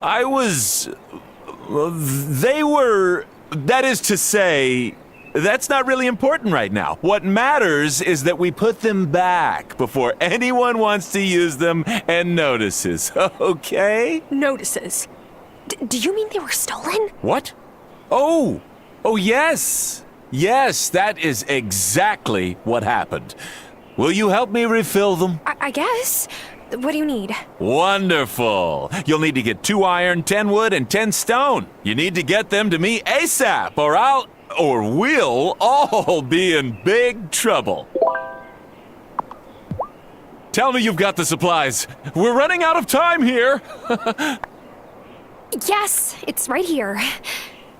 I was... They were... That is to say, that's not really important right now. What matters is that we put them back before anyone wants to use them and notices, okay? Notices? Do you mean they were stolen? What? Oh! Oh, yes! Yes, that is exactly what happened. Will you help me refill them? I guess. What do you need? Wonderful! You'll need to get 2 iron, 10 wood, and 10 stone. You need to get them to me ASAP, or we'll all be in big trouble. Tell me you've got the supplies. We're running out of time here. Yes, it's right here.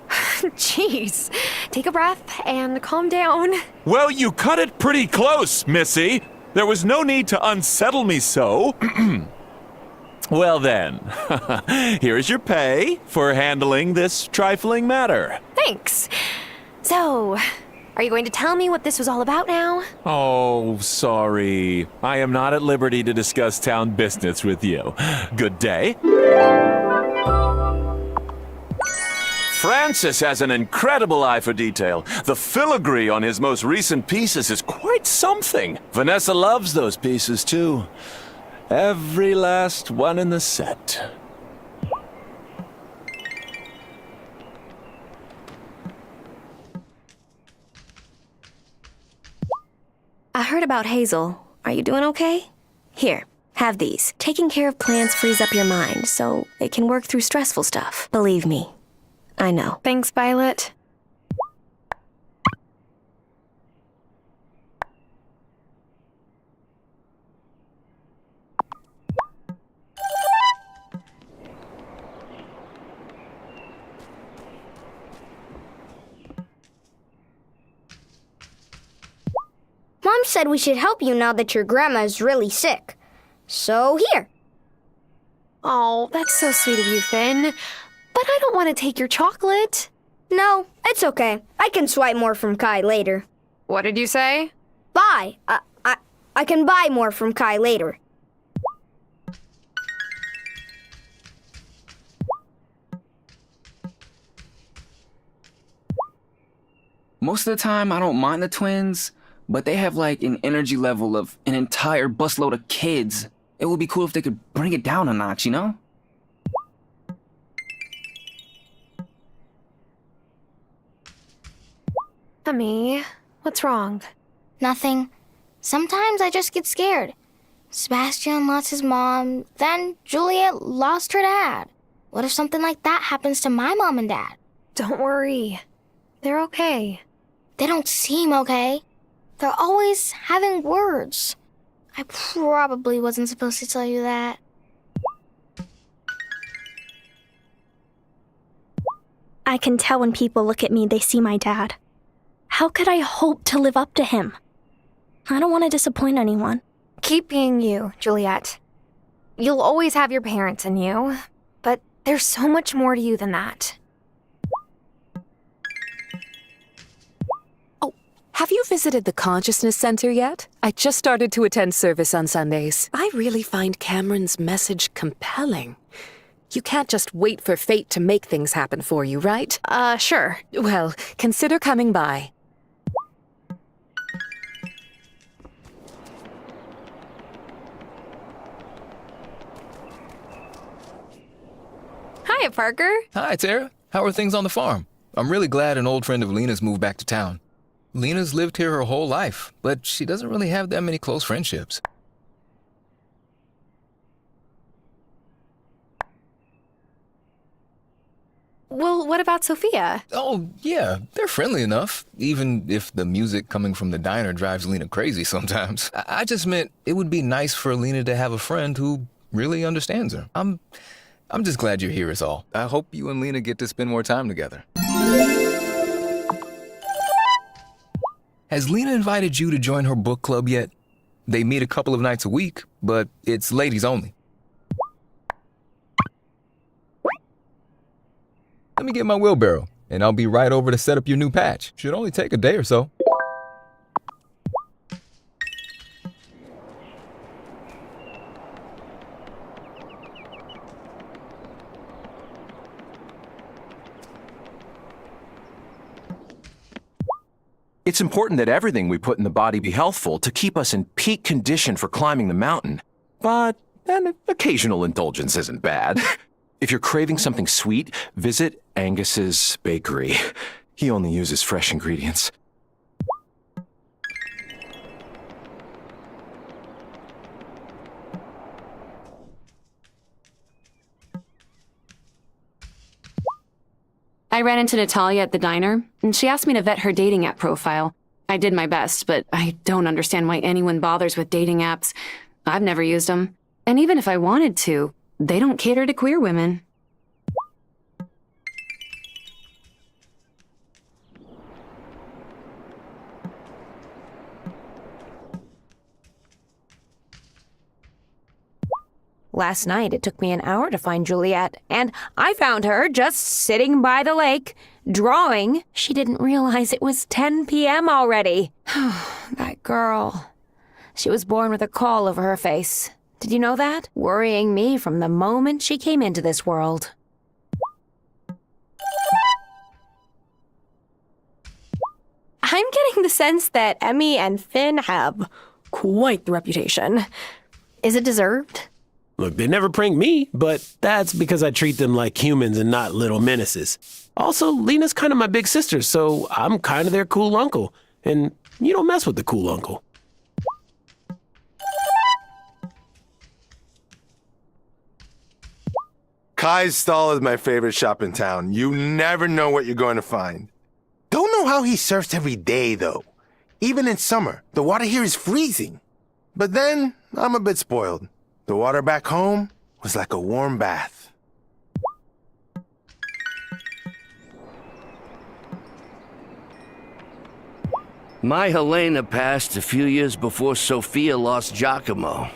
Jeez. Take a breath and calm down. Well, you cut it pretty close, Missy. There was no need to unsettle me so. Well then, here's your pay for handling this trifling matter. Thanks. So, are you going to tell me what this was all about now? Oh, sorry. I am not at liberty to discuss town business with you. Good day. Francis has an incredible eye for detail. The filigree on his most recent pieces is quite something. Vanessa loves those pieces, too. Every last one in the set. I heard about Hazel. Are you doing okay? Here, have these. Taking care of plants frees up your mind, so it can work through stressful stuff. Believe me, I know. Thanks, Violet. Mom said we should help you now that your grandma is really sick. So here. Oh, that's so sweet of you, Finn. But I don't want to take your chocolate. No, it's okay. I can swipe more from Kai later. What did you say? Buy. I can buy more from Kai later. Most of the time, I don't mind the twins, but they have like an energy level of an entire busload of kids. It would be cool if they could bring it down a notch, you know? Emmy, what's wrong? Nothing. Sometimes I just get scared. Sebastian lost his mom, then Juliet lost her dad. What if something like that happens to my mom and dad? Don't worry. They're okay. They don't seem okay. They're always having words. I probably wasn't supposed to tell you that. I can tell when people look at me, they see my dad. How could I hope to live up to him? I don't want to disappoint anyone. Keep being you, Juliet. You'll always have your parents in you, but there's so much more to you than that. Have you visited the Consciousness Center yet? I just started to attend service on Sundays. I really find Cameron's message compelling. You can't just wait for fate to make things happen for you, right? Sure. Well, consider coming by. Hiya, Parker. Hi, Tara. How are things on the farm? I'm really glad an old friend of Lena's moved back to town. Lena's lived here her whole life, but she doesn't really have that many close friendships. Well, what about Sophia? Oh, yeah, they're friendly enough, even if the music coming from the diner drives Lena crazy sometimes. I just meant it would be nice for Lena to have a friend who really understands her. I'm just glad you're here is all. I hope you and Lena get to spend more time together. Has Lena invited you to join her book club yet? They meet a couple of nights a week, but it's ladies only. Let me get my wheelbarrow, and I'll be right over to set up your new patch. Should only take a day or so. It's important that everything we put in the body be healthful to keep us in peak condition for climbing the mountain. But an occasional indulgence isn't bad. If you're craving something sweet, visit Angus's bakery. He only uses fresh ingredients. I ran into Natalia at the diner, and she asked me to vet her dating app profile. I did my best, but I don't understand why anyone bothers with dating apps. I've never used them. And even if I wanted to, they don't cater to queer women. Last night, it took me an hour to find Juliet, and I found her just sitting by the lake, drawing. She didn't realize it was 10 p.m. already. That girl. She was born with a caul over her face. Did you know that? Worrying me from the moment she came into this world. I'm getting the sense that Emmy and Finn have quite the reputation. Is it deserved? Look, they never prank me, but that's because I treat them like humans and not little menaces. Also, Lena's kind of my big sister, so I'm kind of their cool uncle. And you don't mess with the cool uncle. Kai's stall is my favorite shop in town. You never know what you're going to find. Don't know how he surfs every day, though. Even in summer, the water here is freezing. But then, I'm a bit spoiled. The water back home was like a warm bath. My Helena passed a few years before Sophia lost Giacomo.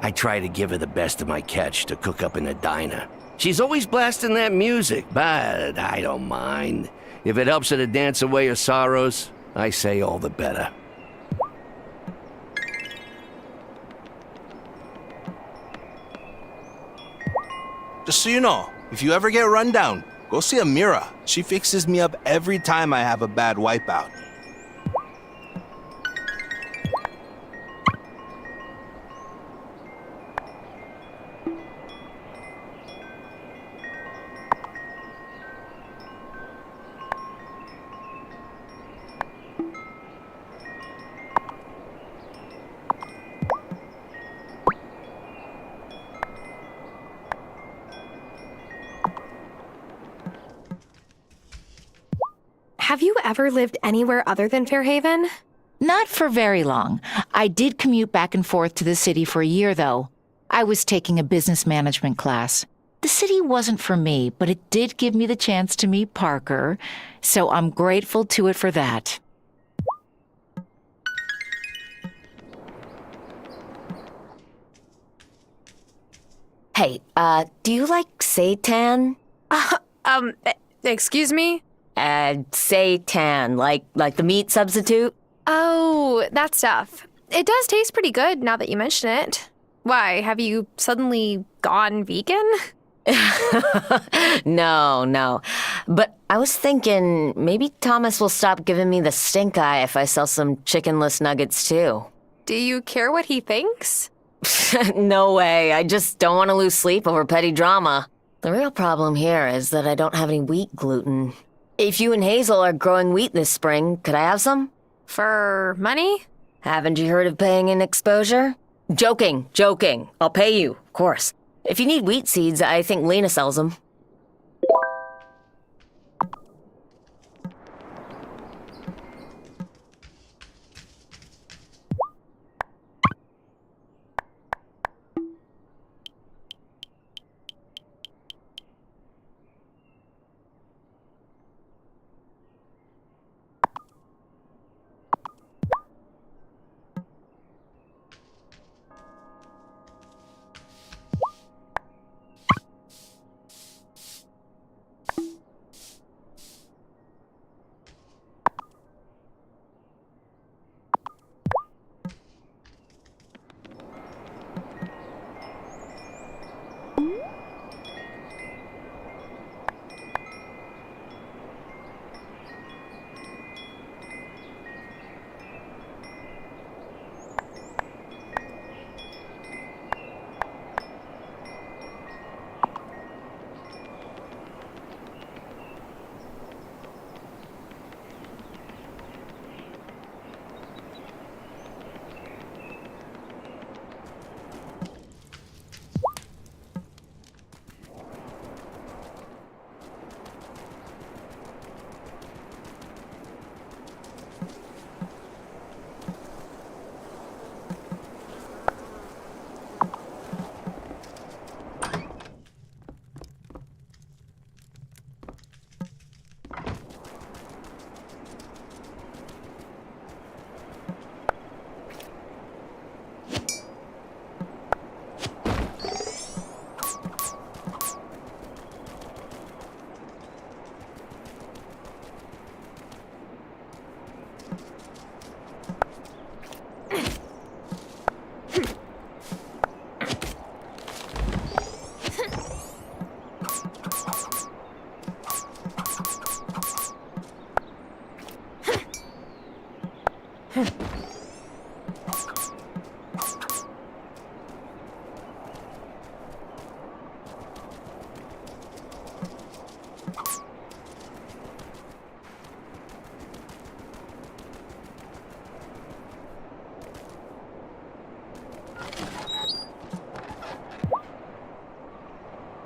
I try to give her the best of my catch to cook up in a diner. She's always blasting that music, but I don't mind. If it helps her to dance away her sorrows, I say all the better. Just so you know, if you ever get run down, go see Amira. She fixes me up every time I have a bad wipeout. Have you ever lived anywhere other than Fairhaven? Not for very long. I did commute back and forth to the city for a year, though. I was taking a business management class. The city wasn't for me, but it did give me the chance to meet Parker, so I'm grateful to it for that. Hey, do you like seitan? Excuse me? Seitan, like the meat substitute? Oh, that stuff. It does taste pretty good now that you mention it. Why, have you suddenly gone vegan? No. But I was thinking maybe Thomas will stop giving me the stink eye if I sell some chickenless nuggets too. Do you care what he thinks? No way. I just don't want to lose sleep over petty drama. The real problem here is that I don't have any wheat gluten. If you and Hazel are growing wheat this spring, could I have some? For money? Haven't you heard of paying in exposure? Joking. I'll pay you, of course. If you need wheat seeds, I think Lena sells them.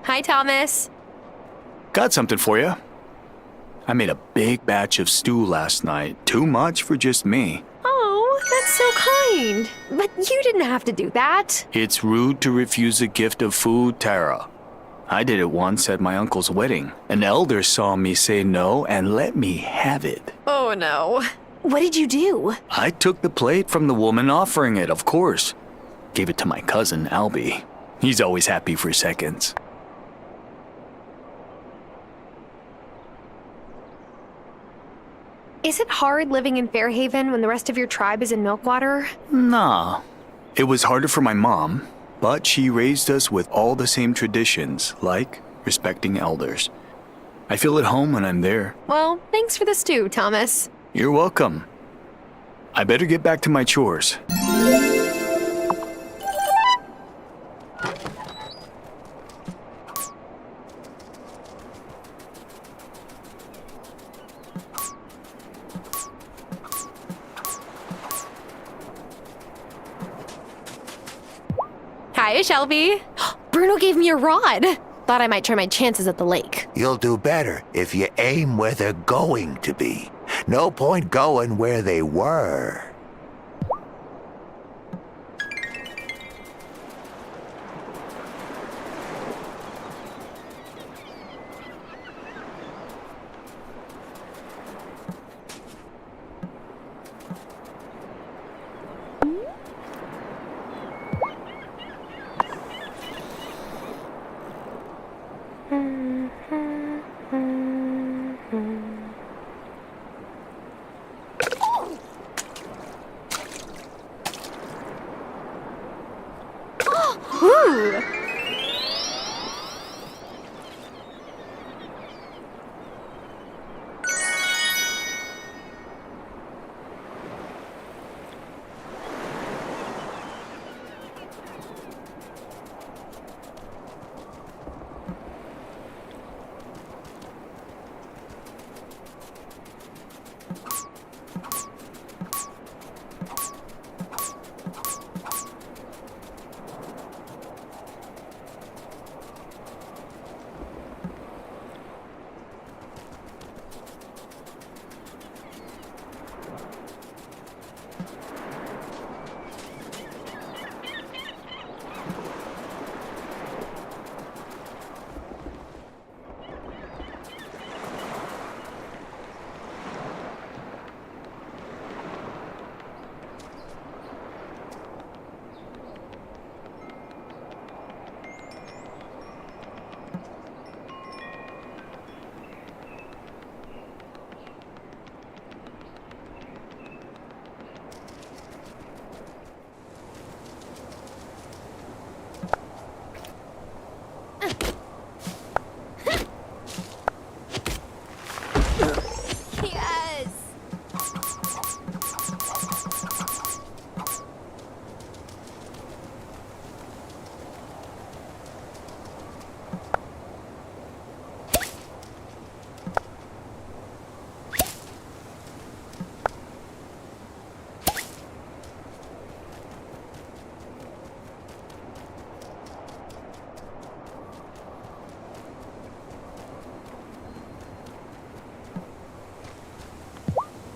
Hi, Thomas. Got something for you. I made a big batch of stew last night. Too much for just me. Oh, that's so kind. But you didn't have to do that. It's rude to refuse a gift of food, Tara. I did it once at my uncle's wedding. An elder saw me say no and let me have it. Oh, no. What did you do? I took the plate from the woman offering it, of course. Gave it to my cousin, Albie. He's always happy for seconds. Is it hard living in Fairhaven when the rest of your tribe is in Milkwater? Nah. It was harder for my mom, but she raised us with all the same traditions, like respecting elders. I feel at home when I'm there. Well, thanks for the stew, Thomas. You're welcome. I better get back to my chores. Hi, Shelby. Bruno gave me a rod. Thought I might try my chances at the lake. You'll do better if you aim where they're going to be. No point going where they were. Ooh.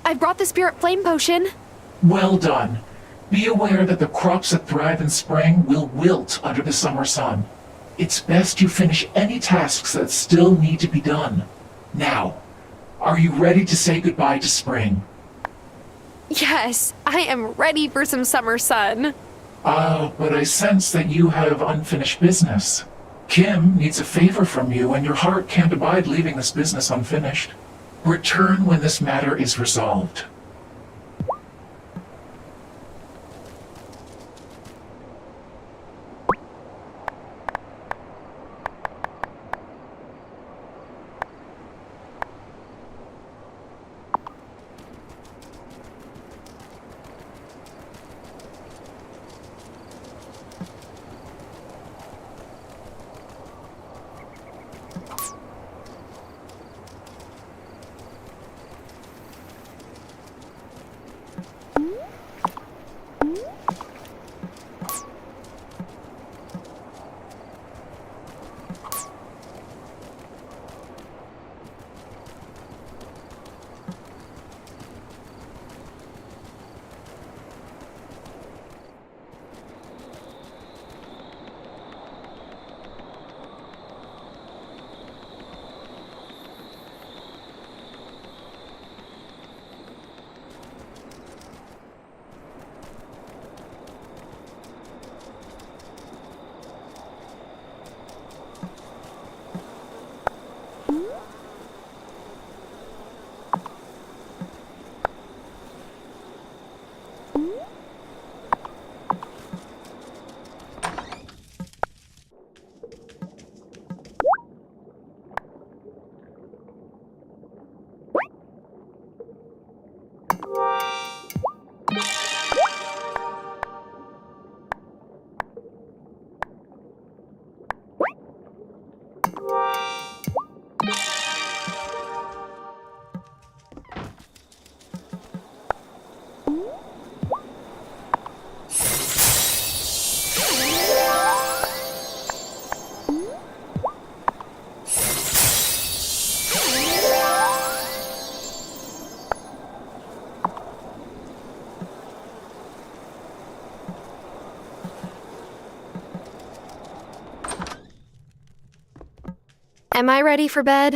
I brought the Spirit Flame Potion. Well done. Be aware that the crops that thrive in spring will wilt under the summer sun. It's best you finish any tasks that still need to be done. Now, are you ready to say goodbye to spring? Yes, I am ready for some summer sun. But I sense that you have unfinished business. Kim needs a favor from you, and your heart can't abide leaving this business unfinished. Return when this matter is resolved. Am I ready for bed?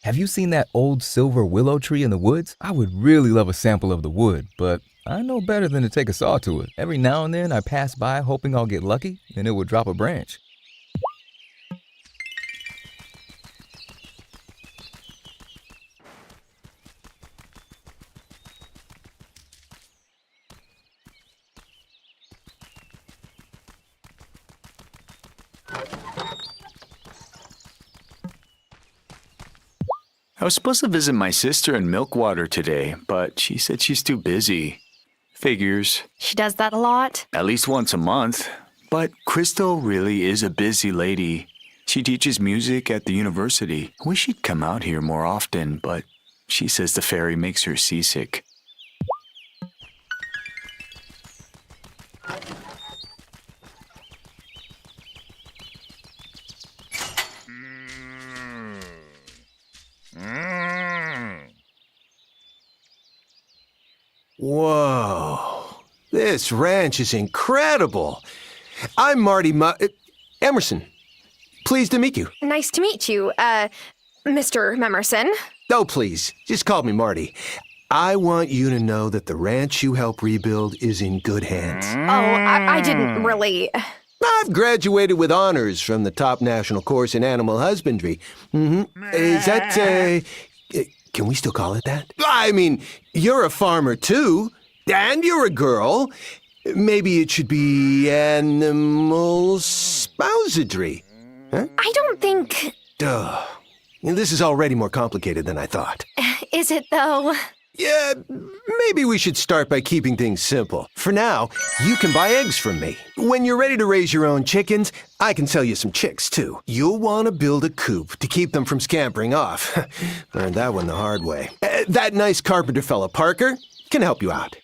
Have you seen that old silver willow tree in the woods? I would really love a sample of the wood, but I know better than to take a saw to it. Every now and then I pass by hoping I'll get lucky and it will drop a branch. I was supposed to visit my sister in Milkwater today, but she said she's too busy. Figures. She does that a lot. At least once a month. But Crystal really is a busy lady. She teaches music at the university. I wish she'd come out here more often, but she says the ferry makes her seasick. Whoa. This ranch is incredible. I'm Marty Emerson. Pleased to meet you. Nice to meet you, Mr. Memerson. Oh, please. Just call me Marty. I want you to know that the ranch you help rebuild is in good hands. Oh, I didn't really... I've graduated with honors from the top national course in animal husbandry. Is that, can we still call it that? I mean, you're a farmer too, and you're a girl. Maybe it should be animal spousadry. Huh? I don't think... Duh. This is already more complicated than I thought. Is it, though? Yeah, maybe we should start by keeping things simple. For now, you can buy eggs from me. When you're ready to raise your own chickens, I can sell you some chicks, too. You'll want to build a coop to keep them from scampering off. Learned that one the hard way. That nice carpenter fella, Parker, can help you out.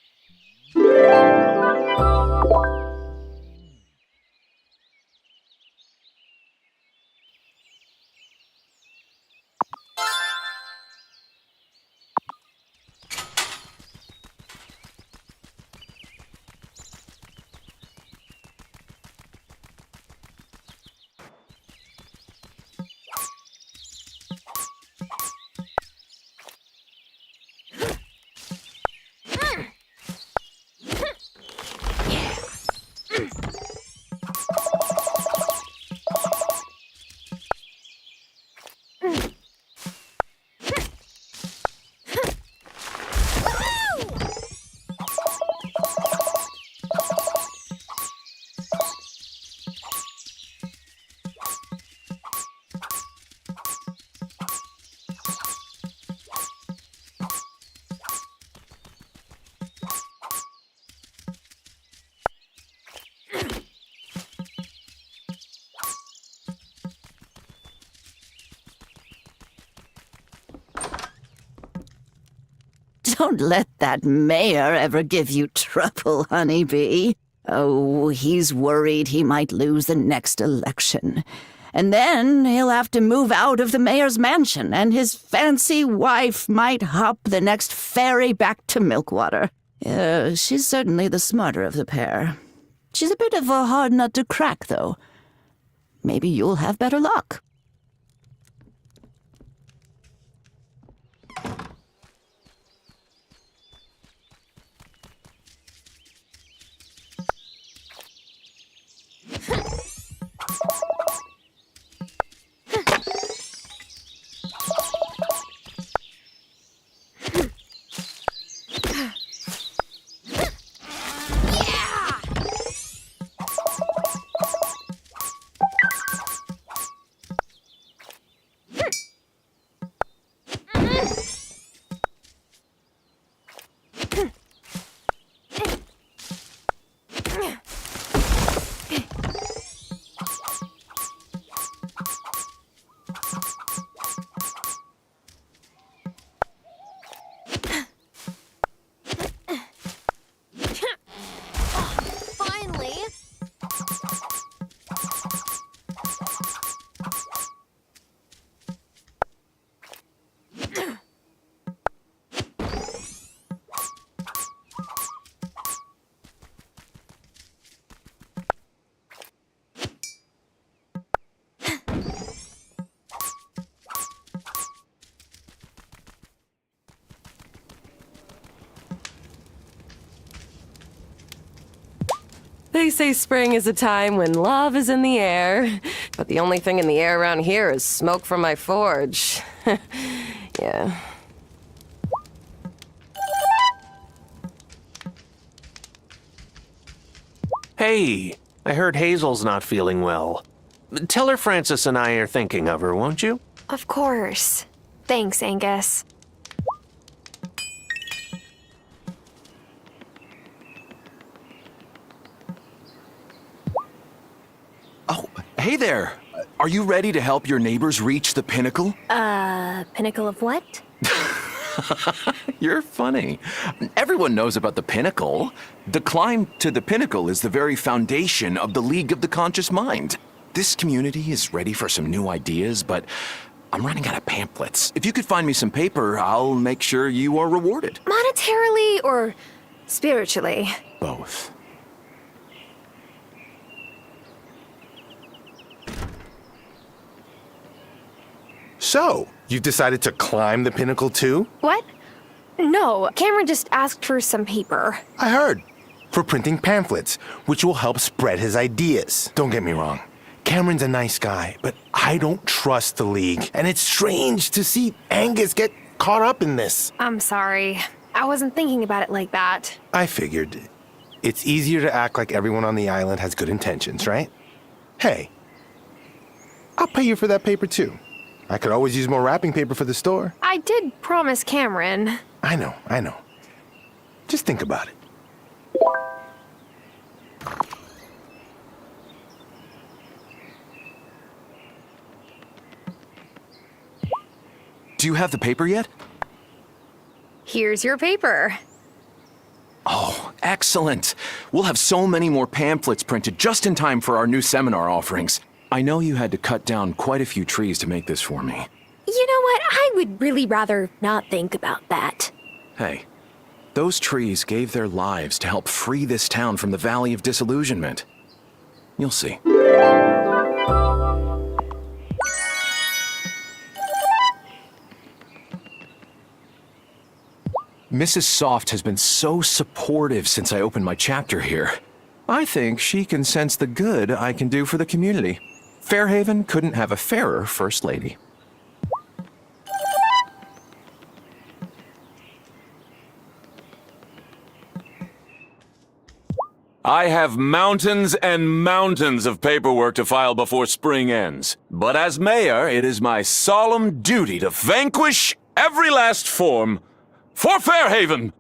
Don't let that mayor ever give you trouble, honeybee. Oh, he's worried he might lose the next election. And then he'll have to move out of the mayor's mansion, and his fancy wife might hop the next ferry back to Milkwater. She's certainly the smarter of the pair. She's a bit of a hard nut to crack, though. Maybe you'll have better luck. They say spring is a time when love is in the air. But the only thing in the air around here is smoke from my forge. Yeah. Hey, I heard Hazel's not feeling well. Tell her Francis and I are thinking of her, won't you? Of course. Thanks, Angus. Hey there! Are you ready to help your neighbors reach the pinnacle? Pinnacle of what? You're funny. Everyone knows about the pinnacle. The climb to the pinnacle is the very foundation of the League of the Conscious Mind. This community is ready for some new ideas, but I'm running out of pamphlets. If you could find me some paper, I'll make sure you are rewarded. Monetarily or spiritually? Both. So, you decided to climb the pinnacle too? What? No, Cameron just asked for some paper. I heard. For printing pamphlets, which will help spread his ideas. Don't get me wrong. Cameron's a nice guy, but I don't trust the League. And it's strange to see Angus get caught up in this. I'm sorry. I wasn't thinking about it like that. I figured. It's easier to act like everyone on the island has good intentions, right? Hey, I'll pay you for that paper too. I could always use more wrapping paper for the store. I did promise Cameron. I know. Just think about it. Do you have the paper yet? Here's your paper. Oh, excellent. We'll have so many more pamphlets printed just in time for our new seminar offerings. I know you had to cut down quite a few trees to make this for me. You know what? I would really rather not think about that. Hey, those trees gave their lives to help free this town from the Valley of Disillusionment. You'll see. Mrs. Soft has been so supportive since I opened my chapter here. I think she can sense the good I can do for the community. Fairhaven couldn't have a fairer First Lady. I have mountains and mountains of paperwork to file before spring ends. But as mayor, it is my solemn duty to vanquish every last form for Fairhaven.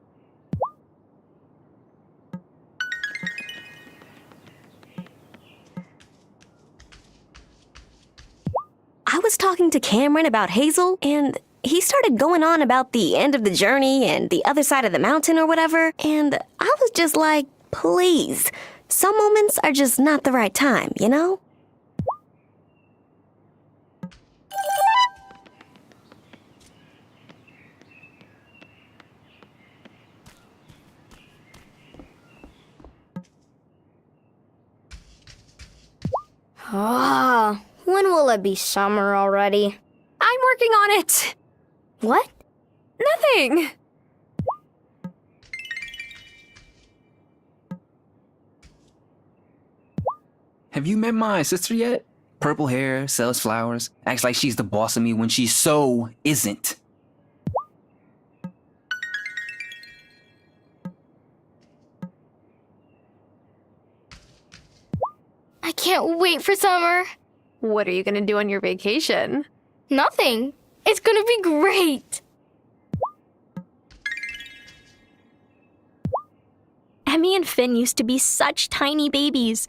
I was talking to Cameron about Hazel, and he started going on about the end of the journey and the other side of the mountain or whatever, and I was just like, please, some moments are just not the right time, you know? Ah, when will it be summer already? I'm working on it. What? Nothing. Have you met my sister yet? Purple hair, sells flowers, acts like she's the boss of me when she so isn't. I can't wait for summer. What are you gonna do on your vacation? Nothing. It's gonna be great. Emmy and Finn used to be such tiny babies,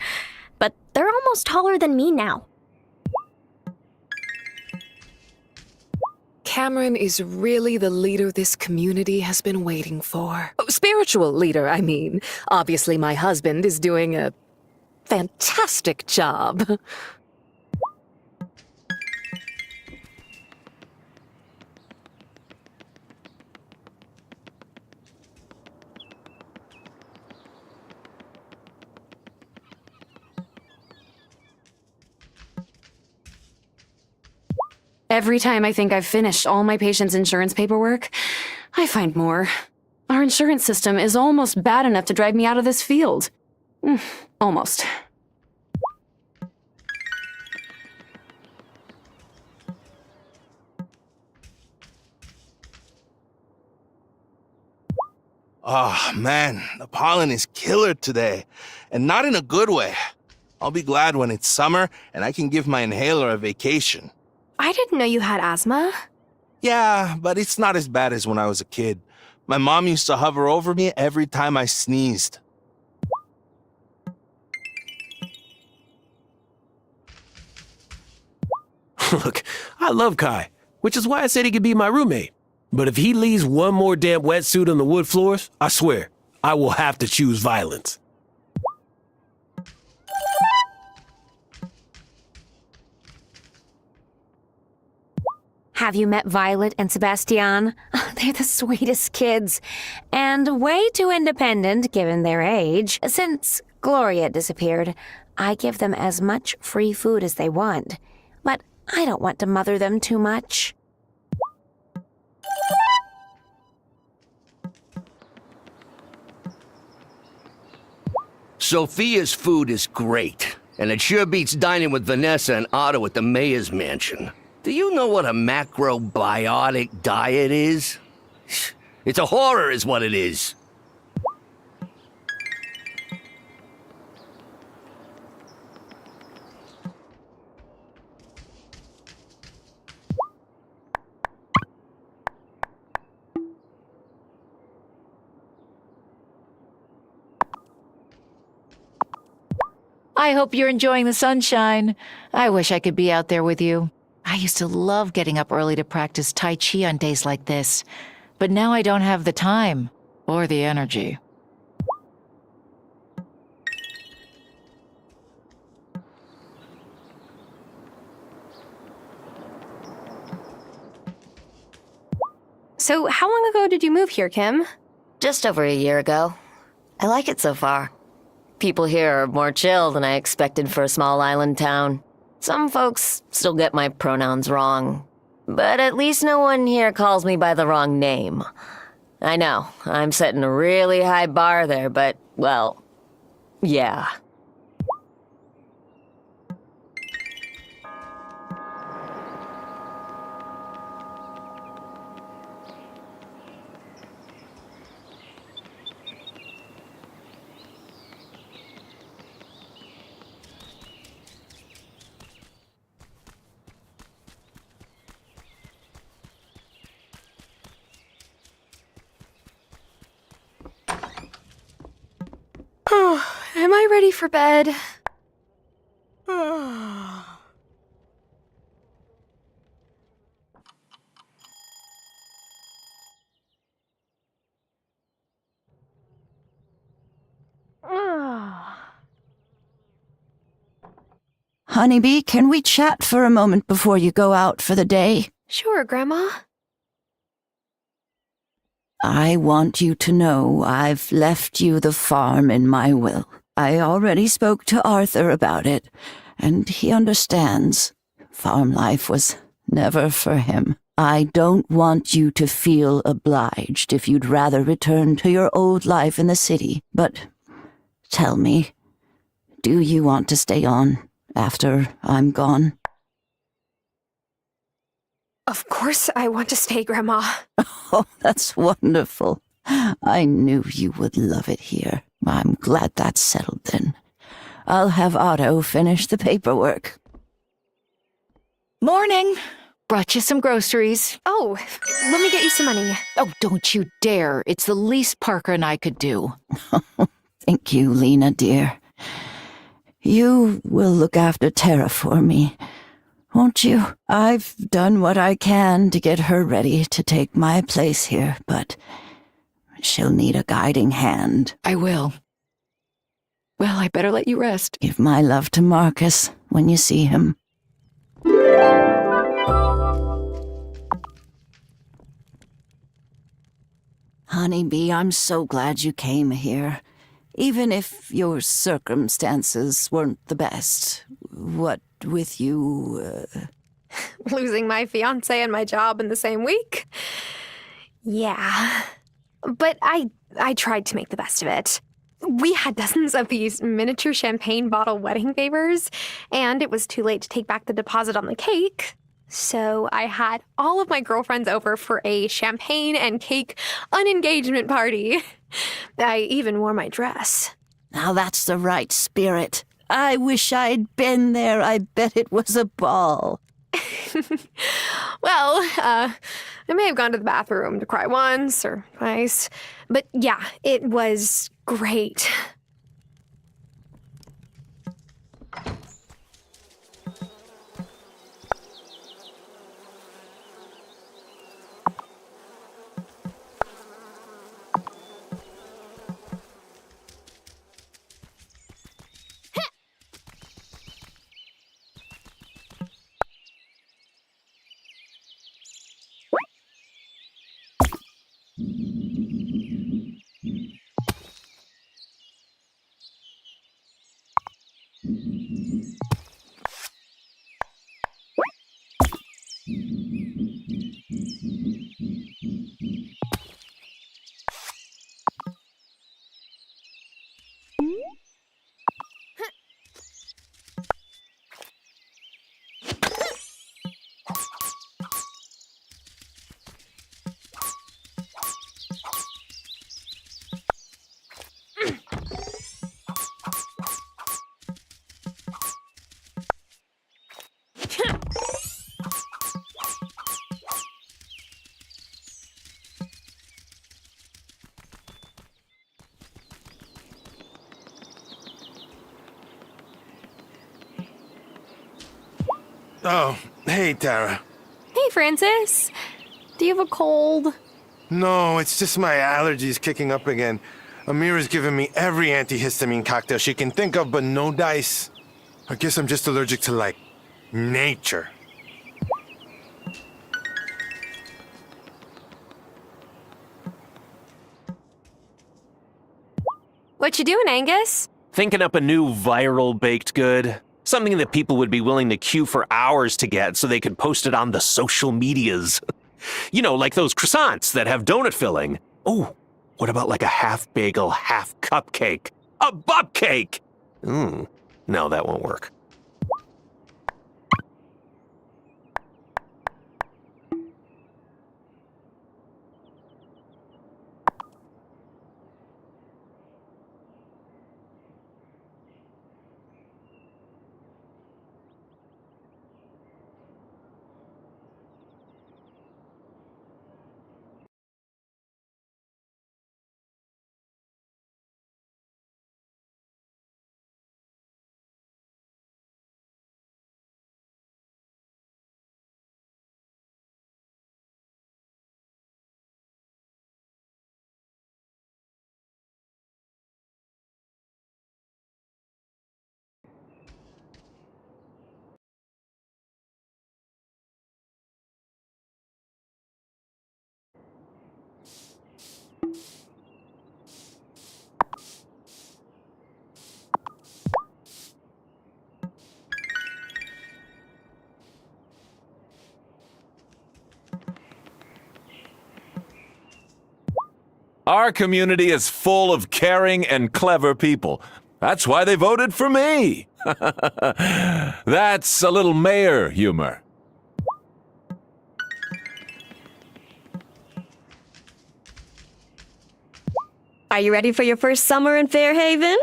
but they're almost taller than me now. Cameron is really the leader this community has been waiting for. Oh, spiritual leader, I mean. Obviously, my husband is doing a fantastic job. Every time I think I've finished all my patients' insurance paperwork, I find more. Our insurance system is almost bad enough to drive me out of this field. Almost. Oh, man, the pollen is killer today, and not in a good way. I'll be glad when it's summer and I can give my inhaler a vacation. I didn't know you had asthma. Yeah, but it's not as bad as when I was a kid. My mom used to hover over me every time I sneezed. Look, I love Kai, which is why I said he could be my roommate. But if he leaves one more damp wetsuit on the wood floors, I swear, I will have to choose violence. Have you met Violet and Sebastian? They're the sweetest kids, and way too independent given their age. Since Gloria disappeared, I give them as much free food as they want, but I don't want to mother them too much. Sophia's food is great, and it sure beats dining with Vanessa and Otto at the mayor's mansion. Do you know what a macrobiotic diet is? It's a horror is what it is. I hope you're enjoying the sunshine. I wish I could be out there with you. I used to love getting up early to practice Tai Chi on days like this, but now I don't have the time or the energy. So, how long ago did you move here, Kim? Just over a year ago. I like it so far. People here are more chill than I expected for a small island town. Some folks still get my pronouns wrong, but at least no one here calls me by the wrong name. I know, I'm setting a really high bar there, but, well, yeah. Am I ready for bed? Honeybee, can we chat for a moment before you go out for the day? Sure, Grandma. I want you to know I've left you the farm in my will. I already spoke to Arthur about it, and he understands. Farm life was never for him. I don't want you to feel obliged if you'd rather return to your old life in the city. But tell me, do you want to stay on after I'm gone? Of course I want to stay, Grandma. Oh, that's wonderful. I knew you would love it here. I'm glad that's settled then. I'll have Otto finish the paperwork. Morning. Brought you some groceries. Oh, let me get you some money. Oh, don't you dare. It's the least Parker and I could do. Thank you, Lena, dear. You will look after Tara for me, won't you? I've done what I can to get her ready to take my place here, but she'll need a guiding hand. I will. Well, I better let you rest. Give my love to Marcus when you see him. Honeybee, I'm so glad you came here. Even if your circumstances weren't the best. What with you, Losing my fiancé and my job in the same week? Yeah. But I tried to make the best of it. we had dozens of these miniature champagne bottle wedding favors, and it was too late to take back the deposit on the cake. So I had all of my girlfriends over for a champagne and cake unengagement party. I even wore my dress. Now that's the right spirit. I wish I'd been there. I bet it was a ball. Well, I may have gone to the bathroom to cry once or twice, but yeah, it was great. Oh, hey, Tara. Hey, Francis. Do you have a cold? No, it's just my allergies kicking up again. Amira's given me every antihistamine cocktail she can think of, but no dice. I guess I'm just allergic to, like, nature. What you doing, Angus? Thinking up a new viral baked good. Something that people would be willing to queue for hours to get so they could post it on the social medias. You know, like those croissants that have donut filling. Oh, what about like a half bagel, half cupcake? A bupcake! No, that won't work. Our community is full of caring and clever people. That's why they voted for me. That's a little mayor humor. Are you ready for your first summer in Fairhaven?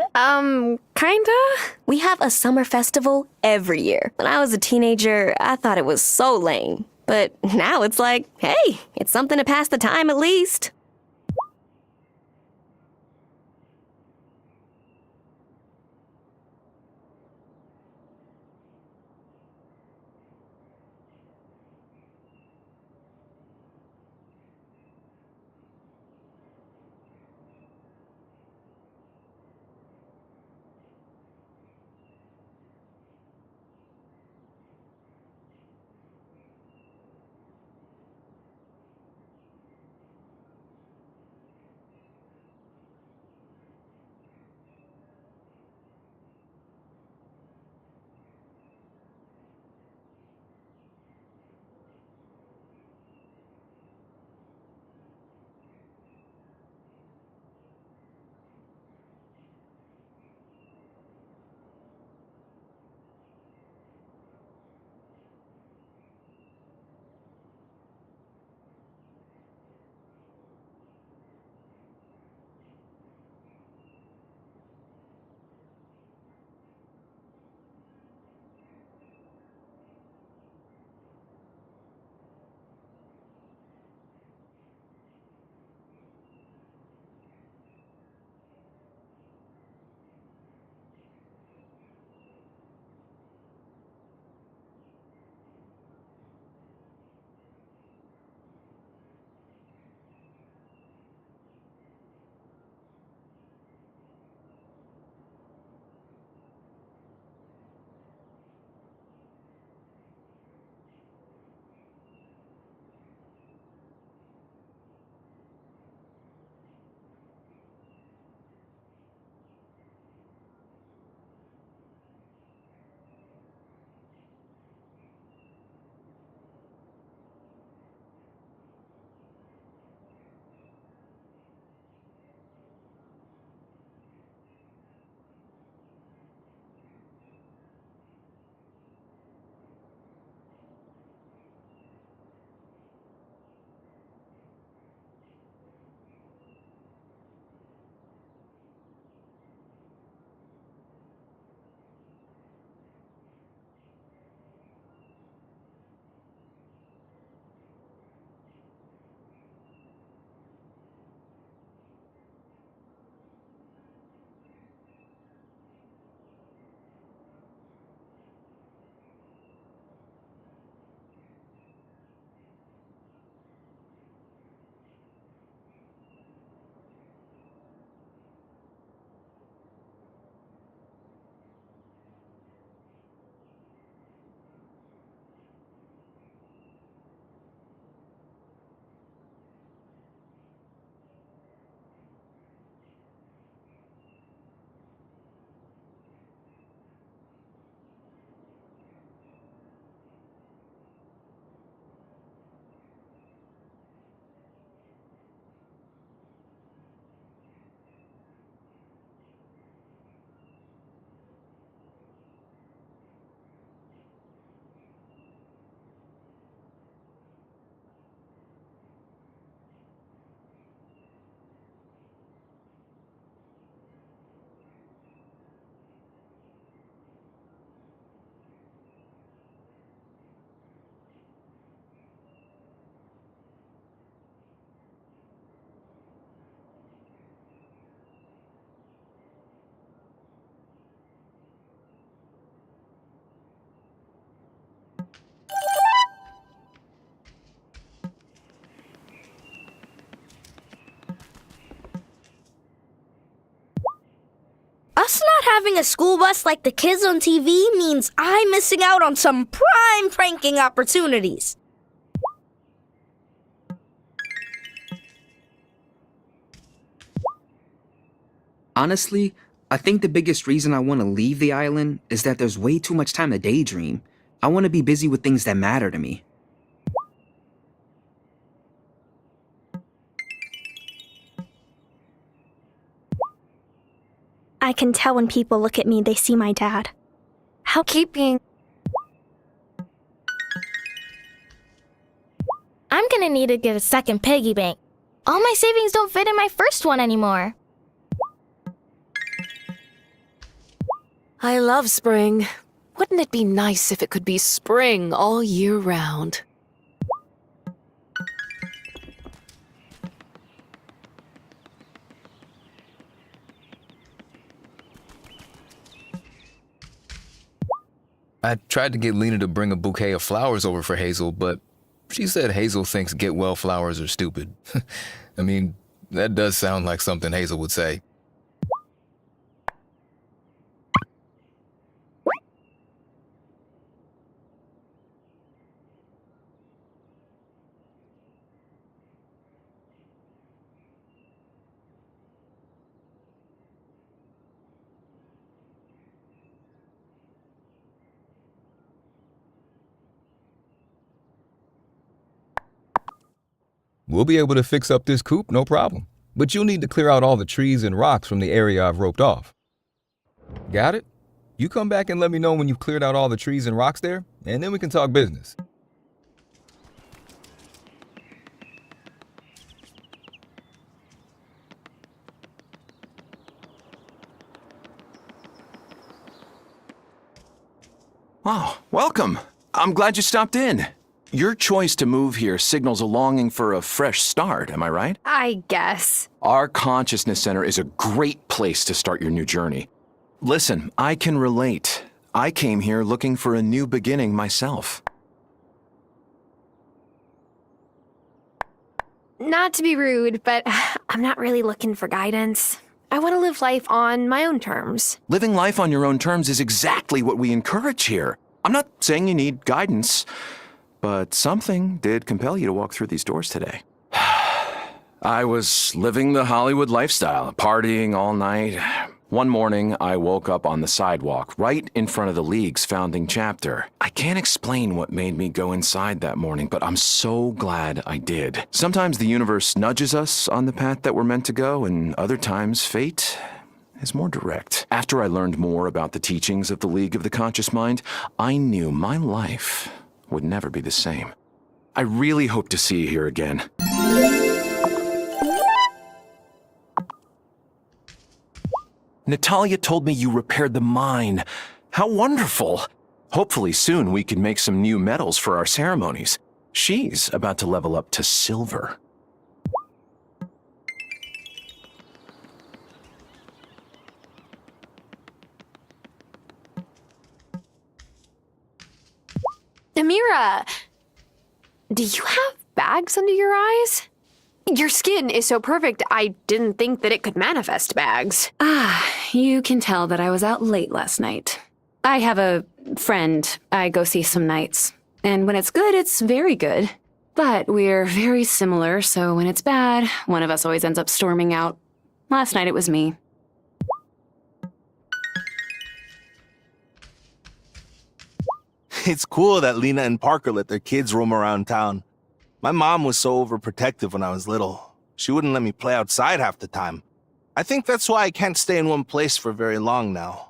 Kinda. We have a summer festival every year. When I was a teenager, I thought it was so lame. But now it's like, hey, it's something to pass the time at least. having a school bus like the kids on TV means I'm missing out on some prime pranking opportunities. Honestly, I think the biggest reason I want to leave the island is that there's way too much time to daydream. I want to be busy with things that matter to me. I can tell when people look at me, they see my dad. How keeping... I'm gonna need to get a second piggy bank. All my savings don't fit in my first one anymore. I love spring. Wouldn't it be nice if it could be spring all year round? I tried to get Lena to bring a bouquet of flowers over for Hazel, but she said Hazel thinks get well flowers are stupid. I mean, that does sound like something Hazel would say. We'll be able to fix up this coop, no problem. But you'll need to clear out all the trees and rocks from the area I've roped off. Got it? You come back and let me know when you've cleared out all the trees and rocks there, and then we can talk business. Wow, welcome. I'm glad you stopped in. Your choice to move here signals a longing for a fresh start, am I right? I guess. Our consciousness center is a great place to start your new journey. Listen, I can relate. I came here looking for a new beginning myself. Not to be rude, but I'm not really looking for guidance. I want to live life on my own terms. Living life on your own terms is exactly what we encourage here. I'm not saying you need guidance, but something did compel you to walk through these doors today. I was living the Hollywood lifestyle, partying all night. One morning, I woke up on the sidewalk, right in front of the League's founding chapter. I can't explain what made me go inside that morning, but I'm so glad I did. Sometimes the universe nudges us on the path that we're meant to go, and other times fate is more direct. After I learned more about the teachings of the League of the Conscious Mind, I knew my life would never be the same. I really hope to see you here again. Natalia told me you repaired the mine. How wonderful! Hopefully soon we can make some new metals for our ceremonies. She's about to level up to silver. Amira, do you have bags under your eyes? Your skin is so perfect, I didn't think that it could manifest bags. You can tell that I was out late last night. I have a friend I go see some nights, and when it's good, it's very good. But we're very similar, so when it's bad, one of us always ends up storming out. Last night it was me. It's cool that Lena and Parker let their kids roam around town. My mom was so overprotective when I was little. She wouldn't let me play outside half the time. I think that's why I can't stay in one place for very long now.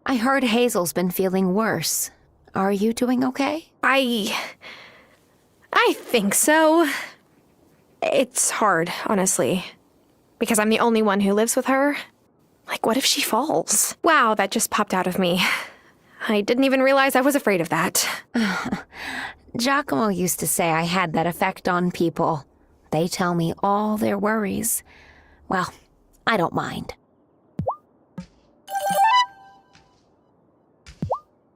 I heard Hazel's been feeling worse. Are you doing okay? I think so. It's hard, honestly. Because I'm the only one who lives with her. Like, what if she falls? Wow, that just popped out of me. I didn't even realize I was afraid of that. Giacomo used to say I had that effect on people. They tell me all their worries. Well, I don't mind.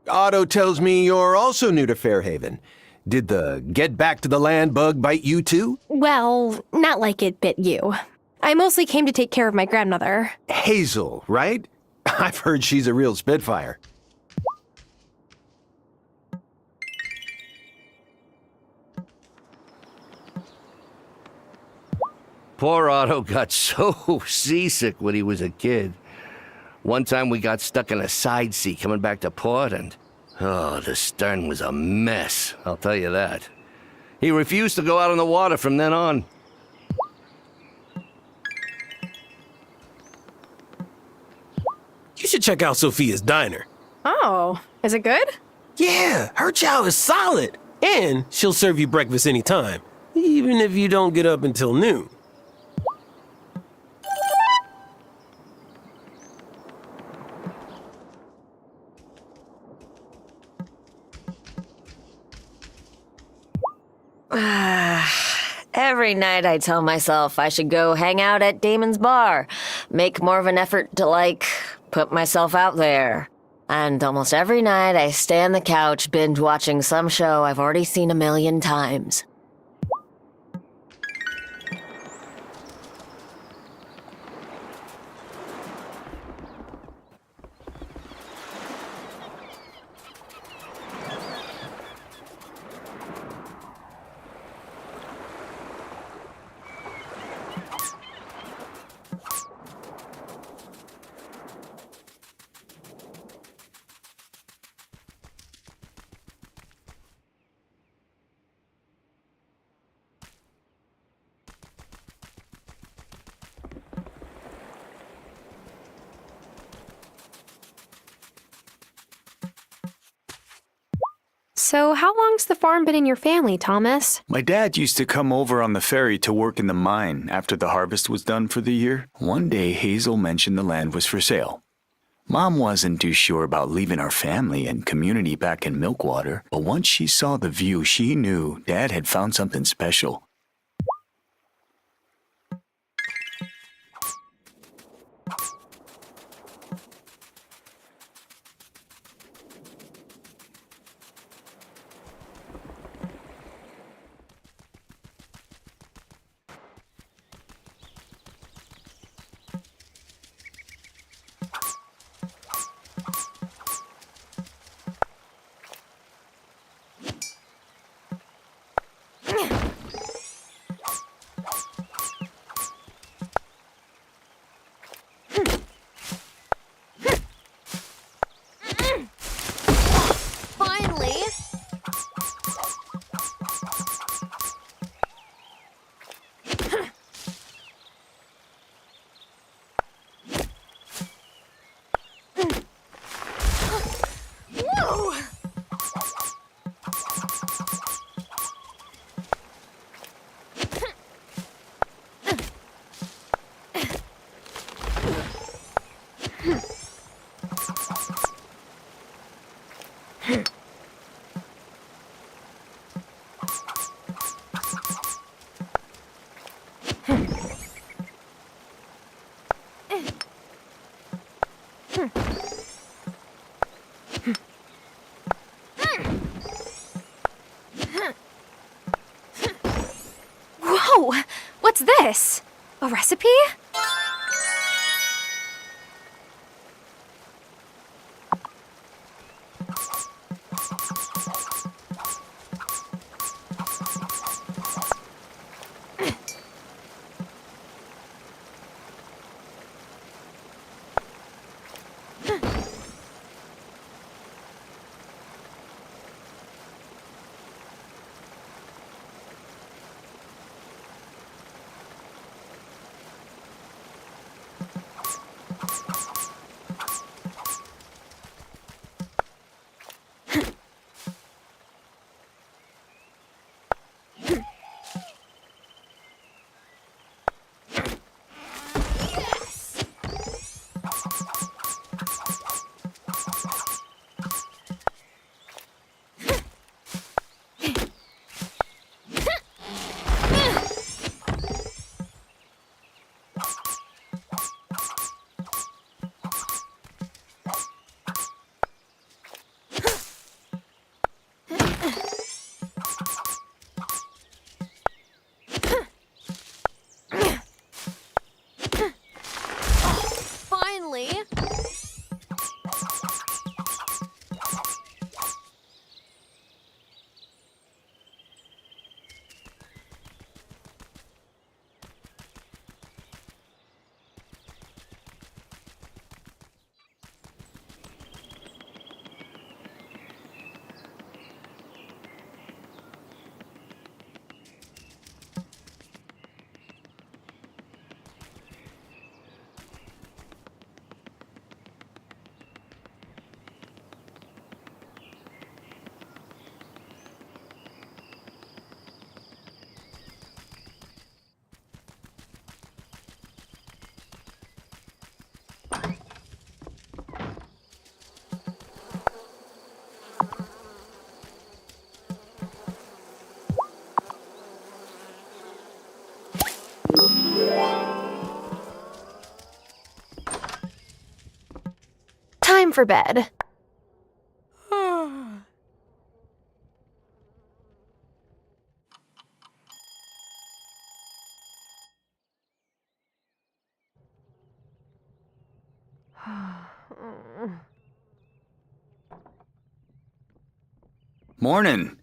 Otto tells me you're also new to Fairhaven. Did the get back to the land bug bite you too? Well, not like it bit you. I mostly came to take care of my grandmother. Hazel, right? I've heard she's a real spitfire. Poor Otto got so seasick when he was a kid. One time we got stuck in a side sea coming back to port, and the stern was a mess, I'll tell you that. He refused to go out on the water from then on. You should check out Sophia's diner. Oh, is it good? Yeah, her chow is solid. And she'll serve you breakfast anytime, even if you don't get up until noon. Every night I tell myself I should go hang out at Damon's bar, make more of an effort to, put myself out there. And almost every night I stay on the couch binge watching some show I've already seen a million times. So how long's the farm been in your family, Thomas? My dad used to come over on the ferry to work in the mine after the harvest was done for the year. One day, Hazel mentioned the land was for sale. Mom wasn't too sure about leaving our family and community back in Milkwater, but once she saw the view, she knew Dad had found something special. Finally! Whoa! Whoa! What's this? A recipe? for bed. Morning.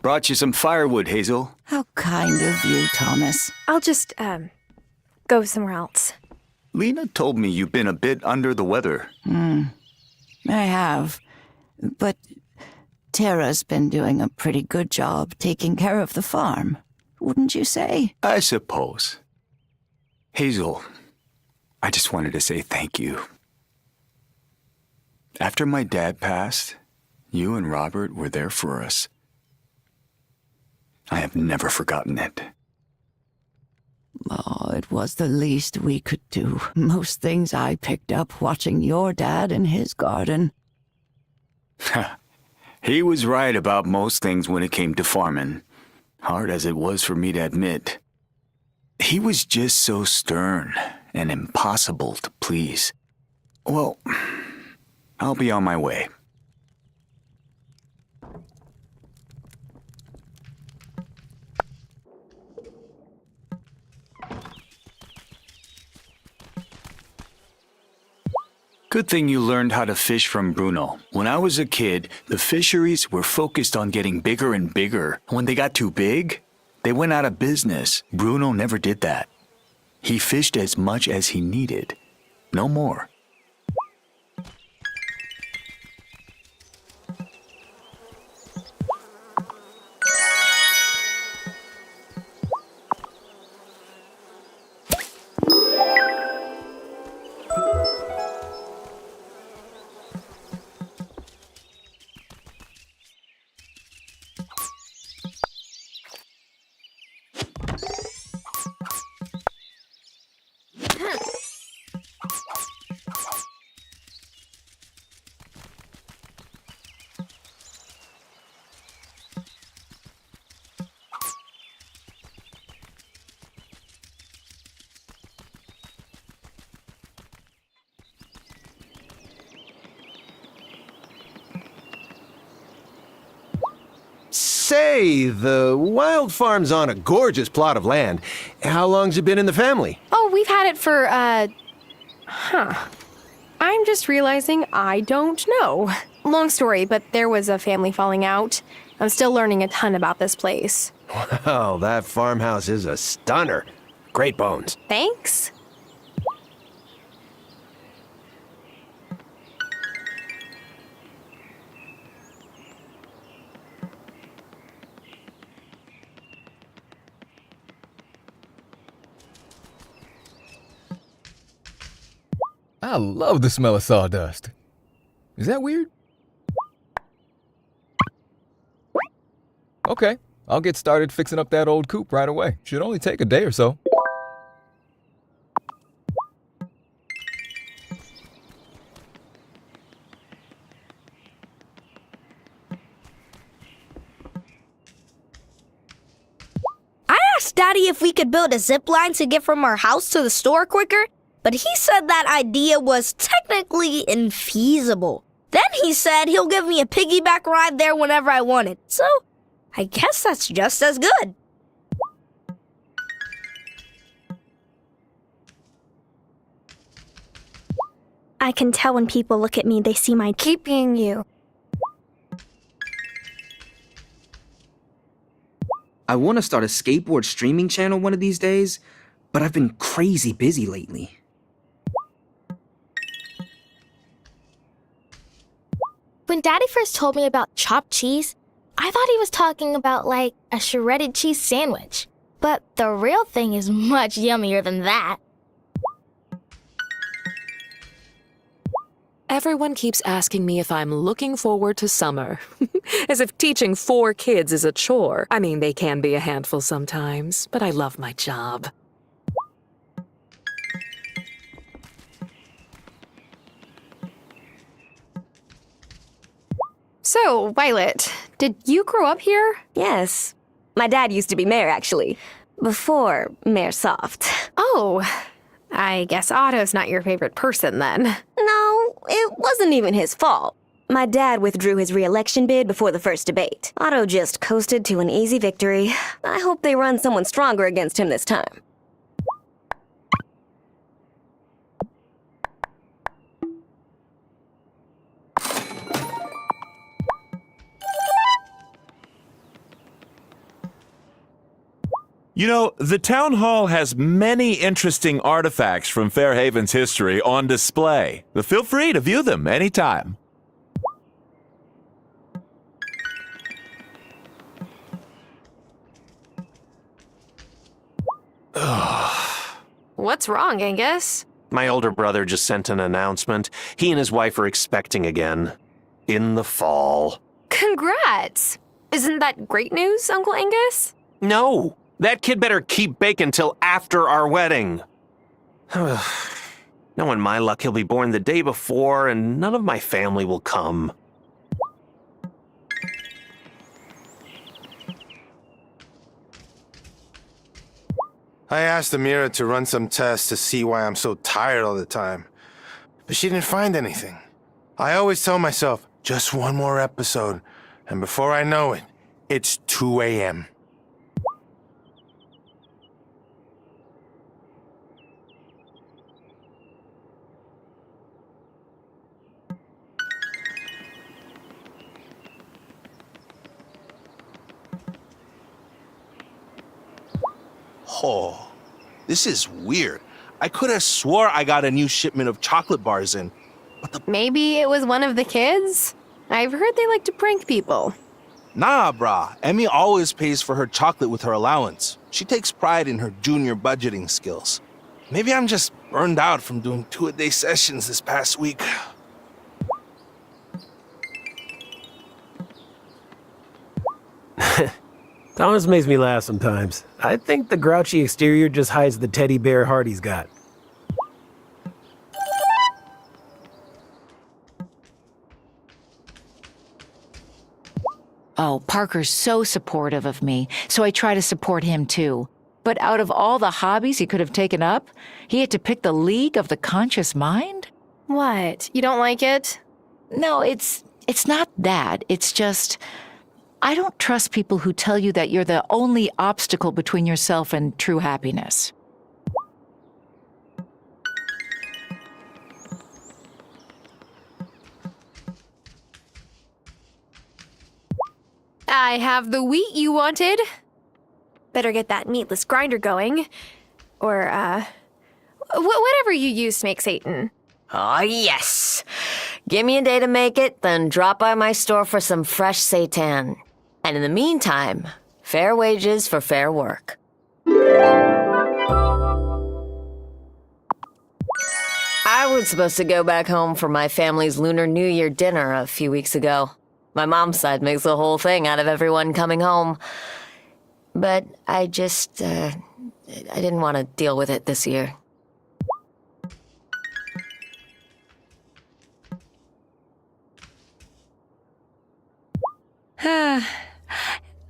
Brought you some firewood, Hazel. How kind of you, Thomas. I'll just, go somewhere else. Lena told me you've been a bit under the weather. I have. But Tara's been doing a pretty good job taking care of the farm, wouldn't you say? I suppose. Hazel, I just wanted to say thank you. After my dad passed, you and Robert were there for us. I have never forgotten it. Oh, it was the least we could do. Most things I picked up watching your dad in his garden. He was right about most things when it came to farming, hard as it was for me to admit. He was just so stern and impossible to please. Well, I'll be on my way. Good thing you learned how to fish from Bruno. When I was a kid, the fisheries were focused on getting bigger and bigger. When they got too big, they went out of business. Bruno never did that. He fished as much as he needed, no more. Say, the Wylde Farm's on a gorgeous plot of land. How long's it been in the family? Oh, we've had it for, I'm just realizing I don't know. Long story, but there was a family falling out. I'm still learning a ton about this place. Well, that farmhouse is a stunner. Great bones. Thanks. I love the smell of sawdust. Is that weird? Okay, I'll get started fixing up that old coop right away. Should only take a day or so. I asked Daddy if we could build a zip line to get from our house to the store quicker, but he said that idea was technically infeasible. Then he said he'll give me a piggyback ride there whenever I want it. So, I guess that's just as good. I can tell when people look at me, they see my... Keep being you. I want to start a skateboard streaming channel one of these days, but I've been crazy busy lately. When Daddy first told me about chopped cheese, I thought he was talking about, like, a shredded cheese sandwich. But the real thing is much yummier than that. Everyone keeps asking me if I'm looking forward to summer. As if teaching 4 kids is a chore. I mean, they can be a handful sometimes, but I love my job. So, Violet, did you grow up here? Yes. My dad used to be mayor, actually. Before Mayor Soft. Oh, I guess Otto's not your favorite person then. No, Well, it wasn't even his fault. My dad withdrew his re-election bid before the first debate. Otto just coasted to an easy victory. I hope they run someone stronger against him this time. You know, the town hall has many interesting artifacts from Fairhaven's history on display. Feel free to view them anytime. What's wrong, Angus? My older brother just sent an announcement. He and his wife are expecting again. In the fall. Congrats! Isn't that great news, Uncle Angus? No! That kid better keep baking till after our wedding. Knowing my luck, he'll be born the day before, and none of my family will come. I asked Amira to run some tests to see why I'm so tired all the time, but she didn't find anything. I always tell myself, just one more episode, and before I know it, it's 2 a.m. Oh, this is weird. I could have swore I got a new shipment of chocolate bars in. Maybe it was one of the kids? I've heard they like to prank people. Nah, brah. Emmy always pays for her chocolate with her allowance. She takes pride in her junior budgeting skills. Maybe I'm just burned out from doing 2-a-day sessions this past week. Thomas makes me laugh sometimes. I think the grouchy exterior just hides the teddy bear heart he's got. Oh, Parker's so supportive of me, so I try to support him too. But out of all the hobbies he could have taken up, he had to pick the League of the Conscious Mind? What? You don't like it? No, it's not that. It's just, I don't trust people who tell you that you're the only obstacle between yourself and true happiness. I have the wheat you wanted. Better get that meatless grinder going. Or, whatever you use to make Satan. Oh, yes. Give me a day to make it, then drop by my store for some fresh seitan. And in the meantime, fair wages for fair work. I was supposed to go back home for my family's Lunar New Year dinner a few weeks ago. My mom's side makes the whole thing out of everyone coming home. But I just, I didn't want to deal with it this year.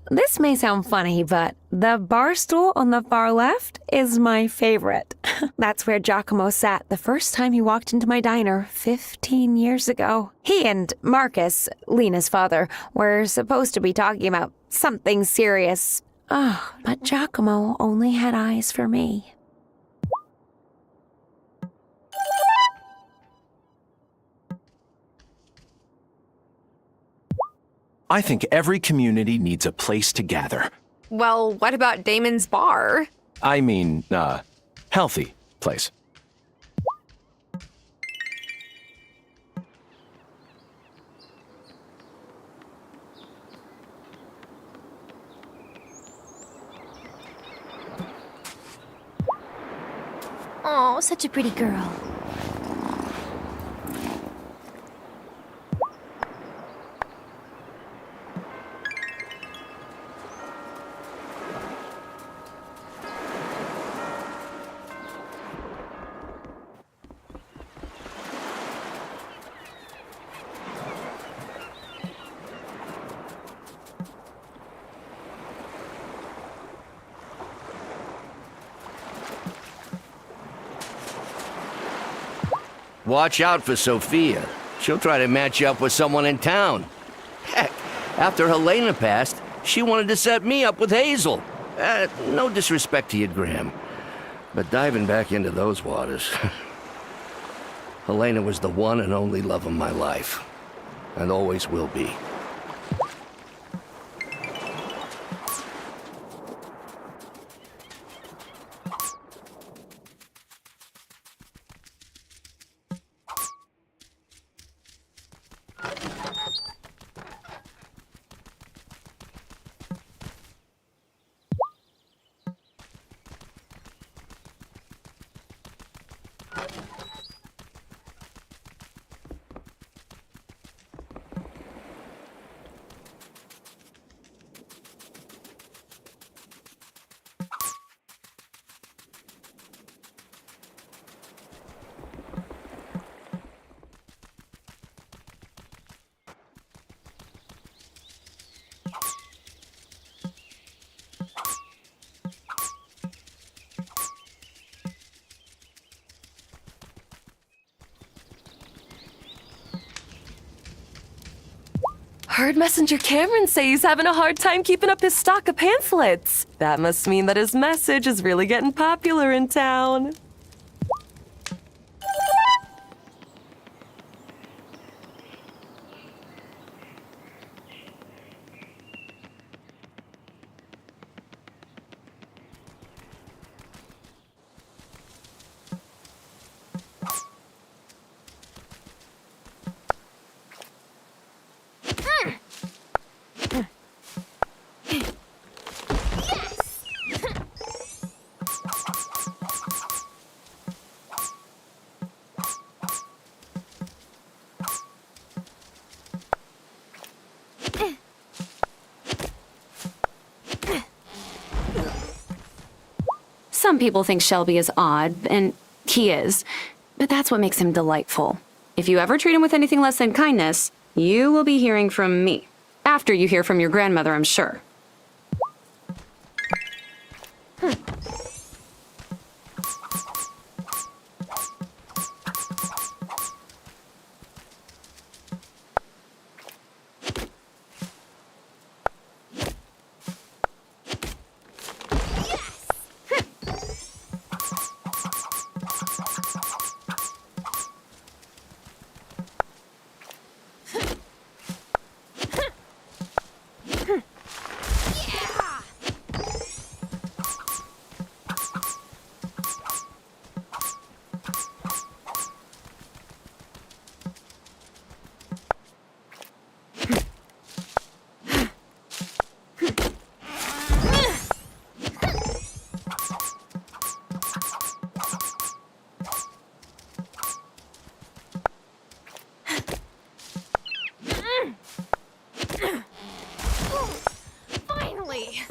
This may sound funny, but the bar stool on the far left is my favorite. That's where Giacomo sat the first time he walked into my diner 15 years ago. He and Marcus, Lena's father, were supposed to be talking about something serious. Oh, but Giacomo only had eyes for me. I think every community needs a place to gather. Well, what about Damon's bar? I mean, healthy place. Oh, such a pretty girl. Watch out for Sophia. She'll try to match you up with someone in town. Heck, after Helena passed, she wanted to set me up with Hazel. No disrespect to you, Graham, but diving back into those waters... Helena was the one and only love of my life, and always will be. Heard Messenger Cameron say he's having a hard time keeping up his stock of pamphlets. That must mean that his message is really getting popular in town. Some people think Shelby is odd, and he is, but that's what makes him delightful. If you ever treat him with anything less than kindness, you will be hearing from me. After you hear from your grandmother, I'm sure. Finally!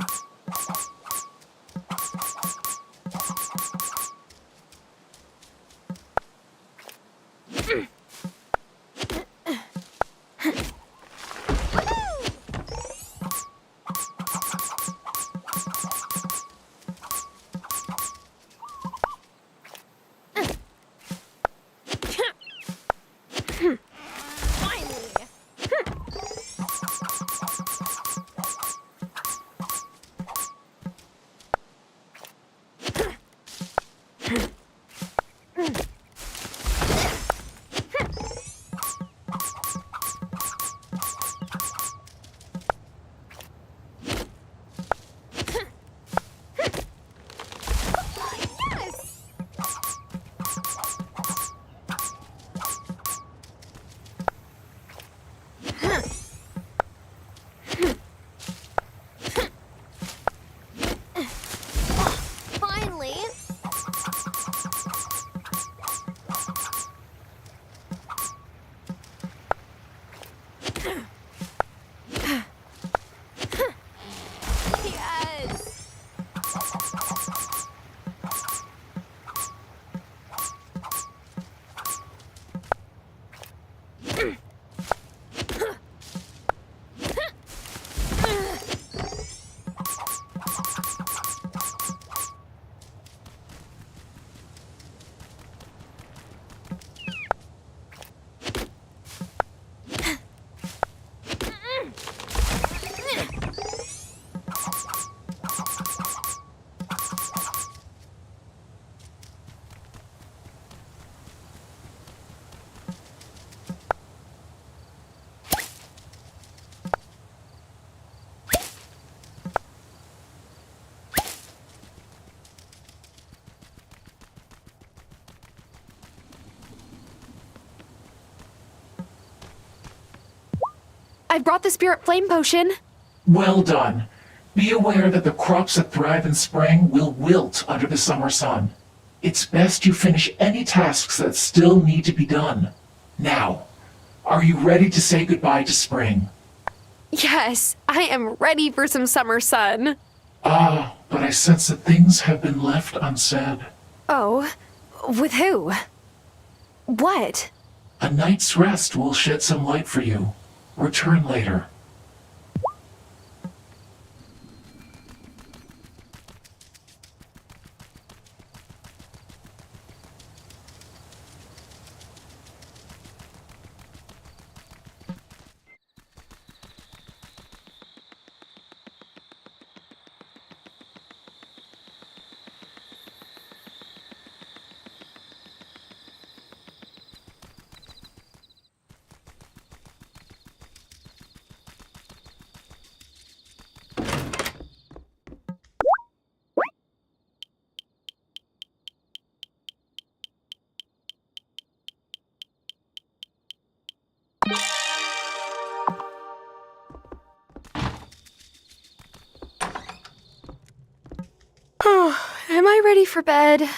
I brought the spirit flame potion. Well done. Be aware that the crops that thrive in spring will wilt under the summer sun. It's best you finish any tasks that still need to be done. Now, are you ready to say goodbye to spring? Yes, I am ready for some summer sun. Ah, but I sense that things have been left unsaid. Oh, with who? What? A night's rest will shed some light for you. Return later. Am I ready for bed?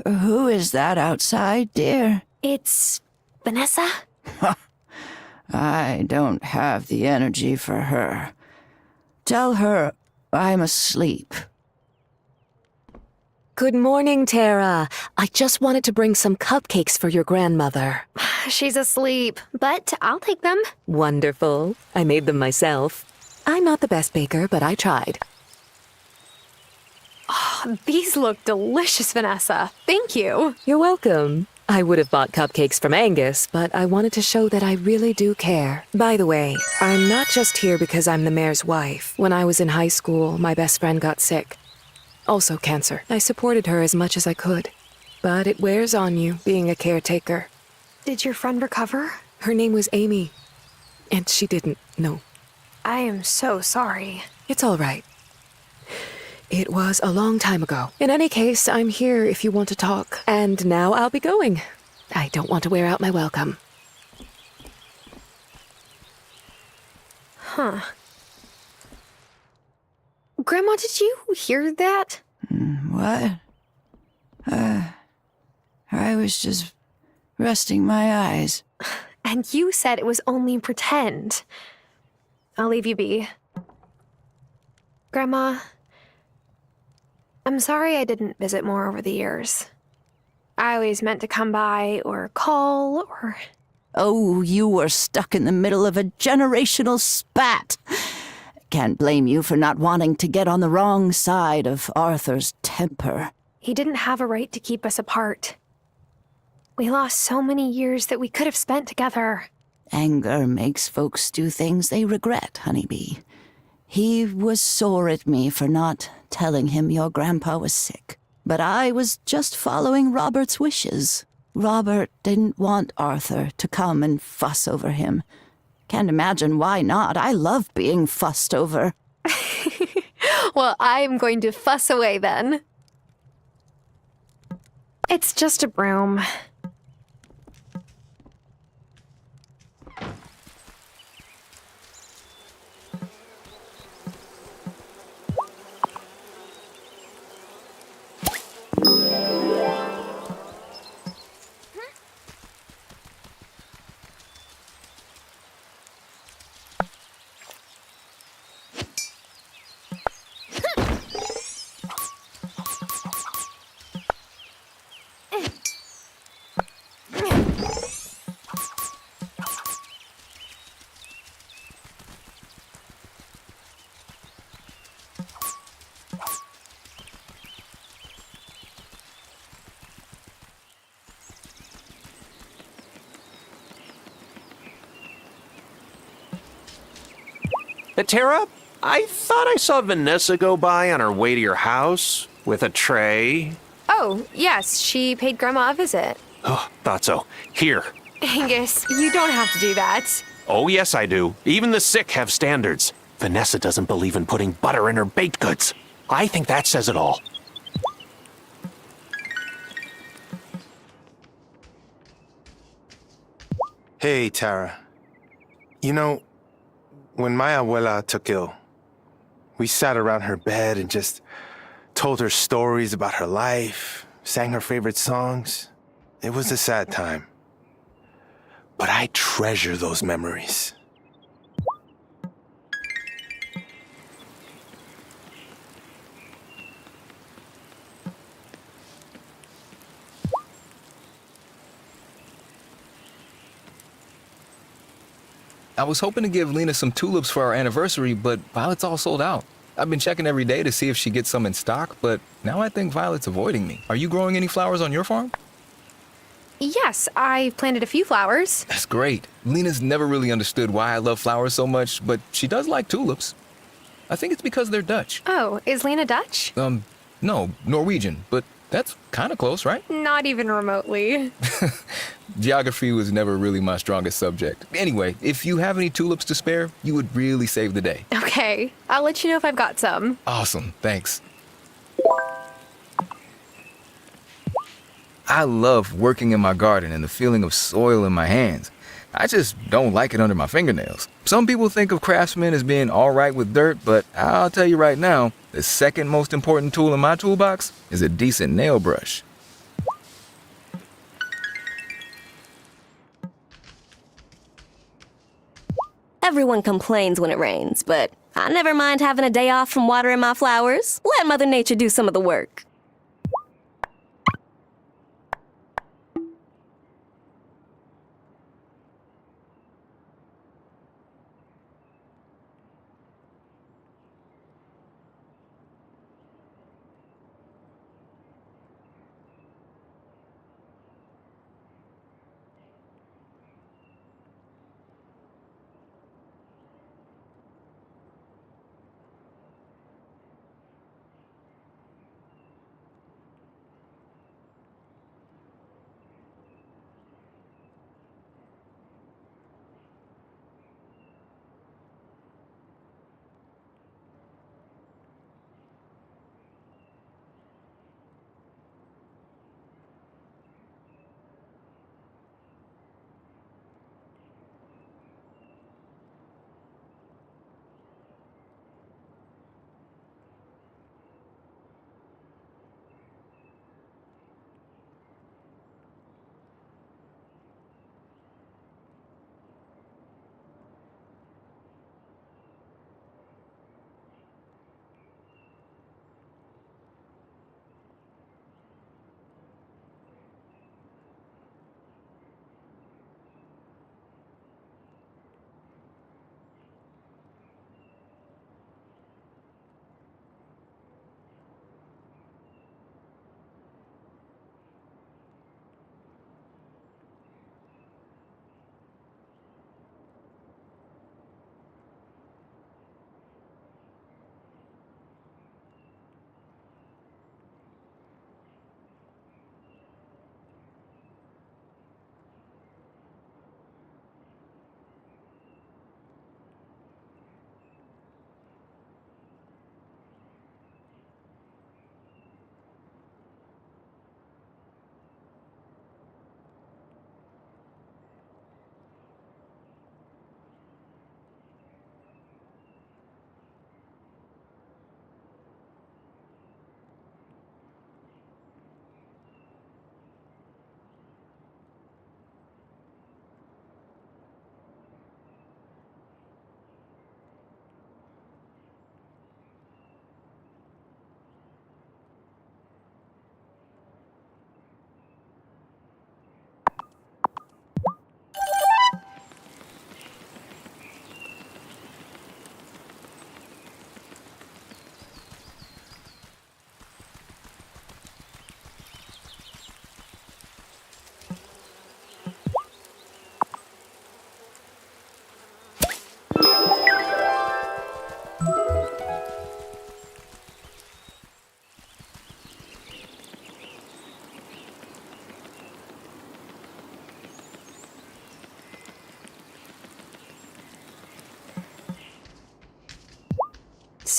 Who is that outside, dear? It's Vanessa. I don't have the energy for her. Tell her I'm asleep. Good morning, Tara. I just wanted to bring some cupcakes for your grandmother. She's asleep, but I'll take them. Wonderful. I made them myself. I'm not the best baker, but I tried. Oh, these look delicious, Vanessa. Thank you. You're welcome. I would have bought cupcakes from Angus, but I wanted to show that I really do care. By the way, I'm not just here because I'm the mayor's wife. When I was in high school, my best friend got sick. Also cancer. I supported her as much as I could. But it wears on you, being a caretaker. Did your friend recover? Her name was Amy. And she didn't, no. I am so sorry. It's all right. It was a long time ago. In any case, I'm here if you want to talk. And now I'll be going. I don't want to wear out my welcome. Huh. Grandma, did you hear that? What? I was just resting my eyes. And you said it was only pretend. I'll leave you be. Grandma, I'm sorry I didn't visit more over the years. I always meant to come by or call or... Oh, you were stuck in the middle of a generational spat. Can't blame you for not wanting to get on the wrong side of Arthur's temper. He didn't have a right to keep us apart. We lost so many years that we could have spent together. Anger makes folks do things they regret, honeybee. He was sore at me for not telling him your grandpa was sick. But I was just following Robert's wishes. Robert didn't want Arthur to come and fuss over him. Can't imagine why not. I love being fussed over. Well, I'm going to fuss away then. It's just a broom. Tara, I thought I saw Vanessa go by on her way to your house with a tray. Oh, yes, she paid Grandma a visit. Oh, thought so. Here, Angus, you don't have to do that. Oh, yes, I do. Even the sick have standards. Vanessa doesn't believe in putting butter in her baked goods. I think that says it all. Hey, Tara. You know, when my abuela took ill, we sat around her bed and just told her stories about her life, sang her favorite songs. It was a sad time. But I treasure those memories. I was hoping to give Lena some tulips for our anniversary, but Violet's all sold out. I've been checking every day to see if she gets some in stock, but now I think Violet's avoiding me. Are you growing any flowers on your farm? Yes, I've planted a few flowers. That's great. Lena's never really understood why I love flowers so much, but she does like tulips. I think it's because they're Dutch. Oh, is Lena Dutch? No, Norwegian, but that's kind of close, right? Not even remotely. Geography was never really my strongest subject. Anyway, if you have any tulips to spare, you would really save the day. Okay, I'll let you know if I've got some. Awesome, thanks. I love working in my garden and the feeling of soil in my hands. I just don't like it under my fingernails. Some people think of craftsmen as being all right with dirt, but I'll tell you right now, the second most important tool in my toolbox is a decent nail brush. Everyone complains when it rains, but I never mind having a day off from watering my flowers. Let Mother Nature do some of the work.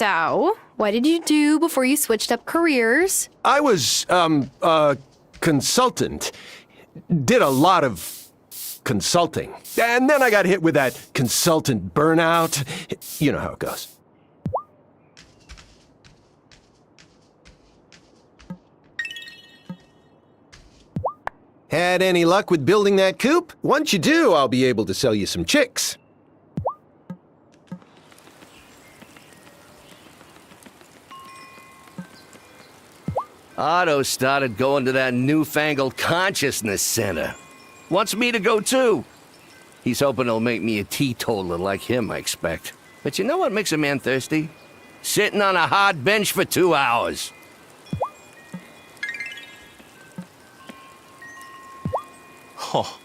So, what did you do before you switched up careers? I was, a consultant. Did a lot of consulting. And then I got hit with that consultant burnout. You know how it goes. Had any luck with building that coop? Once you do, I'll be able to sell you some chicks. Otto started going to that newfangled consciousness center. Wants me to go too. He's hoping he'll make me a teetotaler like him, I expect. But you know what makes a man thirsty? Sitting on a hard bench for 2 hours. Oh,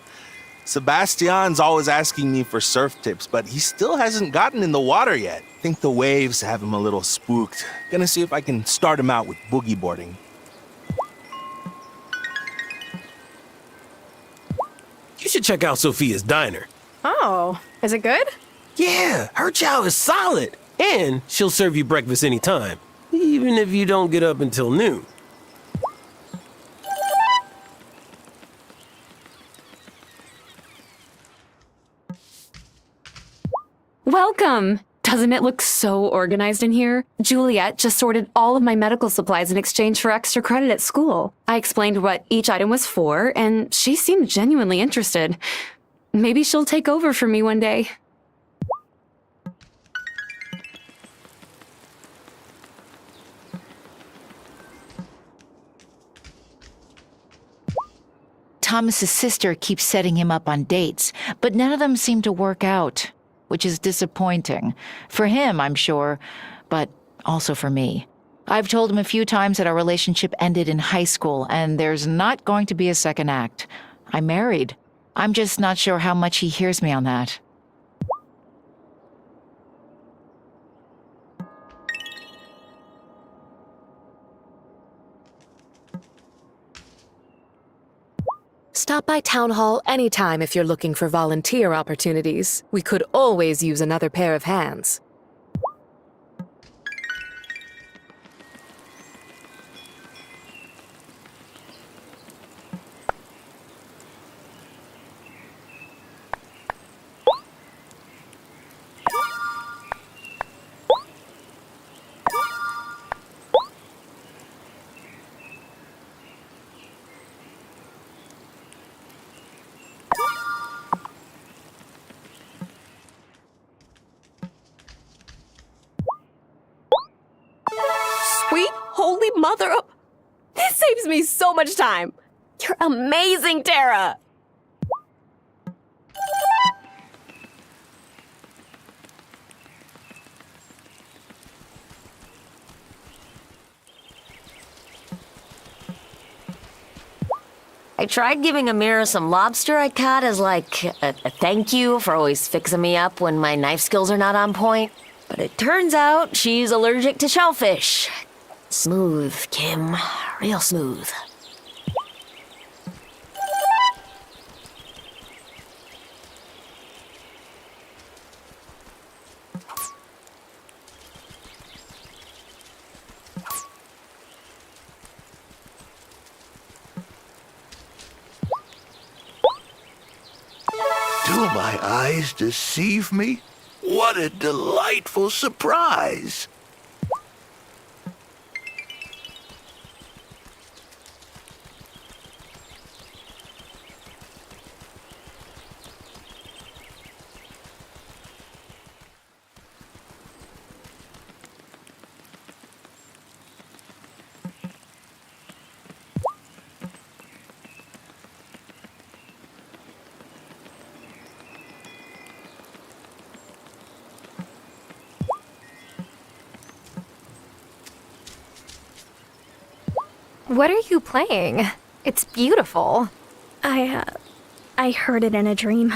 Sebastian's always asking me for surf tips, but he still hasn't gotten in the water yet. Think the waves have him a little spooked. Gonna see if I can start him out with boogie boarding. You should check out Sophia's diner. Oh, is it good? Yeah, her chow is solid. And she'll serve you breakfast anytime, even if you don't get up until noon. Welcome! Doesn't it look so organized in here? Juliet just sorted all of my medical supplies in exchange for extra credit at school. I explained what each item was for, and she seemed genuinely interested. Maybe she'll take over for me one day. Thomas's sister keeps setting him up on dates, but none of them seem to work out, which is disappointing. For him, I'm sure, but also for me. I've told him a few times that our relationship ended in high school, and there's not going to be a second act. I'm married. I'm just not sure how much he hears me on that. Stop by Town Hall anytime if you're looking for volunteer opportunities. We could always use another pair of hands. Sweet holy mother of... This saves me so much time. You're amazing, Tara. I tried giving Amira some lobster I caught as like a thank you for always fixing me up when my knife skills are not on point. But it turns out she's allergic to shellfish. Smooth, Kim. Real smooth. Do my eyes deceive me? What a delightful surprise! What are you playing? It's beautiful. I heard it in a dream.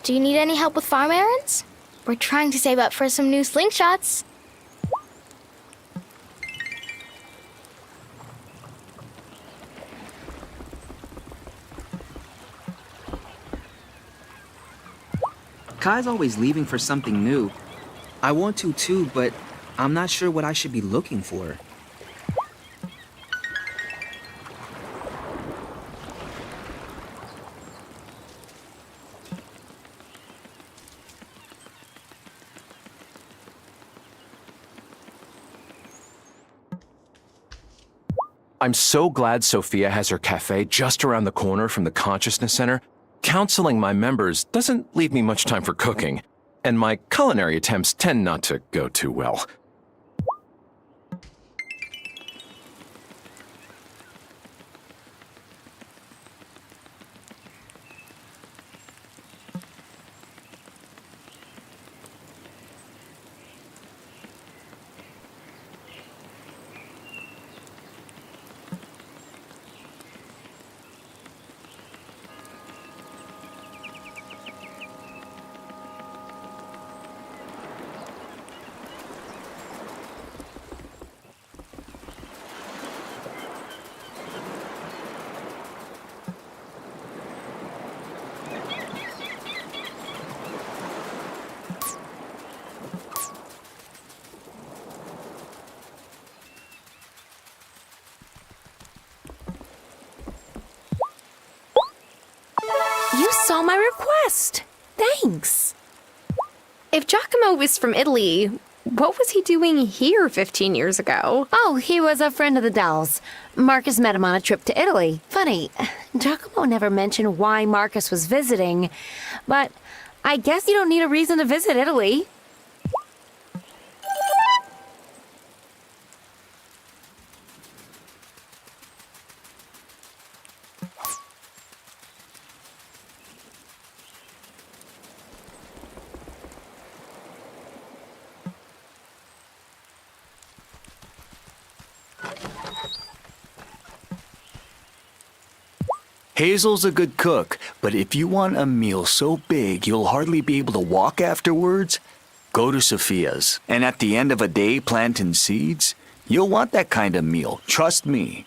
Do you need any help with farm errands? We're trying to save up for some new slingshots. Kai's always leaving for something new. I want to too, but I'm not sure what I should be looking for. I'm so glad Sophia has her cafe just around the corner from the Consciousness Center. Counseling my members doesn't leave me much time for cooking, and my culinary attempts tend not to go too well. You saw my request. Thanks. If Giacomo was from Italy, what was he doing here 15 years ago? Oh, he was a friend of the Dells. Marcus met him on a trip to Italy. Funny, Giacomo never mentioned why Marcus was visiting, but I guess you don't need a reason to visit Italy. Hazel's a good cook, but if you want a meal so big you'll hardly be able to walk afterwards, go to Sophia's. And at the end of a day planting seeds, you'll want that kind of meal, trust me.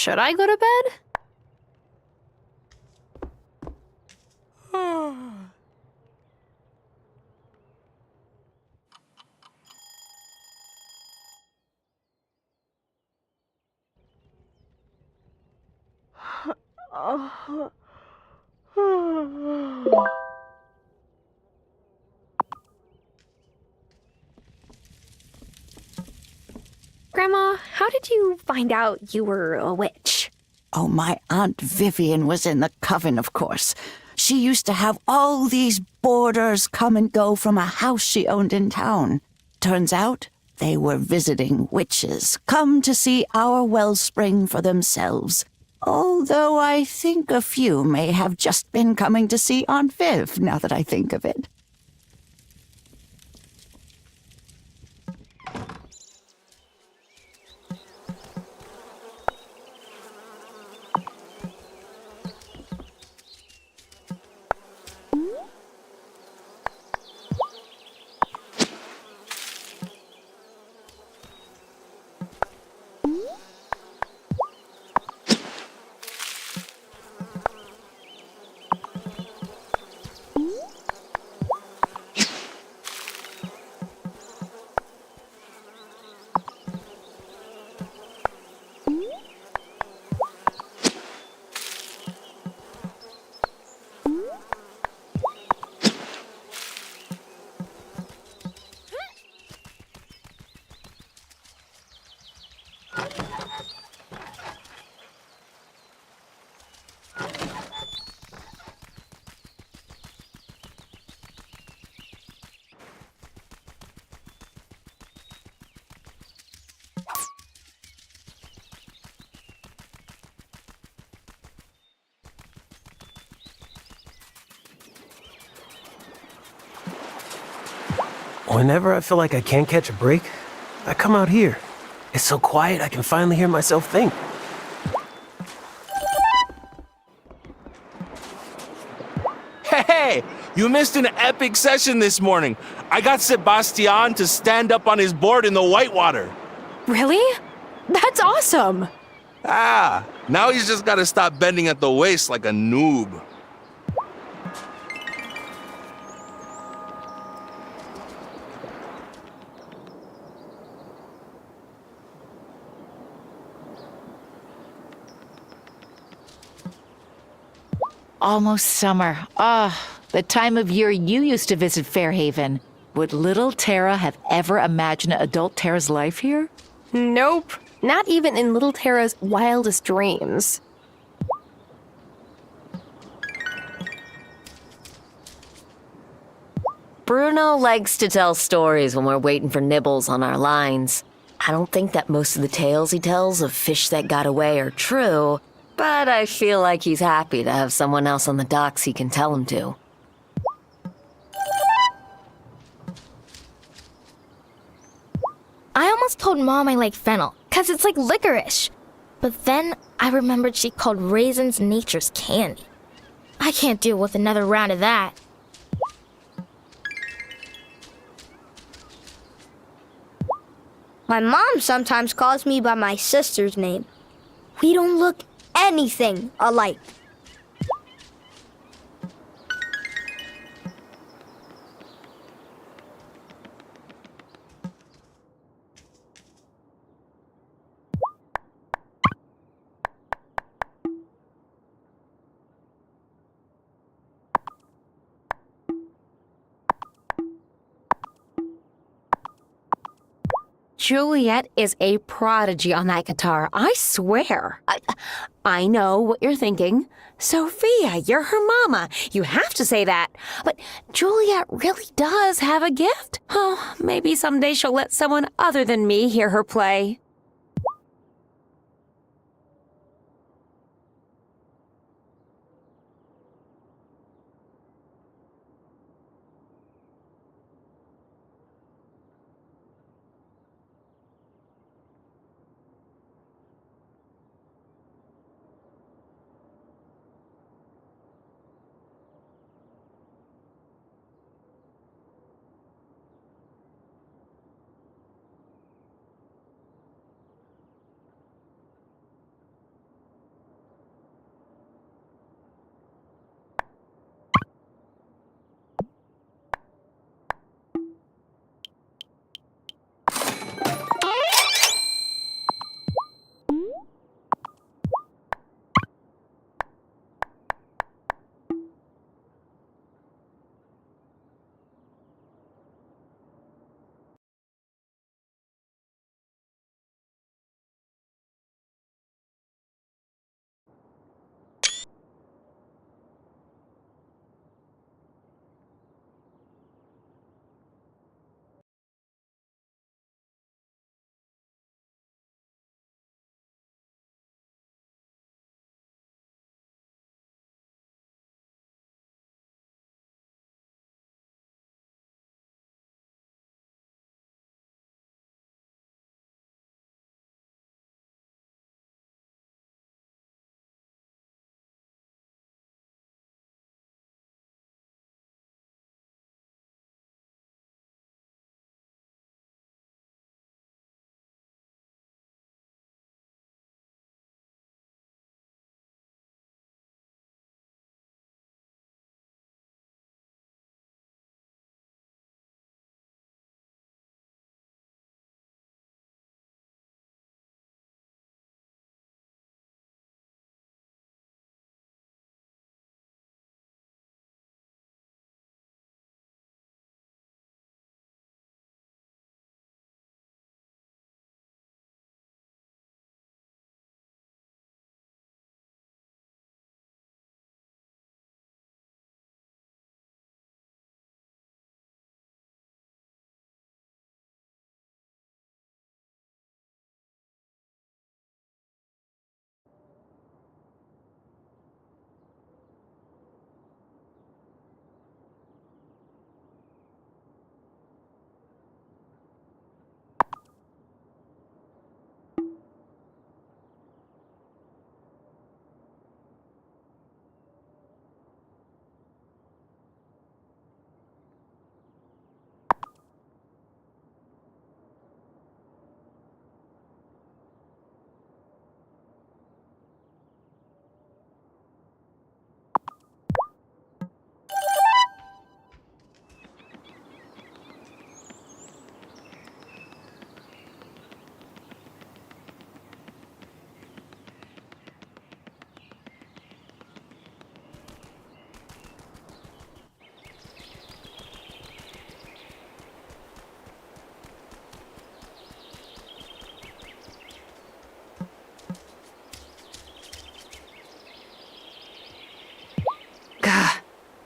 Should I go to bed? Grandma, how did you find out you were a witch? Oh, my Aunt Vivian was in the coven, of course. She used to have all these boarders come and go from a house she owned in town. Turns out they were visiting witches, come to see our wellspring for themselves. Although I think a few may have just been coming to see Aunt Viv, now that I think of it. Whenever I feel like I can't catch a break, I come out here. It's so quiet I can finally hear myself think. Hey, you missed an epic session this morning. I got Sebastian to stand up on his board in the whitewater. Really? That's awesome! Ah, now he's just gotta stop bending at the waist like a noob. Almost summer. Ah, the time of year you used to visit Fairhaven. Would little Tara have ever imagined adult Tara's life here? Nope. Not even in little Tara's wildest dreams. Bruno likes to tell stories when we're waiting for nibbles on our lines. I don't think that most of the tales he tells of fish that got away are true, but I feel like he's happy to have someone else on the docks he can tell them to. I almost told Mom I like fennel, 'cause it's like licorice. But then I remembered she called raisins nature's candy. I can't deal with another round of that. My mom sometimes calls me by my sister's name. We don't look anything alike. Juliet is a prodigy on that guitar, I swear. I know what you're thinking. Sophia, you're her mama. You have to say that. But Juliet really does have a gift. Oh, maybe someday she'll let someone other than me hear her play.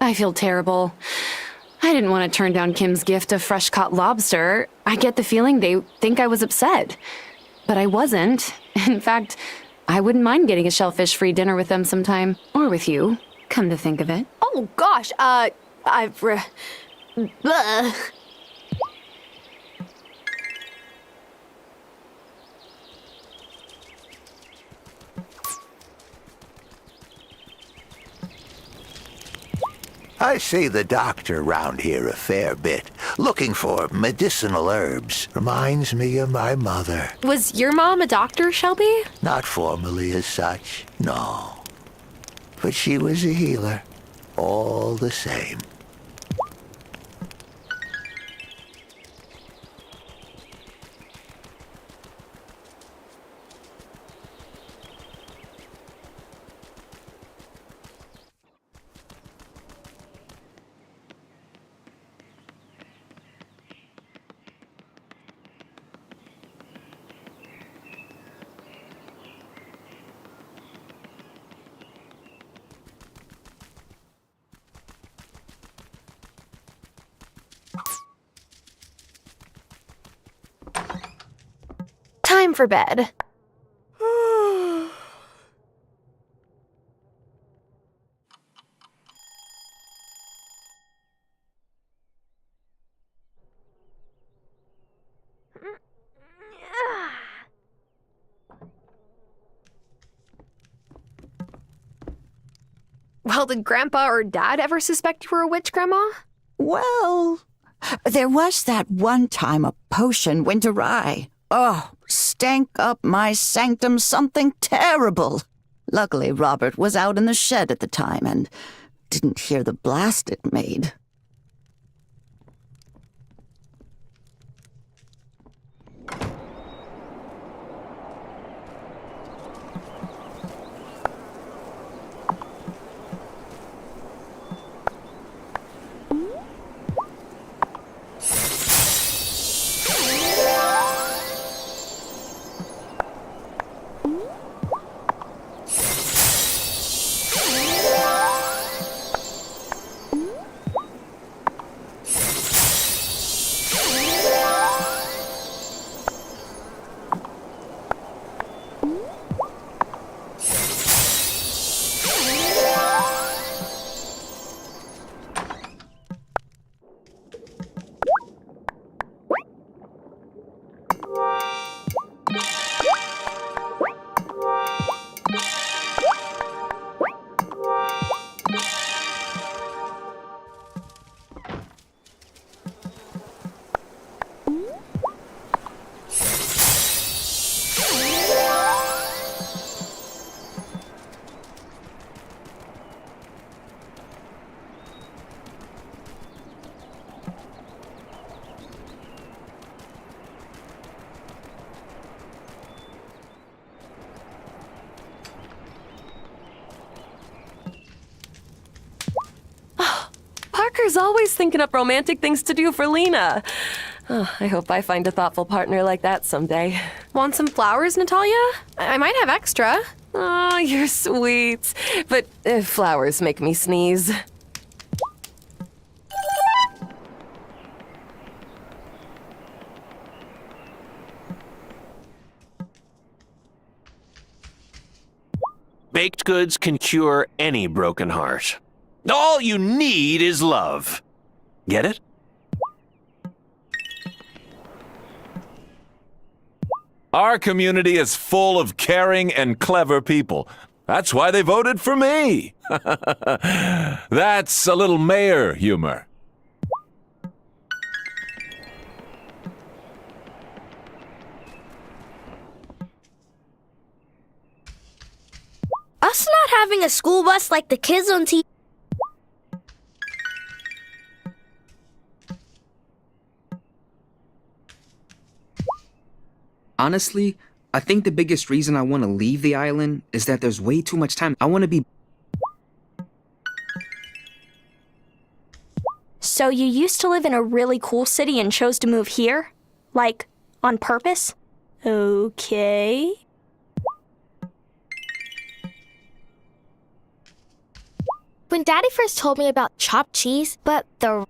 I feel terrible. I didn't want to turn down Kim's gift of fresh-caught lobster. I get the feeling they think I was upset. But I wasn't. In fact, I wouldn't mind getting a shellfish-free dinner with them sometime. Or with you, come to think of it. Oh gosh, Bleh. I see the doctor round here a fair bit, looking for medicinal herbs. Reminds me of my mother. Was your mom a doctor, Shelby? Not formally as such, no. But she was a healer, all the same. Time for bed. Well, did Grandpa or Dad ever suspect you were a witch, Grandma? Well, there was that one time a potion went awry. Oh, stank up my sanctum something terrible. Luckily, Robert was out in the shed at the time and didn't hear the blast it made. Parker's always thinking up romantic things to do for Lena. Oh, I hope I find a thoughtful partner like that someday. Want some flowers, Natalia? I might have extra. Oh, you're sweet. But flowers make me sneeze. Baked goods can cure any broken heart. All you need is love. Get it? Our community is full of caring and clever people. That's why they voted for me. That's a little mayor humor. Us not having a school bus like the kids on TV. Honestly, I think the biggest reason I want to leave the island is that there's way too much time. I want to be... So you used to live in a really cool city and chose to move here? Like, on purpose? Okay. when Daddy first told me about chopped cheese, but the...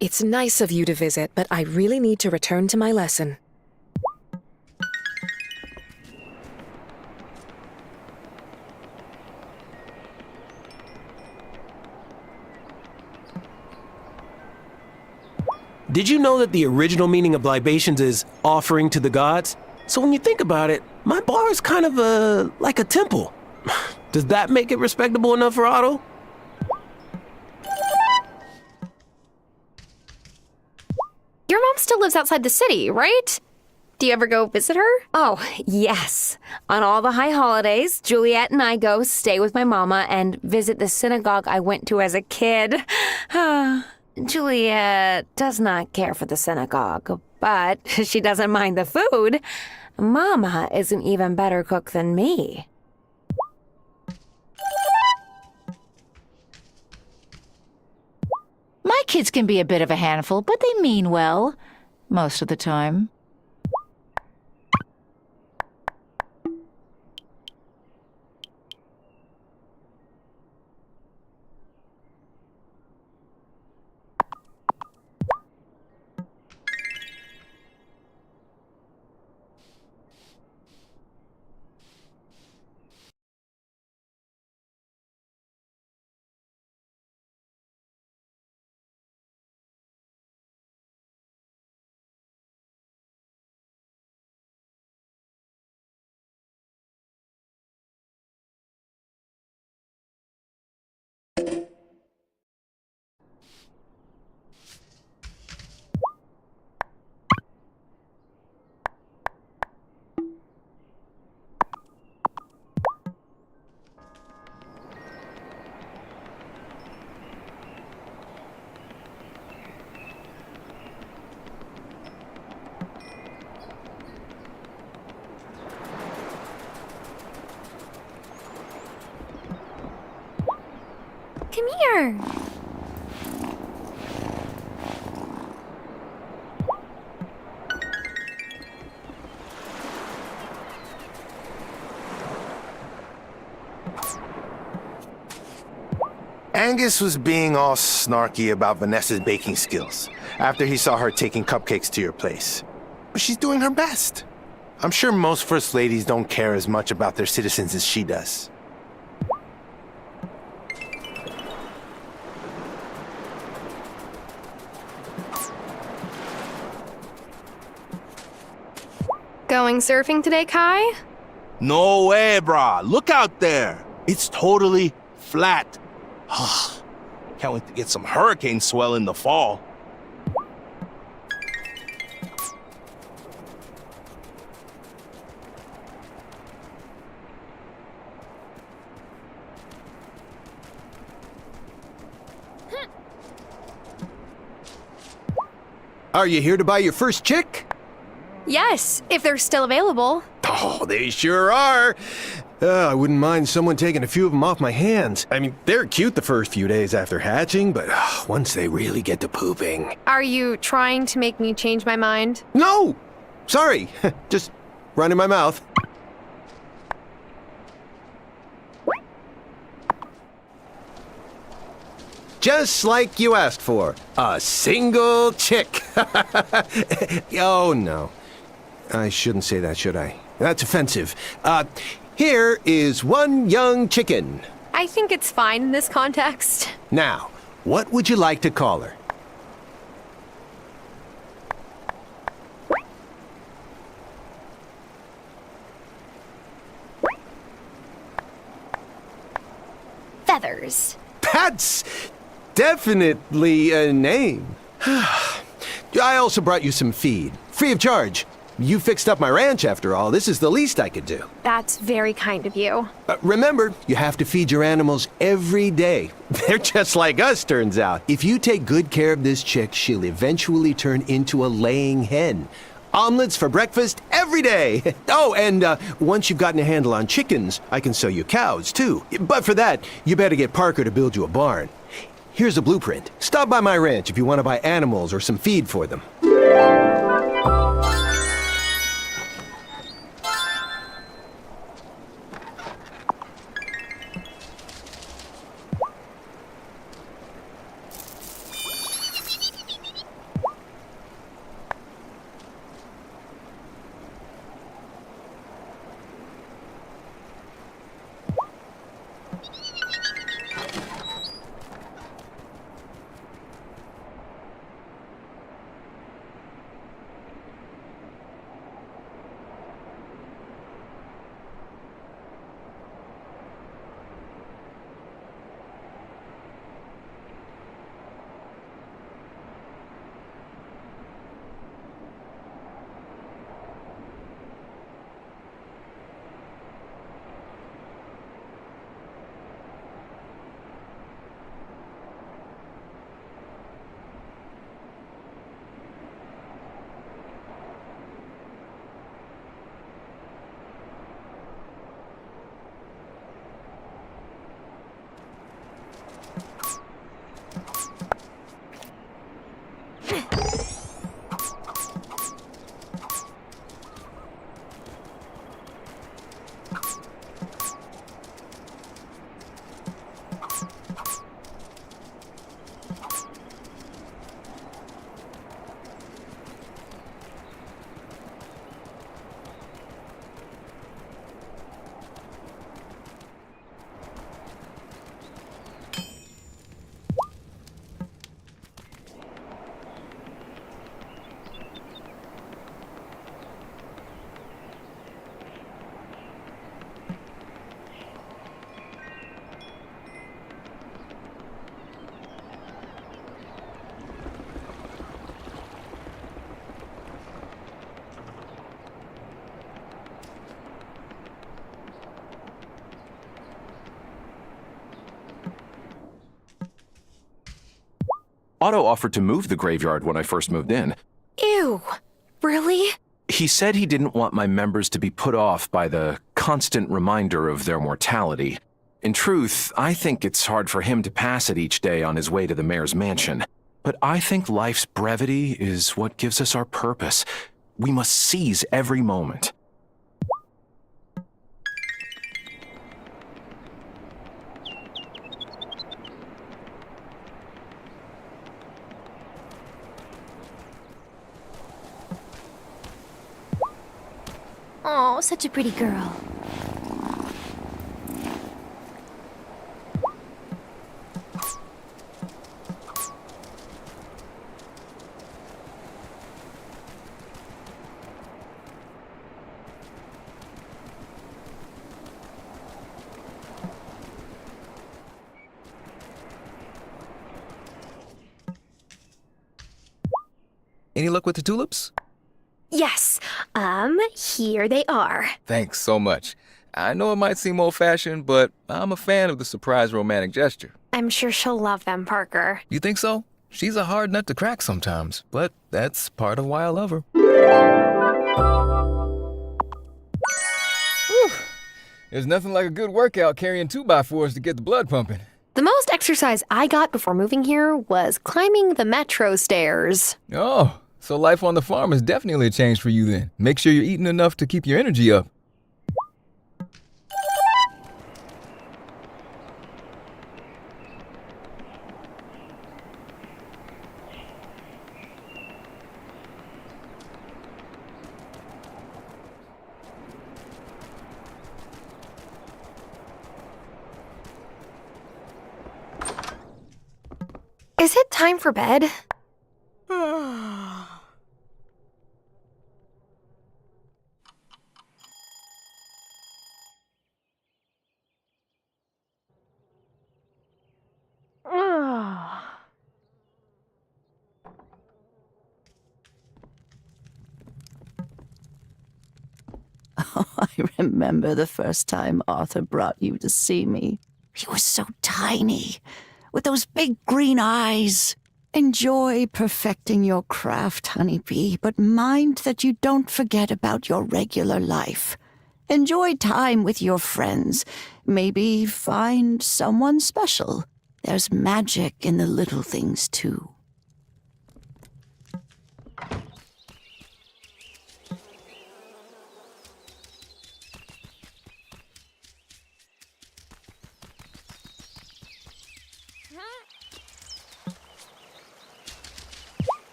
It's nice of you to visit, but I really need to return to my lesson. Did you know that the original meaning of libations is offering to the gods? So when you think about it, my bar is kind of like a temple. Does that make it respectable enough for Otto? Your mom still lives outside the city, right? Do you ever go visit her? Oh, yes. On all the high holidays, Juliet and I go stay with my mama and visit the synagogue I went to as a kid. Juliet does not care for the synagogue, but she doesn't mind the food. Mama is an even better cook than me. My kids can be a bit of a handful, but they mean well. Most of the time. Come here. Angus was being all snarky about Vanessa's baking skills after he saw her taking cupcakes to your place. But she's doing her best. I'm sure most first ladies don't care as much about their citizens as she does. Going surfing today, Kai? No way, brah. Look out there. It's totally flat. Can't wait to get some hurricane swell in the fall. Are you here to buy your first chick? Yes, if they're still available. Oh, they sure are. I wouldn't mind someone taking a few of them off my hands. I mean, they're cute the first few days after hatching, but once they really get to pooping... Are you trying to make me change my mind? No! Sorry. Just running my mouth. Just like you asked for. A single chick. Oh, no. I shouldn't say that, should I? That's offensive. Here is one young chicken. I think it's fine in this context. Now, what would you like to call her? Feathers. That's definitely a name. I also brought you some feed, free of charge. You fixed up my ranch after all. This is the least I could do. That's very kind of you. Remember, you have to feed your animals every day. They're just like us, turns out. If you take good care of this chick, she'll eventually turn into a laying hen. Omelets for breakfast every day. Oh, and once you've gotten a handle on chickens, I can sell you cows, too. But for that, you better get Parker to build you a barn. Here's a blueprint. Stop by my ranch if you want to buy animals or some feed for them. Otto offered to move the graveyard when I first moved in. Ew. Really? He said he didn't want my members to be put off by the constant reminder of their mortality. In truth, I think it's hard for him to pass it each day on his way to the mayor's mansion. But I think life's brevity is what gives us our purpose. We must seize every moment. Oh, such a pretty girl. Any luck with the tulips? Yes. Here they are. Thanks so much. I know it might seem old-fashioned, but I'm a fan of the surprise romantic gesture. I'm sure she'll love them, Parker. You think so? She's a hard nut to crack sometimes, but that's part of why I love her. Whew. There's nothing like a good workout carrying 2x4s to get the blood pumping. The most exercise I got before moving here was climbing the metro stairs. Oh, so life on the farm is definitely a change for you then. Make sure you're eating enough to keep your energy up. Is it time for bed? Oh, I remember the first time Arthur brought you to see me. You were so tiny, with those big green eyes. Enjoy perfecting your craft, honeybee, but mind that you don't forget about your regular life. Enjoy time with your friends. Maybe find someone special. There's magic in the little things, too.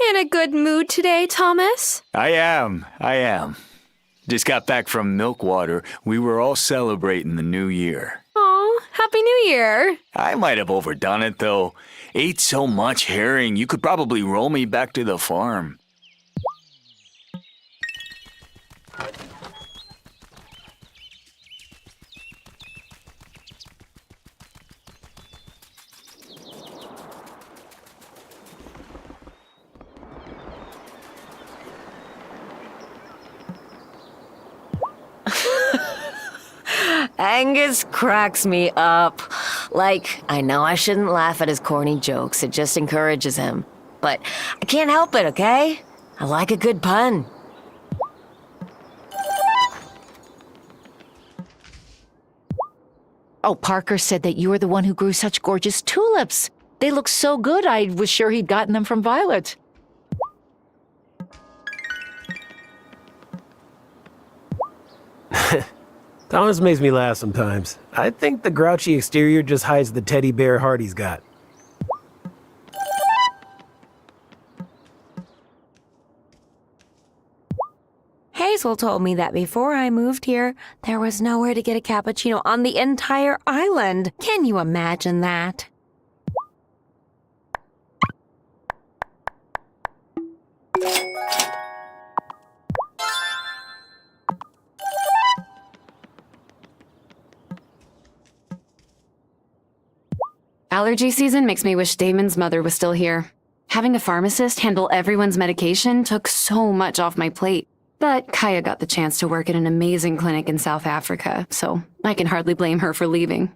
In a good mood today, Thomas? I am. Just got back from Milkwater. We were all celebrating the new year. Aw, Happy New Year! I might have overdone it, though. Ate so much herring, you could probably roll me back to the farm. Angus cracks me up. Like, I know I shouldn't laugh at his corny jokes, it just encourages him. But I can't help it, okay? I like a good pun. Oh, Parker said that you were the one who grew such gorgeous tulips. They look so good, I was sure he'd gotten them from Violet. Thomas makes me laugh sometimes. I think the grouchy exterior just hides the teddy bear heart he's got. Hazel told me that before I moved here, there was nowhere to get a cappuccino on the entire island. Can you imagine that? Allergy season makes me wish Damon's mother was still here. Having a pharmacist handle everyone's medication took so much off my plate. But Kaya got the chance to work at an amazing clinic in South Africa, so I can hardly blame her for leaving.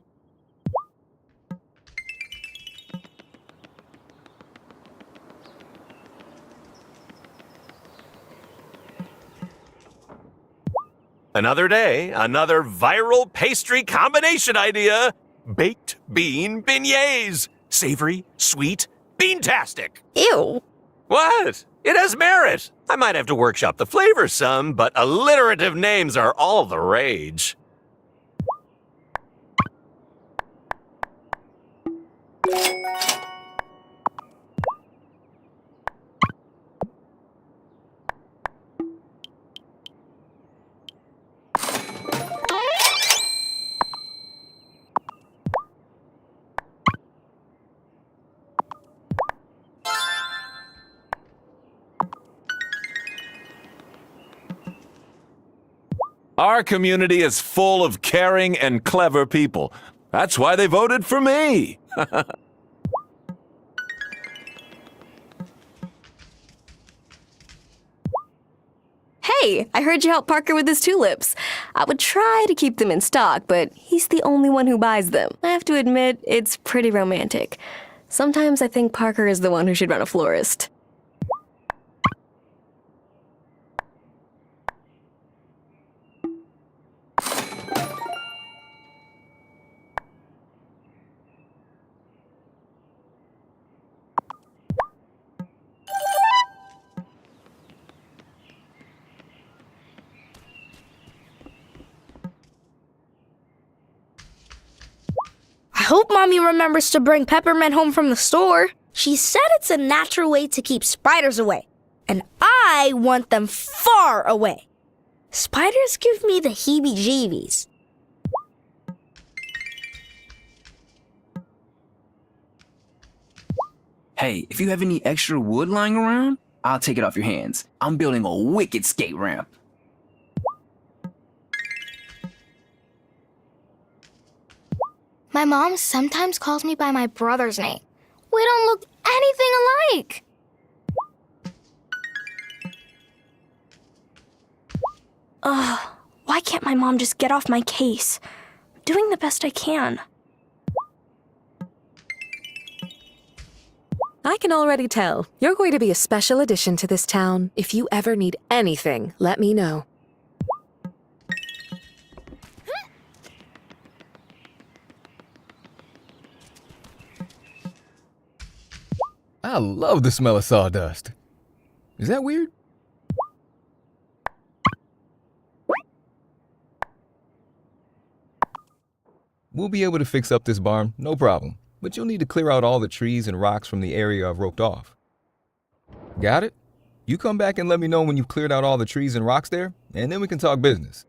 Another day, another viral pastry combination idea. Baked bean beignets. Savory, sweet, beantastic. Ew. What? It has merit. I might have to workshop the flavors some, but alliterative names are all the rage. Our community is full of caring and clever people. That's why they voted for me. Hey, I heard you helped Parker with his tulips. I would try to keep them in stock, but he's the only one who buys them. I have to admit, it's pretty romantic. Sometimes I think Parker is the one who should run a florist. I hope Mommy remembers to bring peppermint home from the store. She said it's a natural way to keep spiders away, and I want them far away. Spiders give me the heebie-jeebies. Hey, if you have any extra wood lying around, I'll take it off your hands. I'm building a wicked skate ramp. My mom sometimes calls me by my brother's name. We don't look anything alike. Ugh, why can't my mom just get off my case? I'm doing the best I can. I can already tell. You're going to be a special addition to this town. If you ever need anything, let me know. I love the smell of sawdust. Is that weird? We'll be able to fix up this barn, no problem. But you'll need to clear out all the trees and rocks from the area I've roped off. Got it? You come back and let me know when you've cleared out all the trees and rocks there, and then we can talk business.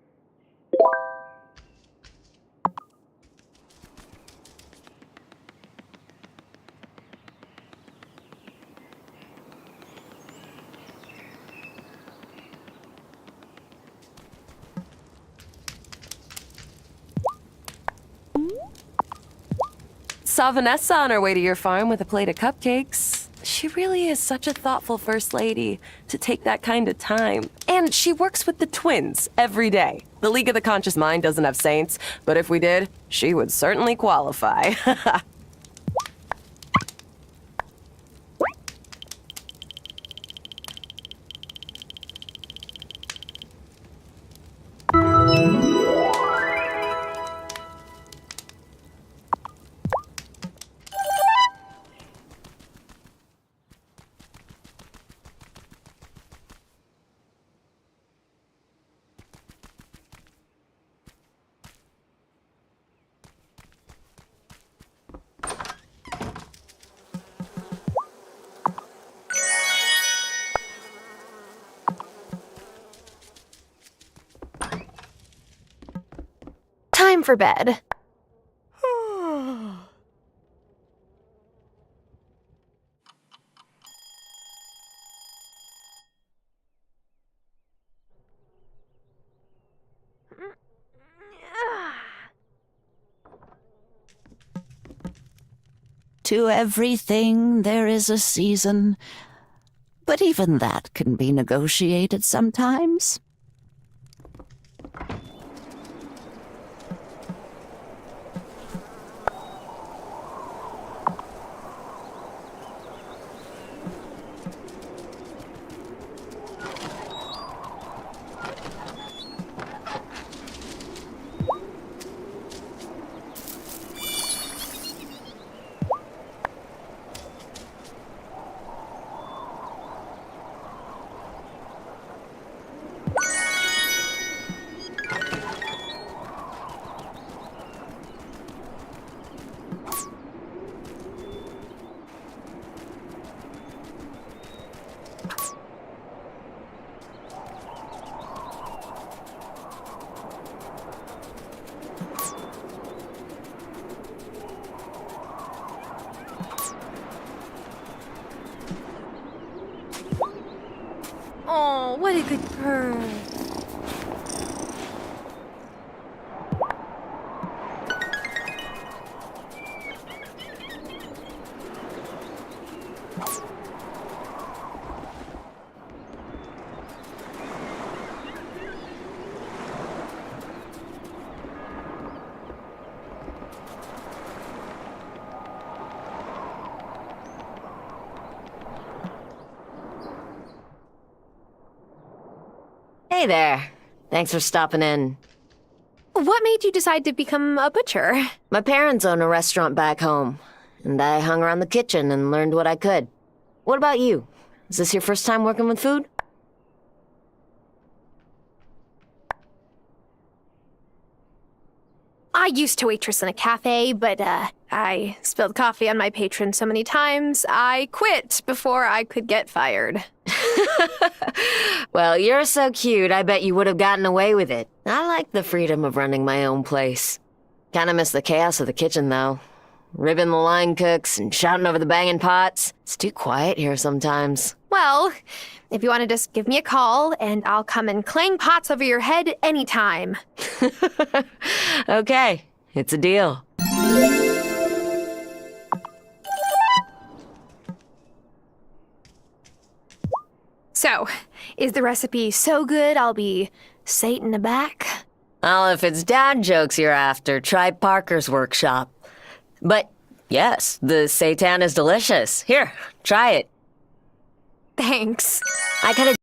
Saw Vanessa on her way to your farm with a plate of cupcakes. She really is such a thoughtful first lady to take that kind of time. And she works with the twins every day. The League of the Conscious Mind doesn't have saints, but if we did, she would certainly qualify. Time for bed. To everything there is a season. But even that can be negotiated sometimes. Oh, what a good bird. Hey there. Thanks for stopping in. What made you decide to become a butcher? My parents own a restaurant back home, and I hung around the kitchen and learned what I could. What about you? Is this your first time working with food? I used to waitress in a cafe, but I spilled coffee on my patron so many times, I quit before I could get fired. Well, you're so cute, I bet you would have gotten away with it. I like the freedom of running my own place. Kinda miss the chaos of the kitchen, though. Ribbing the line cooks and shouting over the banging pots. It's too quiet here sometimes. Well, if you want to just give me a call, and I'll come and clang pots over your head anytime. Okay, it's a deal. So, is the recipe so good I'll be Satan aback? Well, if it's dad jokes you're after, try Parker's workshop. But yes, the seitan is delicious. Here, try it. Thanks. I could have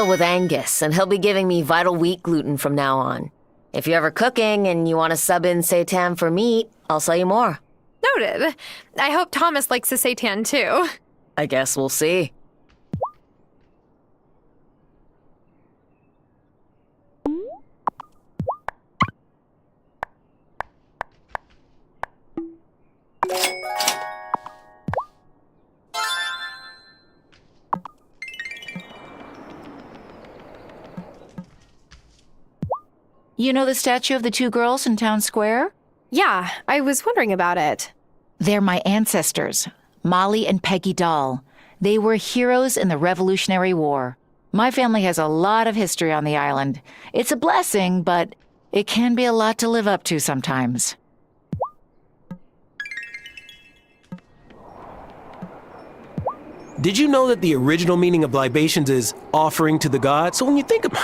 deal with Angus, and he'll be giving me vital wheat gluten from now on. If you're ever cooking and you want to sub in seitan for meat, I'll sell you more. Noted. I hope Thomas likes the seitan too. I guess we'll see. You know the statue of the two girls in town square? Yeah, I was wondering about it. They're my ancestors, Molly and Peggy Dahl. They were heroes in the Revolutionary War. My family has a lot of history on the island. It's a blessing, but it can be a lot to live up to sometimes. Did you know that the original meaning of libations is offering to the gods? So when you think about...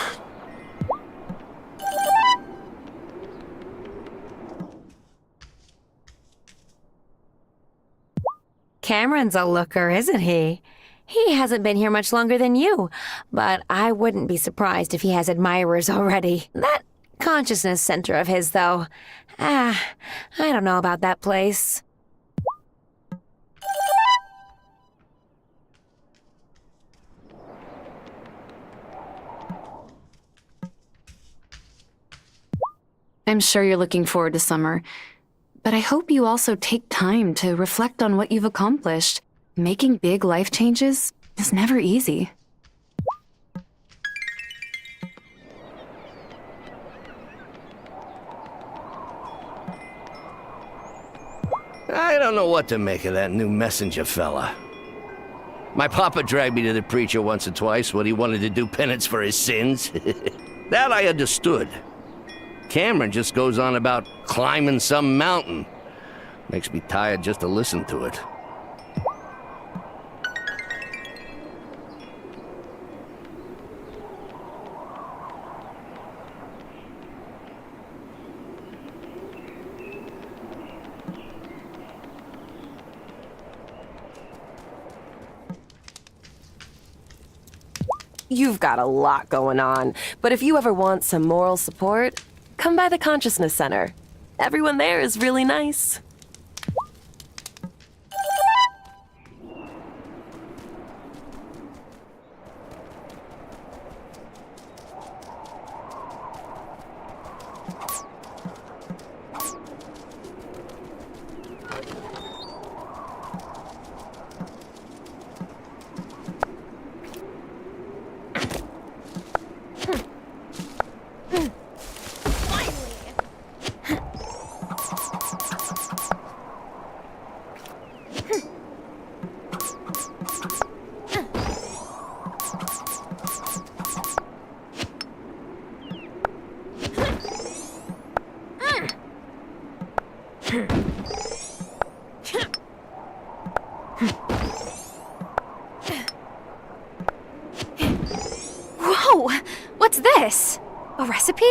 Cameron's a looker, isn't he? He hasn't been here much longer than you, but I wouldn't be surprised if he has admirers already. That consciousness center of his, though. I don't know about that place. I'm sure you're looking forward to summer, but I hope you also take time to reflect on what you've accomplished. Making big life changes is never easy. I don't know what to make of that new messenger fella. My papa dragged me to the preacher once or twice when he wanted to do penance for his sins. That I understood. Cameron just goes on about climbing some mountain. Makes me tired just to listen to it. You've got a lot going on, but if you ever want some moral support, come by the Consciousness Center. Everyone there is really nice. Whoa! What's this? A recipe?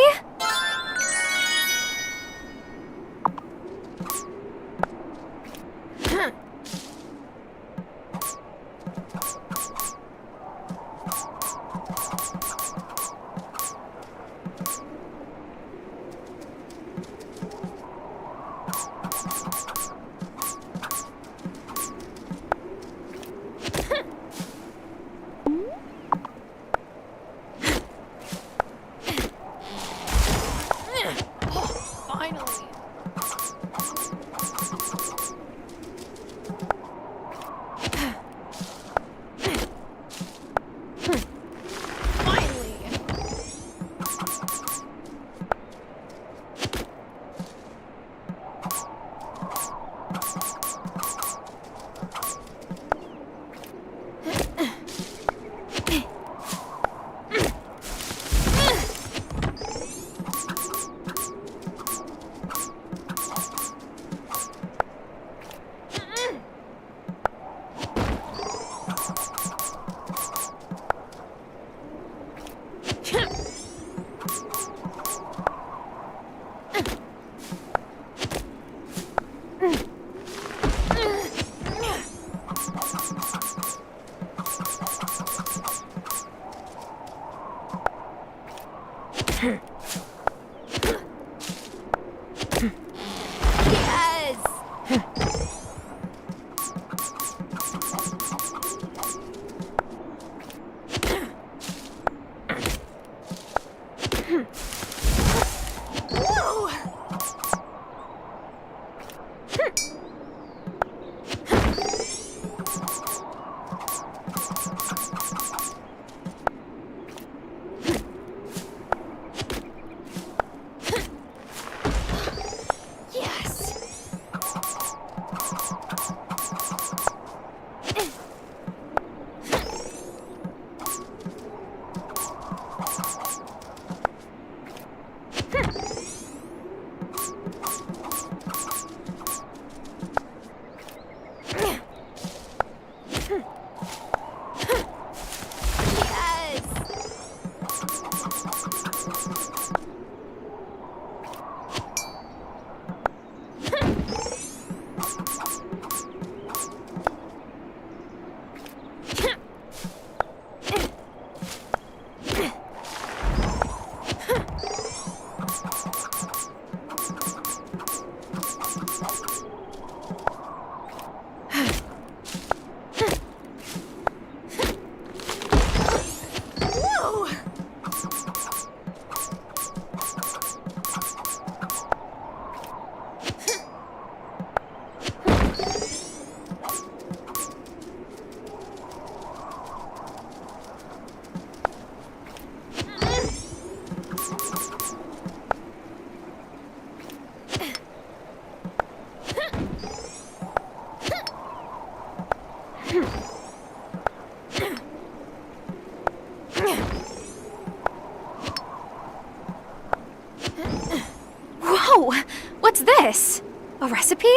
Whoa! What's this? A recipe?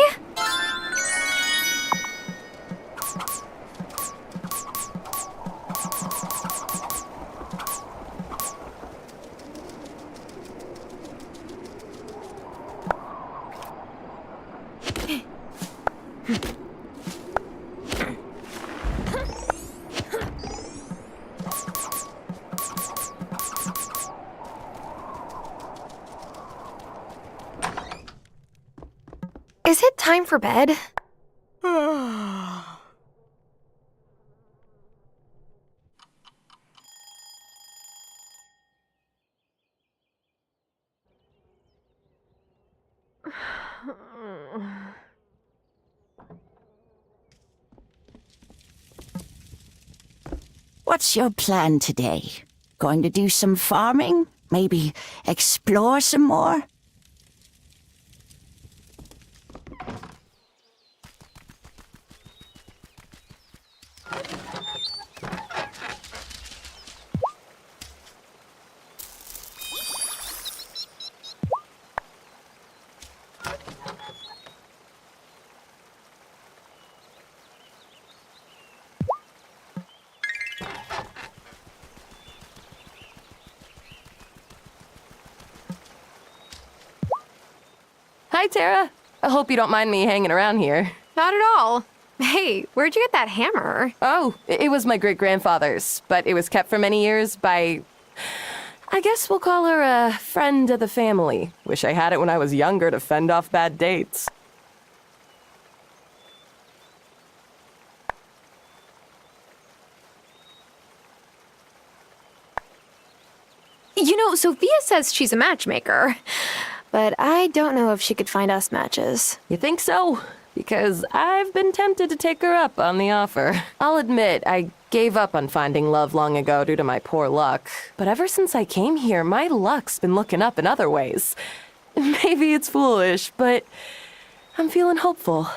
Is it time for bed? What's your plan today? Going to do some farming? Maybe explore some more? Hi, Tara. I hope you don't mind me hanging around here. Not at all. Hey, where'd you get that hammer? Oh, it was my great-grandfather's, but it was kept for many years by... I guess we'll call her a friend of the family. Wish I had it when I was younger to fend off bad dates. You know, Sophia says she's a matchmaker, but I don't know if she could find us matches. You think so? Because I've been tempted to take her up on the offer. I'll admit, I gave up on finding love long ago due to my poor luck. But ever since I came here, my luck's been looking up in other ways. Maybe it's foolish, but I'm feeling hopeful.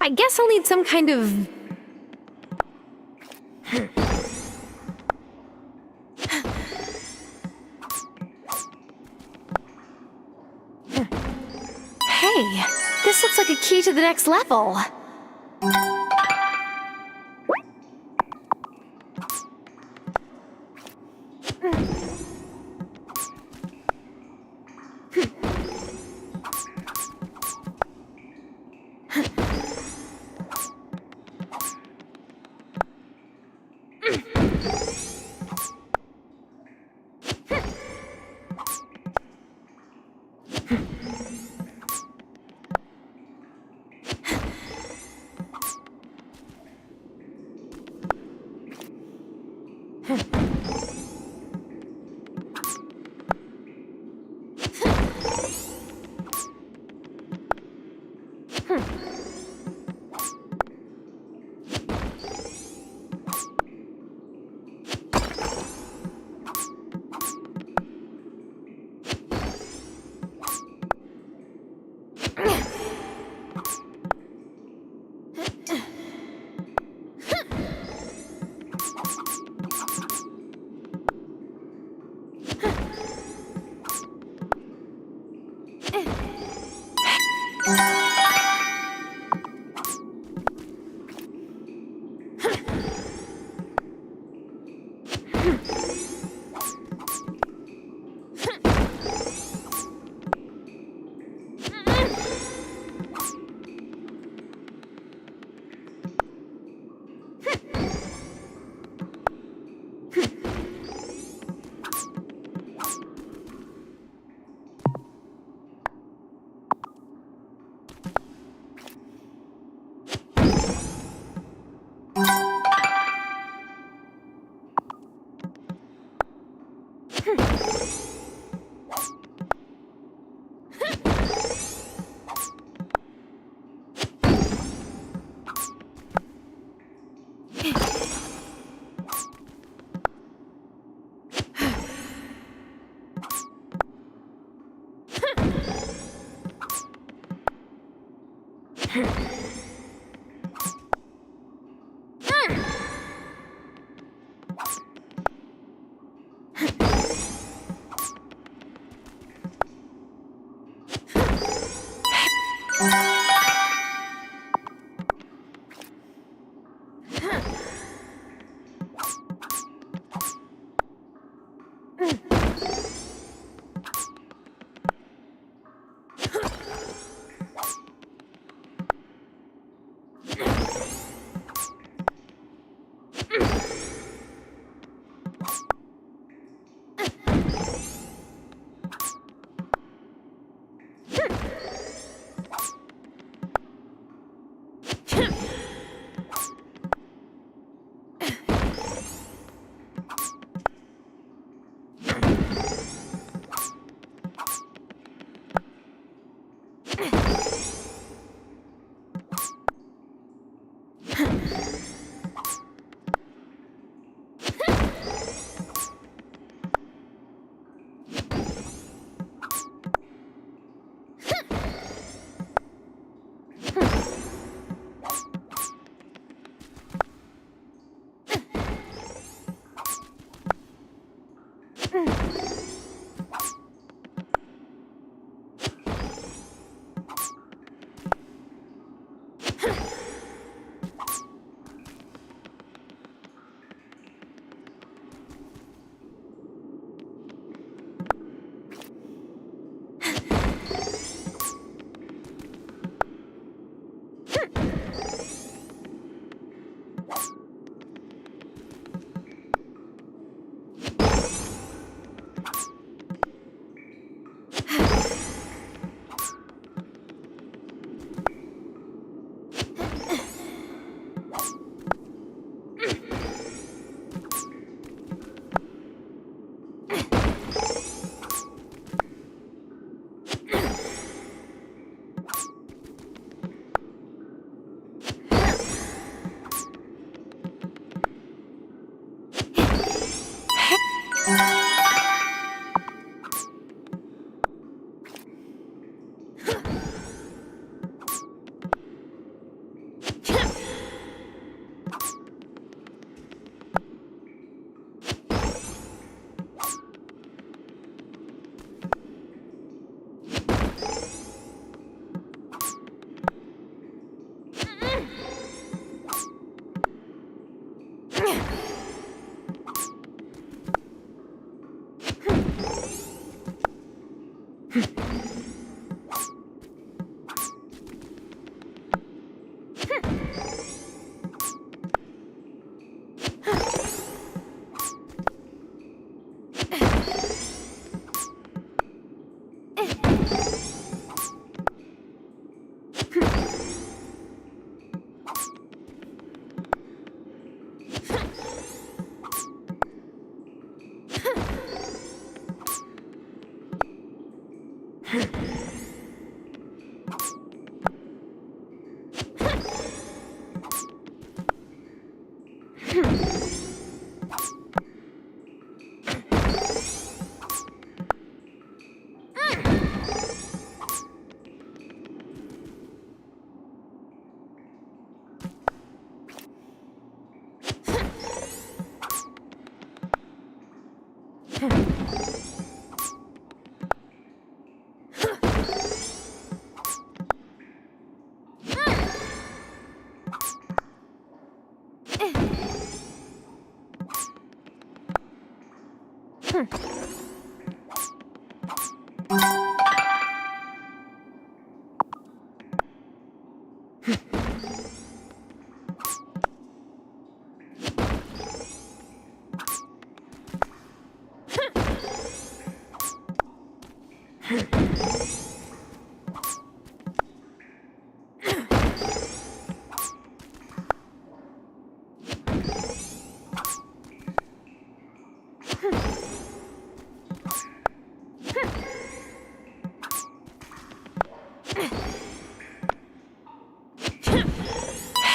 I guess I'll need some kind of Hey, this looks like a key to the next level.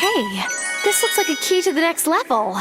Hey, this looks like a key to the next level.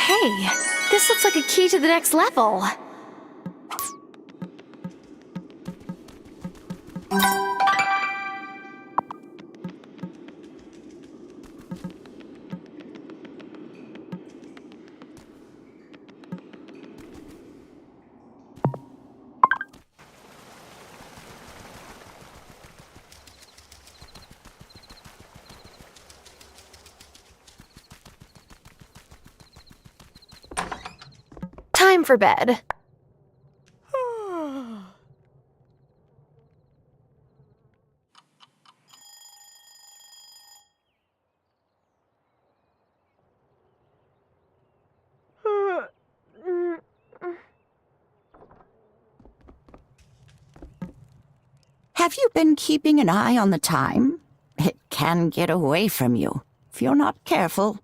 Hey, this looks like a key to the next level. for bed. Have you been keeping an eye on the time? It can get away from you if you're not careful.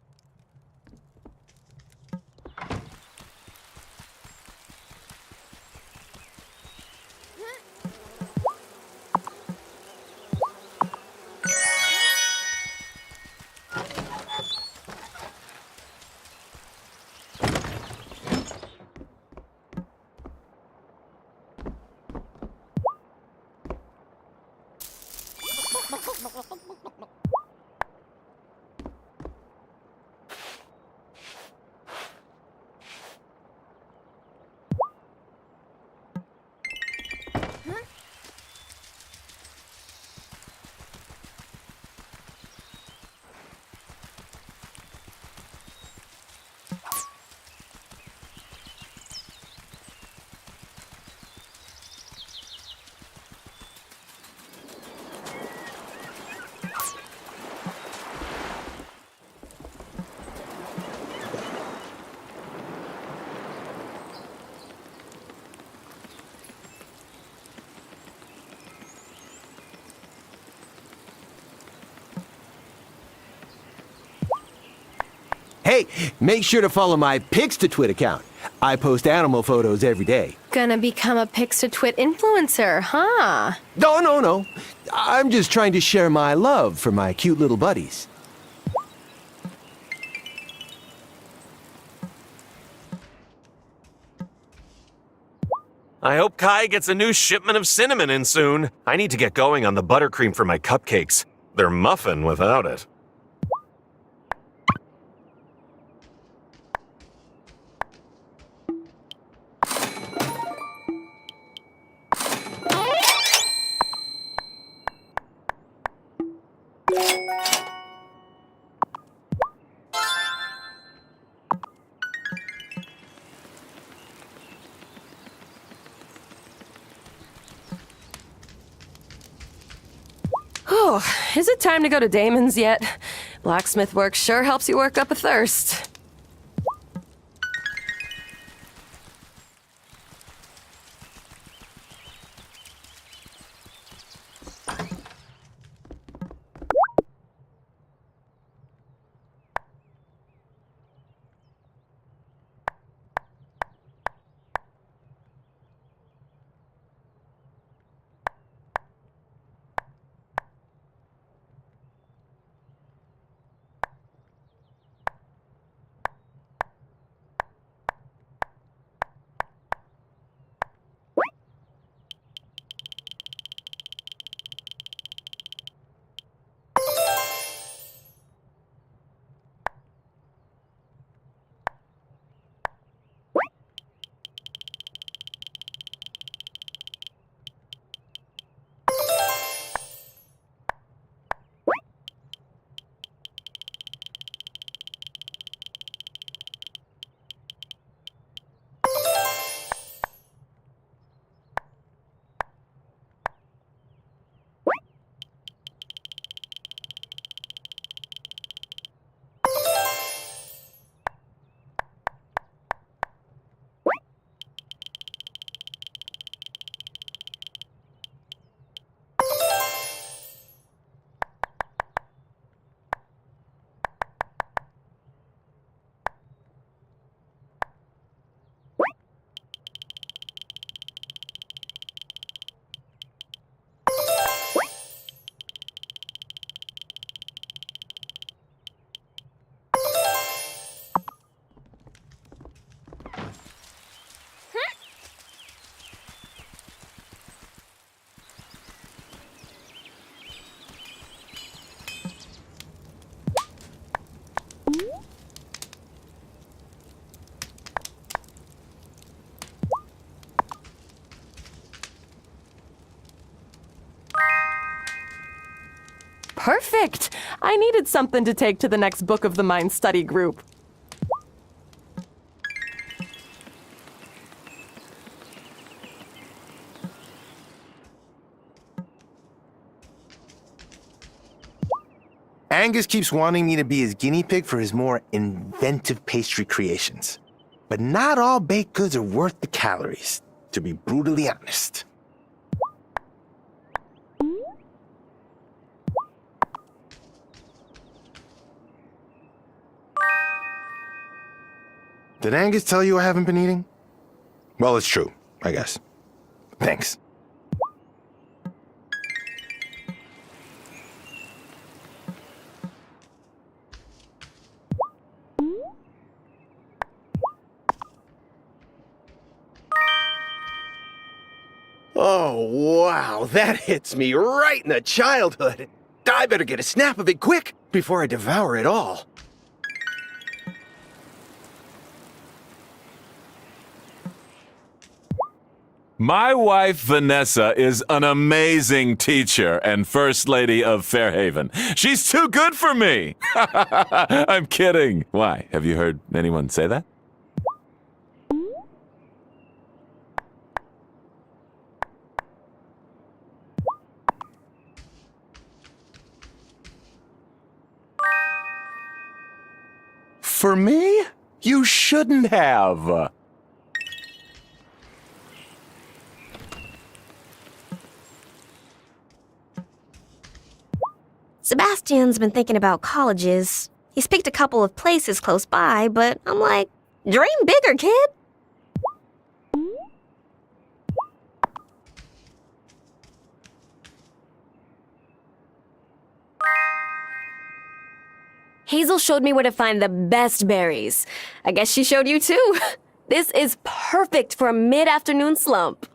Hey, make sure to follow my Pics to Twit account. I post animal photos every day. Gonna become a Pics to Twit influencer, huh? No. I'm just trying to share my love for my cute little buddies. I hope Kai gets a new shipment of cinnamon in soon. I need to get going on the buttercream for my cupcakes. They're muffin without it. Oh, is it time to go to Damon's yet? Blacksmith work sure helps you work up a thirst. Perfect! I needed something to take to the next Book of the Mind study group. Angus keeps wanting me to be his guinea pig for his more inventive pastry creations. But not all baked goods are worth the calories, to be brutally honest. Did Angus tell you I haven't been eating? Well, it's true, I guess. Thanks. Oh, wow, that hits me right in the childhood. I better get a snap of it quick before I devour it all. My wife, Vanessa, is an amazing teacher and First Lady of Fairhaven. She's too good for me! I'm kidding. Why? Have you heard anyone say that? For me? You shouldn't have. Sebastian's been thinking about colleges. He's picked a couple of places close by, but I'm like, dream bigger, kid. Hazel showed me where to find the best berries. I guess she showed you too. This is perfect for a mid-afternoon slump.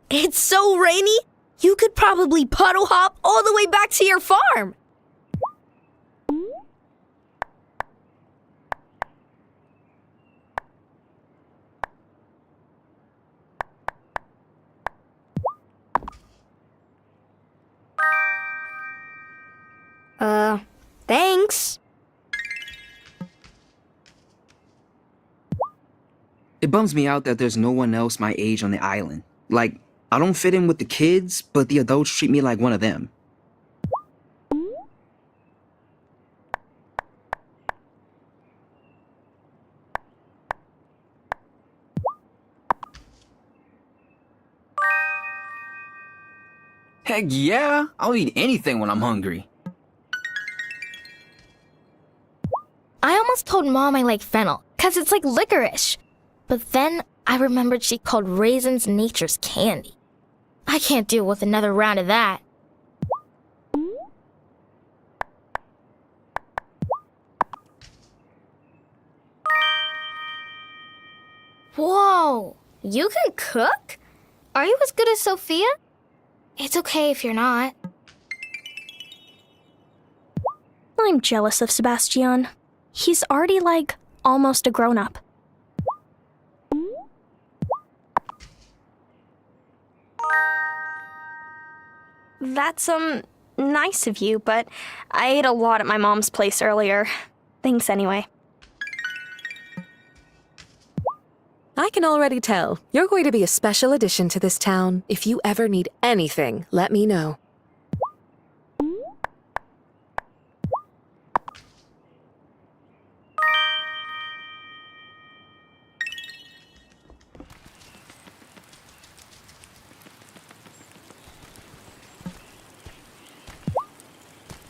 It's so rainy, you could probably puddle hop all the way back to your farm. Thanks. It bums me out that there's no one else my age on the island. Like, I don't fit in with the kids, but the adults treat me like one of them. Heck yeah, I'll eat anything when I'm hungry. I almost told Mom I like fennel, 'cause it's like licorice. But then I remembered she called raisins nature's candy. I can't deal with another round of that. Whoa, you can cook? Are you as good as Sophia? It's okay if you're not. I'm jealous of Sebastian. He's already, like, almost a grown-up. That's, nice of you, but I ate a lot at my mom's place earlier. Thanks anyway. I can already tell. You're going to be a special addition to this town. If you ever need anything, let me know.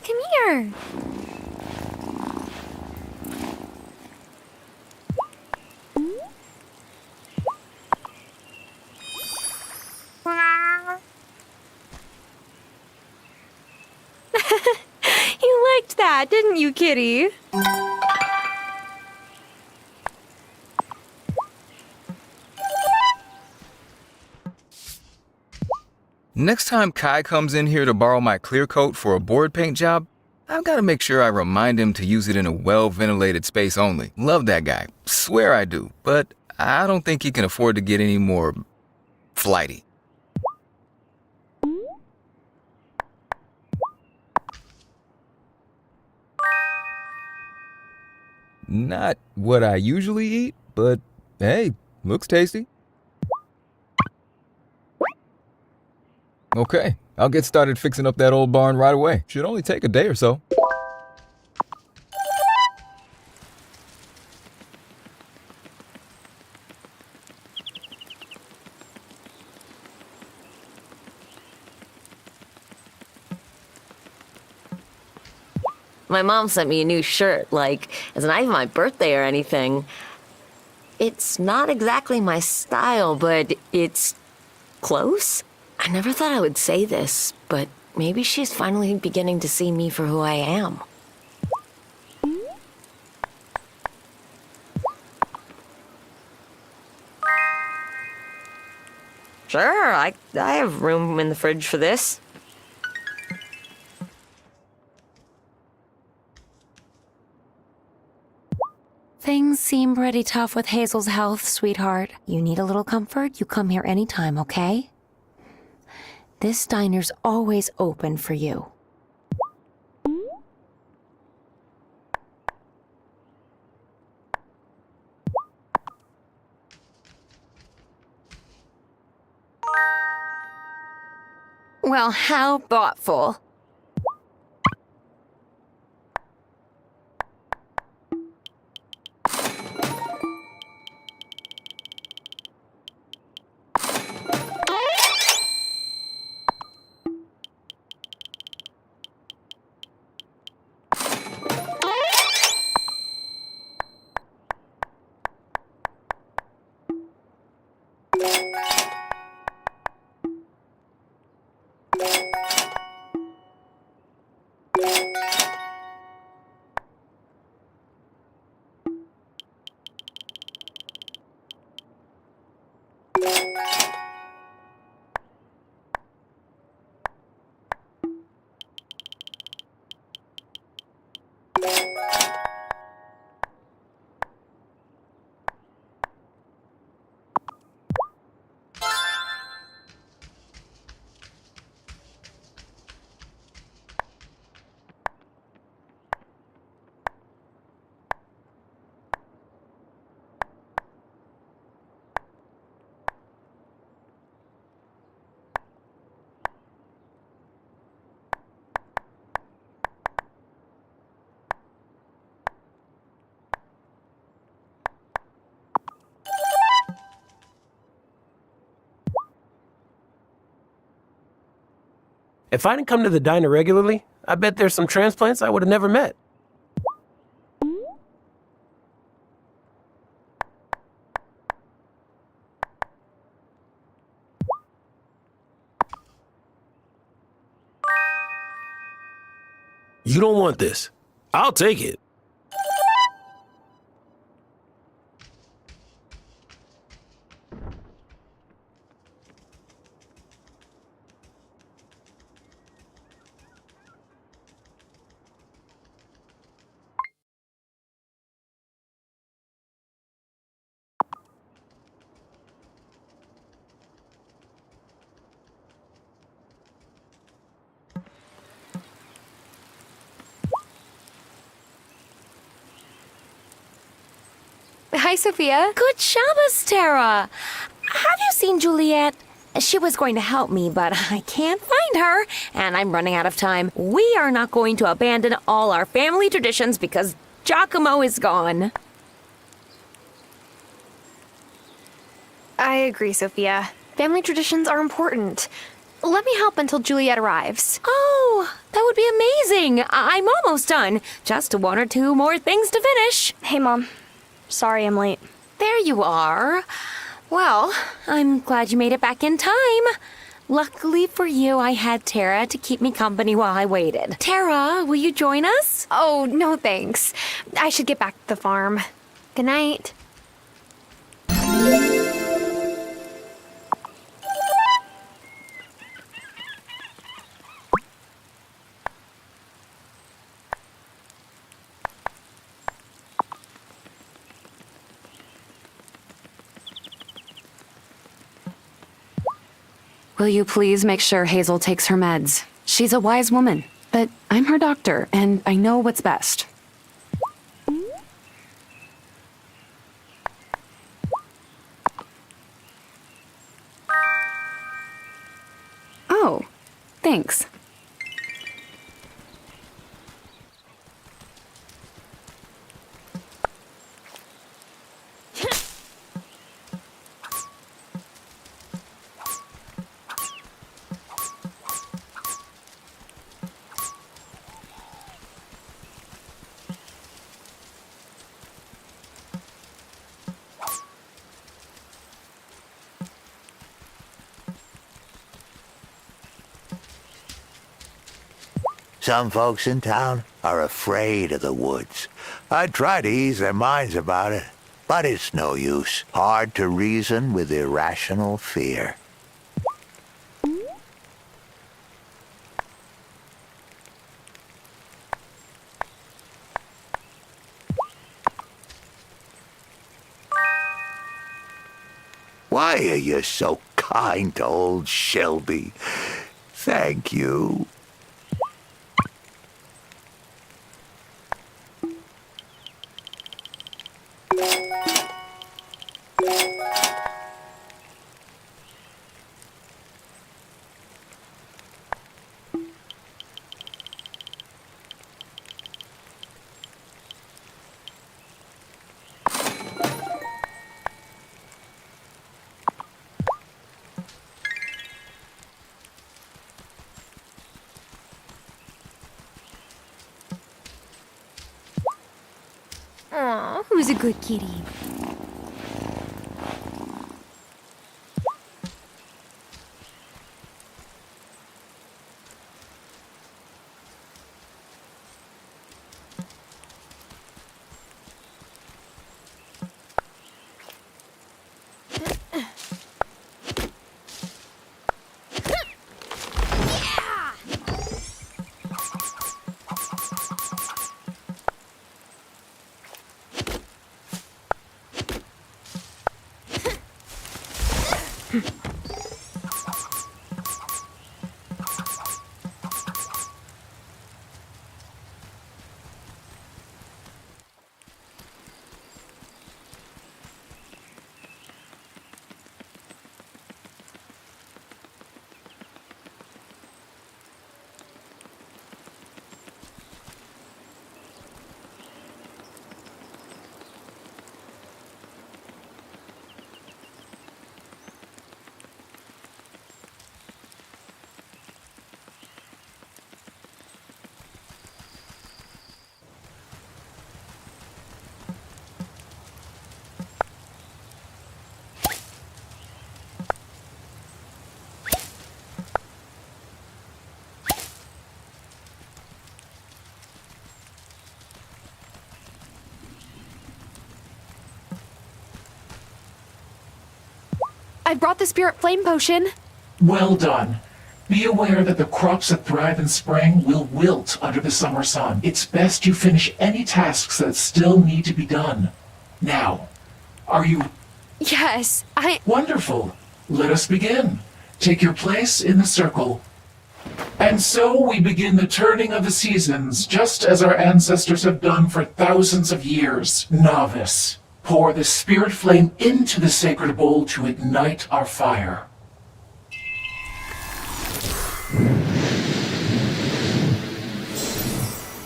Come here. You liked that, didn't you, kitty? Next time Kai comes in here to borrow my clear coat for a board paint job, I've got to make sure I remind him to use it in a well-ventilated space only. Love that guy. Swear I do. But I don't think he can afford to get any more flighty. Not what I usually eat, but hey, looks tasty. Okay, I'll get started fixing up that old barn right away. Should only take a day or so. My mom sent me a new shirt, like, it's not even my birthday or anything. It's not exactly my style, but it's close. I never thought I would say this, but maybe she's finally beginning to see me for who I am. Sure, I have room in the fridge for this. Things seem pretty tough with Hazel's health, sweetheart. You need a little comfort, you come here anytime, okay? This diner's always open for you. Well, how thoughtful. If I didn't come to the diner regularly, I bet there's some transplants I would have never met. You don't want this. I'll take it. Hi, Sophia. Good Shabbos, Tara. Have you seen Juliet? She was going to help me, but I can't find her, and I'm running out of time. We are not going to abandon all our family traditions because Giacomo is gone. I agree, Sophia. Family traditions are important. Let me help until Juliet arrives. Oh, that would be amazing. I'm almost done. Just one or two more things to finish. Hey, Mom. Sorry I'm late. There you are. Well, I'm glad you made it back in time. Luckily for you, I had Tara to keep me company while I waited. Tara, will you join us? Oh, no thanks. I should get back to the farm. Good night. Will you please make sure Hazel takes her meds? She's a wise woman, but I'm her doctor, and I know what's best. Thanks. Some folks in town are afraid of the woods. I try to ease their minds about it, but it's no use. Hard to reason with irrational fear. Why are you so kind to old Shelby? Thank you. Aw, who's a good kitty? I brought the spirit flame potion. Well done. Be aware that the crops that thrive in spring will wilt under the summer sun. It's best you finish any tasks that still need to be done. Now, are you... Yes, Wonderful. Let us begin. Take your place in the circle. And so we begin the turning of the seasons, just as our ancestors have done for thousands of years. Novice, pour the spirit flame into the sacred bowl to ignite our fire.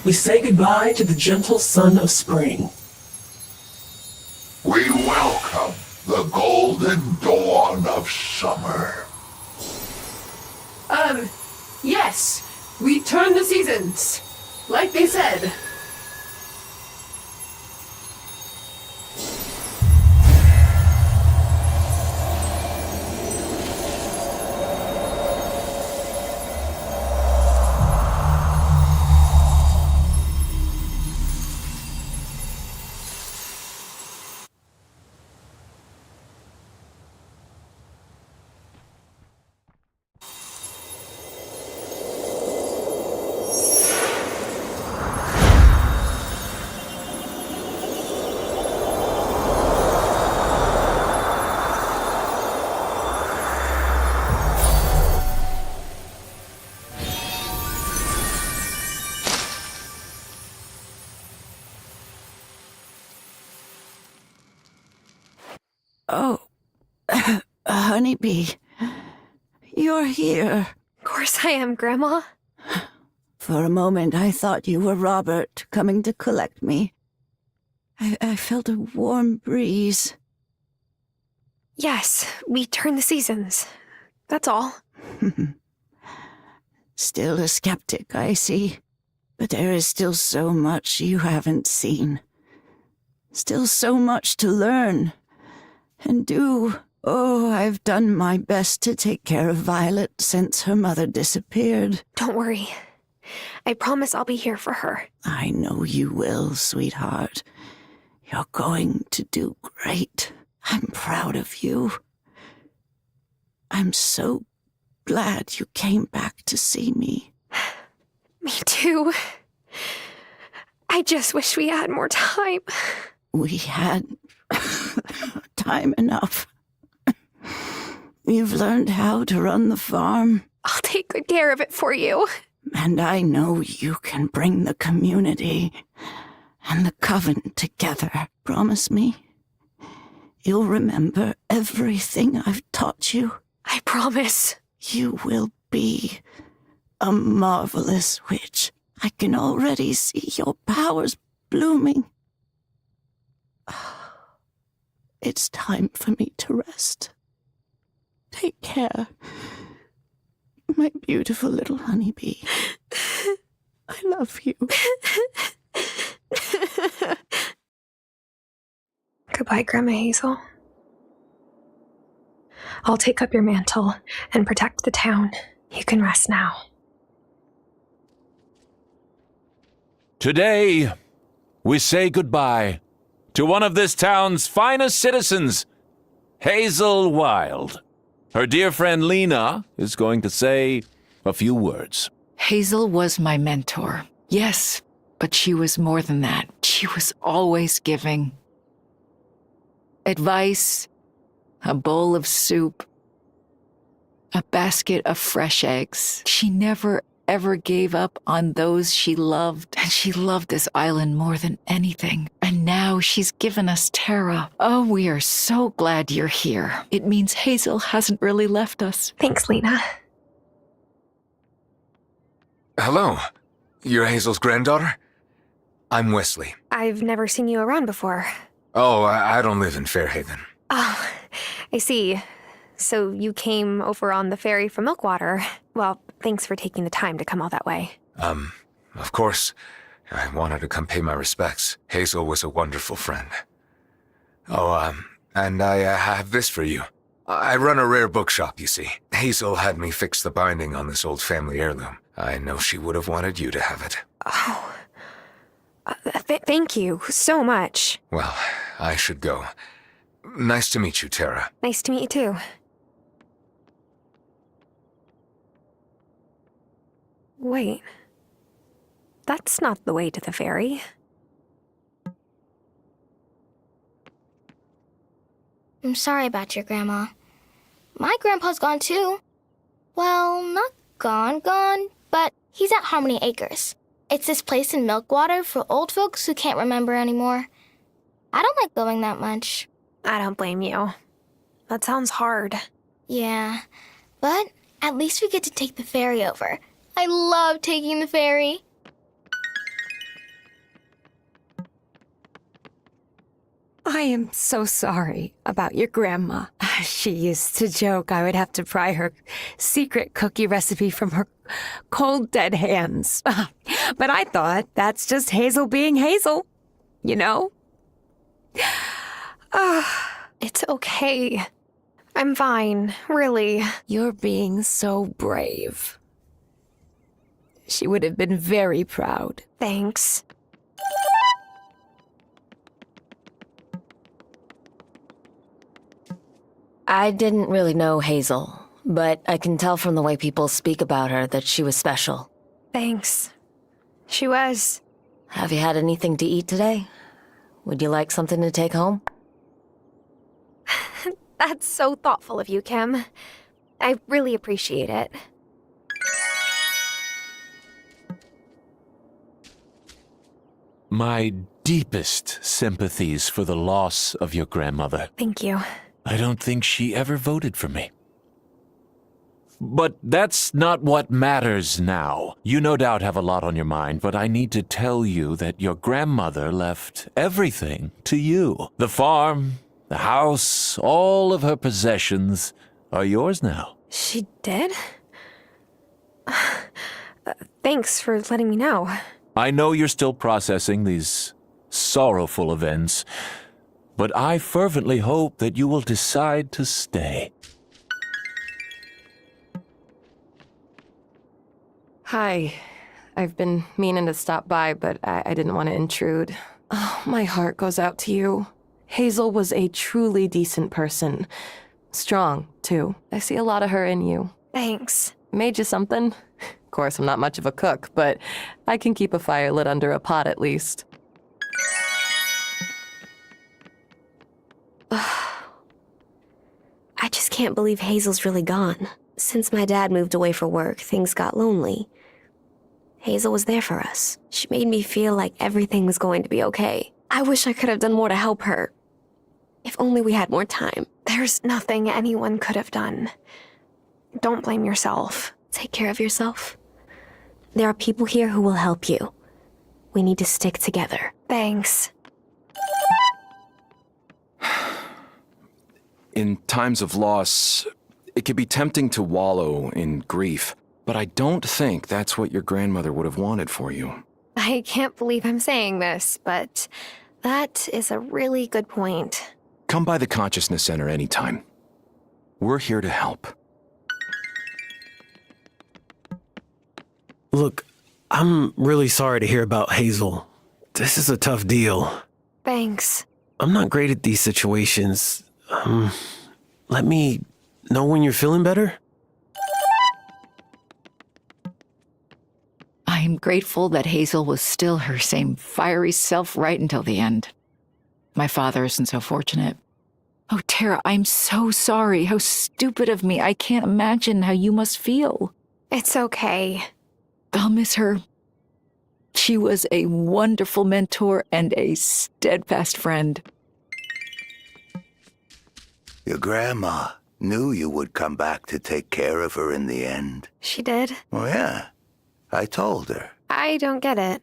We say goodbye to the gentle sun of spring. We welcome the golden dawn of summer. Yes. We turn the seasons. Like they said. Oh, Honeybee, you're here. Of course I am, Grandma. For a moment, I thought you were Robert coming to collect me. I felt a warm breeze. Yes, we turn the seasons. That's all. Still a skeptic, I see. But there is still so much you haven't seen. Still so much to learn and do. Oh, I've done my best to take care of Violet since her mother disappeared. Don't worry. I promise I'll be here for her. I know you will, sweetheart. You're going to do great. I'm proud of you. I'm so glad you came back to see me. Me too. I just wish we had more time. We had time enough. You've learned how to run the farm. I'll take good care of it for you. And I know you can bring the community and the coven together. Promise me? You'll remember everything I've taught you. I promise. You will be a marvelous witch. I can already see your powers blooming. It's time for me to rest. Take care, my beautiful little honeybee. I love you. Goodbye, Grandma Hazel. I'll take up your mantle and protect the town. You can rest now. Today, we say goodbye to one of this town's finest citizens, Hazel Wylde. Her dear friend Lena is going to say a few words. Hazel was my mentor. Yes, but she was more than that. She was always giving. Advice, a bowl of soup, a basket of fresh eggs. She never, ever gave up on those she loved, and she loved this island more than anything. And now she's given us Tara. Oh, we are so glad you're here. It means Hazel hasn't really left us. Thanks, Lena. Hello. You're Hazel's granddaughter? I'm Wesley. I've never seen you around before. Oh, I don't live in Fairhaven. Oh, I see. So you came over on the ferry from Milkwater. Well, thanks for taking the time to come all that way. Of course. I wanted to come pay my respects. Hazel was a wonderful friend. Oh, and I have this for you. I run a rare bookshop, you see. Hazel had me fix the binding on this old family heirloom. I know she would have wanted you to have it. Oh. Thank you so much. Well, I should go. Nice to meet you, Tara. Nice to meet you too. Wait. That's not the way to the ferry. I'm sorry about your grandma. My grandpa's gone too. Well, not gone, but he's at Harmony Acres. It's this place in Milkwater for old folks who can't remember anymore. I don't like going that much. I don't blame you. That sounds hard. Yeah, but at least we get to take the ferry over. I love taking the ferry. I am so sorry about your grandma. She used to joke I would have to pry her secret cookie recipe from her cold, dead hands. But I thought that's just Hazel being Hazel, you know? It's okay. I'm fine, really. You're being so brave. She would have been very proud. Thanks. I didn't really know Hazel, but I can tell from the way people speak about her that she was special. Thanks. She was. Have you had anything to eat today? Would you like something to take home? That's so thoughtful of you, Kim. I really appreciate it. My deepest sympathies for the loss of your grandmother. Thank you. I don't think she ever voted for me. But that's not what matters now. You no doubt have a lot on your mind, but I need to tell you that your grandmother left everything to you. The farm, the house, all of her possessions are yours now. She did? Thanks for letting me know. I know you're still processing these sorrowful events, but I fervently hope that you will decide to stay. Hi. I've been meaning to stop by, but I didn't want to intrude. Oh, my heart goes out to you. Hazel was a truly decent person. Strong, too. I see a lot of her in you. Thanks. Made you something? Of course, I'm not much of a cook, but I can keep a fire lit under a pot at least. I just can't believe Hazel's really gone. Since my dad moved away for work, things got lonely. Hazel was there for us. She made me feel like everything was going to be okay. I wish I could have done more to help her. If only we had more time. There's nothing anyone could have done. Don't blame yourself. Take care of yourself. There are people here who will help you. We need to stick together. Thanks. In times of loss, it can be tempting to wallow in grief, but I don't think that's what your grandmother would have wanted for you. I can't believe I'm saying this, but that is a really good point. Come by the Consciousness Center anytime. We're here to help. Look, I'm really sorry to hear about Hazel. This is a tough deal. Thanks. I'm not great at these situations. Let me know when you're feeling better? I'm grateful that Hazel was still her same fiery self right until the end. My father isn't so fortunate. Oh, Tara, I'm so sorry. How stupid of me. I can't imagine how you must feel. It's okay. I'll miss her. She was a wonderful mentor and a steadfast friend. Your grandma knew you would come back to take care of her in the end. She did? Oh, yeah. I told her. I don't get it.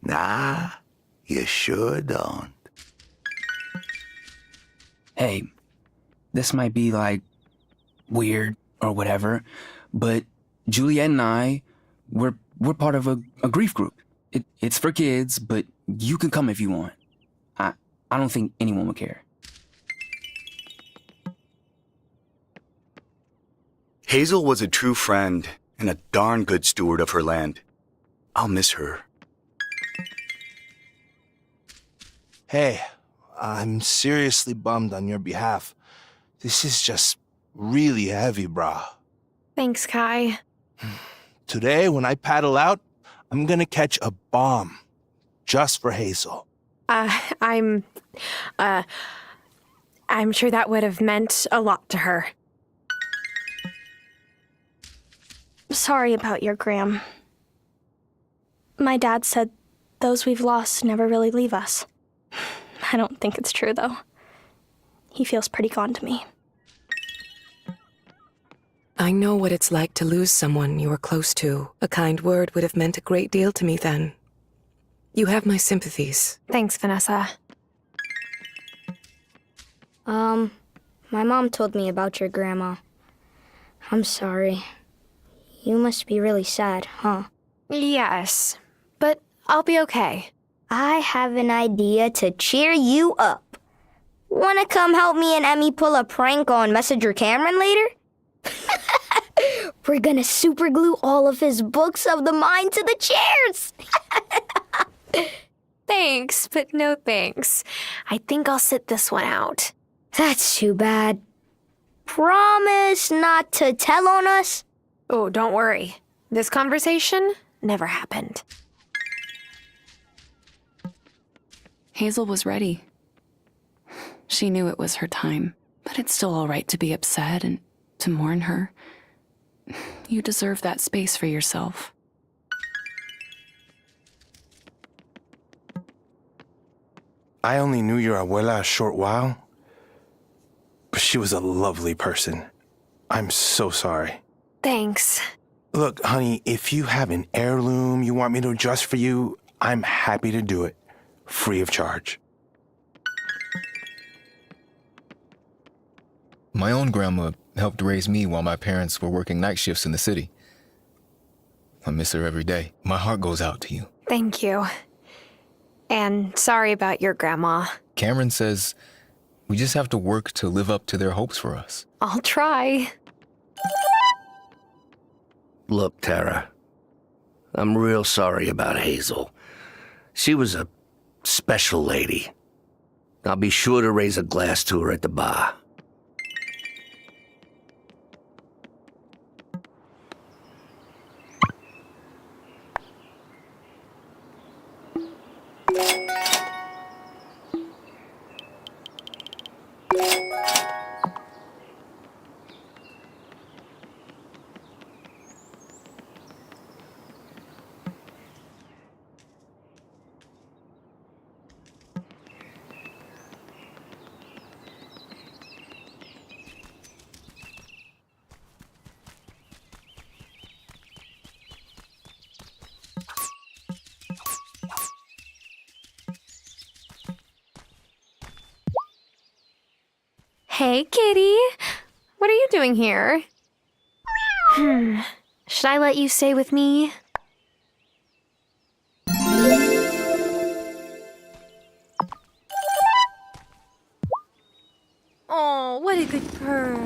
Nah, you sure don't. Hey, this might be, like, weird or whatever, but Juliet and I, we're part of a grief group. It's for kids, but you can come if you want. I don't think anyone would care. Hazel was a true friend and a darn good steward of her land. I'll miss her. Hey, I'm seriously bummed on your behalf. This is just really heavy, brah. Thanks, Kai. Today, when I paddle out, I'm gonna catch a bomb. Just for Hazel. I'm sure that would have meant a lot to her. Sorry about your Gram. My dad said those we've lost never really leave us. I don't think it's true, though. He feels pretty gone to me. I know what it's like to lose someone you were close to. A kind word would have meant a great deal to me then. You have my sympathies. Thanks, Vanessa. My mom told me about your grandma. I'm sorry. You must be really sad, huh? Yes, but I'll be okay. I have an idea to cheer you up. Wanna come help me and Emmy pull a prank on Messenger Cameron later? We're gonna superglue all of his books of the mind to the chairs! Thanks, but no thanks. I think I'll sit this one out. That's too bad. Promise not to tell on us? Oh, don't worry. This conversation never happened. Hazel was ready. She knew it was her time, but it's still all right to be upset and to mourn her. You deserve that space for yourself. I only knew your abuela a short while, but she was a lovely person. I'm so sorry. Thanks. Look, honey, if you have an heirloom you want me to adjust for you, I'm happy to do it, free of charge. My own grandma helped raise me while my parents were working night shifts in the city. I miss her every day. My heart goes out to you. Thank you. And sorry about your grandma. Cameron says we just have to work to live up to their hopes for us. I'll try. Look, Tara, I'm real sorry about Hazel. She was a special lady. I'll be sure to raise a glass to her at the bar. Hey, kitty. What are you doing here? Should I let you stay with me? Oh, what a good purr.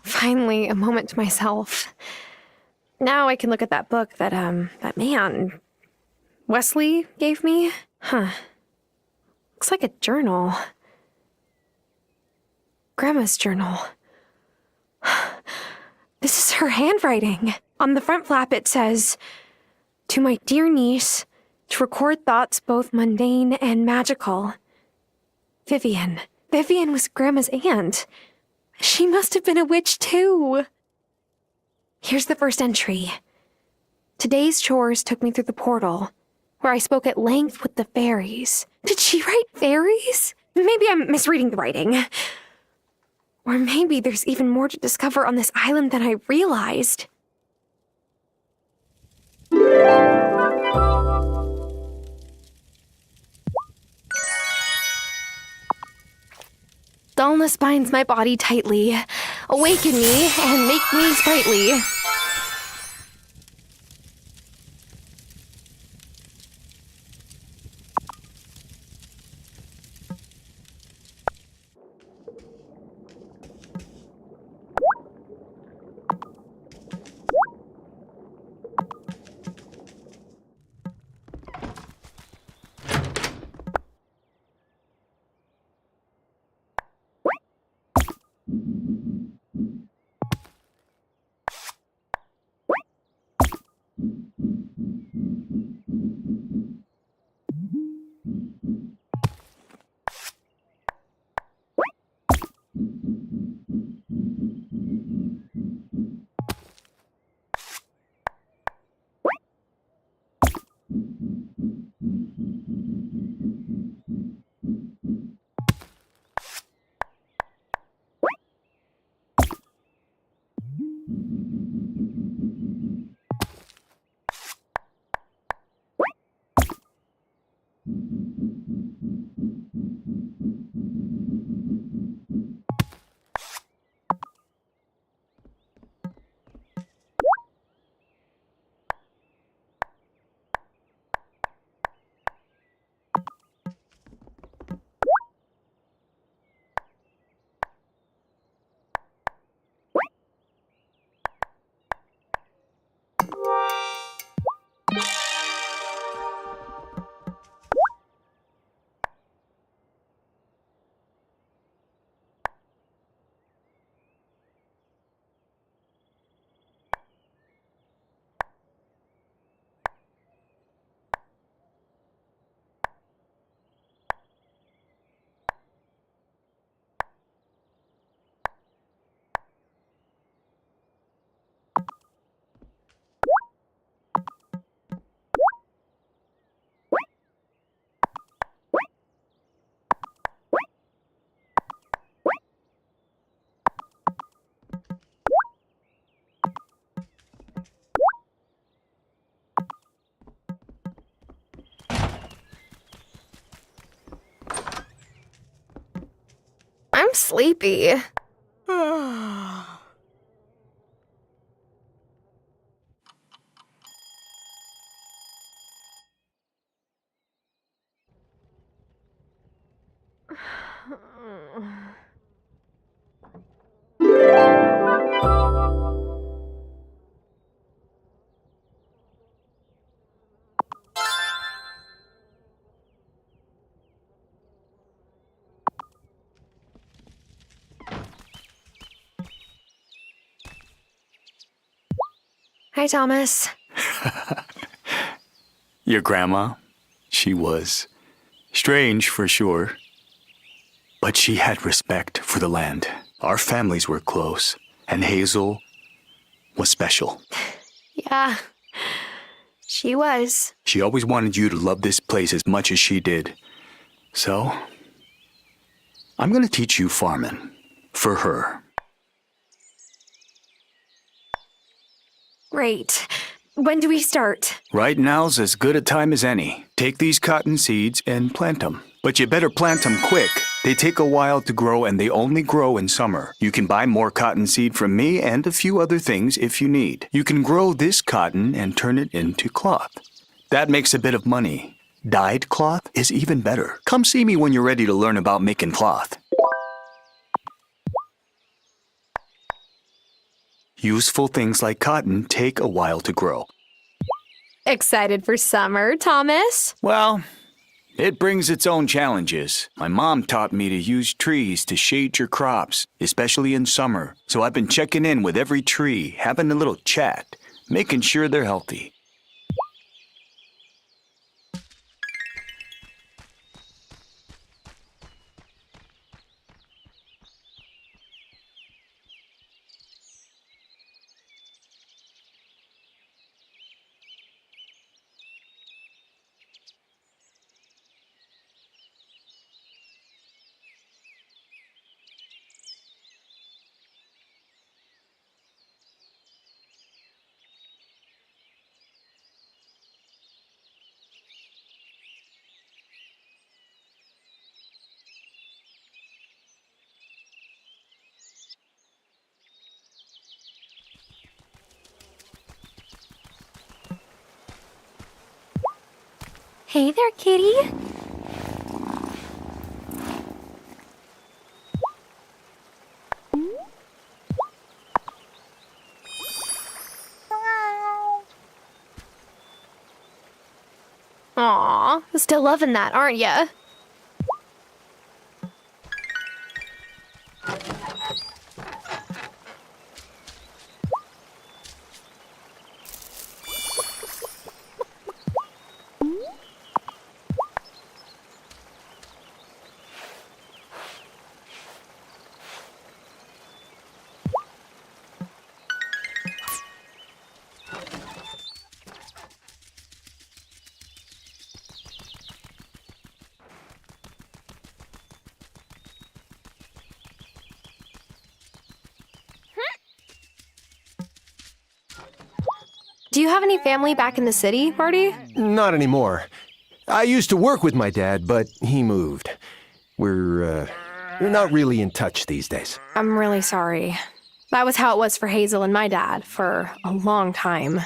Finally, a moment to myself. Now I can look at that book that man, Wesley gave me. Huh. Looks like a journal. Grandma's journal. This is her handwriting. On the front flap it says, "To my dear niece, to record thoughts both mundane and magical. Vivian." Vivian was Grandma's aunt. She must have been a witch too. Here's the first entry. Today's chores took me through the portal, where I spoke at length with the fairies. Did she write fairies? Maybe I'm misreading the writing. Or maybe there's even more to discover on this island than I realized. Dullness binds my body tightly. Awaken me and make me sprightly. I'm sleepy. Hi, Thomas. Your grandma, she was strange for sure, but she had respect for the land. Our families were close, and Hazel was special. Yeah, she was. She always wanted you to love this place as much as she did. So, I'm gonna teach you farming for her. Great. When do we start? Right now's as good a time as any. Take these cotton seeds and plant them. But you better plant them quick. They take a while to grow and they only grow in summer. You can buy more cotton seed from me and a few other things if you need. You can grow this cotton and turn it into cloth. That makes a bit of money. Dyed cloth is even better. Come see me when you're ready to learn about making cloth. Useful things like cotton take a while to grow. Excited for summer, Thomas? Well, it brings its own challenges. My mom taught me to use trees to shade your crops, especially in summer. So I've been checking in with every tree, having a little chat, making sure they're healthy. Hey there, kitty. Aw, still loving that, aren't ya? Do you have any family back in the city, Marty? Not anymore. I used to work with my dad, but he moved. We're not really in touch these days. I'm really sorry. That was how it was for Hazel and my dad for a long time.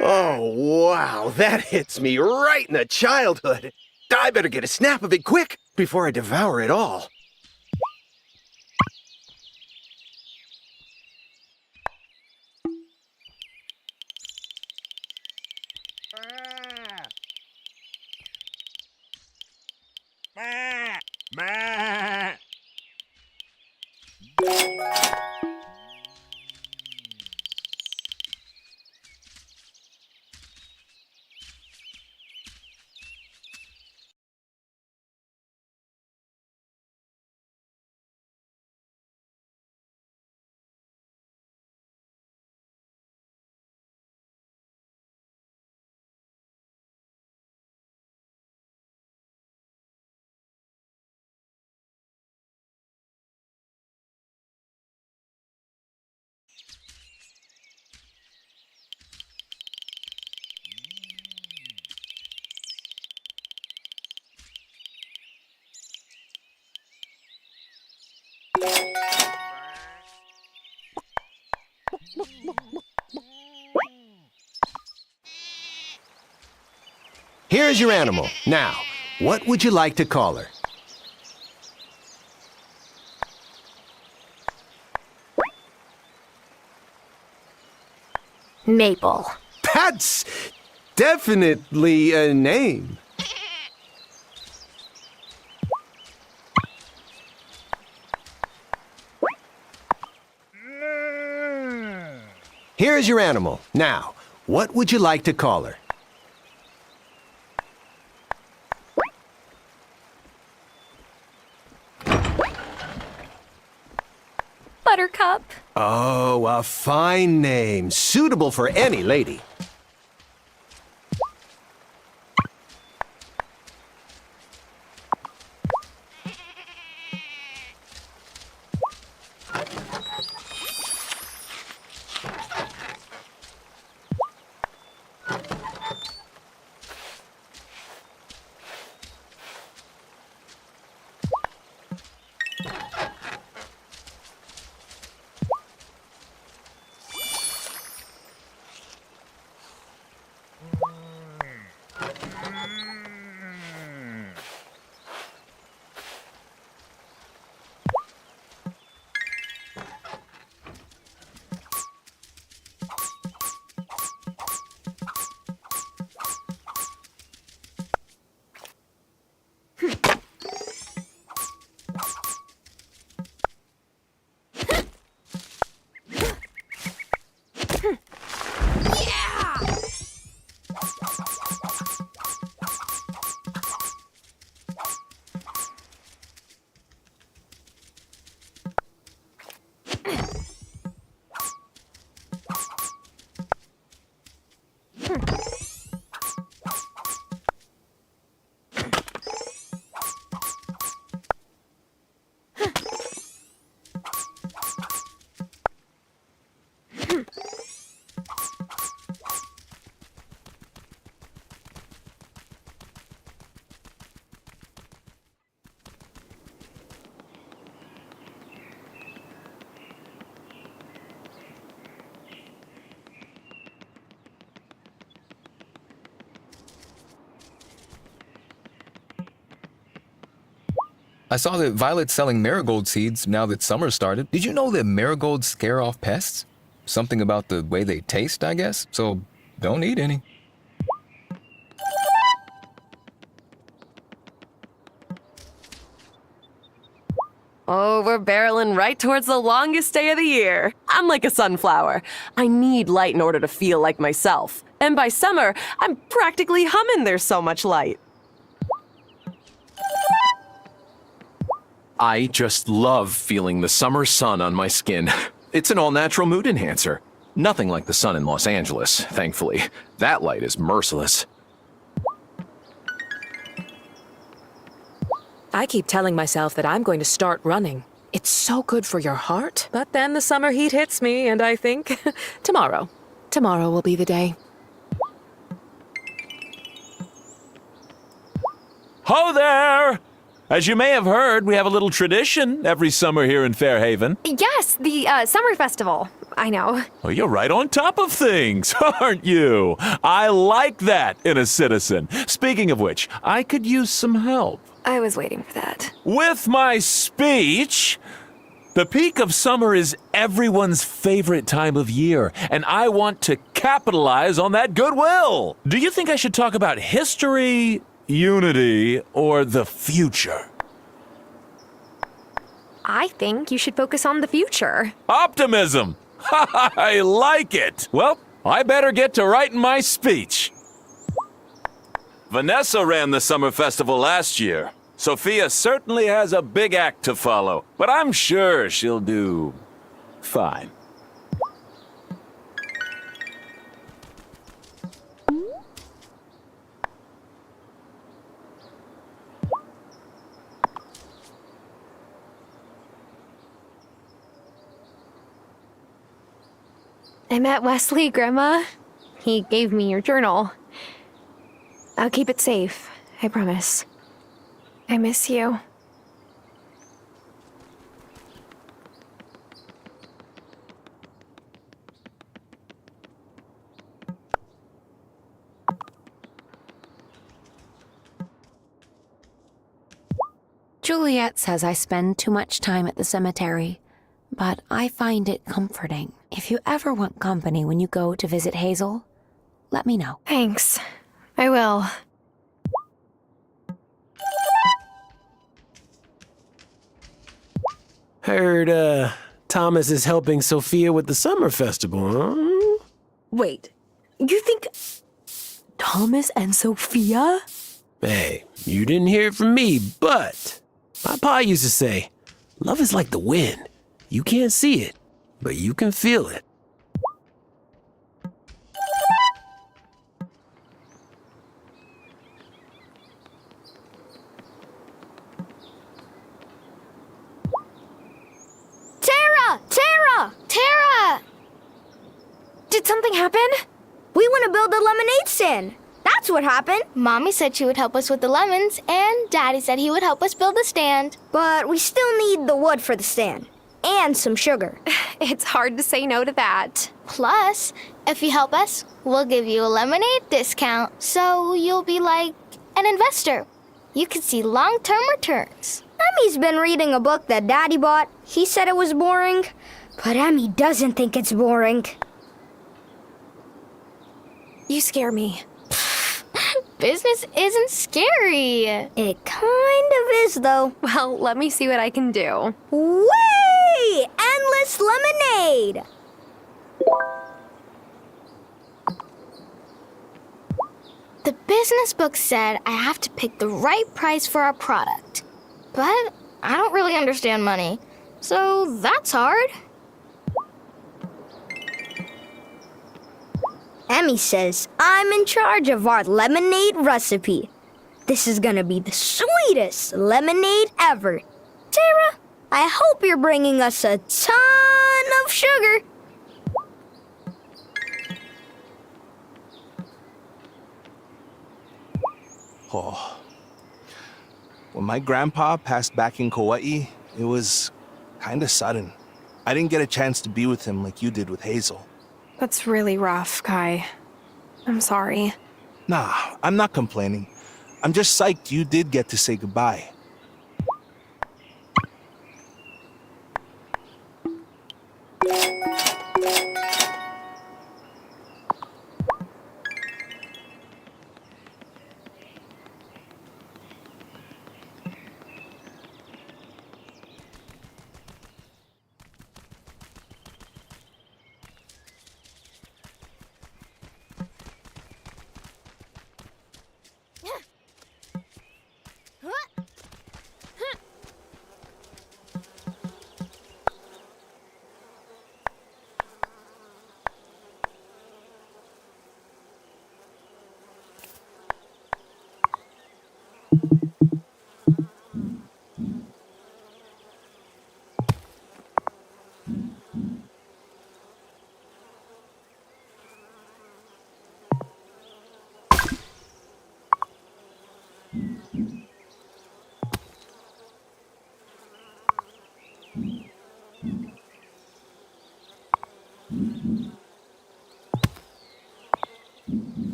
Oh, wow, that hits me right in the childhood. I better get a snap of it quick before I devour it all. Here's your animal. Now, what would you like to call her? Maple. That's definitely a name. Here's your animal. Now, what would you like to call her? Buttercup. Oh, a fine name, suitable for any lady. I saw that Violet's selling marigold seeds now that summer started. Did you know that marigolds scare off pests? Something about the way they taste, I guess. So don't eat any. Oh, we're barreling right towards the longest day of the year. I'm like a sunflower. I need light in order to feel like myself. And by summer, I'm practically humming there's so much light. I just love feeling the summer sun on my skin. It's an all-natural mood enhancer. Nothing like the sun in Los Angeles, thankfully. That light is merciless. I keep telling myself that I'm going to start running. It's so good for your heart. But then the summer heat hits me, and I think tomorrow will be the day. Ho there! As you may have heard, we have a little tradition every summer here in Fairhaven. Yes, the summer festival. I know. Well, you're right on top of things, aren't you? I like that in a citizen. Speaking of which, I could use some help. I was waiting for that. With my speech, the peak of summer is everyone's favorite time of year, and I want to capitalize on that goodwill. Do you think I should talk about history, unity, or the future? I think you should focus on the future. Optimism! I like it! Well, I better get to writing my speech. Vanessa ran the summer festival last year. Sophia certainly has a big act to follow, but I'm sure she'll do fine. I met Wesley, Grandma. He gave me your journal. I'll keep it safe, I promise. I miss you. Juliet says I spend too much time at the cemetery, but I find it comforting. If you ever want company when you go to visit Hazel, let me know. Thanks. I will. Heard, Thomas is helping Sophia with the summer festival, huh? Wait, you think Thomas and Sophia? Hey, you didn't hear it from me, but my pa used to say, love is like the wind. You can't see it, but you can feel it. Tara! Did something happen? We want to build a lemonade stand. That's what happened. Mommy said she would help us with the lemons, and Daddy said he would help us build the stand. But we still need the wood for the stand. And some sugar. It's hard to say no to that. Plus, if you help us, we'll give you a lemonade discount. So you'll be like an investor. You can see long-term returns. Emmy's been reading a book that Daddy bought. He said it was boring, but Emmy doesn't think it's boring. You scare me. Business isn't scary. It kind of is, though. Well, let me see what I can do. Way! Endless lemonade! The business book said I have to pick the right price for our product. But I don't really understand money, so that's hard. Emmy says I'm in charge of our lemonade recipe. This is gonna be the sweetest lemonade ever. Tara, I hope you're bringing us a ton of sugar. Oh. When my grandpa passed back in Kauai, it was kinda sudden. I didn't get a chance to be with him like you did with Hazel. That's really rough, Kai. I'm sorry. Nah, I'm not complaining. I'm just psyched you did get to say goodbye.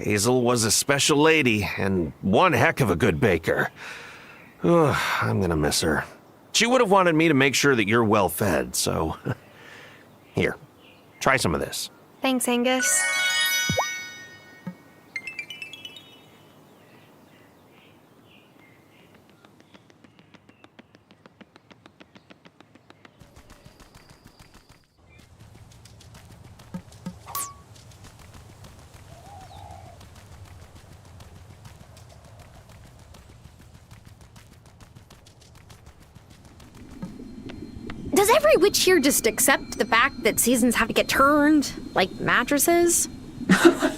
Hazel was a special lady and one heck of a good baker. Ugh, I'm gonna miss her. She would have wanted me to make sure that you're well fed, so... Here, try some of this. Thanks, Angus. Does every witch here just accept the fact that seasons have to get turned, like mattresses?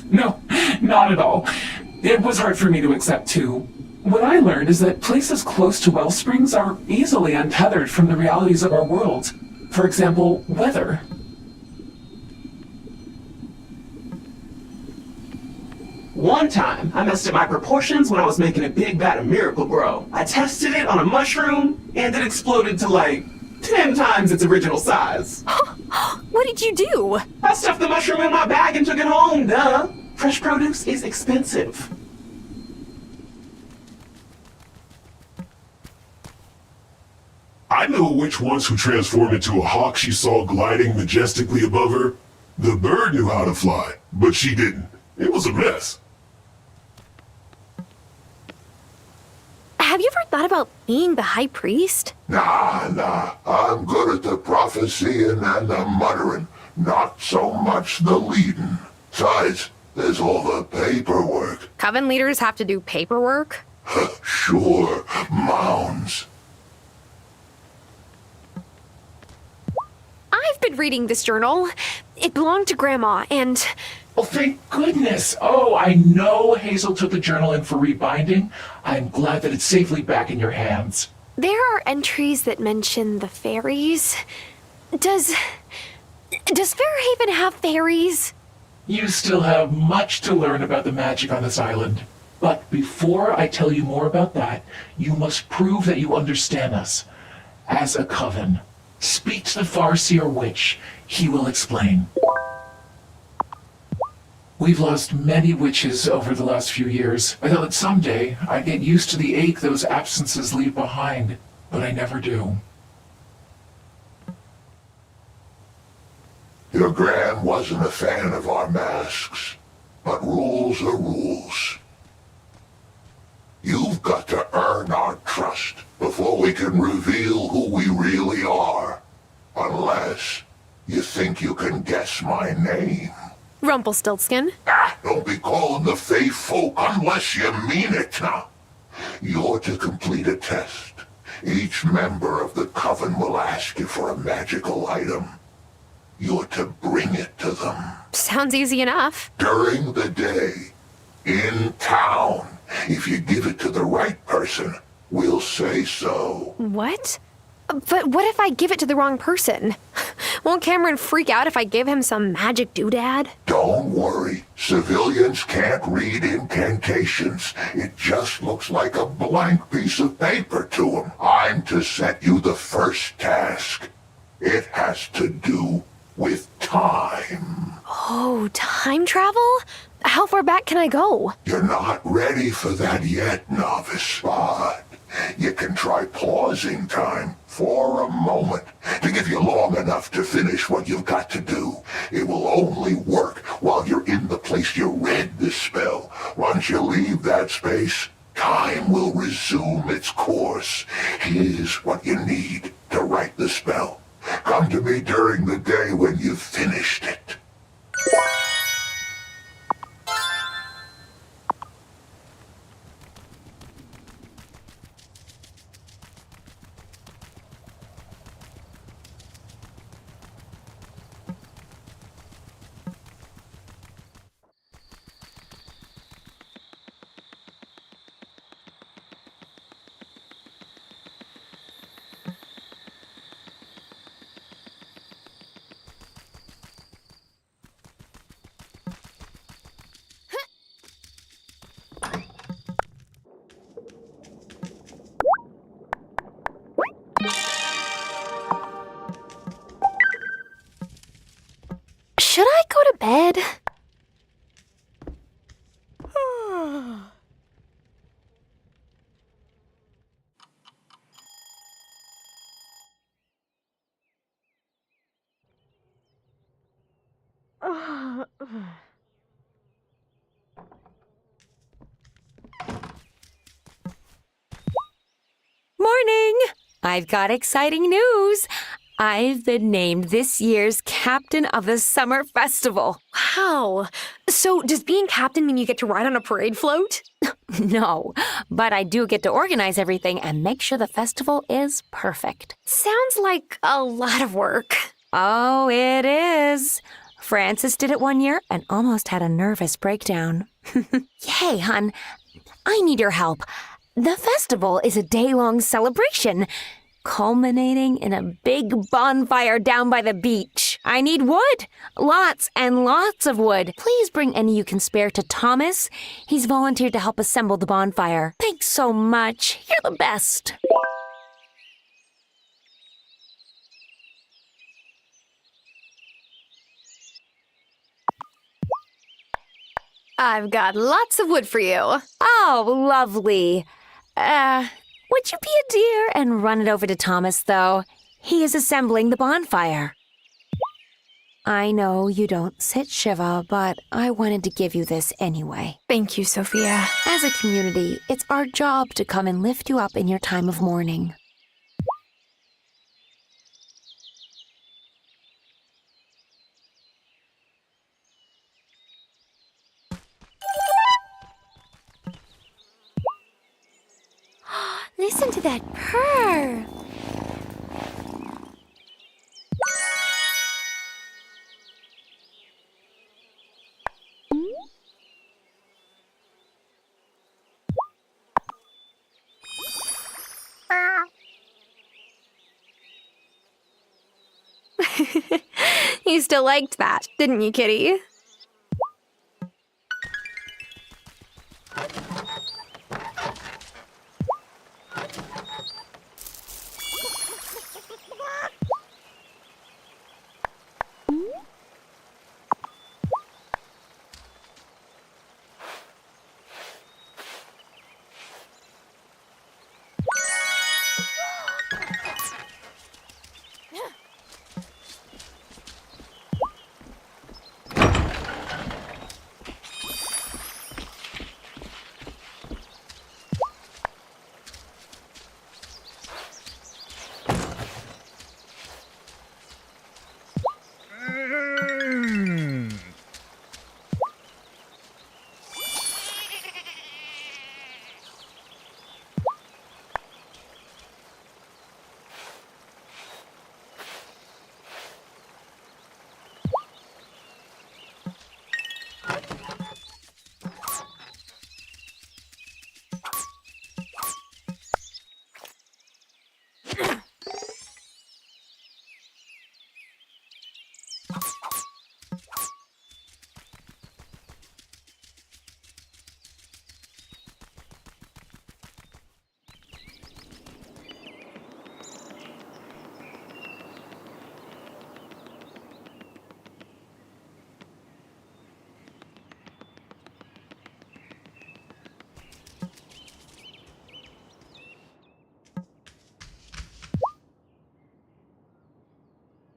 No, not at all. It was hard for me to accept, too. What I learned is that places close to well springs are easily untethered from the realities of our world. For example, weather. One time, I messed up my proportions when I was making a big vat of Miracle Grow. I tested it on a mushroom, and it exploded to like 10 times its original size. What did you do? I stuffed the mushroom in my bag and took it home, duh. Fresh produce is expensive. I know which ones who transformed into a hawk she saw gliding majestically above her. The bird knew how to fly, but she didn't. It was a mess. Have you ever thought about being the high priest? Nah. I'm good at the prophesying and the muttering, not so much the leading. Besides, there's all the paperwork. Coven leaders have to do paperwork? Sure, mounds. I've been reading this journal. It belonged to Grandma, and... Oh, thank goodness. Oh, I know Hazel took the journal in for rebinding. I'm glad that it's safely back in your hands. There are entries that mention the fairies. Does Fairhaven have fairies? You still have much to learn about the magic on this island. But before I tell you more about that, you must prove that you understand us. As a coven, speak to the Farseer witch. He will explain. We've lost many witches over the last few years. I thought that someday I'd get used to the ache those absences leave behind, but I never do. Your Gran wasn't a fan of our masks, but rules are rules. You've got to earn our trust before we can reveal who we really are. Unless you think you can guess my name. Rumpelstiltskin. Don't be calling the Fae folk unless you mean it now. You're to complete a test. Each member of the Coven will ask you for a magical item. You're to bring it to them. Sounds easy enough. During the day. In town. If you give it to the right person, we'll say so. What? But what if I give it to the wrong person? Won't Cameron freak out if I give him some magic doodad? Don't worry. Civilians can't read incantations. It just looks like a blank piece of paper to them. I'm to set you the first task. It has to do with time. Oh, time travel? How far back can I go? You're not ready for that yet, novice, but you can try pausing time for a moment to give you long enough to finish what you've got to do. It will only work while you're in the place you read the spell. Once you leave that space, time will resume its course. Here's what you need to write the spell. Come to me during the day when you've finished it. Should I go to bed? Morning! I've got exciting news. I've been named this year's captain of the summer festival. Wow. So does being captain mean you get to ride on a parade float? No, but I do get to organize everything and make sure the festival is perfect. Sounds like a lot of work. Oh, it is. Francis did it one year and almost had a nervous breakdown. Yay, hon. I need your help. The festival is a day-long celebration, culminating in a big bonfire down by the beach. I need wood. Lots and lots of wood. Please bring any you can spare to Thomas. He's volunteered to help assemble the bonfire. Thanks so much. You're the best. I've got lots of wood for you. Oh, lovely. Would you be a dear and run it over to Thomas, though? He is assembling the bonfire. I know you don't sit Shiva, but I wanted to give you this anyway. Thank you, Sophia. As a community, it's our job to come and lift you up in your time of mourning. Listen to that purr. You still liked that, didn't you, Kitty?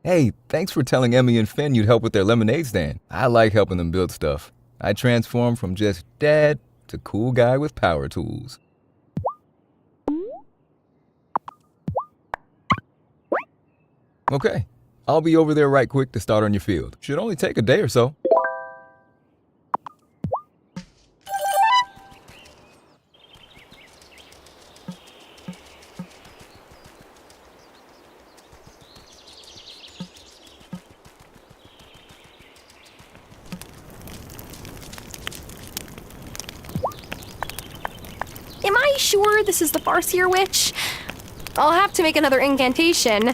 Hey, thanks for telling Emmy and Finn you'd help with their lemonade stand. I like helping them build stuff. I transformed from just dad to cool guy with power tools. Okay, I'll be over there right quick to start on your field. Should only take a day or so. Am I sure this is the Farseer Witch? I'll have to make another incantation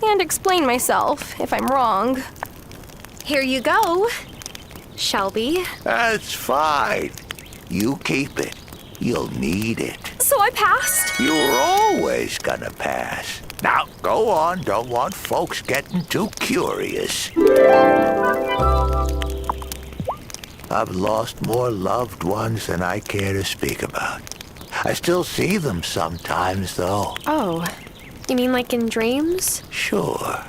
and explain myself if I'm wrong. Here you go, Shelby. That's fine. You keep it. You'll need it. So I passed? You were always gonna pass. Now, go on. Don't want folks getting too curious. I've lost more loved ones than I care to speak about. I still see them sometimes, though. Oh, you mean like in dreams? Sure.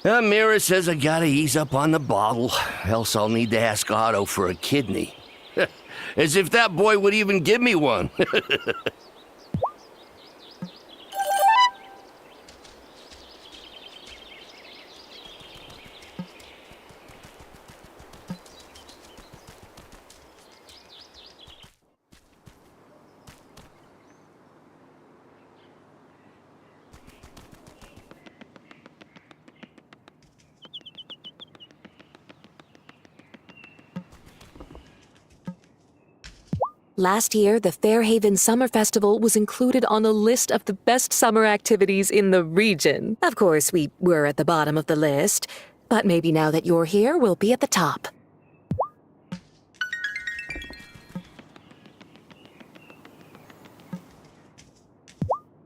Mira says I gotta ease up on the bottle, else I'll need to ask Otto for a kidney. As if that boy would even give me one. Last year, the Fairhaven Summer Festival was included on the list of the best summer activities in the region. Of course, we were at the bottom of the list, but maybe now that you're here, we'll be at the top.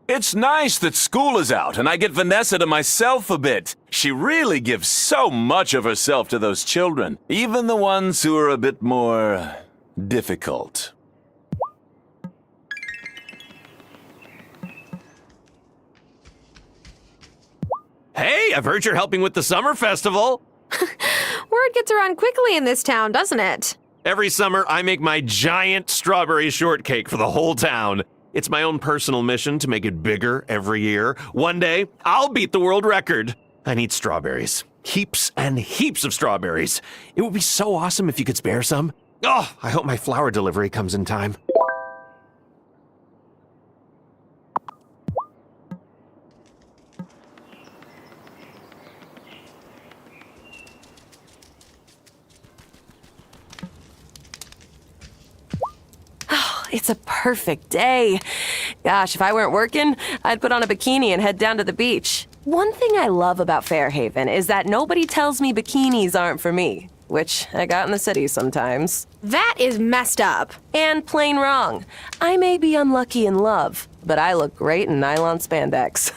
It's nice that school is out and I get Vanessa to myself a bit. She really gives so much of herself to those children, even the ones who are a bit more difficult. Hey, I've heard you're helping with the summer festival. Word gets around quickly in this town, doesn't it? Every summer, I make my giant strawberry shortcake for the whole town. It's my own personal mission to make it bigger every year. One day, I'll beat the world record. I need strawberries. Heaps and heaps of strawberries. It would be so awesome if you could spare some. Oh, I hope my flower delivery comes in time. It's a perfect day. Gosh, if I weren't working, I'd put on a bikini and head down to the beach. One thing I love about Fairhaven is that nobody tells me bikinis aren't for me, which I got in the city sometimes. That is messed up. And plain wrong. I may be unlucky in love, but I look great in nylon spandex.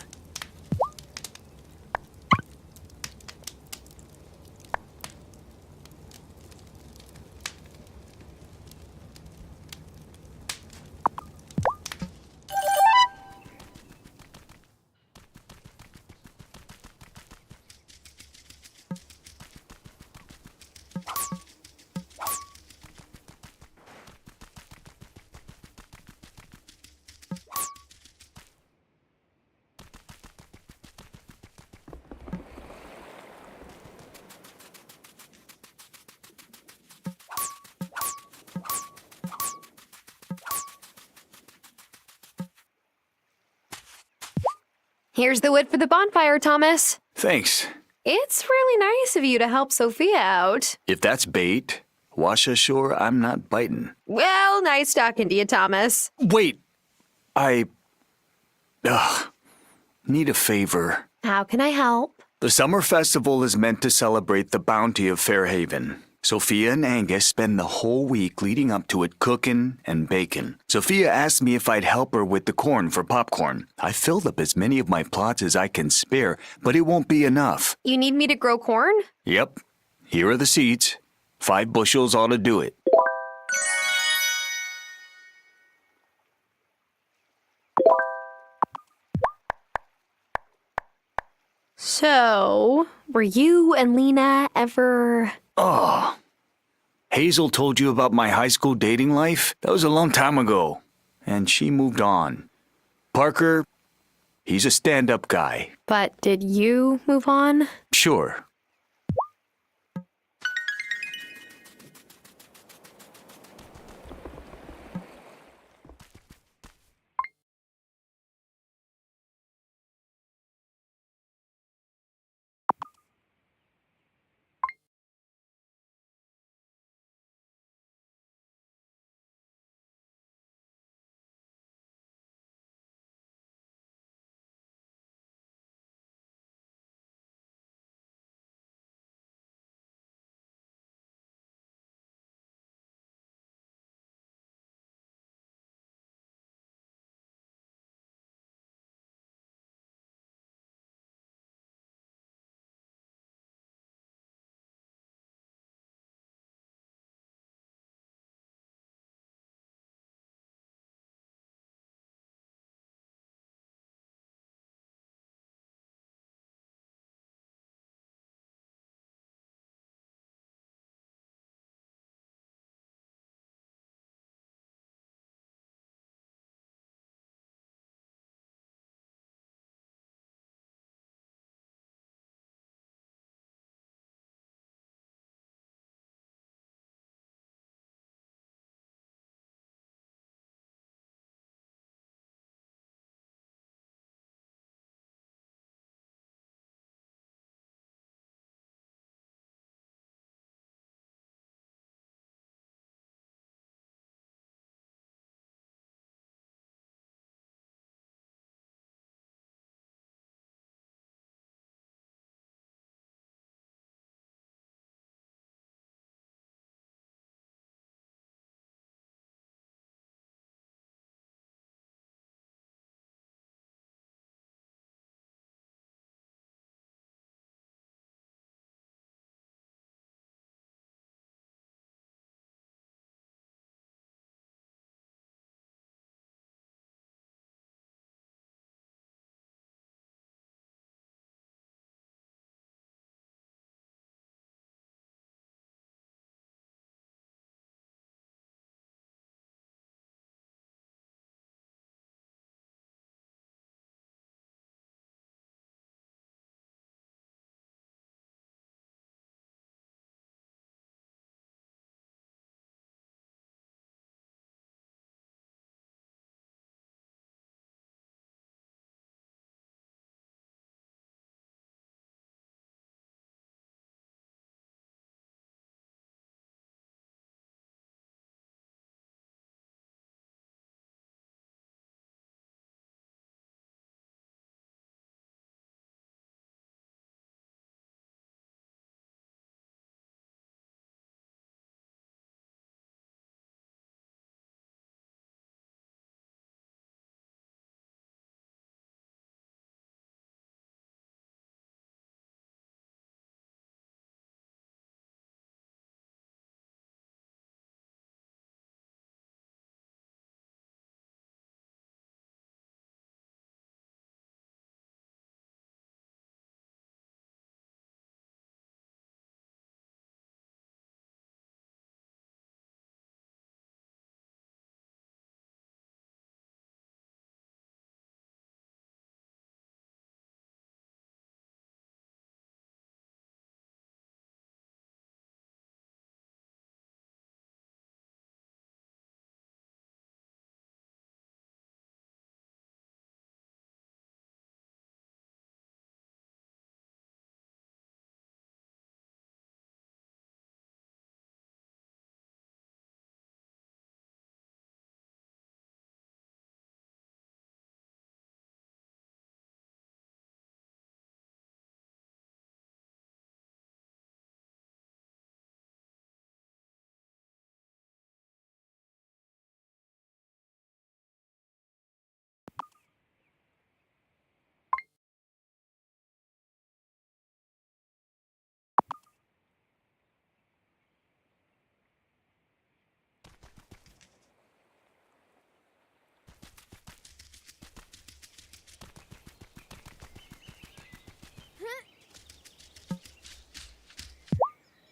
Here's the wood for the bonfire, Thomas. Thanks. It's really nice of you to help Sophia out. If that's bait, wash ashore, I'm not biting. Well, nice talking to you, Thomas. Wait, I need a favor. How can I help? The summer festival is meant to celebrate the bounty of Fairhaven. Sophia and Angus spend the whole week leading up to it cooking and baking. Sophia asked me if I'd help her with the corn for popcorn. I filled up as many of my plots as I can spare, but it won't be enough. You need me to grow corn? Yep. Here are the seeds. 5 bushels ought to do it. So, were you and Lena ever... Oh. Hazel told you about my high school dating life? That was a long time ago. And she moved on. Parker, he's a stand-up guy. But did you move on? Sure.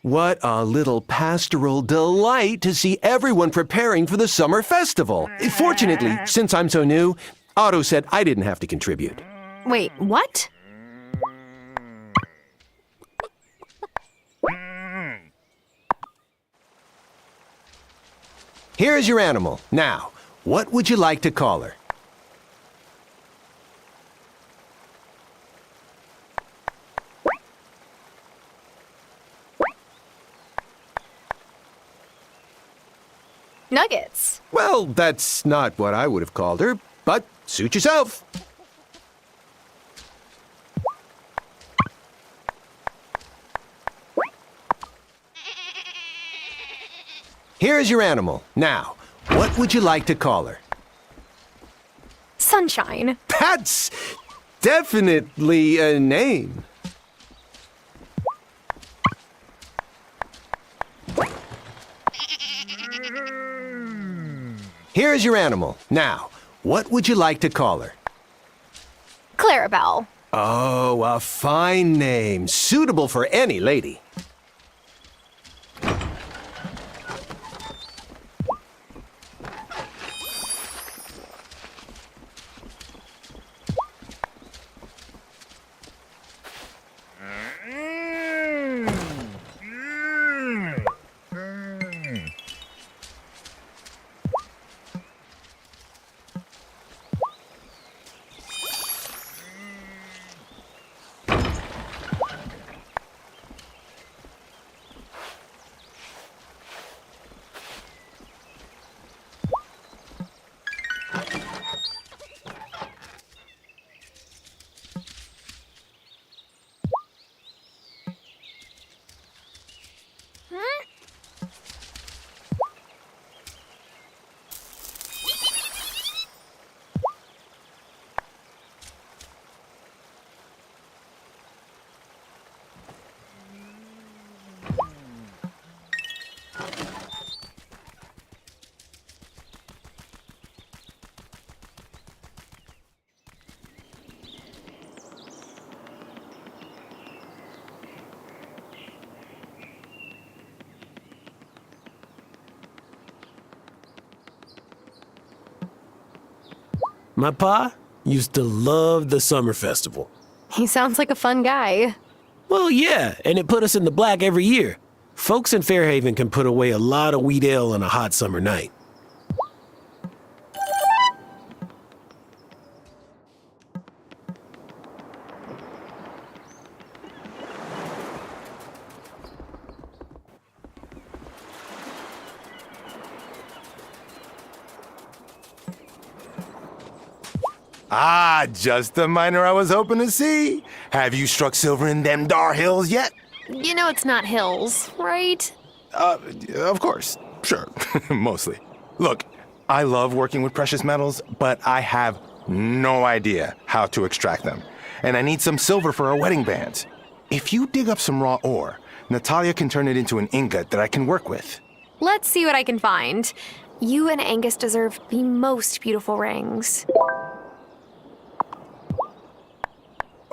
What a little pastoral delight to see everyone preparing for the summer festival. Fortunately, since I'm so new, Otto said I didn't have to contribute. Wait, what? Here's your animal. Now, what would you like to call her? Nuggets. Well, that's not what I would have called her, but suit yourself. Here's your animal. Now, what would you like to call her? Sunshine. That's definitely a name. Here's your animal. Now, what would you like to call her? Clarabelle. Oh, a fine name. Suitable for any lady. My pa used to love the summer festival. He sounds like a fun guy. Well, yeah, and it put us in the black every year. Folks in Fairhaven can put away a lot of wheat ale on a hot summer night. Ah, just the miner I was hoping to see. Have you struck silver in them dar hills yet? You know it's not hills, right? Of course. Sure. Mostly. Look, I love working with precious metals, but I have no idea how to extract them. And I need some silver for our wedding bands. If you dig up some raw ore, Natalia can turn it into an ingot that I can work with. Let's see what I can find. You and Angus deserve the most beautiful rings.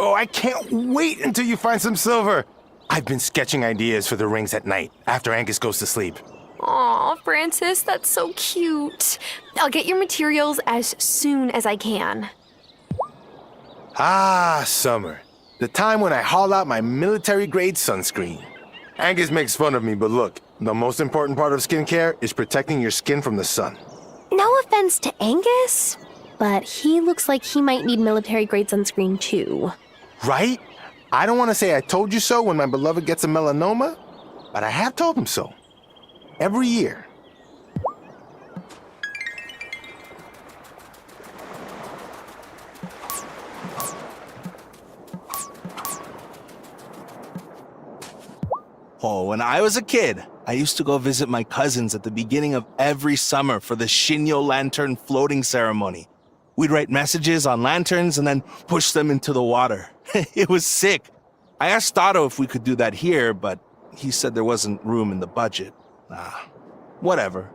Oh, I can't wait until you find some silver. I've been sketching ideas for the rings at night after Angus goes to sleep. Aw, Francis, that's so cute. I'll get your materials as soon as I can. Ah, summer. The time when I haul out my military-grade sunscreen. Angus makes fun of me, but look, the most important part of skincare is protecting your skin from the sun. No offense to Angus, but he looks like he might need military-grade sunscreen too. Right? I don't want to say I told you so when my beloved gets a melanoma, but I have told him so. Every year. Oh, when I was a kid, I used to go visit my cousins at the beginning of every summer for the Shinyo Lantern floating ceremony. We'd write messages on lanterns and then push them into the water. It was sick. I asked Otto if we could do that here, but he said there wasn't room in the budget. Whatever.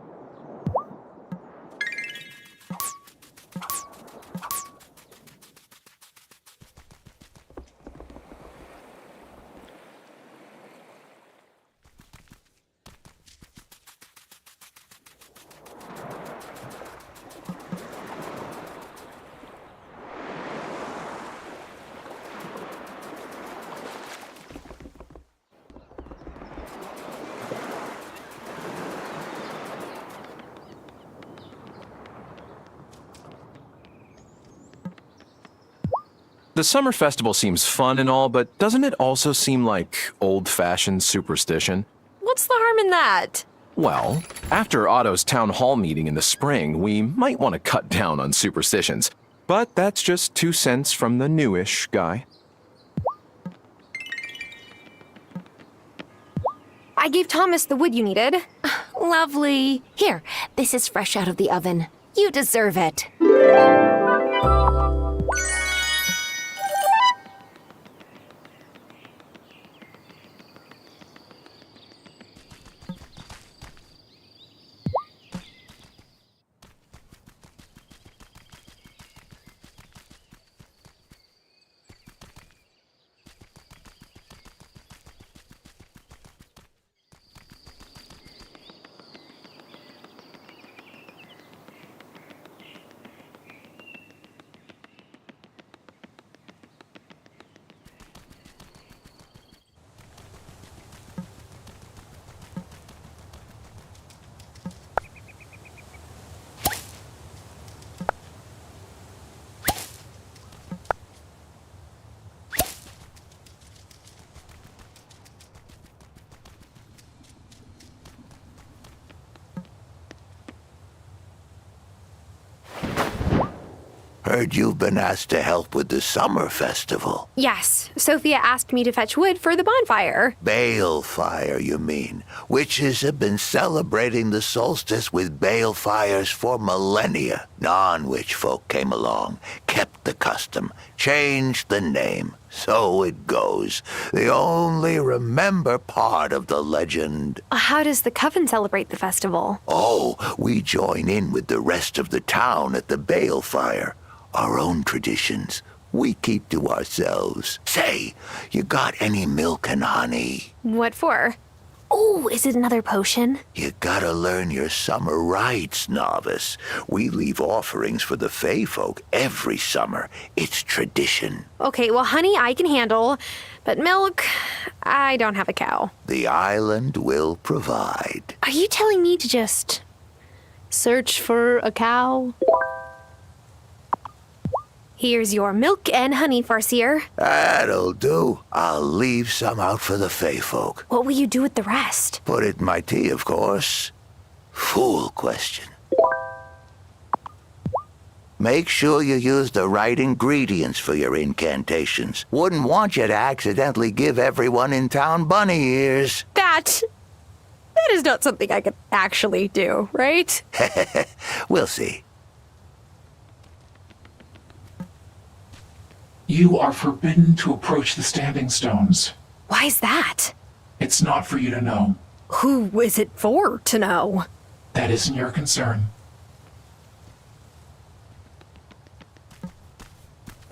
The summer festival seems fun and all, but doesn't it also seem like old-fashioned superstition? What's the harm in that? Well, after Otto's town hall meeting in the spring, we might want to cut down on superstitions. But that's just 2 cents from the newish guy. I gave Thomas the wood you needed. Lovely. Here, this is fresh out of the oven. You deserve it. Heard you've been asked to help with the summer festival. Yes, Sophia asked me to fetch wood for the bonfire. Balefire, you mean? Witches have been celebrating the solstice with balefires for millennia. Non-witch folk came along, kept the custom, changed the name. So it goes. They only remember part of the legend. How does the coven celebrate the festival? Oh, we join in with the rest of the town at the balefire. Our own traditions, we keep to ourselves. Say, you got any milk and honey? What for? Oh, is it another potion? You gotta learn your summer rites, novice. We leave offerings for the Fae folk every summer. It's tradition. Okay, well, honey, I can handle. But milk, I don't have a cow. The island will provide. Are you telling me to just search for a cow? Here's your milk and honey, Farseer. That'll do. I'll leave some out for the Fae folk. What will you do with the rest? Put it in my tea, of course. Fool question. Make sure you use the right ingredients for your incantations. Wouldn't want you to accidentally give everyone in town bunny ears. That is not something I could actually do, right? We'll see. You are forbidden to approach the standing stones. Why's that? It's not for you to know. Who is it for to know? That isn't your concern.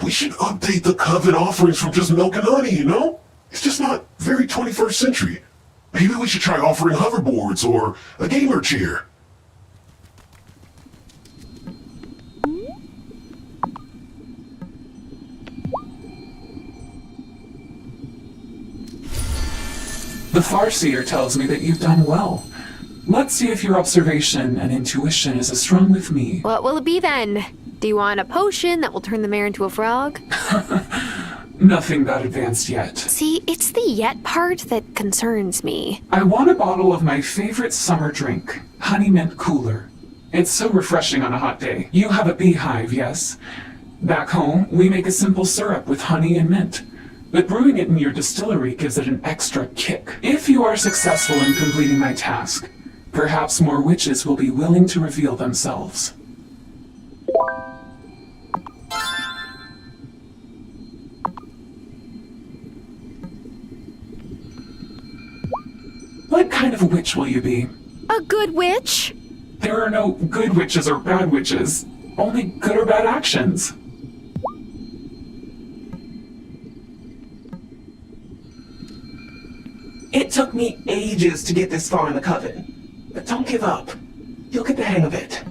We should update the coven offerings from just milk and honey, you know? It's just not very 21st century. Maybe we should try offering hoverboards or a gamer chair. The Farseer tells me that you've done well. Let's see if your observation and intuition is as strong with me. What will it be then? Do you want a potion that will turn the mare into a frog? Nothing that advanced yet. See, it's the yet part that concerns me. I want a bottle of my favorite summer drink, Honey Mint Cooler. It's so refreshing on a hot day. You have a beehive, yes? Back home, we make a simple syrup with honey and mint. But brewing it in your distillery gives it an extra kick. If you are successful in completing my task, perhaps more witches will be willing to reveal themselves. What kind of witch will you be? A good witch? There are no good witches or bad witches, only good or bad actions. It took me ages to get this far in the coven, but don't give up. You'll get the hang of it.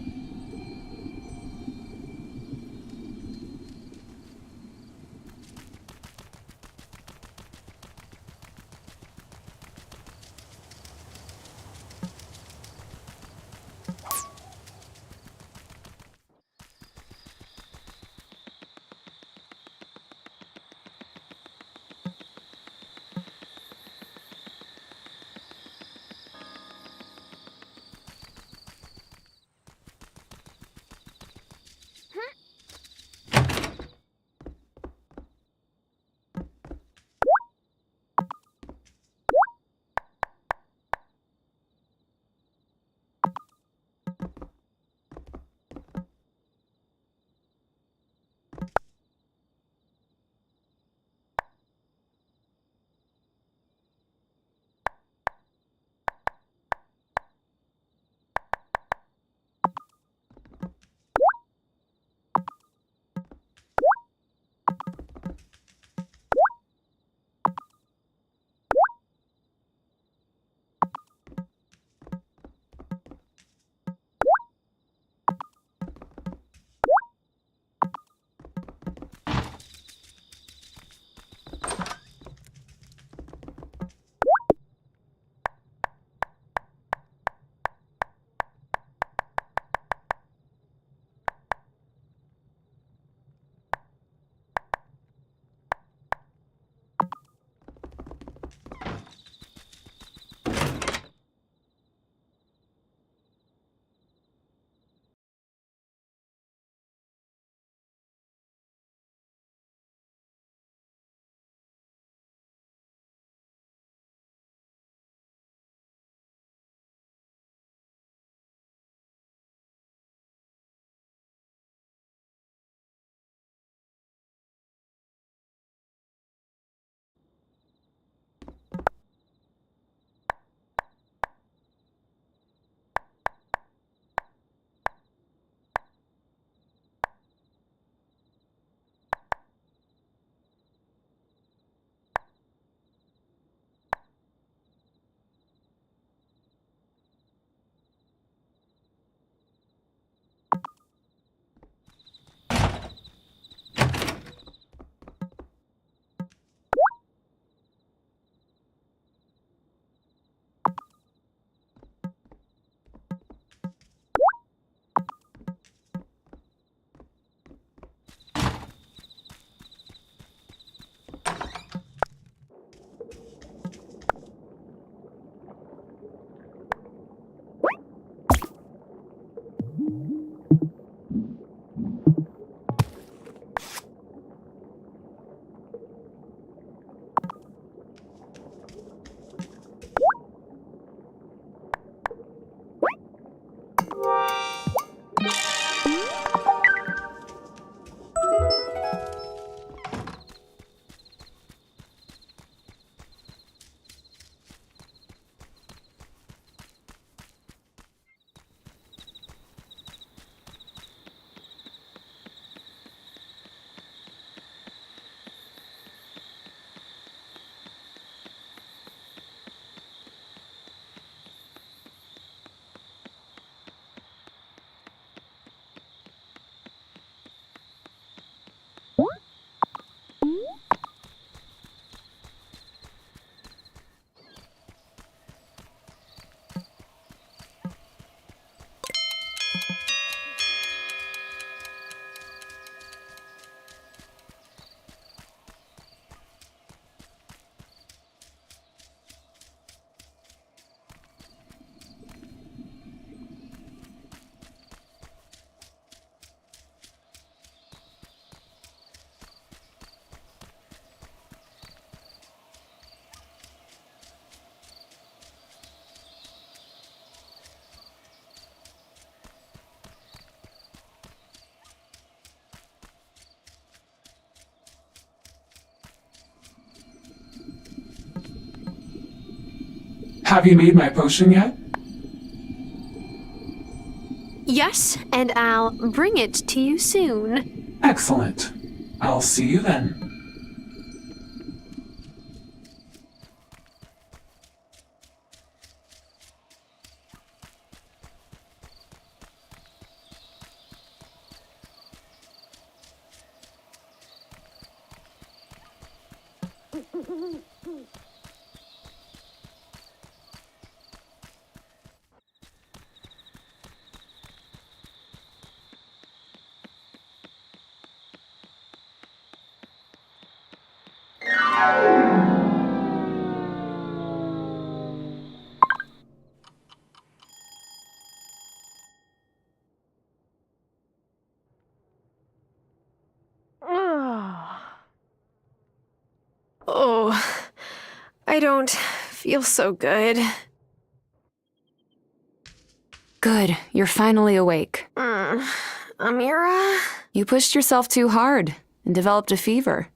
Have you made my potion yet? Yes, and I'll bring it to you soon. Excellent. I'll see you then. Oh, I don't feel so good. Good, you're finally awake. Amira? You pushed yourself too hard and developed a fever.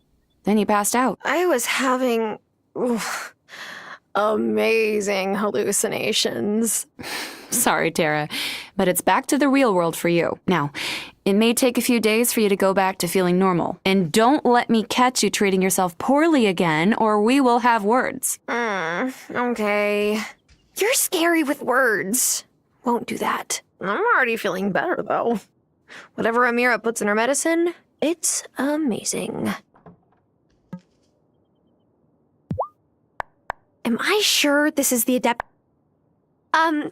Then you passed out. I was having amazing hallucinations. Sorry, Tara, but it's back to the real world for you. Now, it may take a few days for you to go back to feeling normal. And don't let me catch you treating yourself poorly again, or we will have words. Okay. You're scary with words. Won't do that. I'm already feeling better, though. Whatever Amira puts in her medicine, it's amazing. Am I sure this is the adept? Here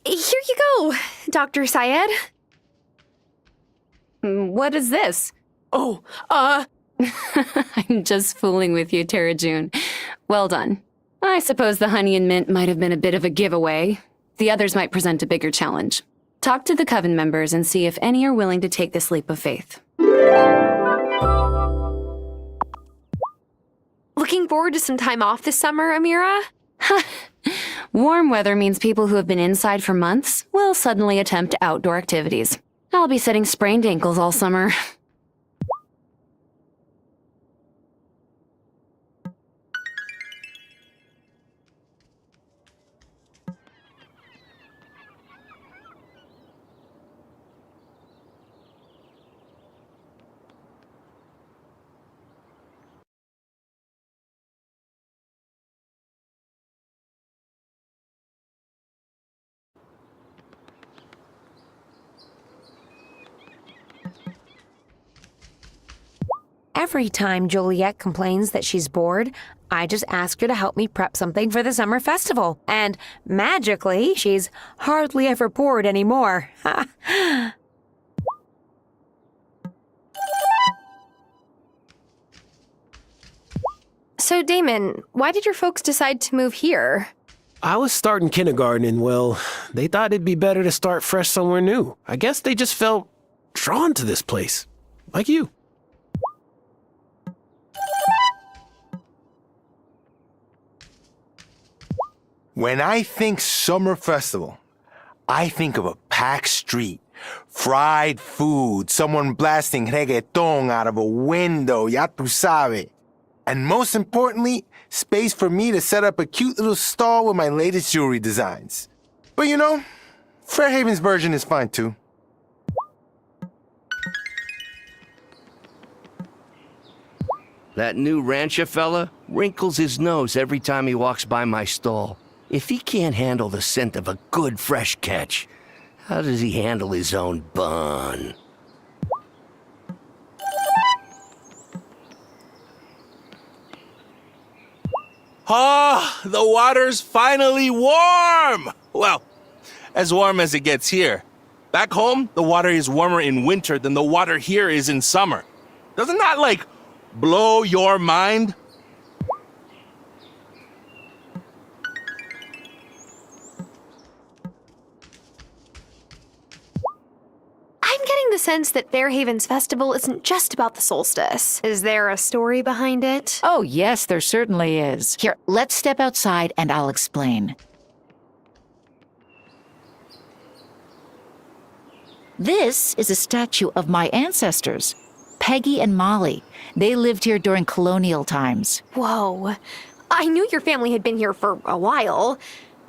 you go, Dr. Syed. What is this? Oh, I'm just fooling with you, Tara June. Well done. I suppose the honey and mint might have been a bit of a giveaway. The others might present a bigger challenge. Talk to the Coven members and see if any are willing to take this leap of faith. Looking forward to some time off this summer, Amira? Warm weather means people who have been inside for months will suddenly attempt outdoor activities. I'll be setting sprained ankles all summer. Every time Juliet complains that she's bored, I just ask her to help me prep something for the summer festival. And magically, she's hardly ever bored anymore. So, Damon, why did your folks decide to move here? I was starting kindergarten and, well, they thought it'd be better to start fresh somewhere new. I guess they just felt drawn to this place. Like you. When I think summer festival, I think of a packed street, fried food, someone blasting reggaeton out of a window, ya tu sabe. And most importantly, space for me to set up a cute little stall with my latest jewelry designs. But you know, Fairhaven's version is fine too. That new rancher fella wrinkles his nose every time he walks by my stall. If he can't handle the scent of a good fresh catch, how does he handle his own bun? Ah, the water's finally warm! Well, as warm as it gets here. Back home, the water is warmer in winter than the water here is in summer. Doesn't that, blow your mind? I'm getting the sense that Fairhaven's festival isn't just about the solstice. Is there a story behind it? Oh, yes, there certainly is. Here, let's step outside and I'll explain. This is a statue of my ancestors, Peggy and Molly. They lived here during colonial times. Whoa. I knew your family had been here for a while,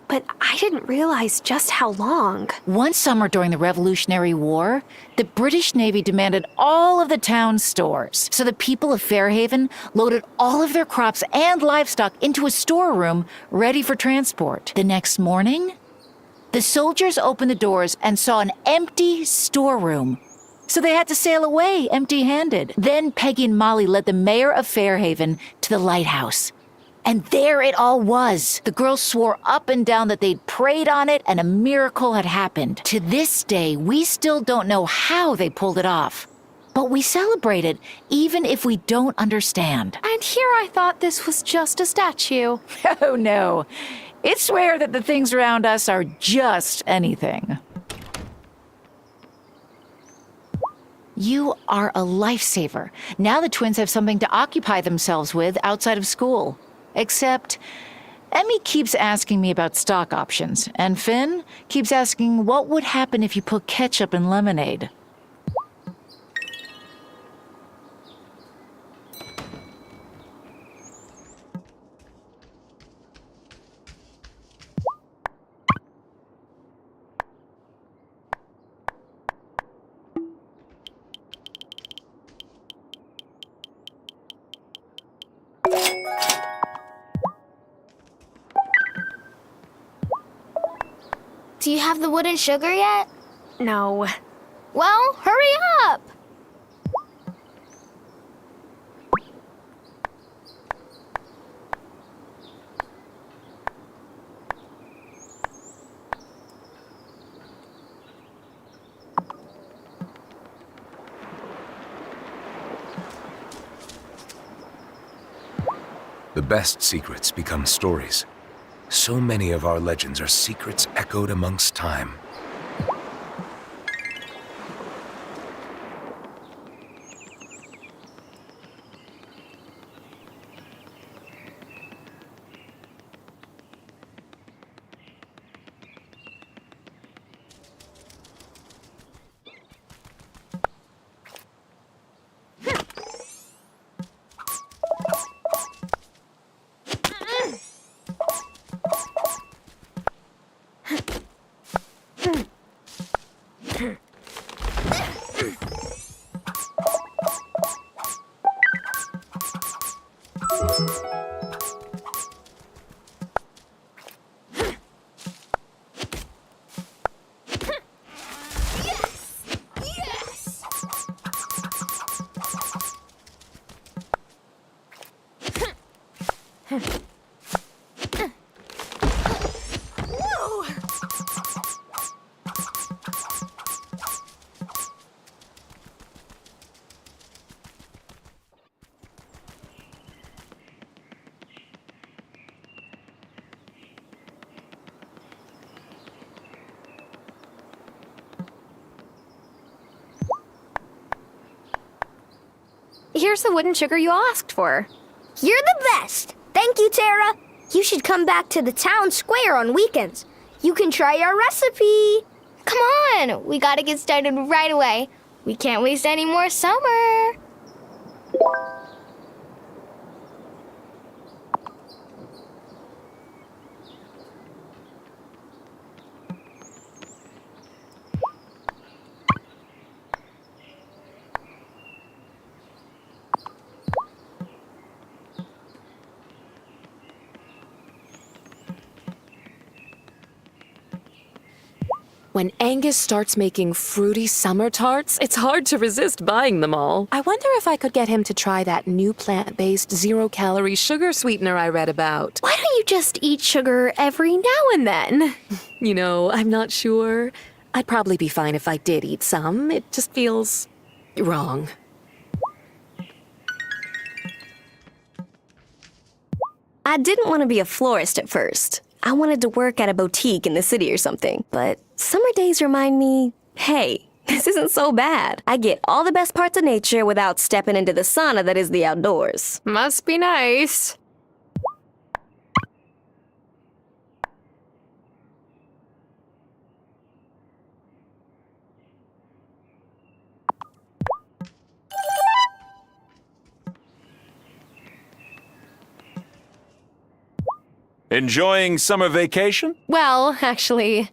but I didn't realize just how long. One summer during the Revolutionary War, the British Navy demanded all of the town's stores. So the people of Fairhaven loaded all of their crops and livestock into a storeroom ready for transport. The next morning, the soldiers opened the doors and saw an empty storeroom. So they had to sail away empty-handed. Then Peggy and Molly led the mayor of Fairhaven to the lighthouse. And there it all was. The girls swore up and down that they'd prayed on it and a miracle had happened. To this day, we still don't know how they pulled it off. But we celebrate it, even if we don't understand. And here I thought this was just a statue. Oh, no. It's rare that the things around us are just anything. You are a lifesaver. Now the twins have something to occupy themselves with outside of school. Except, Emmy keeps asking me about stock options, and Finn keeps asking what would happen if you put ketchup in lemonade. Do you have the wood and sugar yet? No. Well, hurry up! The best secrets become stories. So many of our legends are secrets echoed amongst time. here's the wooden sugar you all asked for. You're the best! Thank you, Tara. You should come back to the town square on weekends. You can try our recipe. Come on, we gotta get started right away. We can't waste any more summer. When Angus starts making fruity summer tarts, it's hard to resist buying them all. I wonder if I could get him to try that new plant-based zero-calorie sugar sweetener I read about. Why don't you just eat sugar every now and then? You know, I'm not sure. I'd probably be fine if I did eat some. It just feels wrong. I didn't want to be a florist at first. I wanted to work at a boutique in the city or something. But summer days remind me, hey, this isn't so bad. I get all the best parts of nature without stepping into the sauna that is the outdoors. Must be nice. Enjoying summer vacation? Well, actually,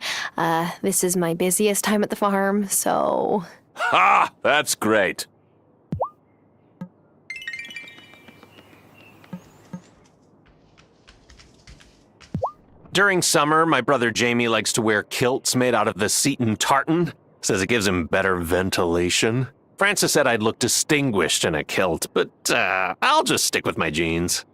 this is my busiest time at the farm, so... Ha! That's great. During summer, my brother Jamie likes to wear kilts made out of the Seton tartan. Says it gives him better ventilation. Francis said I'd look distinguished in a kilt, but I'll just stick with my jeans.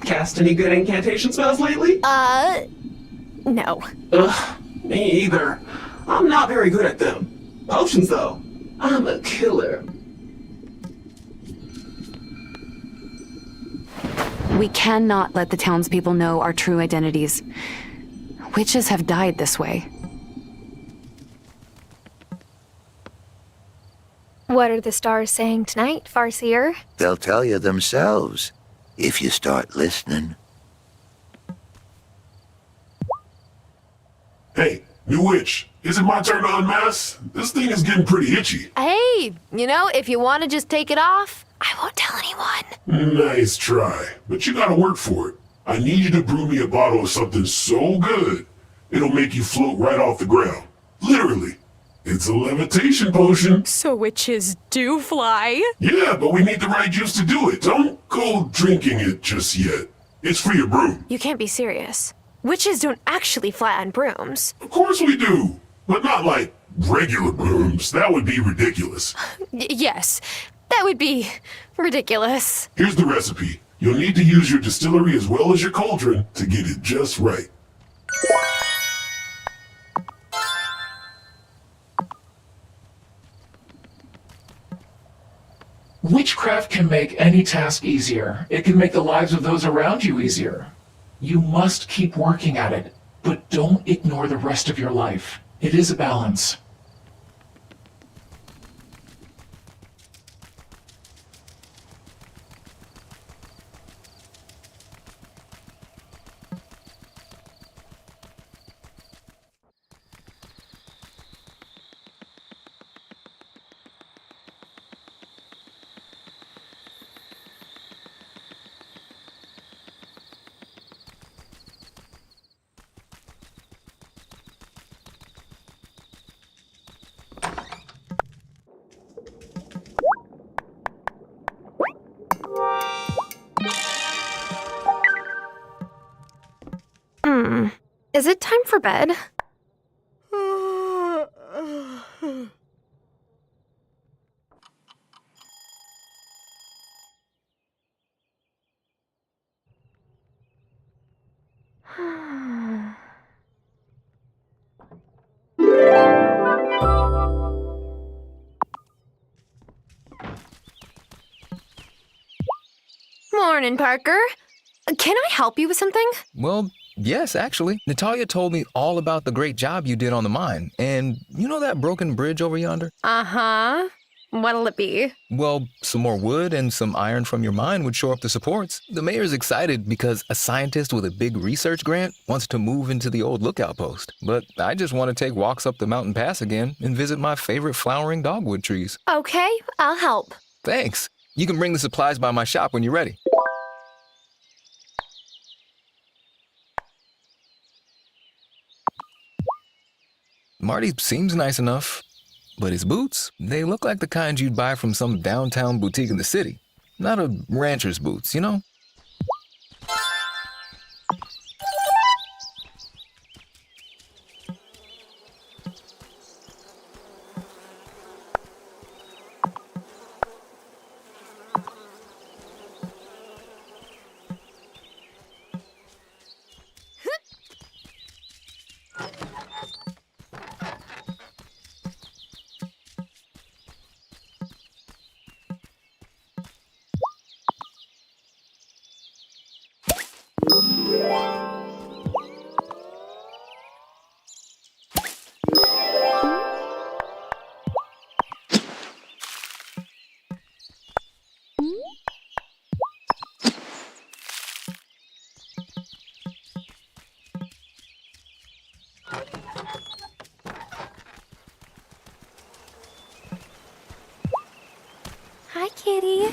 Cast any good incantation spells lately? No. Ugh, me either. I'm not very good at them. Potions, though. I'm a killer. We cannot let the townspeople know our true identities. Witches have died this way. What are the stars saying tonight, Farseer? They'll tell you themselves if you start listening. Hey, new witch, is it my turn to unmask? This thing is getting pretty itchy. Hey, if you want to just take it off, I won't tell anyone. Nice try, but you gotta work for it. I need you to brew me a bottle of something so good, it'll make you float right off the ground. Literally. It's a levitation potion. So witches do fly? Yeah, but we need the right juice to do it. Don't go drinking it just yet. It's for your broom. You can't be serious. Witches don't actually fly on brooms. Of course we do, but not like regular brooms. That would be ridiculous. Yes, that would be ridiculous. Here's the recipe. You'll need to use your distillery as well as your cauldron to get it just right. Witchcraft can make any task easier. It can make the lives of those around you easier. You must keep working at it, but don't ignore the rest of your life. It is a balance. Is it time for bed? Morning, Parker. Can I help you with something? Well, yes, actually. Natalia told me all about the great job you did on the mine. And you know that broken bridge over yonder? Uh-huh. What'll it be? Well, some more wood and some iron from your mine would shore up the supports. The mayor's excited because a scientist with a big research grant wants to move into the old lookout post. But I just want to take walks up the mountain pass again and visit my favorite flowering dogwood trees. Okay, I'll help. Thanks. You can bring the supplies by my shop when you're ready. Marty seems nice enough, but his boots, they look like the kind you'd buy from some downtown boutique in the city. Not a rancher's boots, you know? Hi, kitty.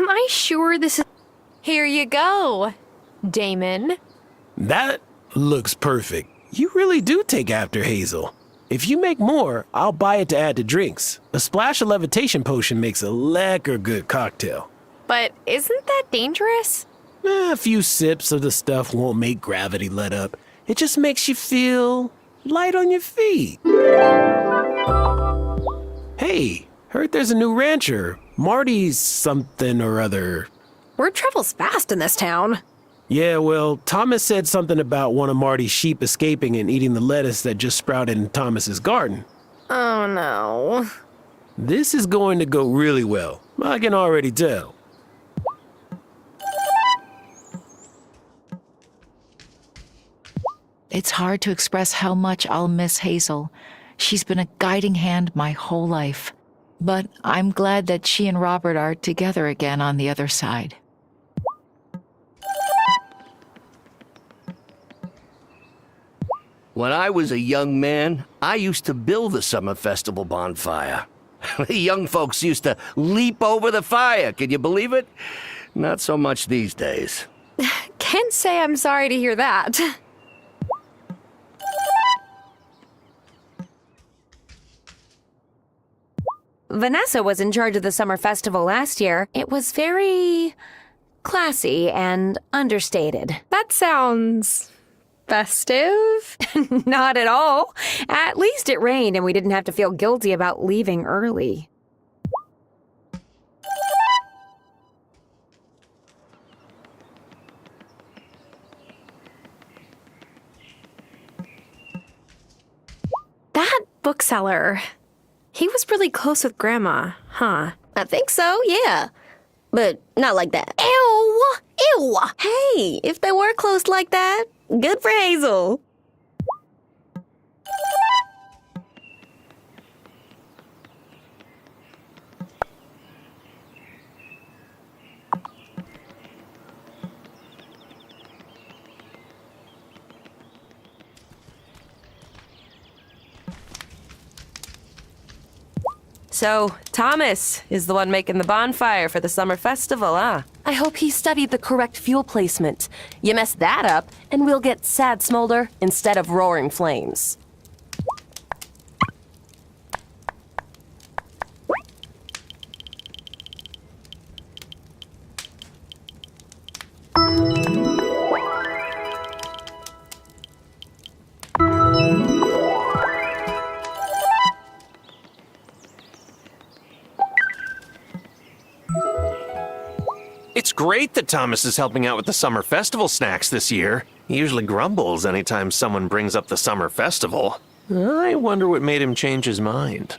Am I sure this is... Here you go, Damon. That looks perfect. You really do take after Hazel. If you make more, I'll buy it to add to drinks. A splash of levitation potion makes a lekker good cocktail. But isn't that dangerous? A few sips of the stuff won't make gravity let up. It just makes you feel light on your feet. Hey, heard there's a new rancher. Marty's something or other. Word travels fast in this town. Yeah, well, Thomas said something about one of Marty's sheep escaping and eating the lettuce that just sprouted in Thomas's garden. Oh no. This is going to go really well. I can already tell. It's hard to express how much I'll miss Hazel. She's been a guiding hand my whole life. But I'm glad that she and Robert are together again on the other side. When I was a young man, I used to build the summer festival bonfire. The young folks used to leap over the fire, can you believe it? Not so much these days. Can't say I'm sorry to hear that. Vanessa was in charge of the summer festival last year. It was very classy and understated. That sounds festive. Not at all. At least it rained and we didn't have to feel guilty about leaving early. That bookseller, he was really close with Grandma, huh? I think so, yeah. But not like that. Ew! Ew! Hey, if they were close like that, good for Hazel. So, Thomas is the one making the bonfire for the summer festival, huh? I hope he studied the correct fuel placement. You mess that up, and we'll get sad smolder instead of roaring flames. It's great that Thomas is helping out with the summer festival snacks this year. He usually grumbles anytime someone brings up the summer festival. I wonder what made him change his mind.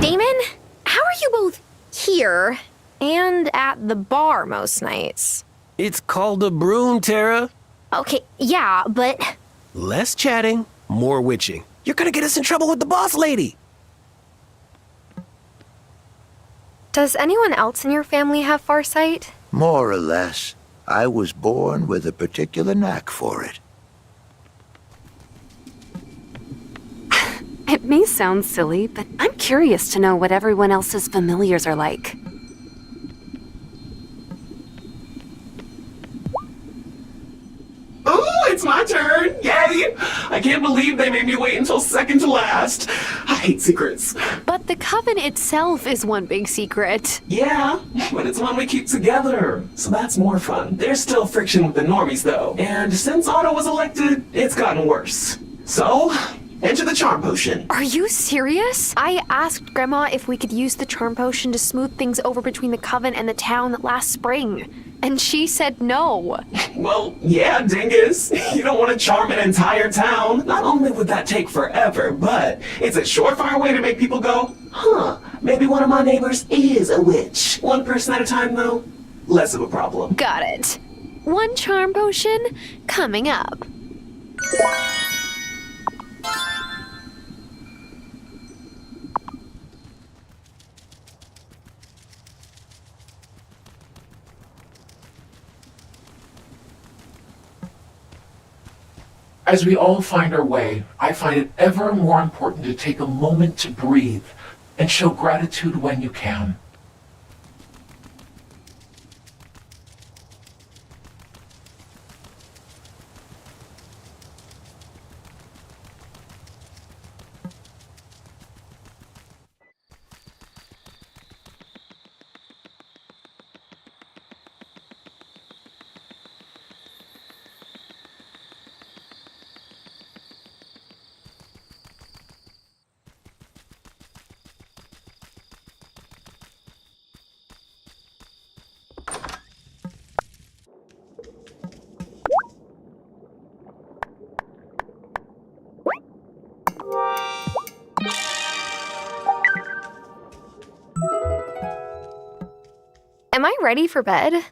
Damon, how are you both here and at the bar most nights? It's called a broom, Tara. Okay, yeah, but... Less chatting, more witching. You're gonna get us in trouble with the boss lady. Does anyone else in your family have farsight? More or less. I was born with a particular knack for it. It may sound silly, but I'm curious to know what everyone else's familiars are like. Oh, it's my turn! Yay! I can't believe they made me wait until second to last. I hate secrets. But The coven itself is one big secret. Yeah, but it's one we keep together, so that's more fun. There's still friction with the normies, though, and since Otto was elected, it's gotten worse. So, enter the charm potion. Are you serious? I asked Grandma if we could use the charm potion to smooth things over between the coven and the town last spring, and she said no. Well, yeah, dingus. You don't want to charm an entire town. Not only would that take forever, but it's a surefire way to make people go, huh, maybe one of my neighbors is a witch. One person at a time, though, less of a problem. Got it. One charm potion coming up. As we all find our way, I find it ever more important to take a moment to breathe and show gratitude when you can. Am I ready for bed?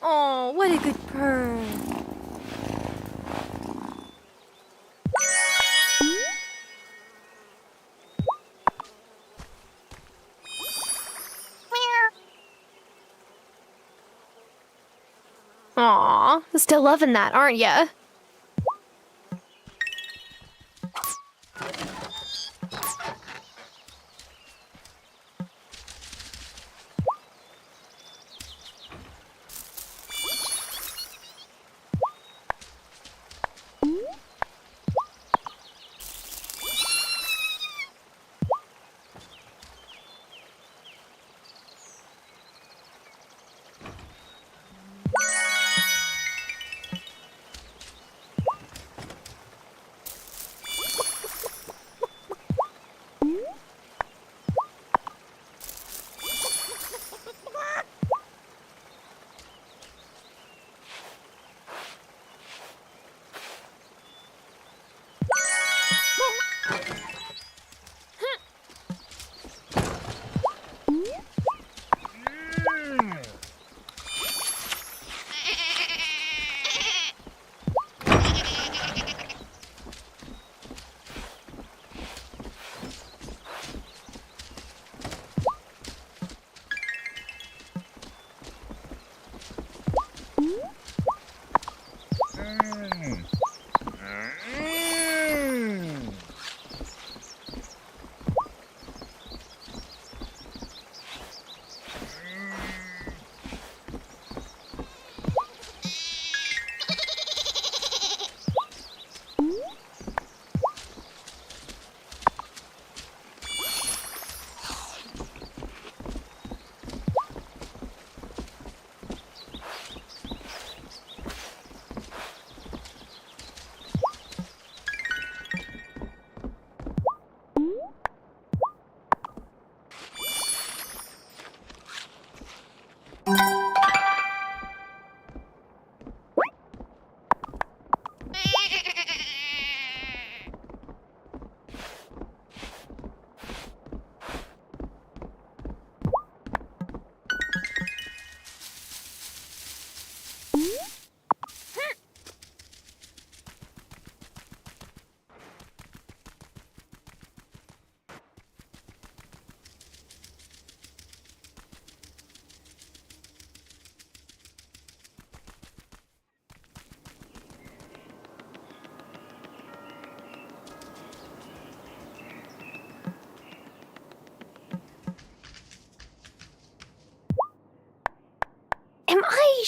Oh, what a good purr. Aw, still loving that, aren't ya?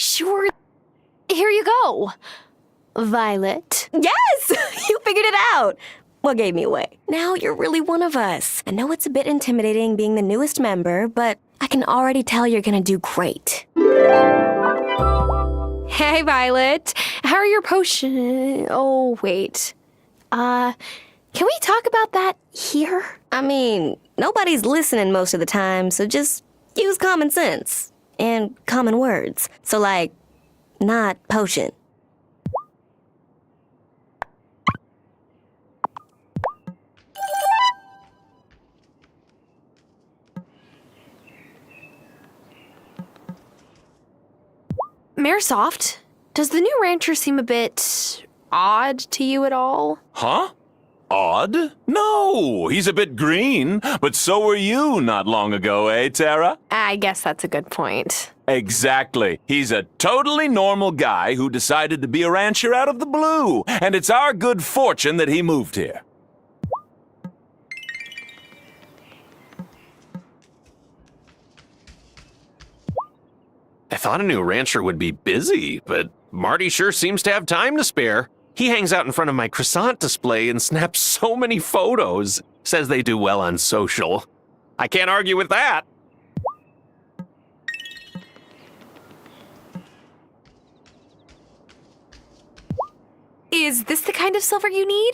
Sure. Here you go. Violet. Yes! You figured it out! What gave me away? Now you're really one of us. I know it's a bit intimidating being the newest member, but I can already tell you're gonna do great. Hey, Violet. How are your potions? Oh, wait. Can we talk about that here? I mean, nobody's listening most of the time, so just use common sense and common words. So, like, not potion. Maresoft, does the new rancher seem a bit odd to you at all? Huh? Odd? No, he's a bit green, but so were you not long ago, eh, Tara? I guess that's a good point. Exactly. He's a totally normal guy who decided to be a rancher out of the blue, and it's our good fortune that he moved here. I thought a new rancher would be busy, but Marty sure seems to have time to spare. He hangs out in front of my croissant display and snaps so many photos. Says they do well on social. I can't argue with that. Is this the kind of silver you need?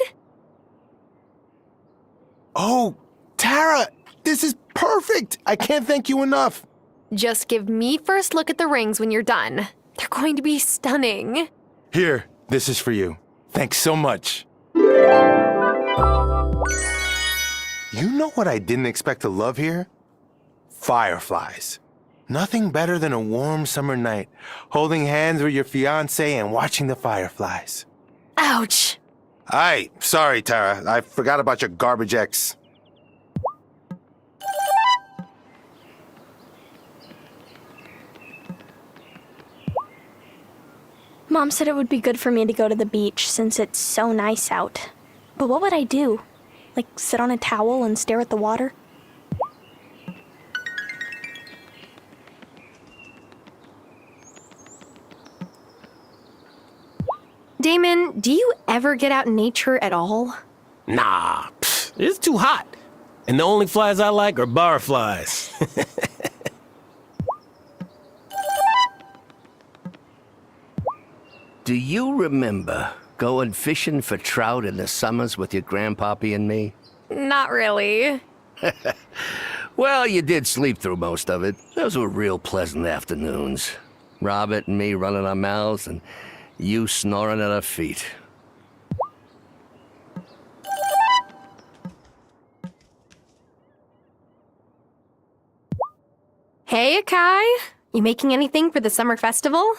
Oh, Tara, this is perfect. I can't thank you enough. Just give me first look at the rings when you're done. They're going to be stunning. Here, this is for you. Thanks so much. You know what I didn't expect to love here? Fireflies. Nothing better than a warm summer night, holding hands with your fiancé and watching the fireflies. Ouch. Aye, sorry, Tara. I forgot about your garbage ex. Mom said it would be good for me to go to the beach since it's so nice out. But what would I do? Like sit on a towel and stare at the water? Damon, do you ever get out in nature at all? Nah, it's too hot. And the only flies I like are bar flies. Do you remember going fishing for trout in the summers with your grandpappy and me? Not really. Well, you did sleep through most of it. Those were real pleasant afternoons. Robert and me running our mouths and you snoring at our feet. Hey, Akai. You making anything for the summer festival?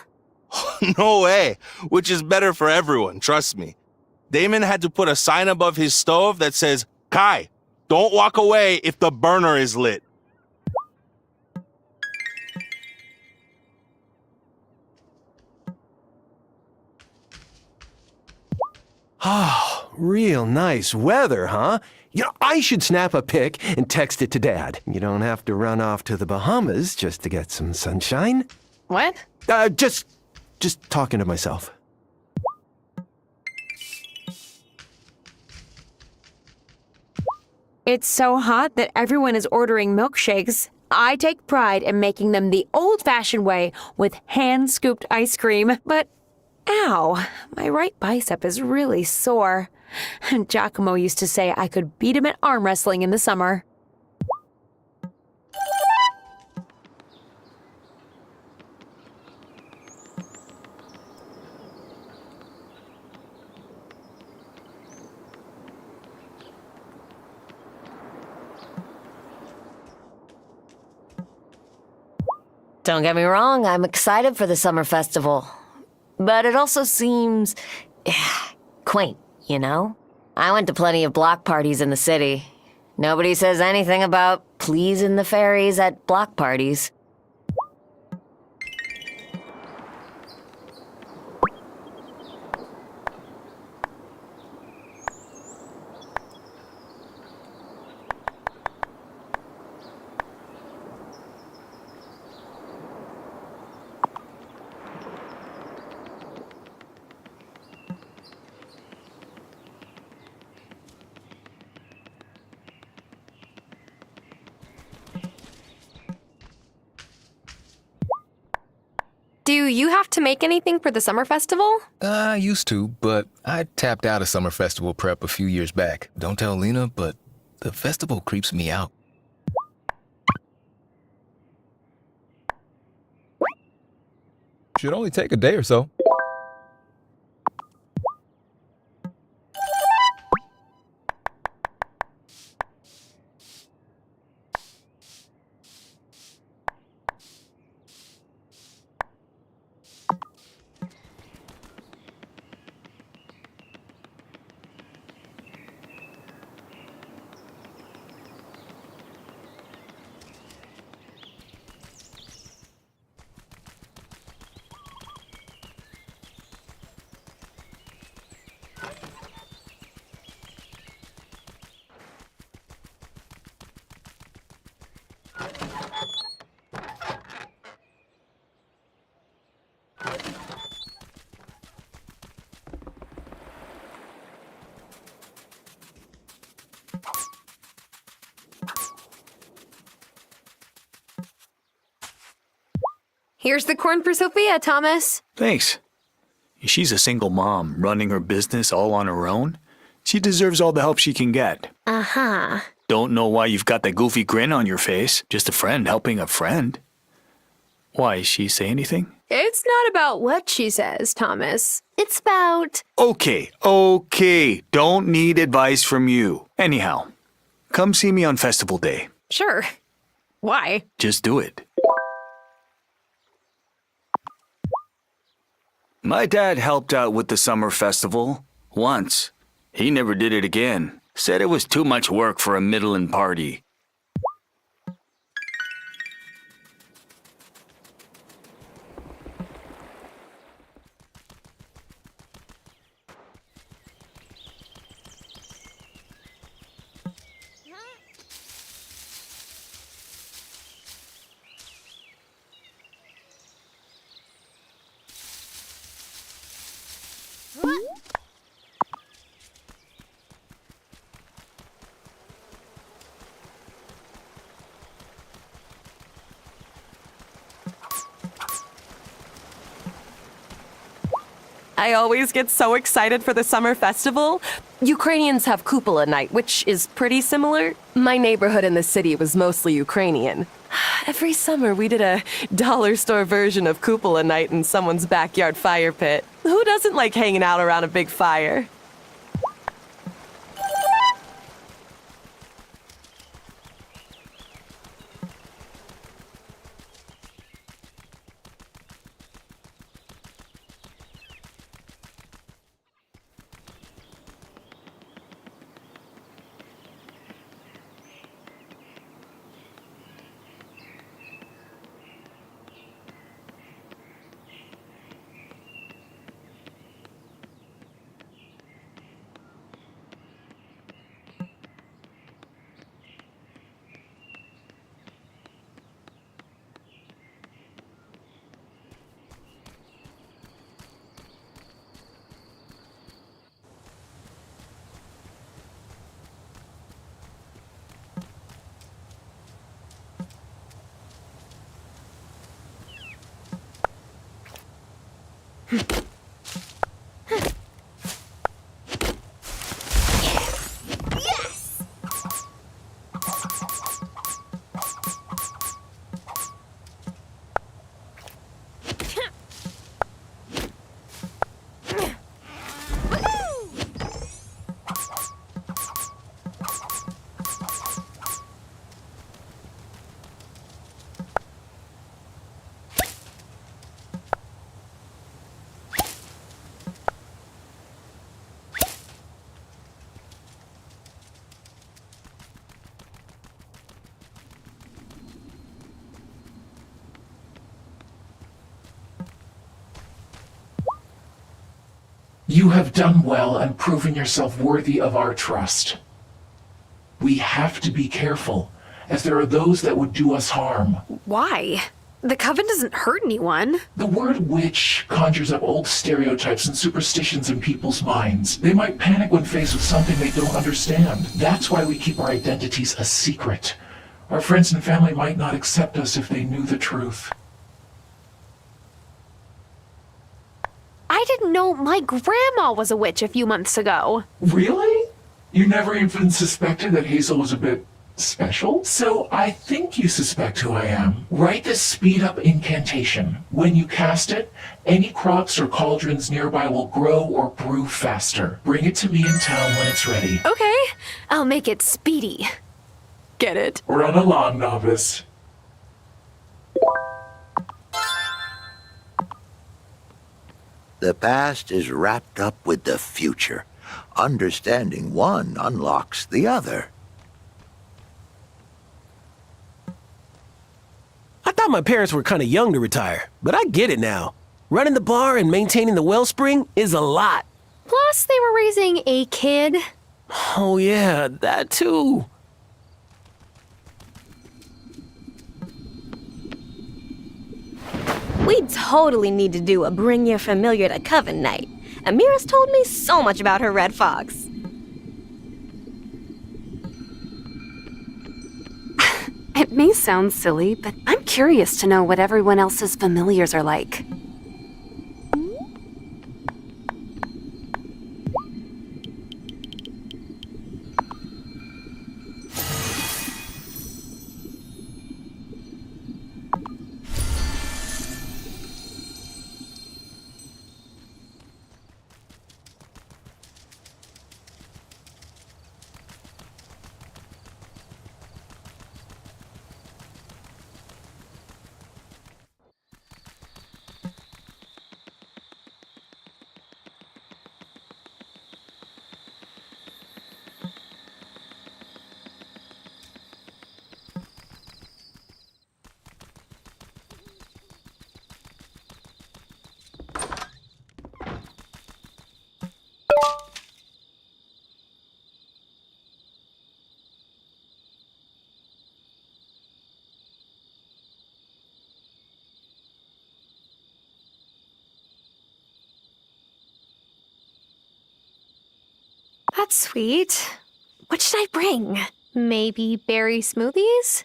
No way. Which is better for everyone, trust me. Damon had to put a sign above his stove that says, Kai, don't walk away if the burner is lit. Oh, real nice weather, huh? You know, I should snap a pic and text it to Dad. You don't have to run off to the Bahamas just to get some sunshine. What? Just talking to myself. It's so hot that everyone is ordering milkshakes. I take pride in making them the old-fashioned way with hand-scooped ice cream. But, ow, my right bicep is really sore. Giacomo used to say I could beat him at arm wrestling in the summer. Don't get me wrong, I'm excited for the summer festival. But it also seems quaint, you know? I went to plenty of block parties in the city. Nobody says anything about pleasing the fairies at block parties. Do you have to make anything for the summer festival? I used to, but I tapped out of summer festival prep a few years back. Don't tell Lena, but the festival creeps me out. Should only take a day or so. Here's the corn for Sophia, Thomas. Thanks. She's a single mom, running her business all on her own. She deserves all the help she can get. Uh-huh. Don't know why you've got that goofy grin on your face. Just a friend helping a friend. Why, she say anything? It's not about what she says, Thomas. It's about... Okay. Don't need advice from you. Anyhow, come see me on festival day. Sure. Why? Just do it. My dad helped out with the summer festival once. He never did it again. Said it was too much work for a middling party. I always get so excited for the summer festival. Ukrainians have Kupola night, which is pretty similar. My neighborhood in the city was mostly Ukrainian. Every summer we did a dollar store version of Kupola night in someone's backyard fire pit. Who doesn't like hanging out around a big fire? You have done well and proven yourself worthy of our trust. We have to be careful, as there are those that would do us harm. Why? The coven doesn't hurt anyone. The word witch conjures up old stereotypes and superstitions in people's minds. They might panic when faced with something they don't understand. That's why we keep our identities a secret. Our friends and family might not accept us if they knew the truth. I didn't know my grandma was a witch a few months ago. Really? You never even suspected that Hazel was a bit special? So I think you suspect who I am. Write this speed-up incantation. When you cast it, any crops or cauldrons nearby will grow or brew faster. Bring it to me in town when it's ready. Okay, I'll make it speedy. Get it? Run along, novice. The past is wrapped up with the future. Understanding one unlocks the other. I thought my parents were kind of young to retire, but I get it now. Running the bar and maintaining the wellspring is a lot. Plus, they were raising a kid. Oh yeah, that too. We totally need to do a Bring Your Familiar to Coven night. Amira's told me so much about her red fox. It may sound silly, but I'm curious to know what everyone else's familiars are like. That's sweet. What should I bring? Maybe berry smoothies?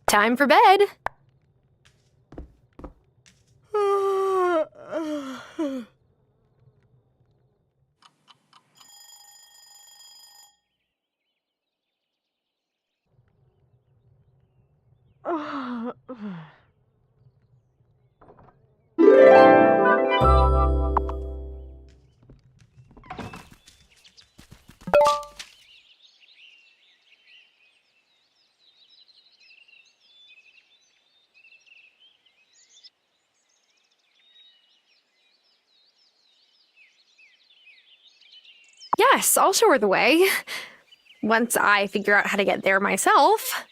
Time for bed. Yes, I'll show her the way. Once I figure out how to get there myself.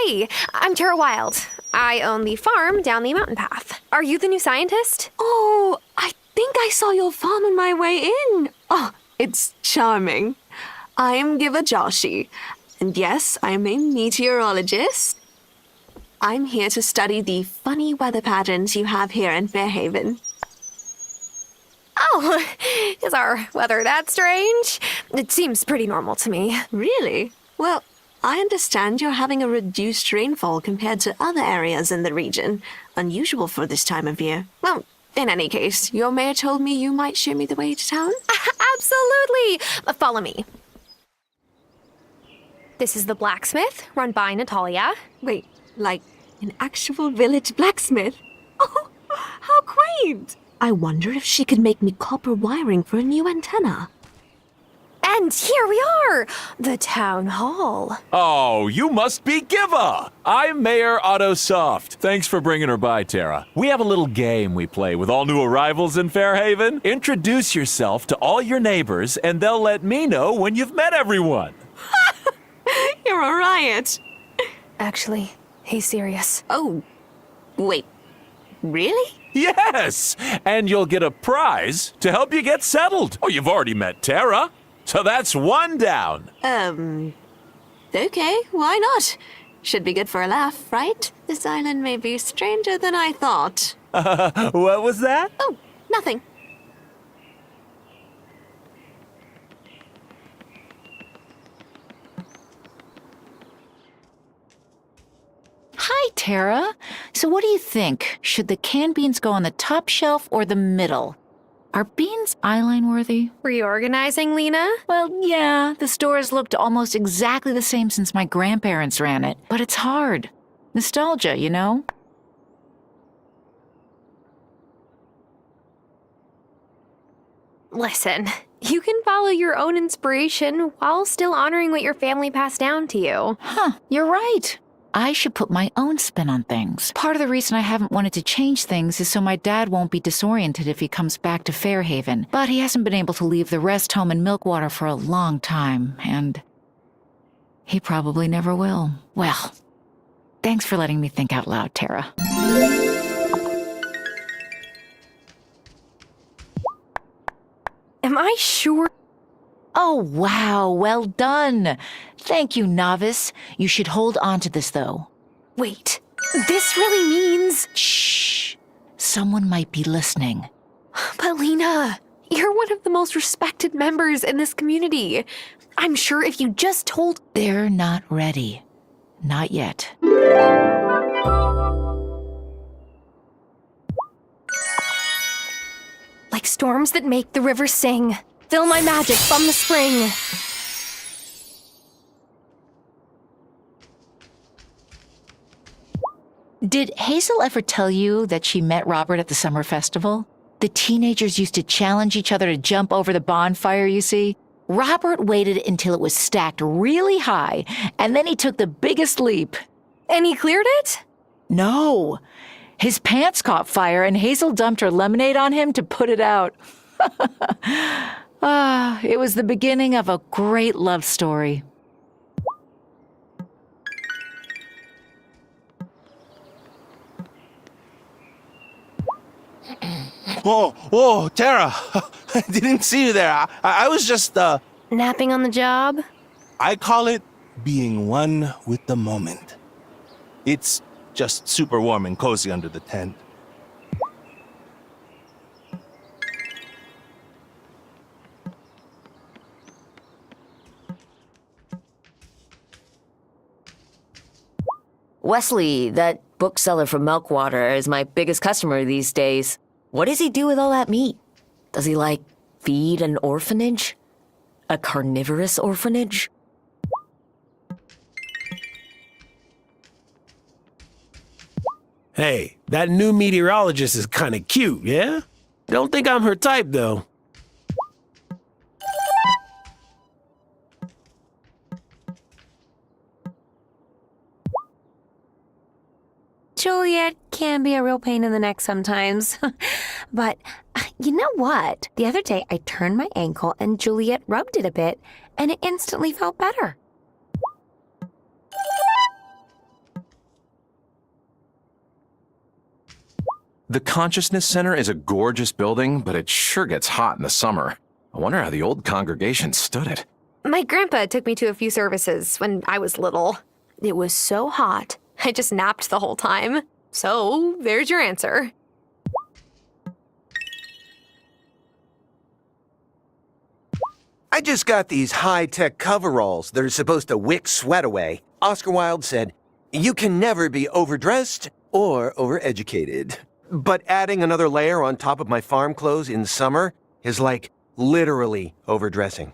Hi, I'm Tara Wylde. I own the farm down the mountain path. Are you the new scientist? Oh, I think I saw your farm on my way in. Oh, it's charming. I'm Giver Joshi, and yes, I'm a meteorologist. I'm here to study the funny weather patterns you have here in Fairhaven. Oh, is our weather that strange? It seems pretty normal to me. Really? Well, I understand you're having a reduced rainfall compared to other areas in the region. Unusual for this time of year. Well, in any case, your mayor told me you might show me the way to town. Absolutely! Follow me. This is the blacksmith, run by Natalia. Wait, like an actual village blacksmith? Oh, how quaint! I wonder if she could make me copper wiring for a new antenna. And here we are, the town hall. Oh, you must be Giva! I'm Mayor Otto Soft. Thanks for bringing her by, Tara. We have a little game we play with all new arrivals in Fairhaven. Introduce yourself to all your neighbors, and they'll let me know when you've met everyone. You're a riot. Actually, he's serious. Oh, wait, really? Yes! And you'll get a prize to help you get settled. Oh, you've already met Tara. So that's one down. Okay, why not? Should be good for a laugh, right? This island may be stranger than I thought. What was that? Oh, nothing. Hi, Tara. So what do you think? Should the canned beans go on the top shelf or the middle? Are beans eyeline worthy? Reorganizing, Lena? Well, yeah, the store has looked almost exactly the same since my grandparents ran it. But it's hard. Nostalgia, you know? Listen, you can follow your own inspiration while still honoring what your family passed down to you. Huh, you're right. I should put my own spin on things. Part of the reason I haven't wanted to change things is so my dad won't be disoriented if he comes back to Fairhaven. But he hasn't been able to leave the rest home in Milkwater for a long time, and he probably never will. Well, thanks for letting me think out loud, Tara. Am I sure? Oh, wow, well done. Thank you, novice. You should hold on to this, though. Wait, this really means... Shh. Someone might be listening. But Lena, you're one of the most respected members in this community. I'm sure if you just told... They're not ready. Not yet. Like storms that make the river sing. Feel my magic from the spring. Did Hazel ever tell you that she met Robert at the summer festival? The teenagers used to challenge each other to jump over the bonfire, you see? Robert waited until it was stacked really high, and then he took the biggest leap. And he cleared it? No. His pants caught fire, and Hazel dumped her lemonade on him to put it out. It was the beginning of a great love story. Whoa, Tara! I didn't see you there. I was just, Napping on the job? I call it being one with the moment. It's just super warm and cozy under the tent. Wesley, that bookseller from Milkwater, is my biggest customer these days. What does he do with all that meat? Does he, like, feed an orphanage? A carnivorous orphanage? Hey, that new meteorologist is kind of cute, yeah? Don't think I'm her type, though. Juliet can be a real pain in the neck sometimes. But you know what? The other day I turned my ankle and Juliet rubbed it a bit, and it instantly felt better. The Consciousness Center is a gorgeous building, but it sure gets hot in the summer. I wonder how the old congregation stood it. My grandpa took me to a few services when I was little. It was so hot, I just napped the whole time. So, there's your answer. I just got these high-tech coveralls that are supposed to wick sweat away. Oscar Wilde said, "You can never be overdressed or overeducated." But adding another layer on top of my farm clothes in summer is like literally overdressing.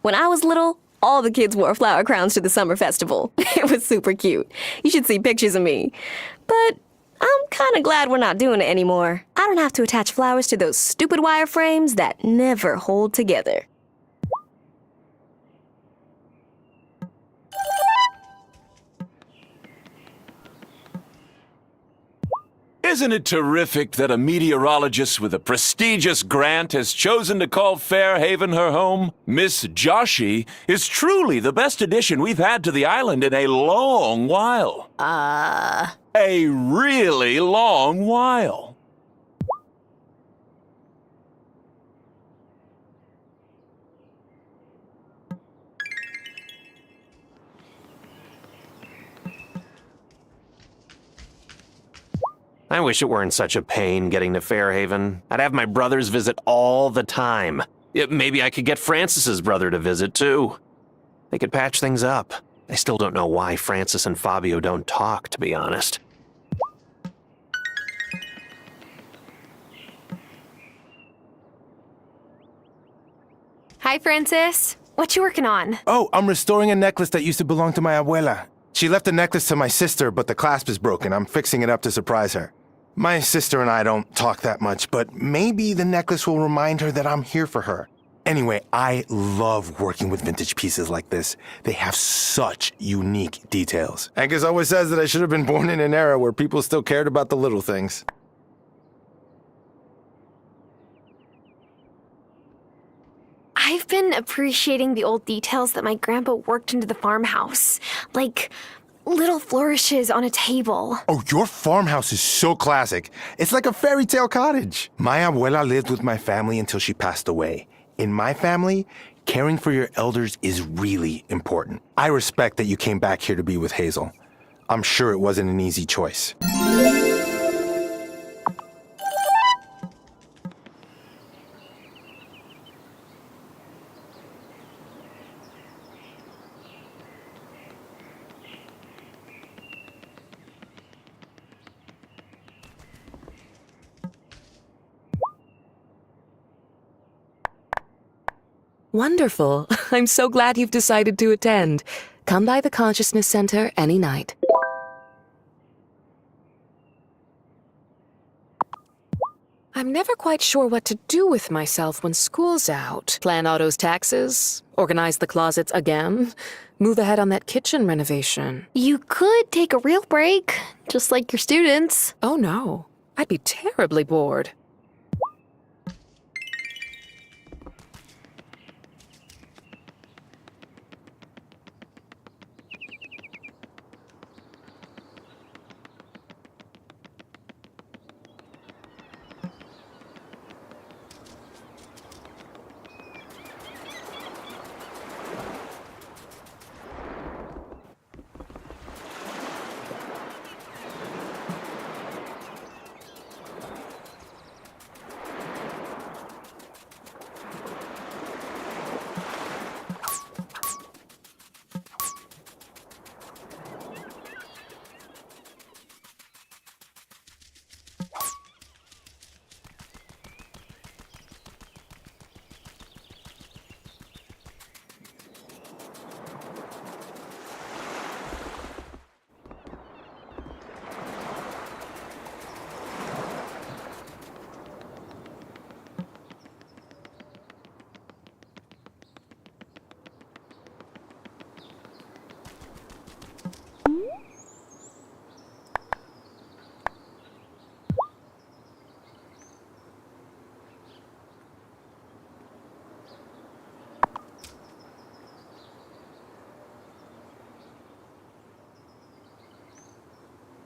When I was little, all the kids wore flower crowns to the summer festival. It was super cute. You should see pictures of me. But I'm kind of glad we're not doing it anymore. I don't have to attach flowers to those stupid wire frames that never hold together. Isn't it terrific that a meteorologist with a prestigious grant has chosen to call Fairhaven her home? Miss Joshi is truly the best addition we've had to the island in a long while. A really long while. I wish it weren't such a pain getting to Fairhaven. I'd have my brothers visit all the time. Maybe I could get Francis's brother to visit, too. They could patch things up. I still don't know why Francis and Fabio don't talk, to be honest. Hi, Francis. What you working on? Oh, I'm restoring a necklace that used to belong to my abuela. She left the necklace to my sister, but the clasp is broken. I'm fixing it up to surprise her. My sister and I don't talk that much, but maybe the necklace will remind her that I'm here for her. Anyway, I love working with vintage pieces like this. They have such unique details. Angus always says that I should have been born in an era where people still cared about the little things. I've been appreciating the old details that my grandpa worked into the farmhouse. Like little flourishes on a table. Oh, your farmhouse is so classic. It's like a fairy tale cottage. My abuela lived with my family until she passed away. In my family, caring for your elders is really important. I respect that you came back here to be with Hazel. I'm sure it wasn't an easy choice. Wonderful. I'm so glad you've decided to attend. Come by the Consciousness Center any night. I'm never quite sure what to do with myself when school's out. Plan Otto's taxes? Organize the closets again? Move ahead on that kitchen renovation? You could take a real break, just like your students. Oh no, I'd be terribly bored.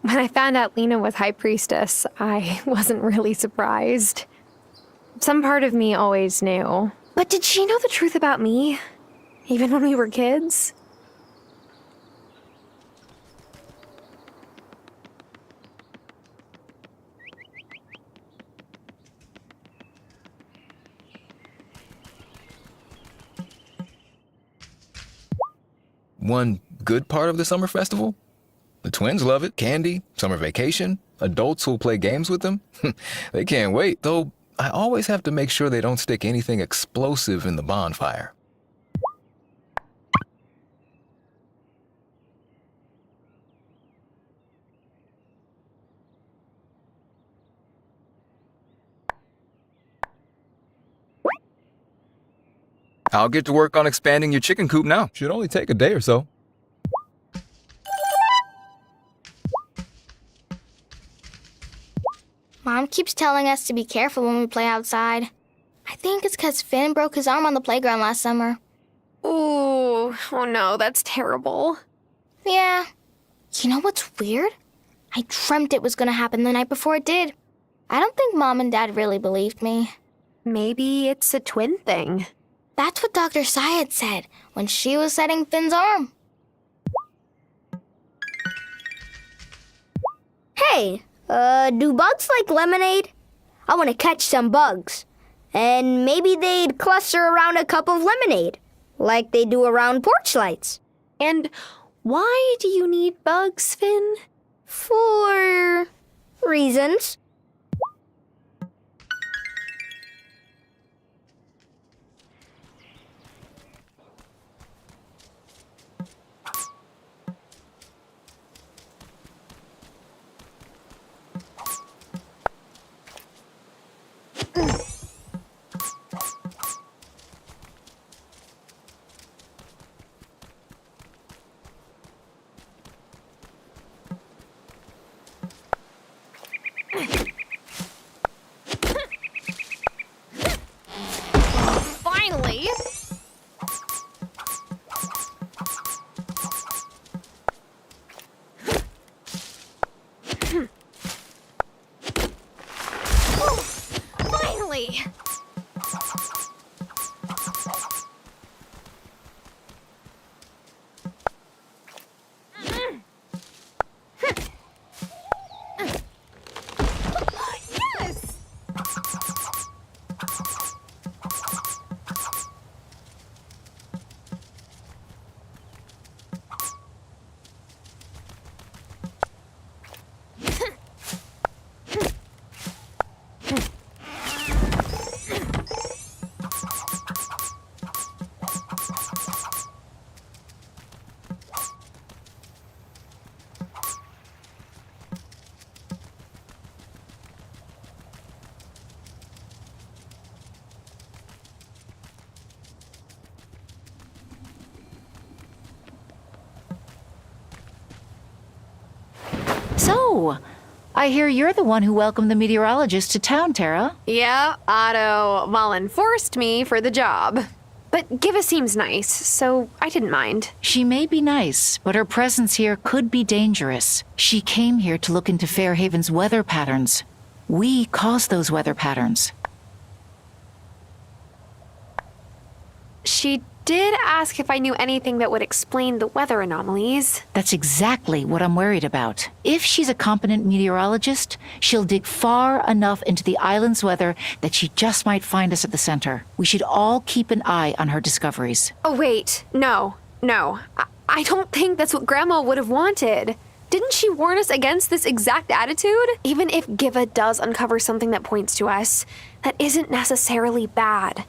When I found out Lena was High Priestess, I wasn't really surprised. Some part of me always knew. But did she know the truth about me? Even when we were kids? One good part of the summer festival? The twins love it. Candy, summer vacation, adults who'll play games with them. They can't wait, though I always have to make sure they don't stick anything explosive in the bonfire. I'll get to work on expanding your chicken coop now. Should only take a day or so. Mom keeps telling us to be careful when we play outside. I think it's because Finn broke his arm on the playground last summer. Ooh, oh no, that's terrible. Yeah. You know what's weird? I dreamt it was going to happen the night before it did. I don't think Mom and Dad really believed me. Maybe it's a twin thing. That's what Dr. Syed said when she was setting Finn's arm. Hey, do bugs like lemonade? I want to catch some bugs. And maybe they'd cluster around a cup of lemonade, like they do around porch lights. And why do you need bugs, Finn? For reasons. Oh, I hear you're the one who welcomed the meteorologist to town, Tara. Yeah, Otto Mullen forced me for the job. But Giva seems nice, so I didn't mind. She may be nice, but her presence here could be dangerous. She came here to look into Fairhaven's weather patterns. We caused those weather patterns. She did ask if I knew anything that would explain the weather anomalies. That's exactly what I'm worried about. If she's a competent meteorologist, she'll dig far enough into the island's weather that she just might find us at the center. We should all keep an eye on her discoveries. Oh, wait. No. I don't think that's what Grandma would have wanted. Didn't she warn us against this exact attitude? Even if Giva does uncover something that points to us, that isn't necessarily bad.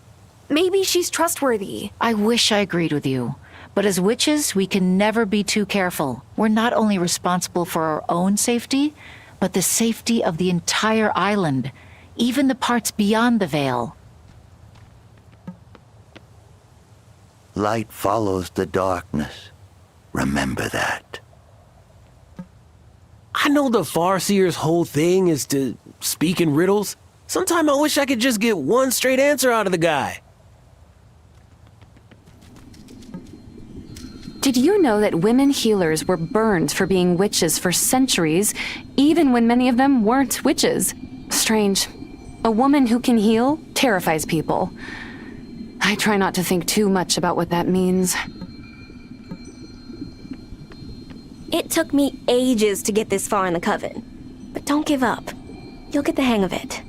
Maybe she's trustworthy. I wish I agreed with you. But as witches, we can never be too careful. We're not only responsible for our own safety, but the safety of the entire island, even the parts beyond the veil. Light follows the darkness. Remember that. I know the Farseer's whole thing is to speak in riddles. Sometime I wish I could just get one straight answer out of the guy. Did you know that women healers were burned for being witches for centuries, even when many of them weren't witches? Strange. A woman who can heal terrifies people. I try not to think too much about what that means. It took me ages to get this far in the coven. But don't give up. You'll get the hang of it.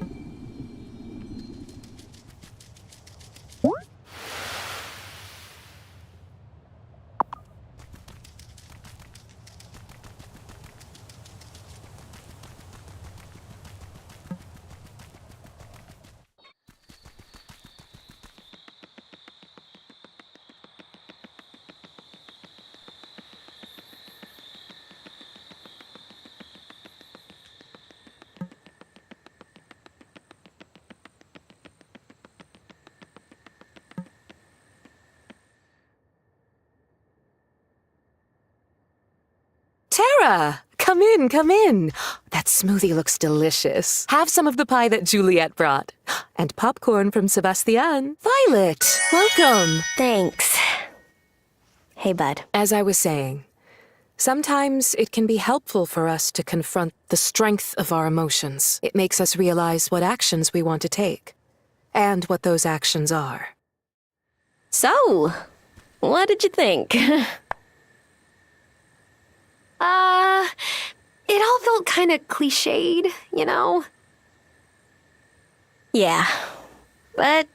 Tara, come in, come in. That smoothie looks delicious. Have some of the pie that Juliet brought. And popcorn from Sebastian. Violet, welcome. Thanks. Hey, bud. As I was saying, sometimes it can be helpful for us to confront the strength of our emotions. It makes us realize what actions we want to take, and what those actions are. So, what did you think? It all felt kind of cliched, you know? Yeah. But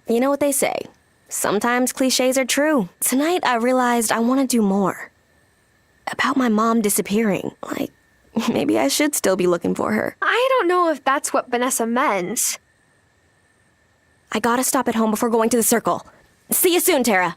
you know what they say. Sometimes cliches are true. Tonight I realized I want to do more. About my mom disappearing. Like, maybe I should still be looking for her. I don't know if that's what Vanessa meant. I gotta stop at home before going to the circle. See you soon, Tara.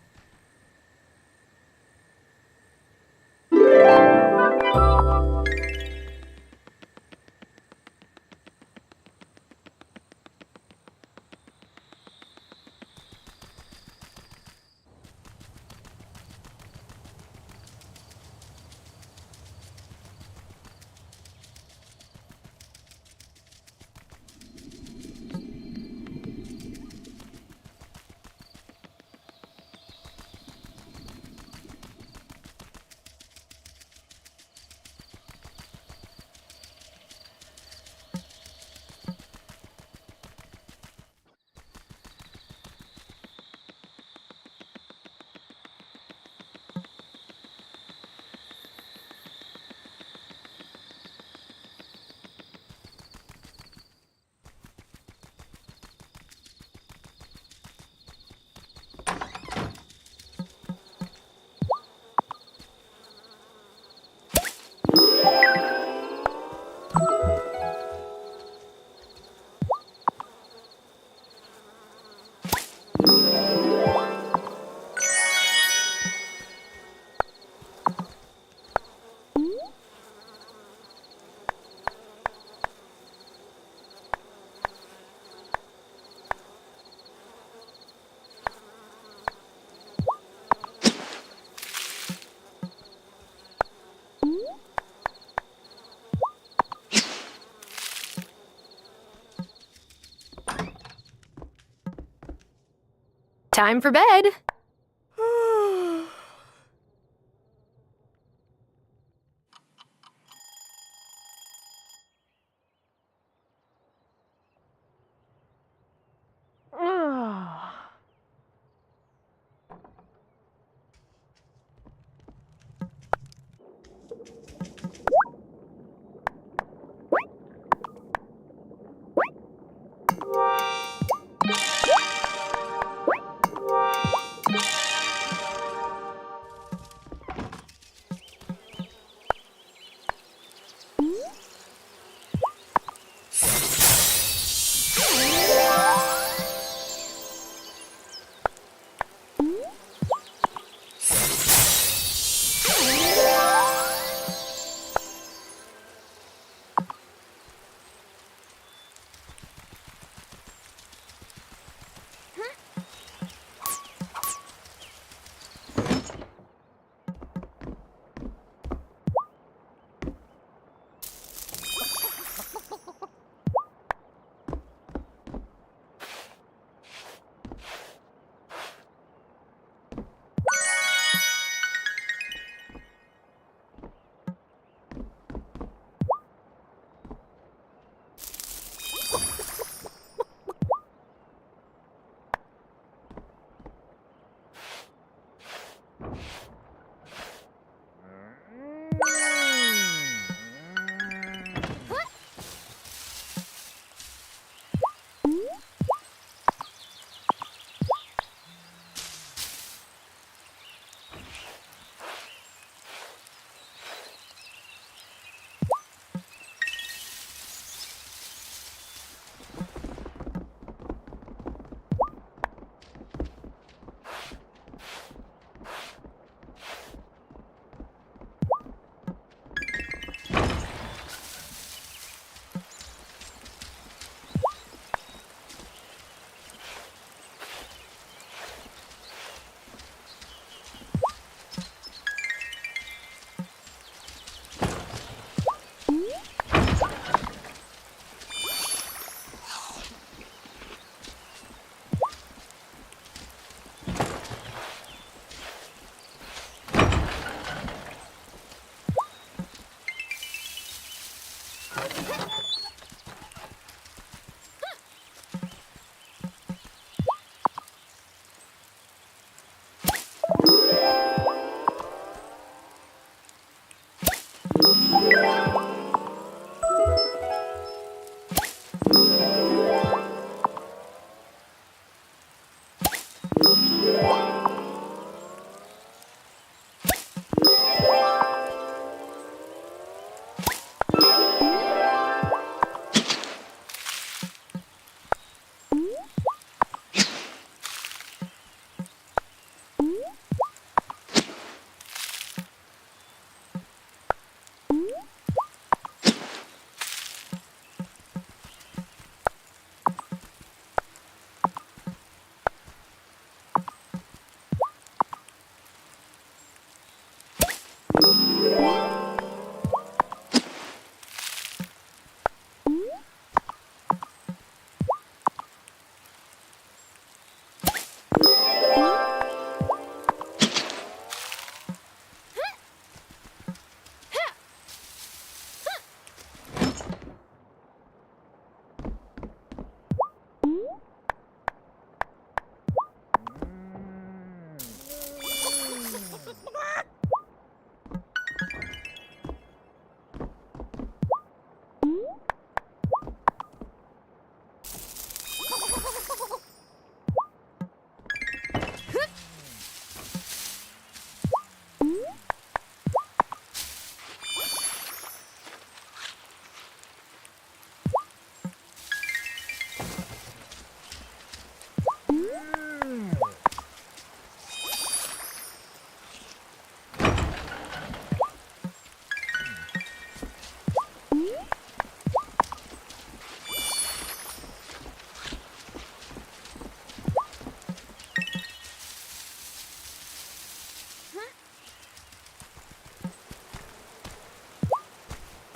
Time for bed.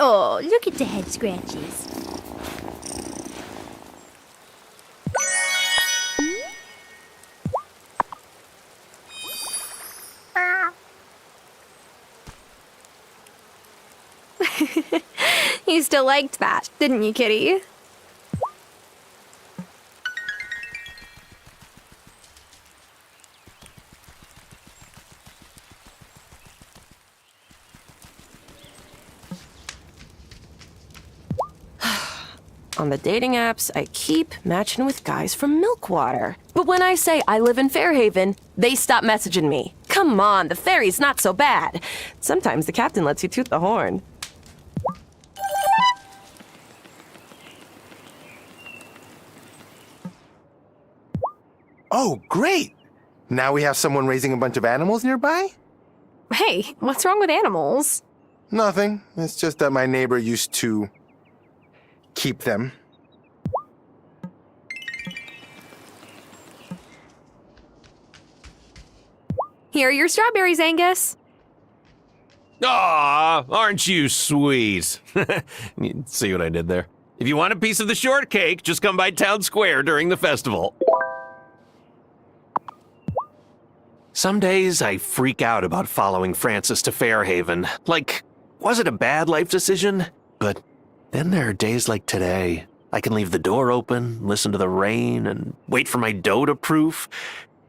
Oh, look at the head scratches. You still liked that, didn't you, Kitty? On the dating apps, I keep matching with guys from Milkwater. But when I say I live in Fairhaven, they stop messaging me. Come on, the ferry's not so bad. Sometimes the captain lets you toot the horn. Oh, great! Now we have someone raising a bunch of animals nearby? Hey, what's wrong with animals? Nothing. It's just that my neighbor used to keep them. Here are your strawberries, Angus. Aw, aren't you sweet? See what I did there? If you want a piece of the shortcake, just come by Town Square during the festival. Some days I freak out about following Francis to Fairhaven. Like, was it a bad life decision? But then there are days like today. I can leave the door open, listen to the rain, and wait for my dough to proof.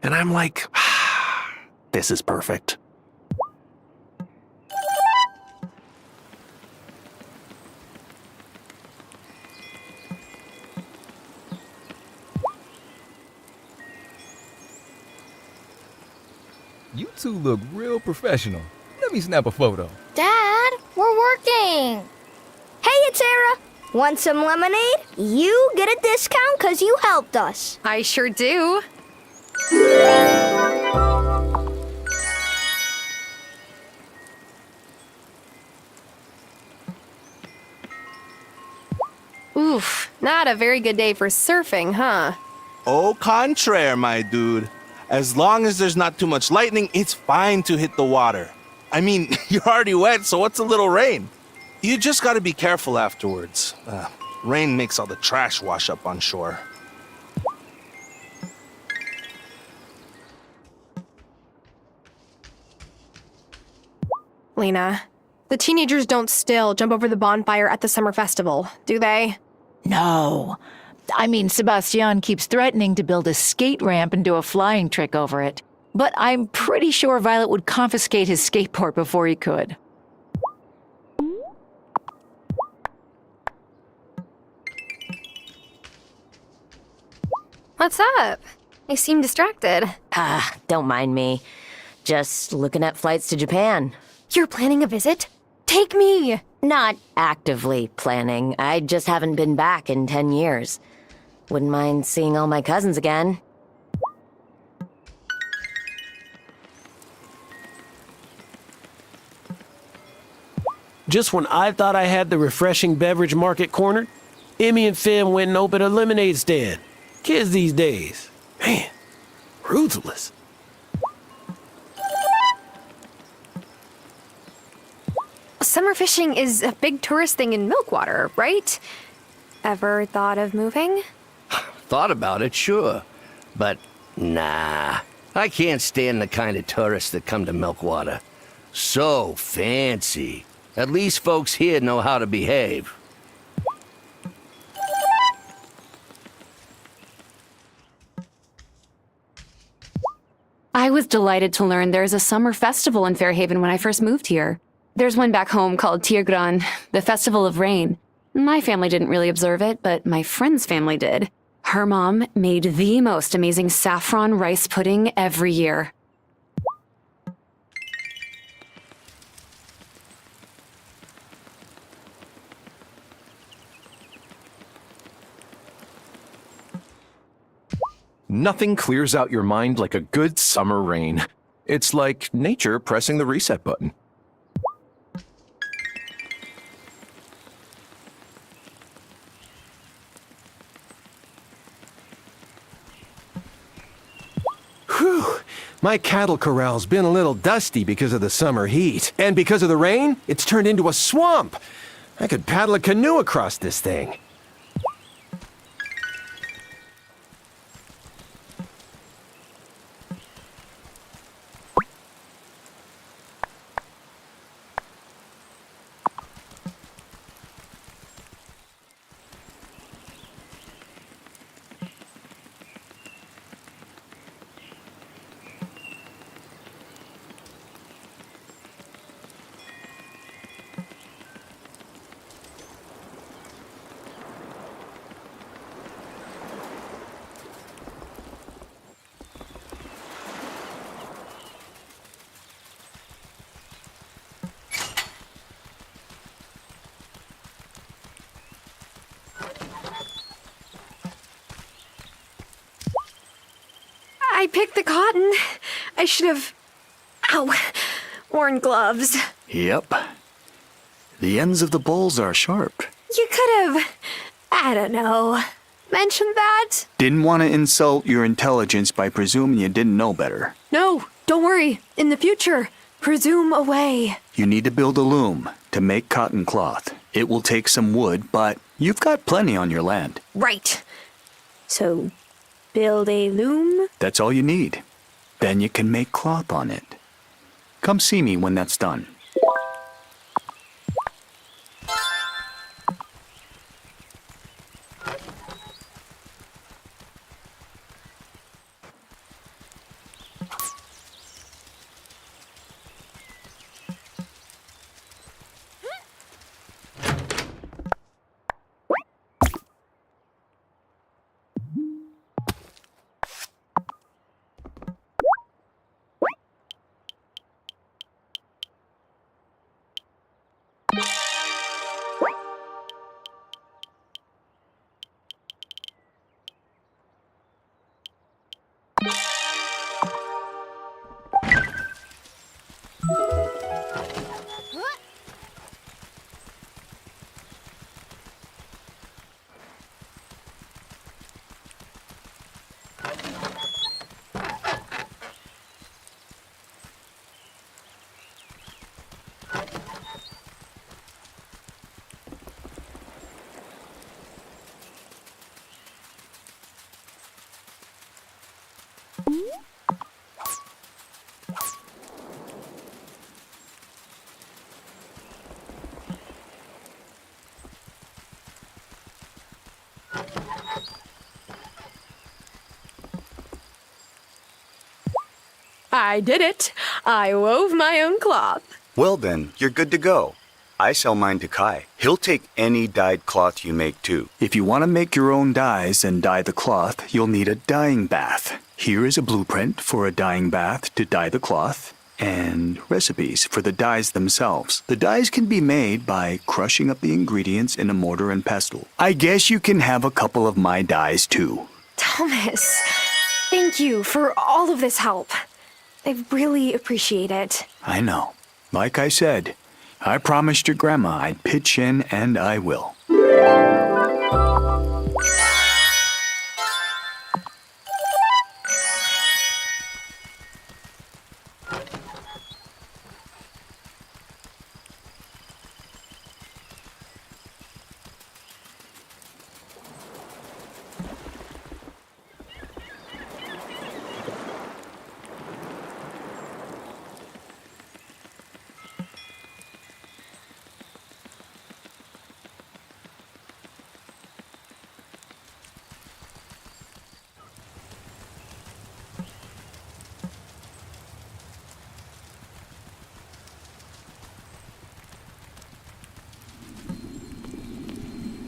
And I'm like, this is perfect. You two look real professional. Let me snap a photo. Dad, we're working. Hey, it's Sarah. Want some lemonade? You get a discount because you helped us. I sure do. Oof, not a very good day for surfing, huh? Au contraire, my dude. As long as there's not too much lightning, it's fine to hit the water. I mean, you're already wet, so what's a little rain? You just gotta be careful afterwards. Rain makes all the trash wash up on shore. Lena, the teenagers don't still jump over the bonfire at the summer festival, do they? No. I mean, Sebastian keeps threatening to build a skate ramp and do a flying trick over it. But I'm pretty sure Violet would confiscate his skateboard before he could. What's up? You seem distracted. Don't mind me. Just looking at flights to Japan. You're planning a visit? Take me! Not actively planning. I just haven't been back in 10 years. Wouldn't mind seeing all my cousins again. Just when I thought I had the refreshing beverage market cornered, Emmy and Finn went and opened a lemonade stand. Kids these days. Man, ruthless. Summer fishing is a big tourist thing in Milkwater, right? Ever thought of moving? Thought about it, sure. But nah, I can't stand the kind of tourists that come to Milkwater. So fancy. At least folks here know how to behave. I was delighted to learn there's a summer festival in Fairhaven when I first moved here. There's one back home called Tirgran, the Festival of Rain. My family didn't really observe it, but my friend's family did. Her mom made the most amazing saffron rice pudding every year. Nothing clears out your mind like a good summer rain. It's like nature pressing the reset button. Whew! My cattle corral's been a little dusty because of the summer heat. And because of the rain, it's turned into a swamp. I could paddle a canoe across this thing. picked the cotton. I should have, worn gloves. Yep. The ends of the bowls are sharp. You could have, I don't know, mentioned that. Didn't want to insult your intelligence by presuming you didn't know better. No, don't worry. In the future, presume away. You need to build a loom to make cotton cloth. It will take some wood, but you've got plenty on your land. Right. So, build a loom? That's all you need. Then you can make cloth on it. Come see me when that's done. I did it. I wove my own cloth. Well then, you're good to go. I sell mine to Kai. He'll take any dyed cloth you make too. If you want to make your own dyes and dye the cloth, you'll need a dyeing bath. Here is a blueprint for a dyeing bath to dye the cloth, and recipes for the dyes themselves. The dyes can be made by crushing up the ingredients in a mortar and pestle. I guess you can have a couple of my dyes too. Thomas, thank you for all of this help. I really appreciate it. I know. Like I said, I promised your grandma I'd pitch in, and I will.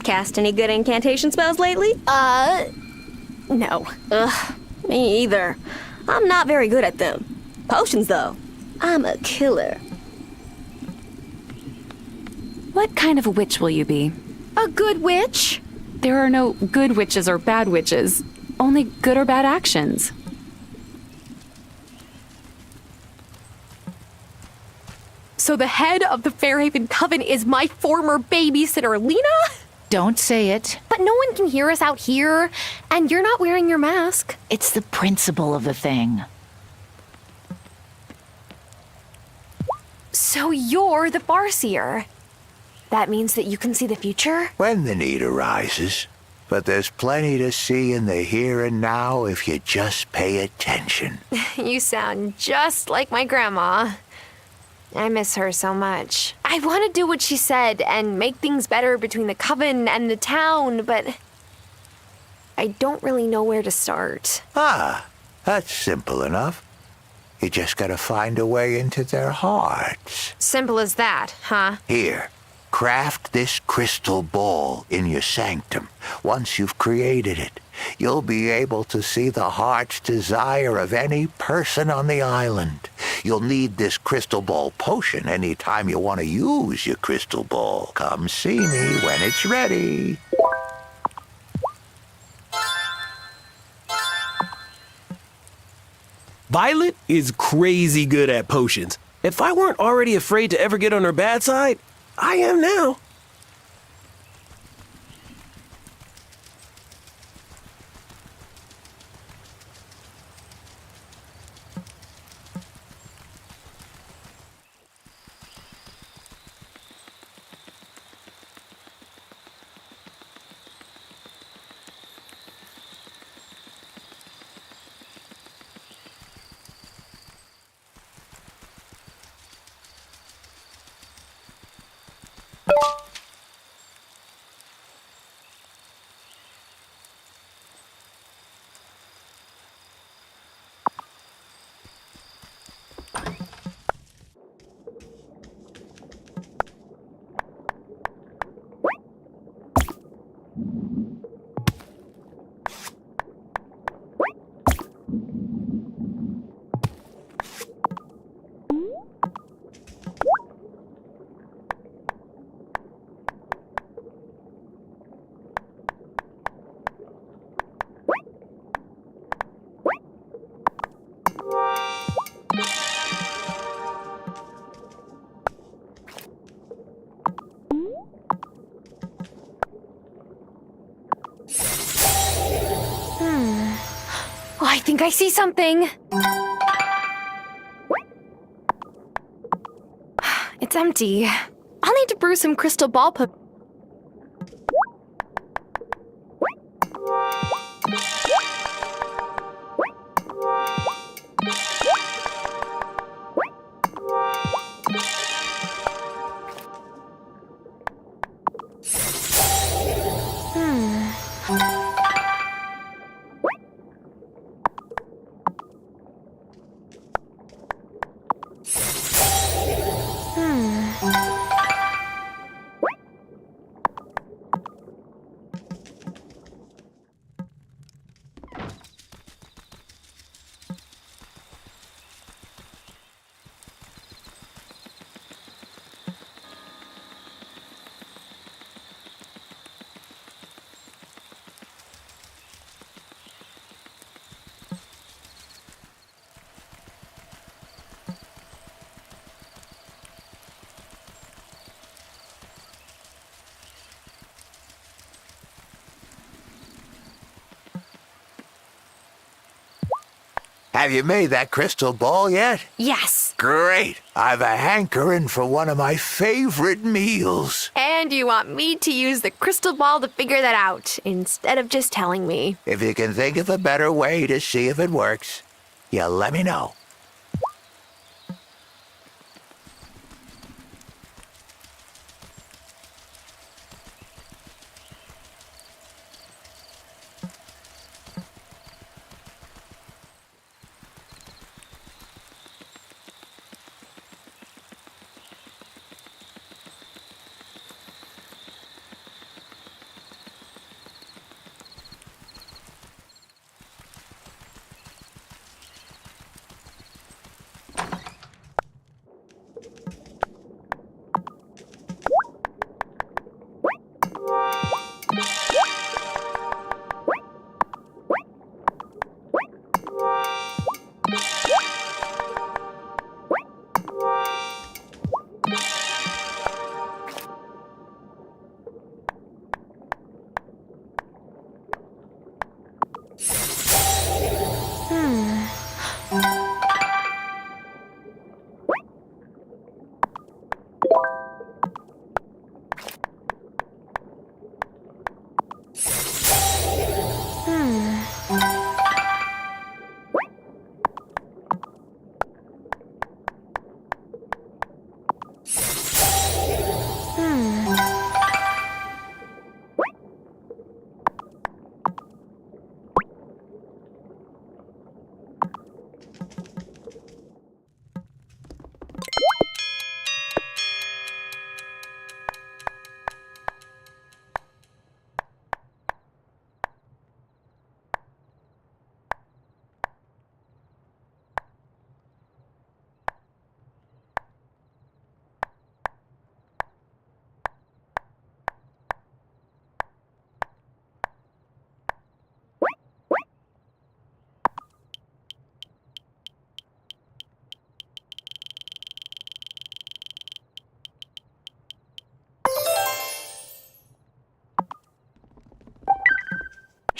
Cast any good incantation spells lately? No. Ugh, me either. I'm not very good at them. Potions, though. I'm a killer. What kind of a witch will you be? A good witch? There are no good witches or bad witches, only good or bad actions. So the head of the Fairhaven Coven is my former babysitter, Lena? Don't say it. But no one can hear us out here, and you're not wearing your mask. It's the principle of the thing. So you're the Farseer. That means that you can see the future? When the need arises. But there's plenty to see in the here and now if you just pay attention. You sound just like my grandma. I miss her so much. I want to do what she said and make things better between the coven and the town, but I don't really know where to start. Ah, that's simple enough. You just gotta find a way into their hearts. Simple as that, huh? Here, craft this crystal ball in your sanctum. Once you've created it, you'll be able to see the heart's desire of any person on the island. You'll need this crystal ball potion anytime you want to use your crystal ball. Come see me when it's ready. Violet is crazy good at potions. If I weren't already afraid to ever get on her bad side, I am now. Oh, I think I see something. It's empty. I'll need to brew some crystal ball potions. Have you made that crystal ball yet? Yes. Great. I've a hankering for one of my favorite meals. And you want me to use the crystal ball to figure that out, instead of just telling me. If you can think of a better way to see if it works, you let me know.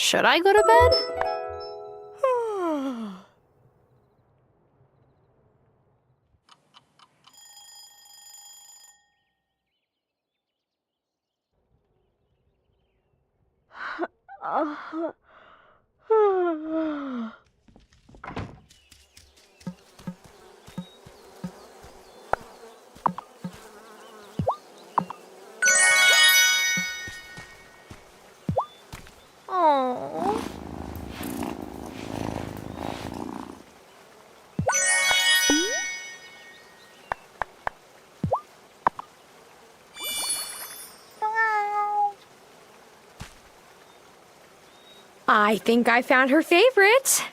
Should I go to bed? Oh. I think I found her favorite.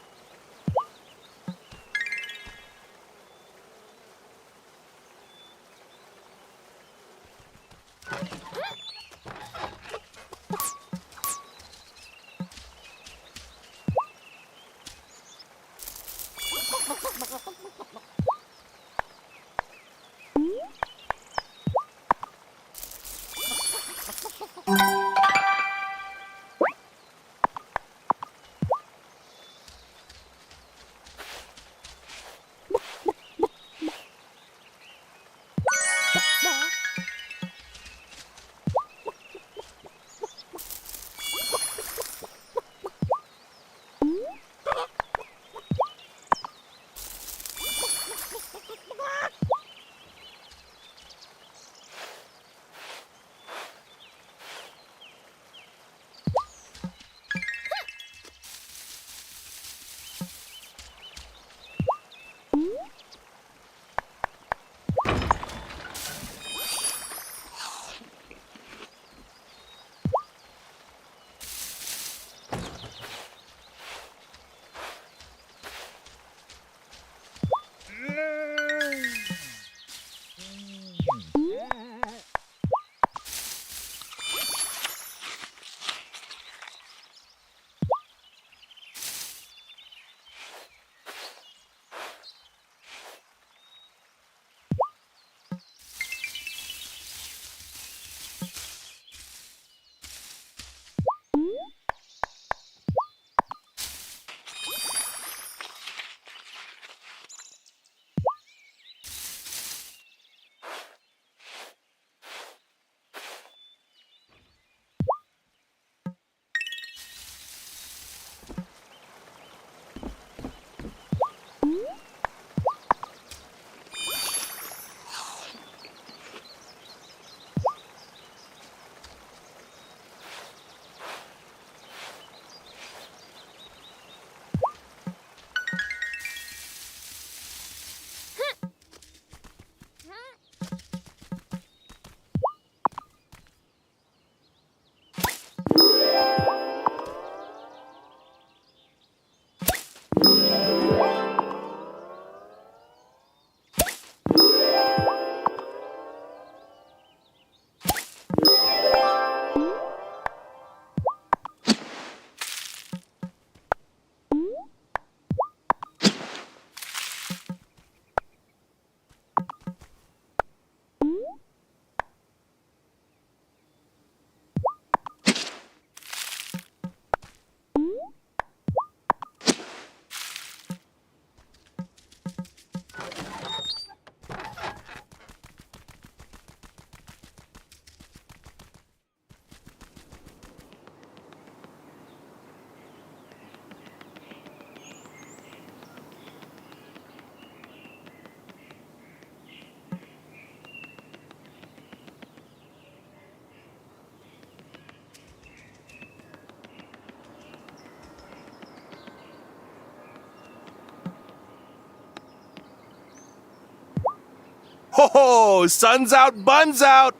Ho ho! Sun's out, buns out!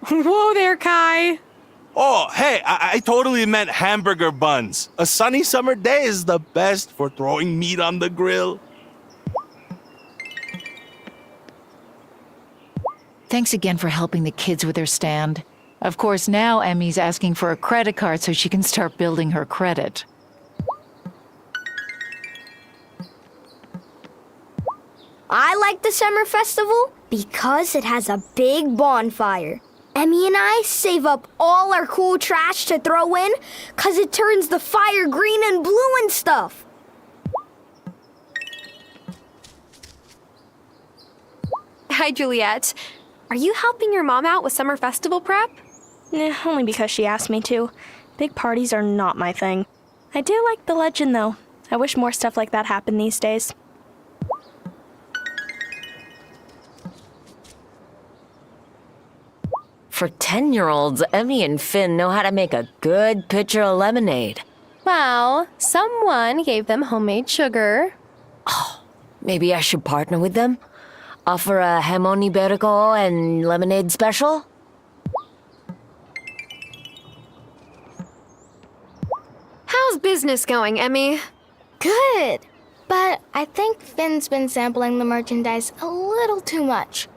Whoa there, Kai. Oh, hey, I totally meant hamburger buns. A sunny summer day is the best for throwing meat on the grill. Thanks again for helping the kids with their stand. Of course, now Emmy's asking for a credit card so she can start building her credit. I like the summer festival because it has a big bonfire. Emmy and I save up all our cool trash to throw in, 'cause it turns the fire green and blue and stuff. Hi, Juliet. Are you helping your mom out with summer festival prep? Only because she asked me to. Big parties are not my thing. I do like the legend, though. I wish more stuff like that happened these days. For 10-year-olds, Emmy and Finn know how to make a good pitcher of lemonade. Well, someone gave them homemade sugar. Maybe I should partner with them? Offer a jamon iberico and lemonade special? How's business going, Emmy? Good. But I think Finn's been sampling the merchandise a little too much.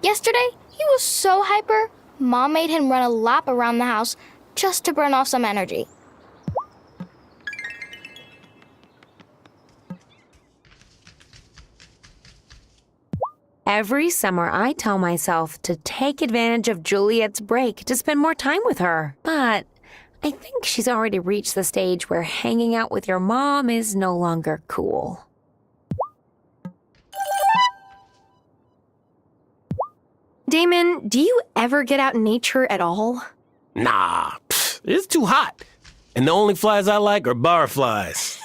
Yesterday, he was so hyper, Mom made him run a lap around the house just to burn off some energy. Every summer, I tell myself to take advantage of Juliet's break to spend more time with her. But I think she's already reached the stage where hanging out with your mom is no longer cool. Damon, do you ever get out in nature at all? Nah, it's too hot. And the only flies I like are bar flies.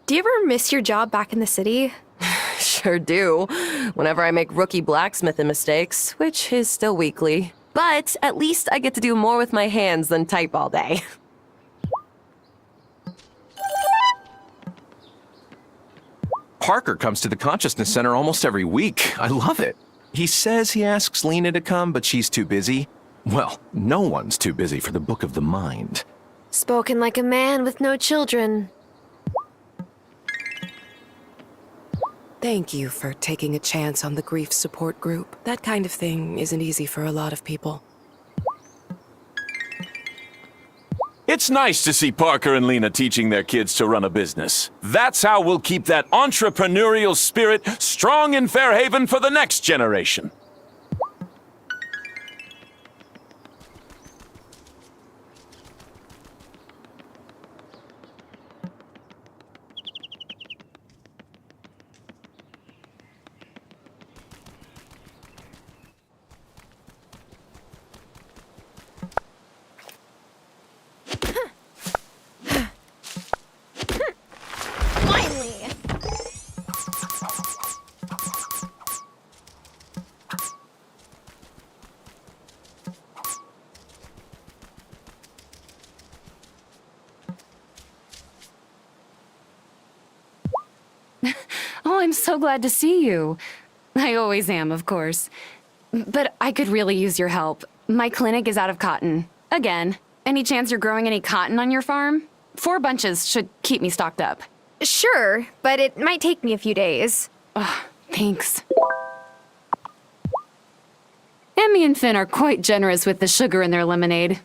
Do you ever miss your job back in the city? Sure do. Whenever I make rookie blacksmithing mistakes, which is still weekly. But at least I get to do more with my hands than type all day. Parker comes to the Consciousness Center almost every week. I love it. He says he asks Lena to come, but she's too busy. Well, no one's too busy for the Book of the Mind. Spoken like a man with no children. Thank you for taking a chance on the grief support group. That kind of thing isn't easy for a lot of people. It's nice to see Parker and Lena teaching their kids to run a business. That's how we'll keep that entrepreneurial spirit strong in Fairhaven for the next generation. Oh, I'm so glad to see you. I always am, of course. But I could really use your help. My clinic is out of cotton. Again. Any chance you're growing any cotton on your farm? 4 bunches should keep me stocked up. Sure, but it might take me a few days. Thanks. Emmy and Finn are quite generous with the sugar in their lemonade.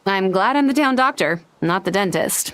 I'm glad I'm the town doctor, not the dentist.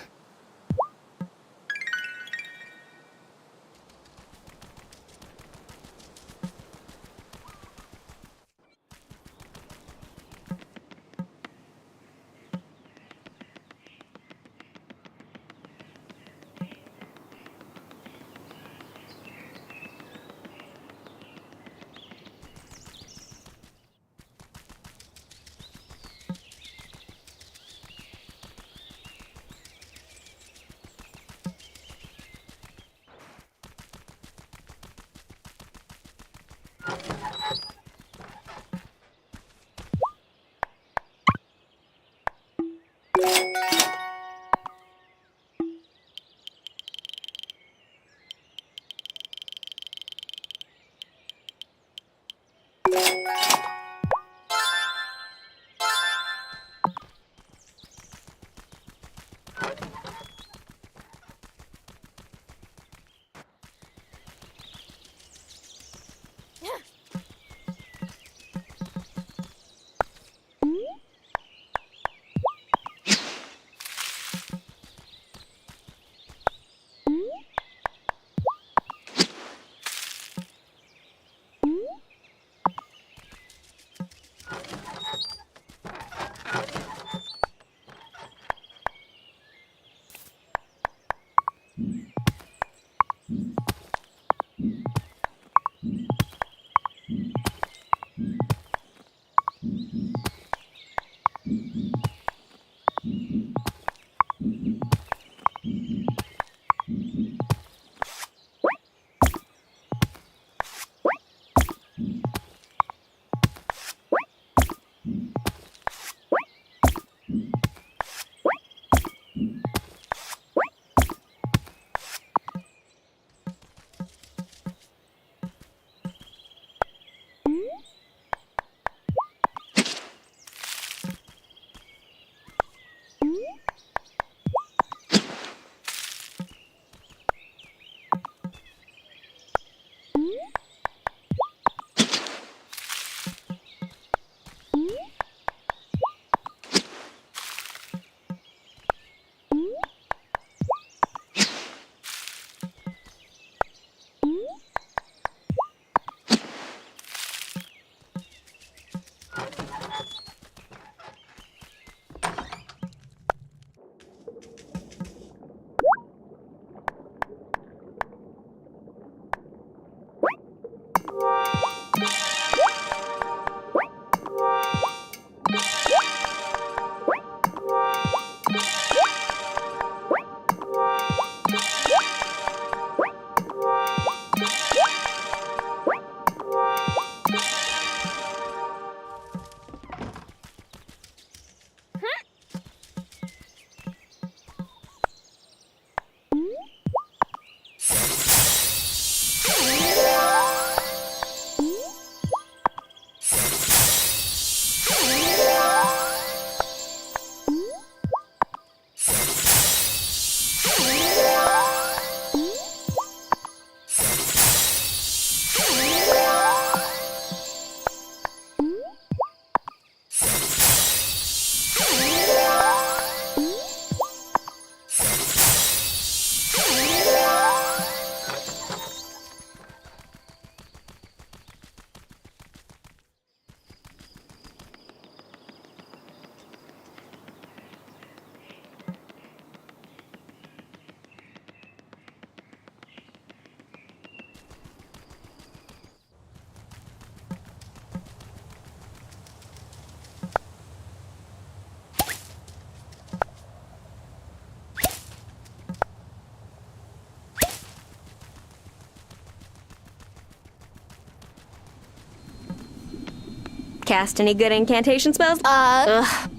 Cast any good incantation spells? Ugh.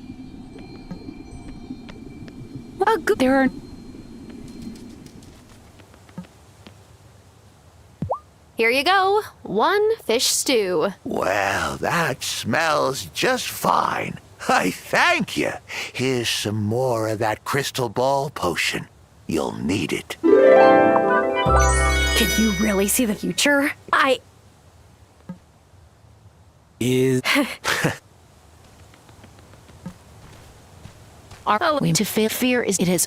There are... Here you go. 1 fish stew. Well, that smells just fine. I thank you. Here's some more of that crystal ball potion. You'll need it. Can you really see the future? Is... Our way to fear is it is.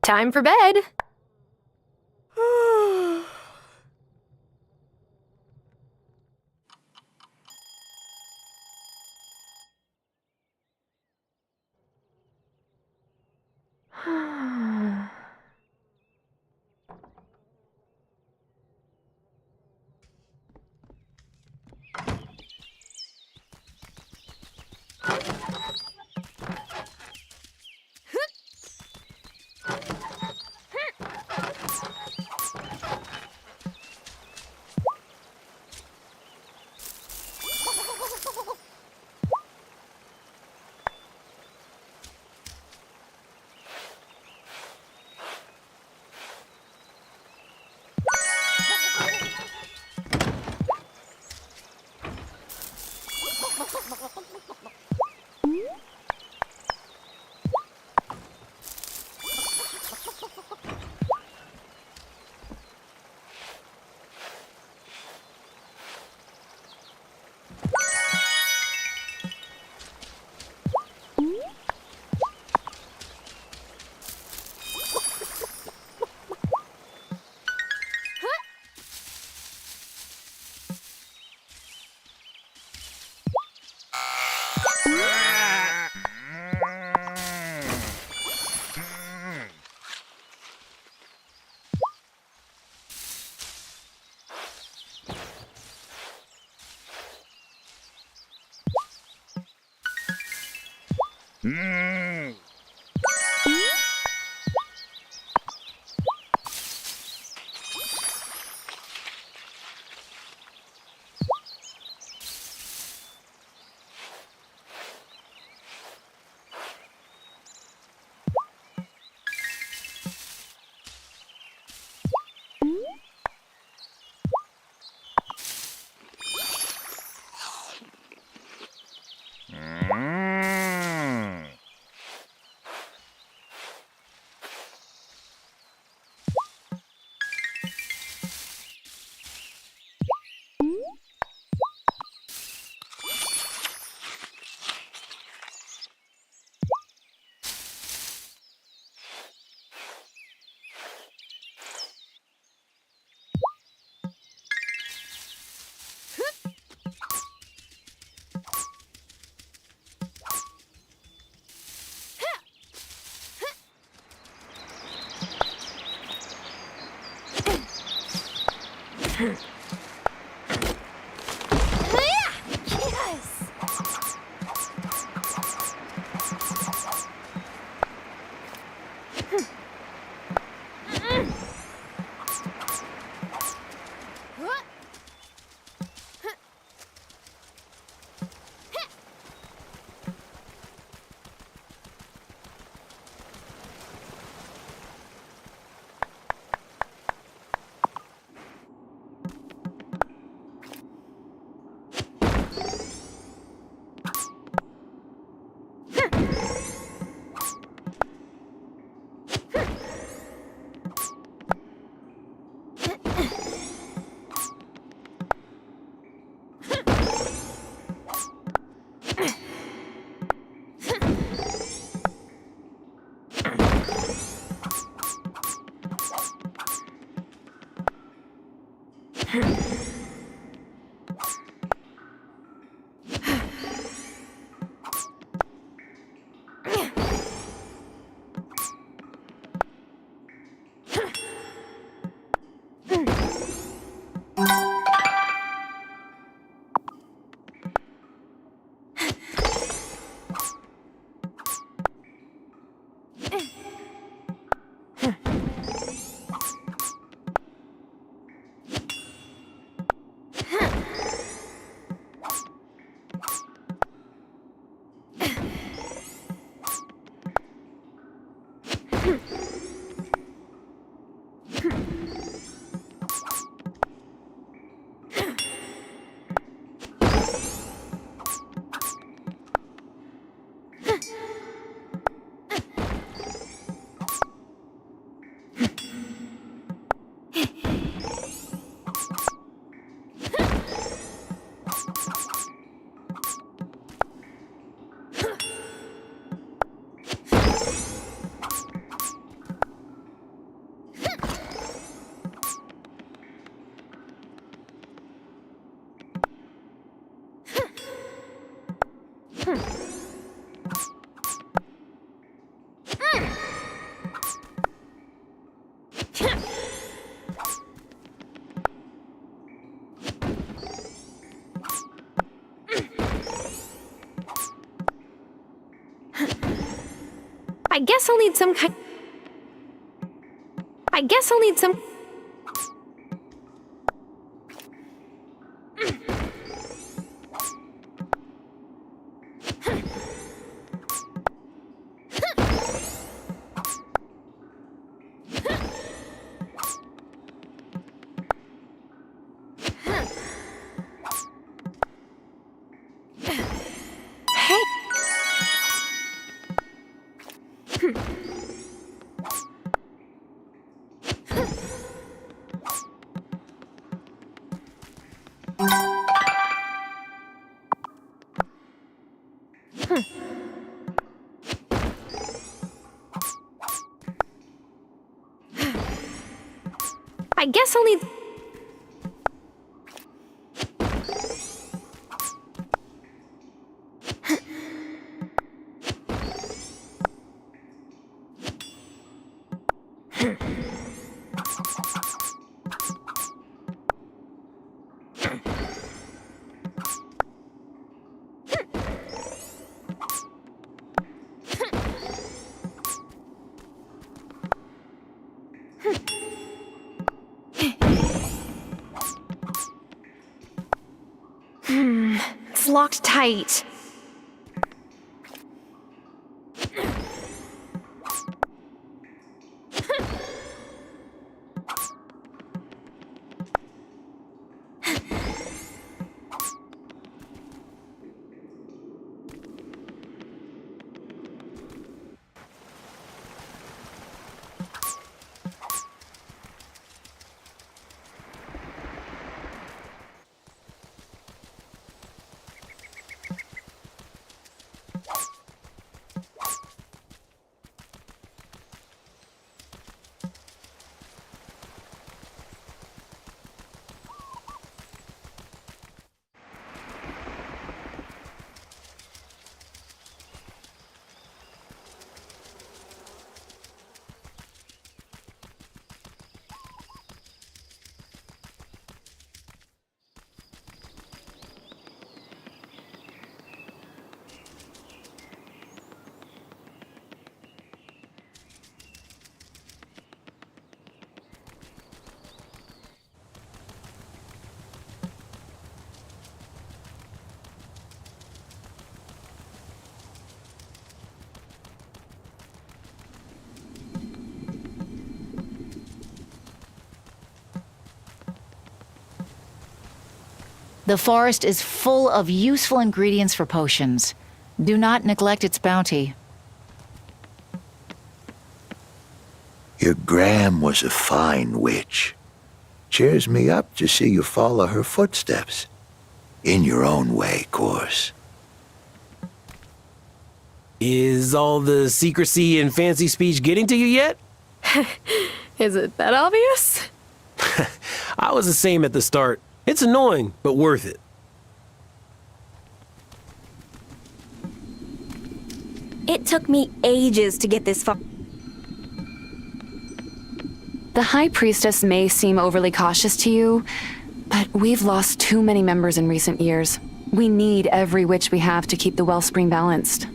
Time for bed. I guess I'll need some kind. I guess I'll need some. I guess I'll need. It's locked tight. The forest is full of useful ingredients for potions. Do not neglect its bounty. Your Gram was a fine witch. Cheers me up to see you follow her footsteps. In your own way, course. Is all the secrecy and fancy speech getting to you yet? Is it that obvious? I was the same at the start. It's annoying, but worth it. It took me ages to get this far. The High Priestess may seem overly cautious to you, but we've lost too many members in recent years. We need every witch we have to keep the wellspring balanced.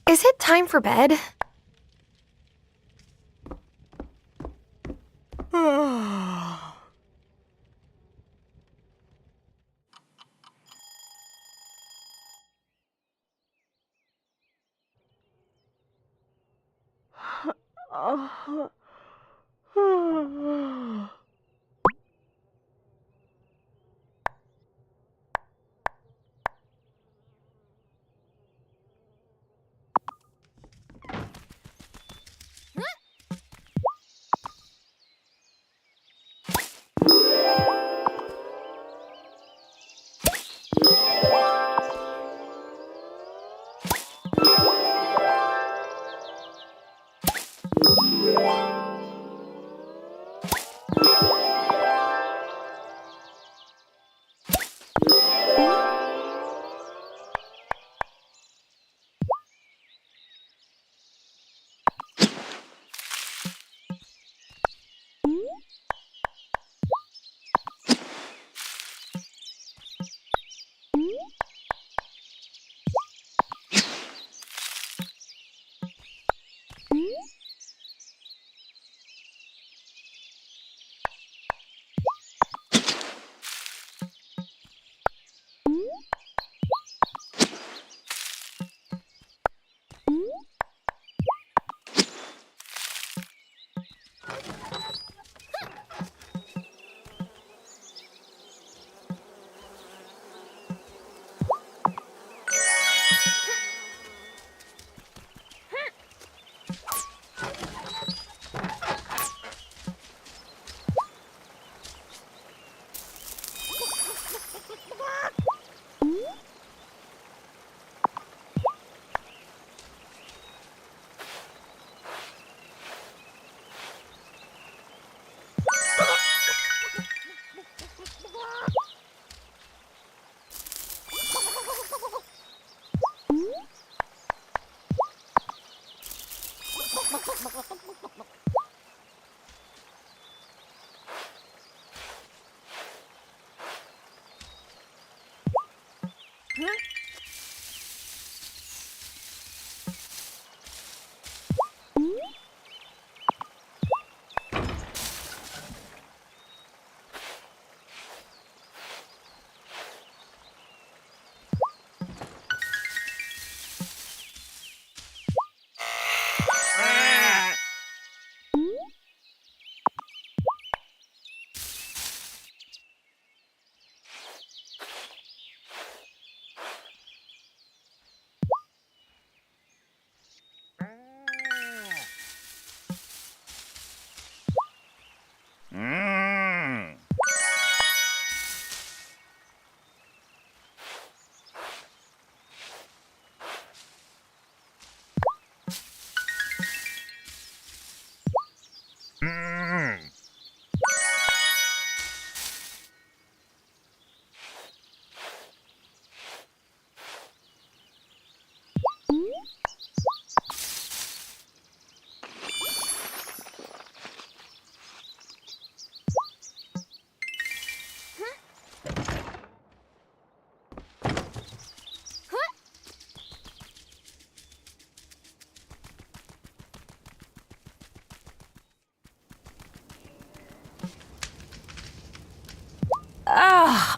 Is it time for bed?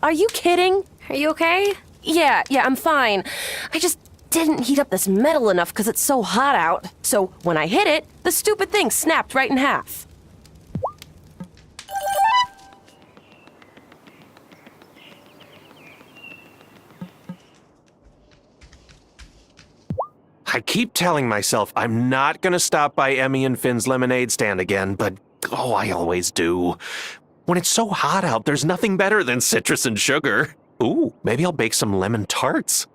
Are you kidding? Are you okay? Yeah, I'm fine. I just didn't heat up this metal enough because it's so hot out. So when I hit it, the stupid thing snapped right in half. I keep telling myself I'm not gonna stop by Emmy and Finn's lemonade stand again, but oh, I always do. When it's so hot out, there's nothing better than citrus and sugar. Ooh, maybe I'll bake some lemon tarts.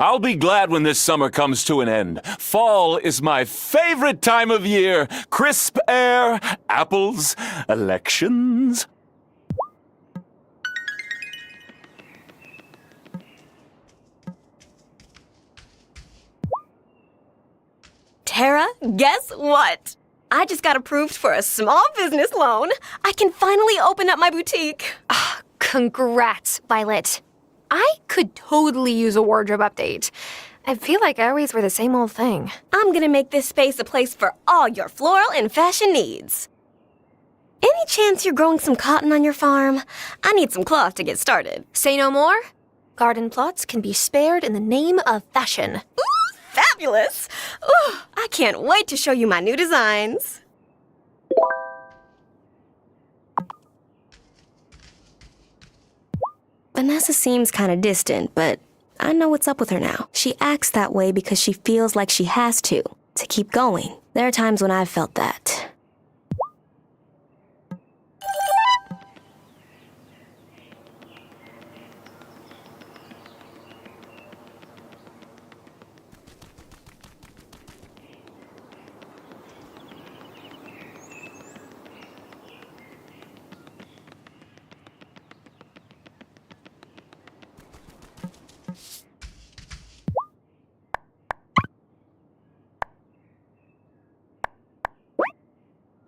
I'll be glad when this summer comes to an end. Fall is my favorite time of year. Crisp air, apples, elections. Tara, guess what? I just got approved for a small business loan. I can finally open up my boutique. Congrats, Violet. I could totally use a wardrobe update. I feel like I always wear the same old thing. I'm gonna make this space a place for all your floral and fashion needs. Any chance you're growing some cotton on your farm? I need some cloth to get started. Say no more. Garden plots can be spared in the name of fashion. Ooh, fabulous! Ooh, I can't wait to show you my new designs. Vanessa seems kind of distant, but I know what's up with her now. She acts that way because she feels like she has to keep going. There are times when I've felt that.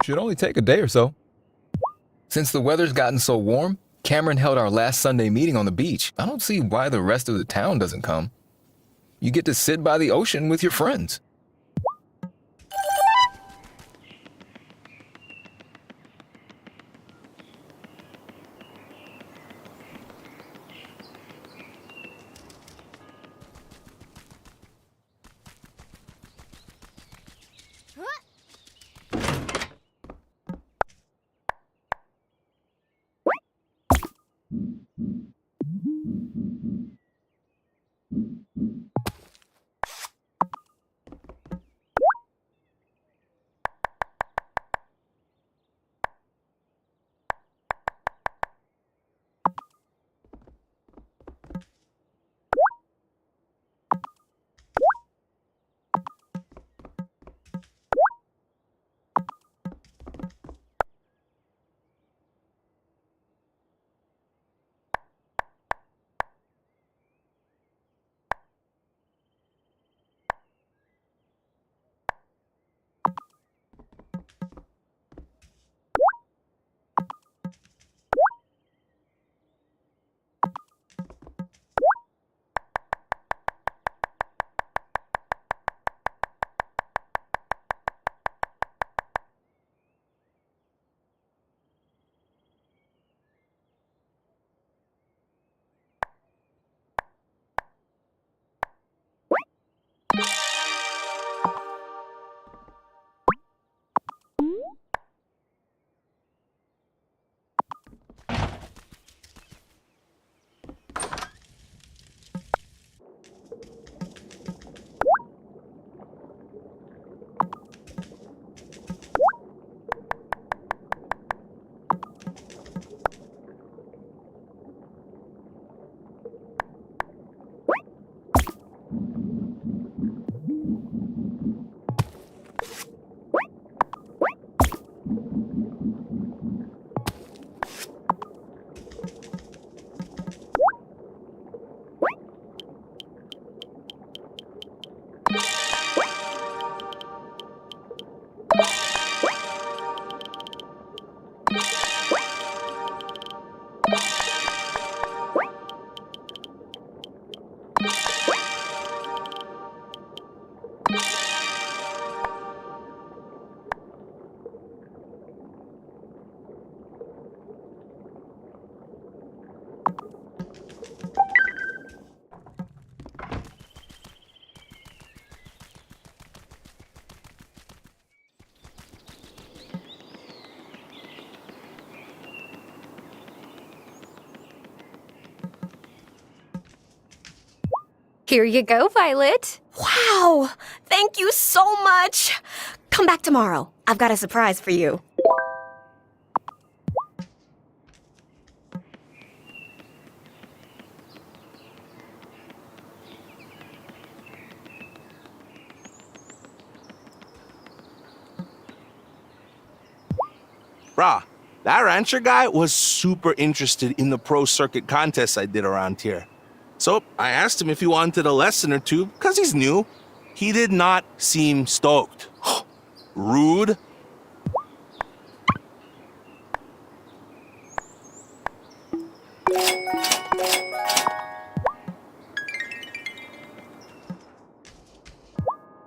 Should only take a day or so. Since the weather's gotten so warm, Cameron held our last Sunday meeting on the beach. I don't see why the rest of the town doesn't come. You get to sit by the ocean with your friends. Here you go, Violet. Wow! Thank you so much! Come back tomorrow. I've got a surprise for you. Brah, that rancher guy was super interested in the pro circuit contests I did around here. So I asked him if he wanted a lesson or two, because he's new. He did not seem stoked. Rude.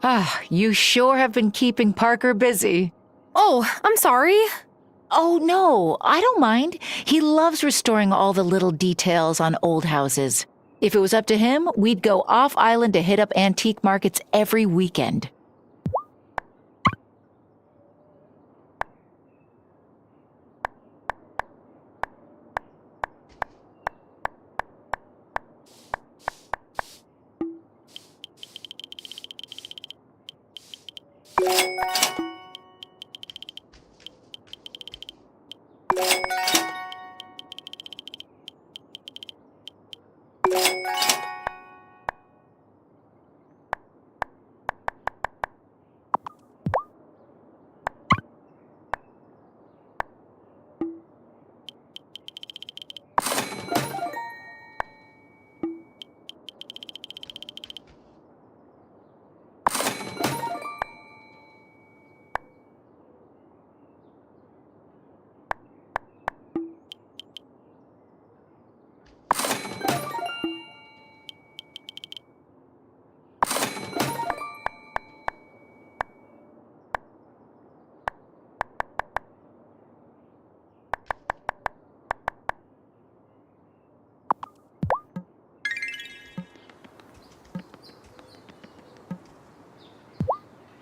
Ah, you sure have been keeping Parker busy. Oh, I'm sorry. Oh, no, I don't mind. He loves restoring all the little details on old houses. If it was up to him, we'd go off island to hit up antique markets every weekend.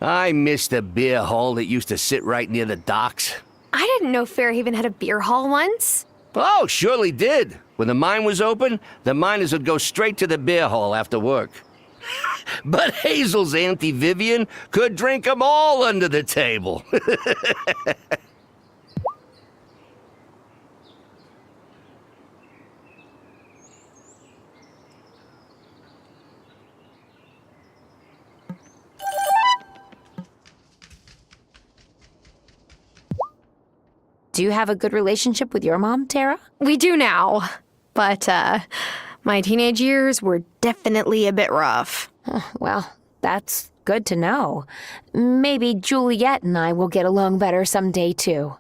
I miss the beer hall that used to sit right near the docks. I didn't know Fairhaven had a beer hall once. Oh, surely did. When the mine was open, the miners would go straight to the beer hall after work. But Hazel's Auntie Vivian could drink 'em all under the table. Do you have a good relationship with your mom, Tara? We do now. But, my teenage years were definitely a bit rough. Well, that's good to know. Maybe Juliet and I will get along better someday, too.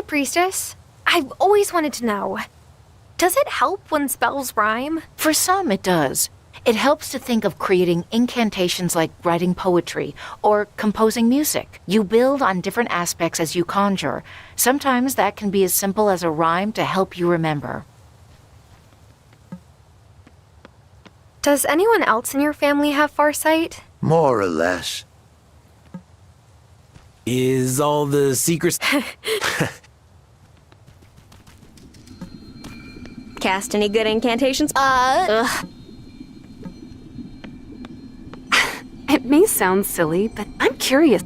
Hi, Priestess. I've always wanted to know. Does it help when spells rhyme? For some, it does. It helps to think of creating incantations like writing poetry or composing music. You build on different aspects as you conjure. Sometimes that can be as simple as a rhyme to help you remember. Does anyone else in your family have farsight? More or less. Is all the secrets... Cast any good incantations? Ugh. It may sound silly, but I'm curious.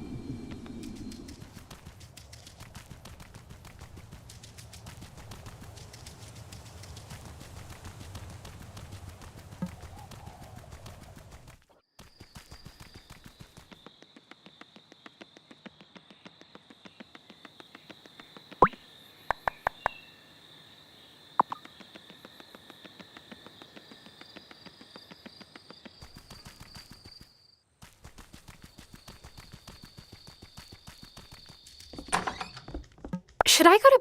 Should I go to...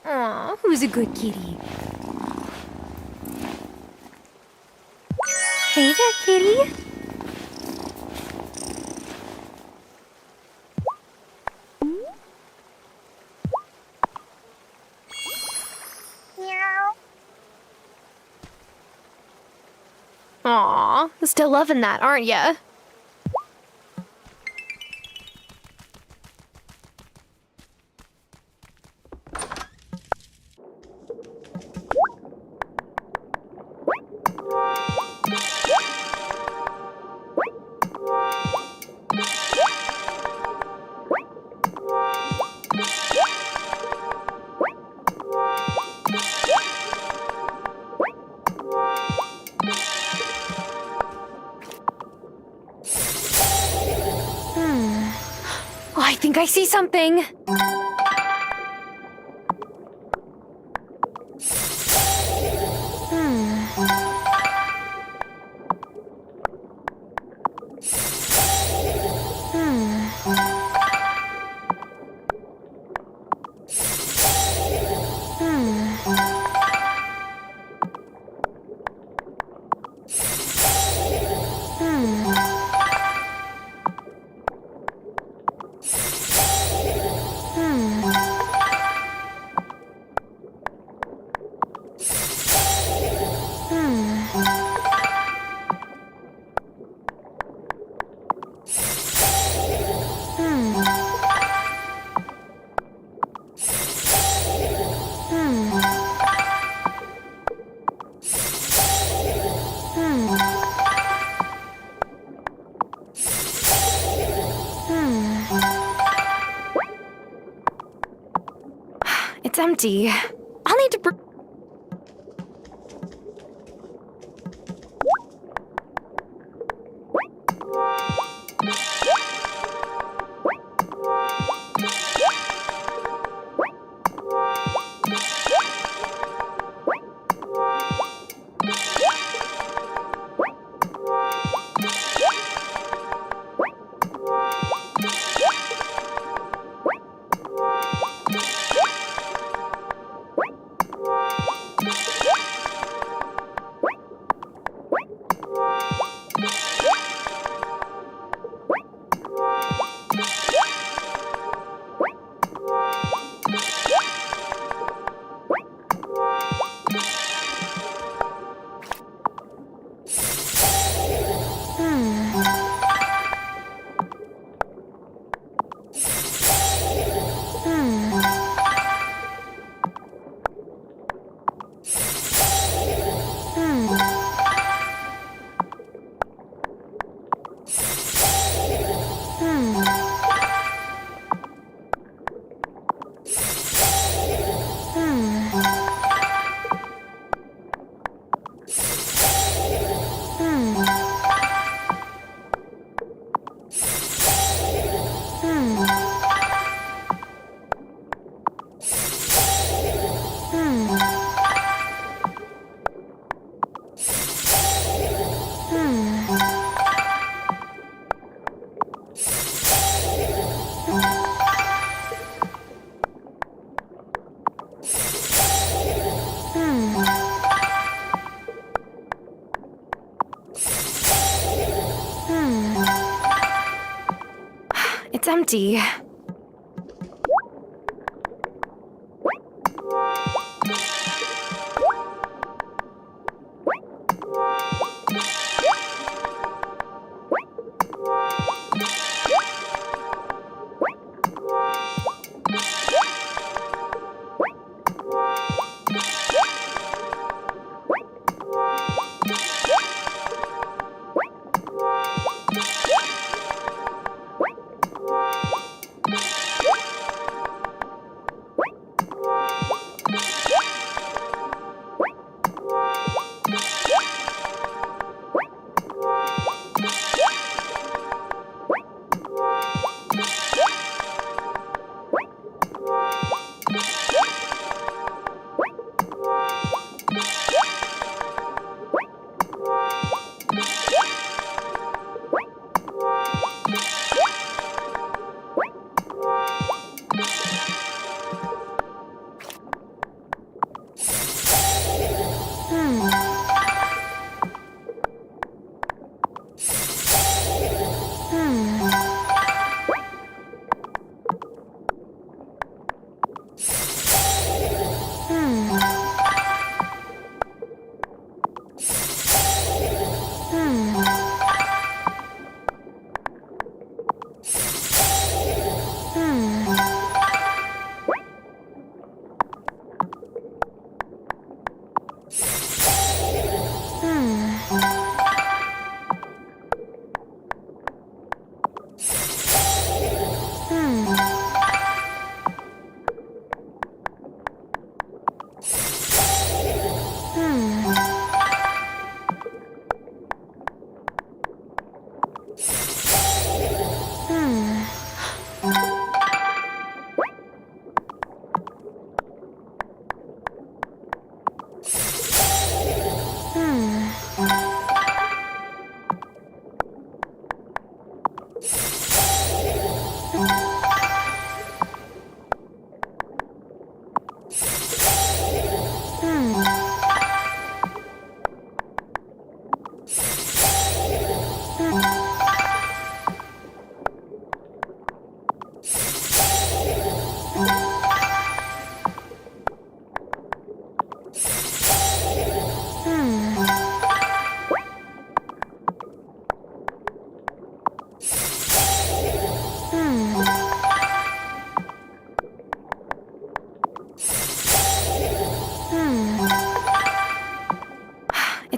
Aw, who's a good kitty? Hey there, kitty. Aw, still loving that, aren't ya? Oh, I think I see something. It's empty. I'll need to It's empty.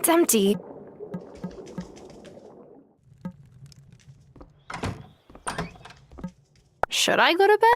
It's empty. Should I go to bed?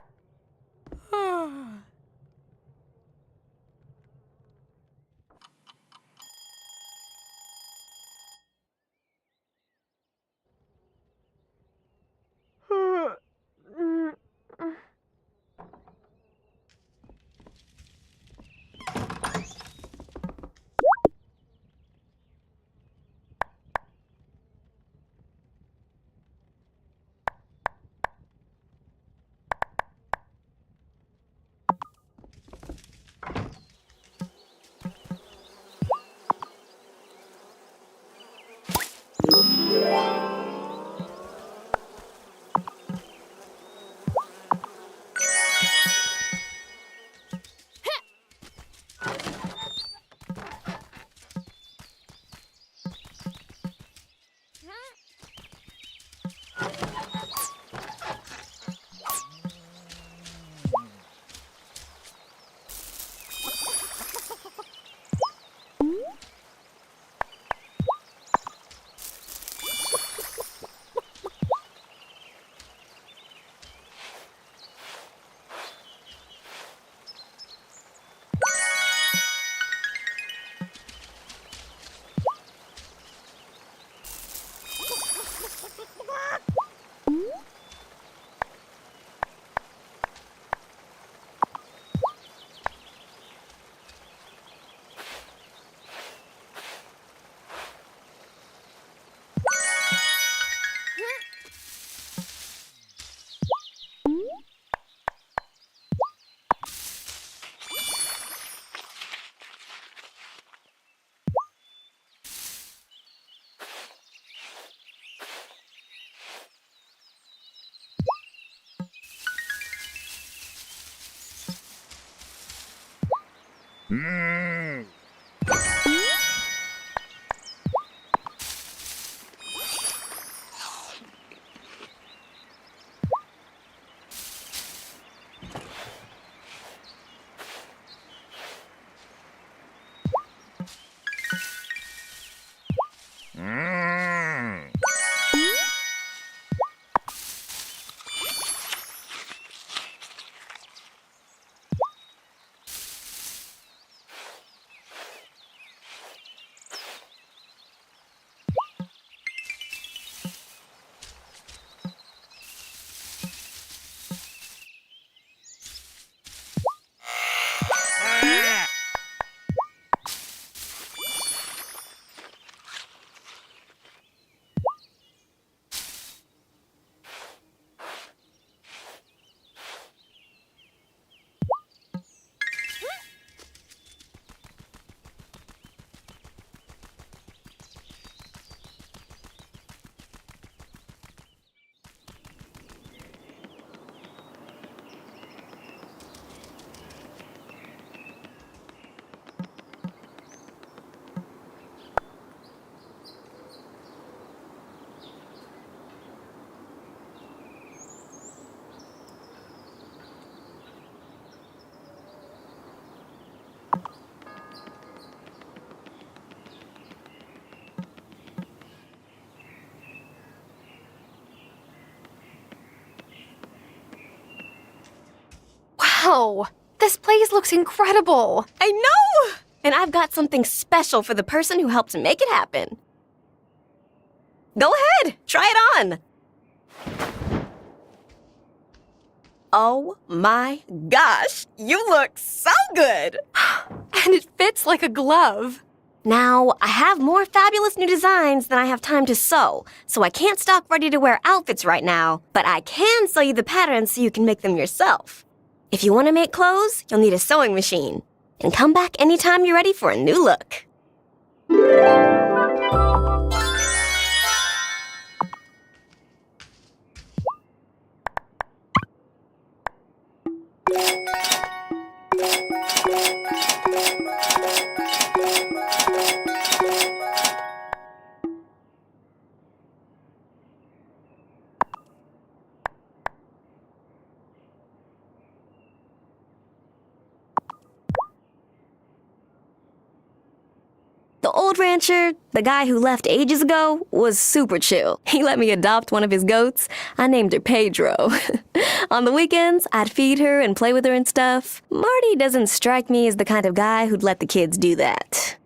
Wow, this place looks incredible. I know! And I've got something special for the person who helped make it happen. Go ahead, try it on. Oh my gosh, you look so good! And it fits like a glove. Now, I have more fabulous new designs than I have time to sew, so I can't stock ready to wear outfits right now, but I can sew you the patterns so you can make them yourself. If you want to make clothes, you'll need a sewing machine. And come back anytime you're ready for a new look. The old rancher, the guy who left ages ago, was super chill. He let me adopt one of his goats. I named her Pedro. On the weekends, I'd feed her and play with her and stuff. Marty doesn't strike me as the kind of guy who'd let the kids do that.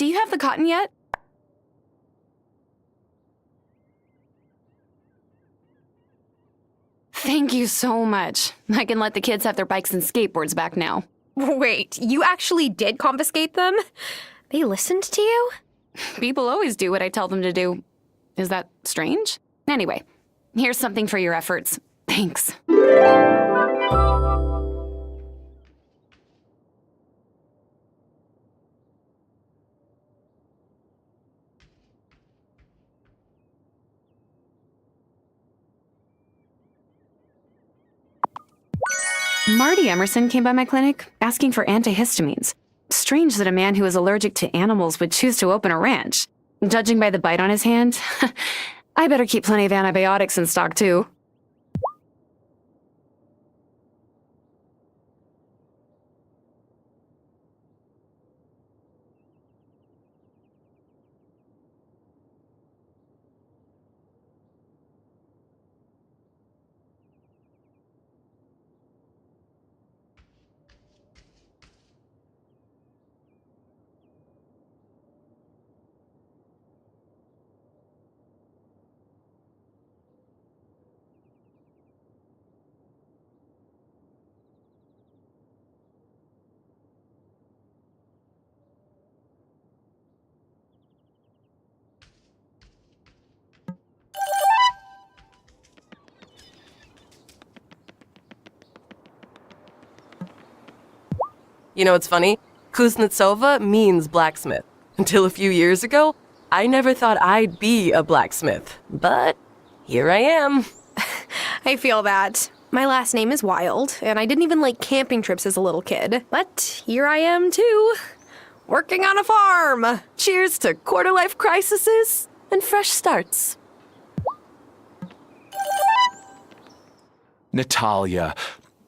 you have the cotton yet? Thank you so much. I can let the kids have their bikes and skateboards back now. Wait, you actually did confiscate them? They listened to you? People always do what I tell them to do. Is that strange? Anyway, here's something for your efforts. Thanks. Marty Emerson came by my clinic asking for antihistamines. Strange that a man who is allergic to animals would choose to open a ranch. Judging by the bite on his hand, I better keep plenty of antibiotics in stock too. You know what's funny? Kuznetsova means blacksmith. Until a few years ago, I never thought I'd be a blacksmith. But here I am. I feel that. My last name is Wylde, and I didn't even like camping trips as a little kid. But here I am, too. Working on a farm. Cheers to quarter-life crises and fresh starts. Natalia,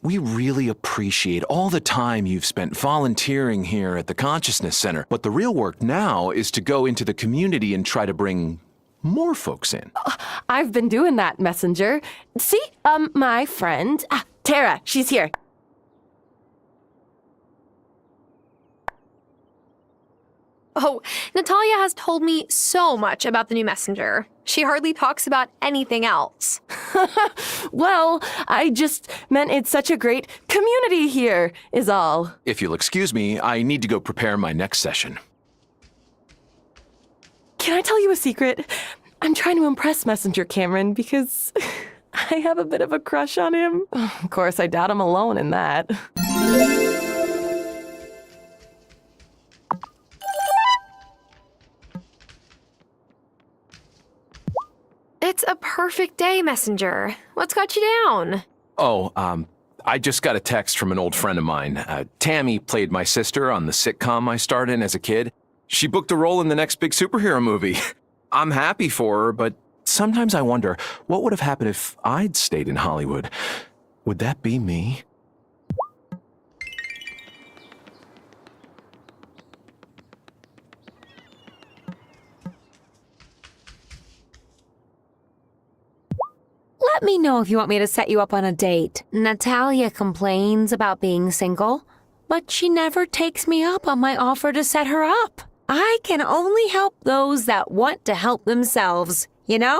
we really appreciate all the time you've spent volunteering here at the Consciousness Center. But the real work now is to go into the community and try to bring more folks in. I've been doing that, Messenger. See, my friend, Tara, she's here. Oh, Natalia has told me so much about the new messenger. She hardly talks about anything else. Well, I just meant it's such a great community here, is all. If you'll excuse me, I need to go prepare my next session. Can I tell you a secret? I'm trying to impress Messenger Cameron because I have a bit of a crush on him. Of course, I doubt I'm alone in that. It's a perfect day, Messenger. What's got you down? Oh, I just got a text from an old friend of mine. Tammy played my sister on the sitcom I starred in as a kid. She booked a role in the next big superhero movie. I'm happy for her, but sometimes I wonder, what would have happened if I'd stayed in Hollywood? Would that be me? Let me know if you want me to set you up on a date. Natalia complains about being single, but she never takes me up on my offer to set her up. I can only help those that want to help themselves, you know?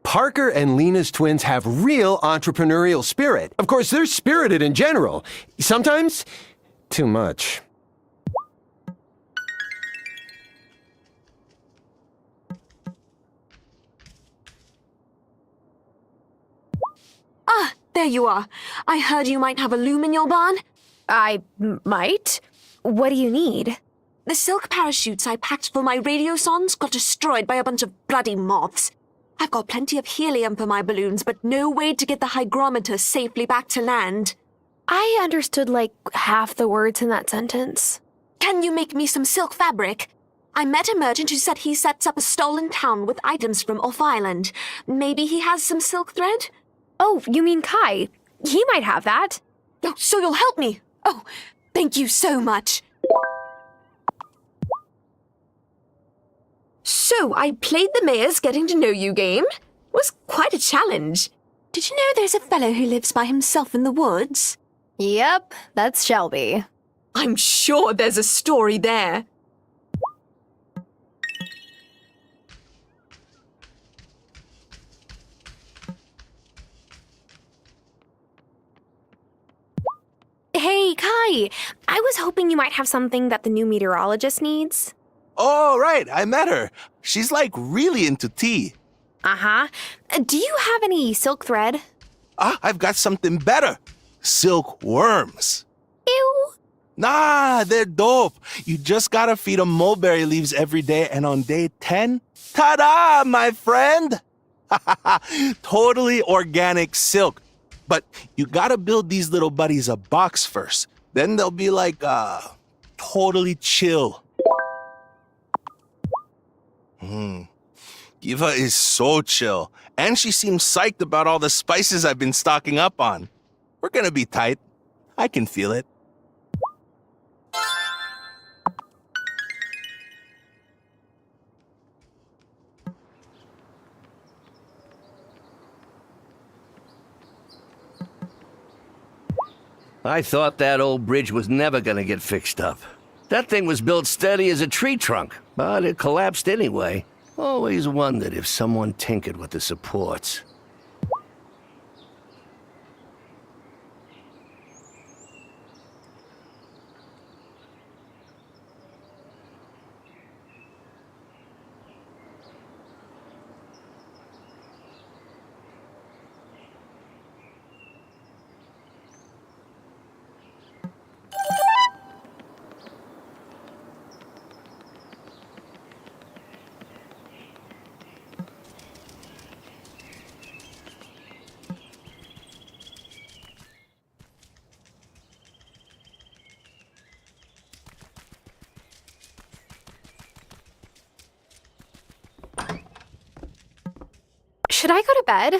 Parker and Lena's twins have real entrepreneurial spirit. Of course, they're spirited in general. Sometimes, too much. Ah, there you are. I heard you might have a loom in your barn. I might? What do you need? The silk parachutes I packed for my radiosondes got destroyed by a bunch of bloody moths. I've got plenty of helium for my balloons, but no way to get the hygrometer safely back to land. I understood like half the words in that sentence. Can you make me some silk fabric? I met a merchant who said he sets up a stolen town with items from off island. Maybe he has some silk thread? Oh, you mean Kai? He might have that. Oh, so you'll help me? Oh, thank you so much. So, I played the mayor's getting to know you game. It was quite a challenge. Did you know there's a fellow who lives by himself in the woods? Yep, that's Shelby. I'm sure there's a story there. Hey, Kai. I was hoping you might have something that the new meteorologist needs. Oh, right, I met her. She's like really into tea. Uh-huh. Do you have any silk thread? I've got something better. Silkworms. Ew. Nah, they're dope. You just gotta feed them mulberry leaves every day, and on day 10, ta-da, my friend! Totally organic silk. But you gotta build these little buddies a box first. Then they'll be like, totally chill. Eva is so chill. And she seems psyched about all the spices I've been stocking up on. We're gonna be tight. I can feel it. I thought that old bridge was never gonna get fixed up. That thing was built steady as a tree trunk, but it collapsed anyway. Always wondered if someone tinkered with the supports. Should I go to bed?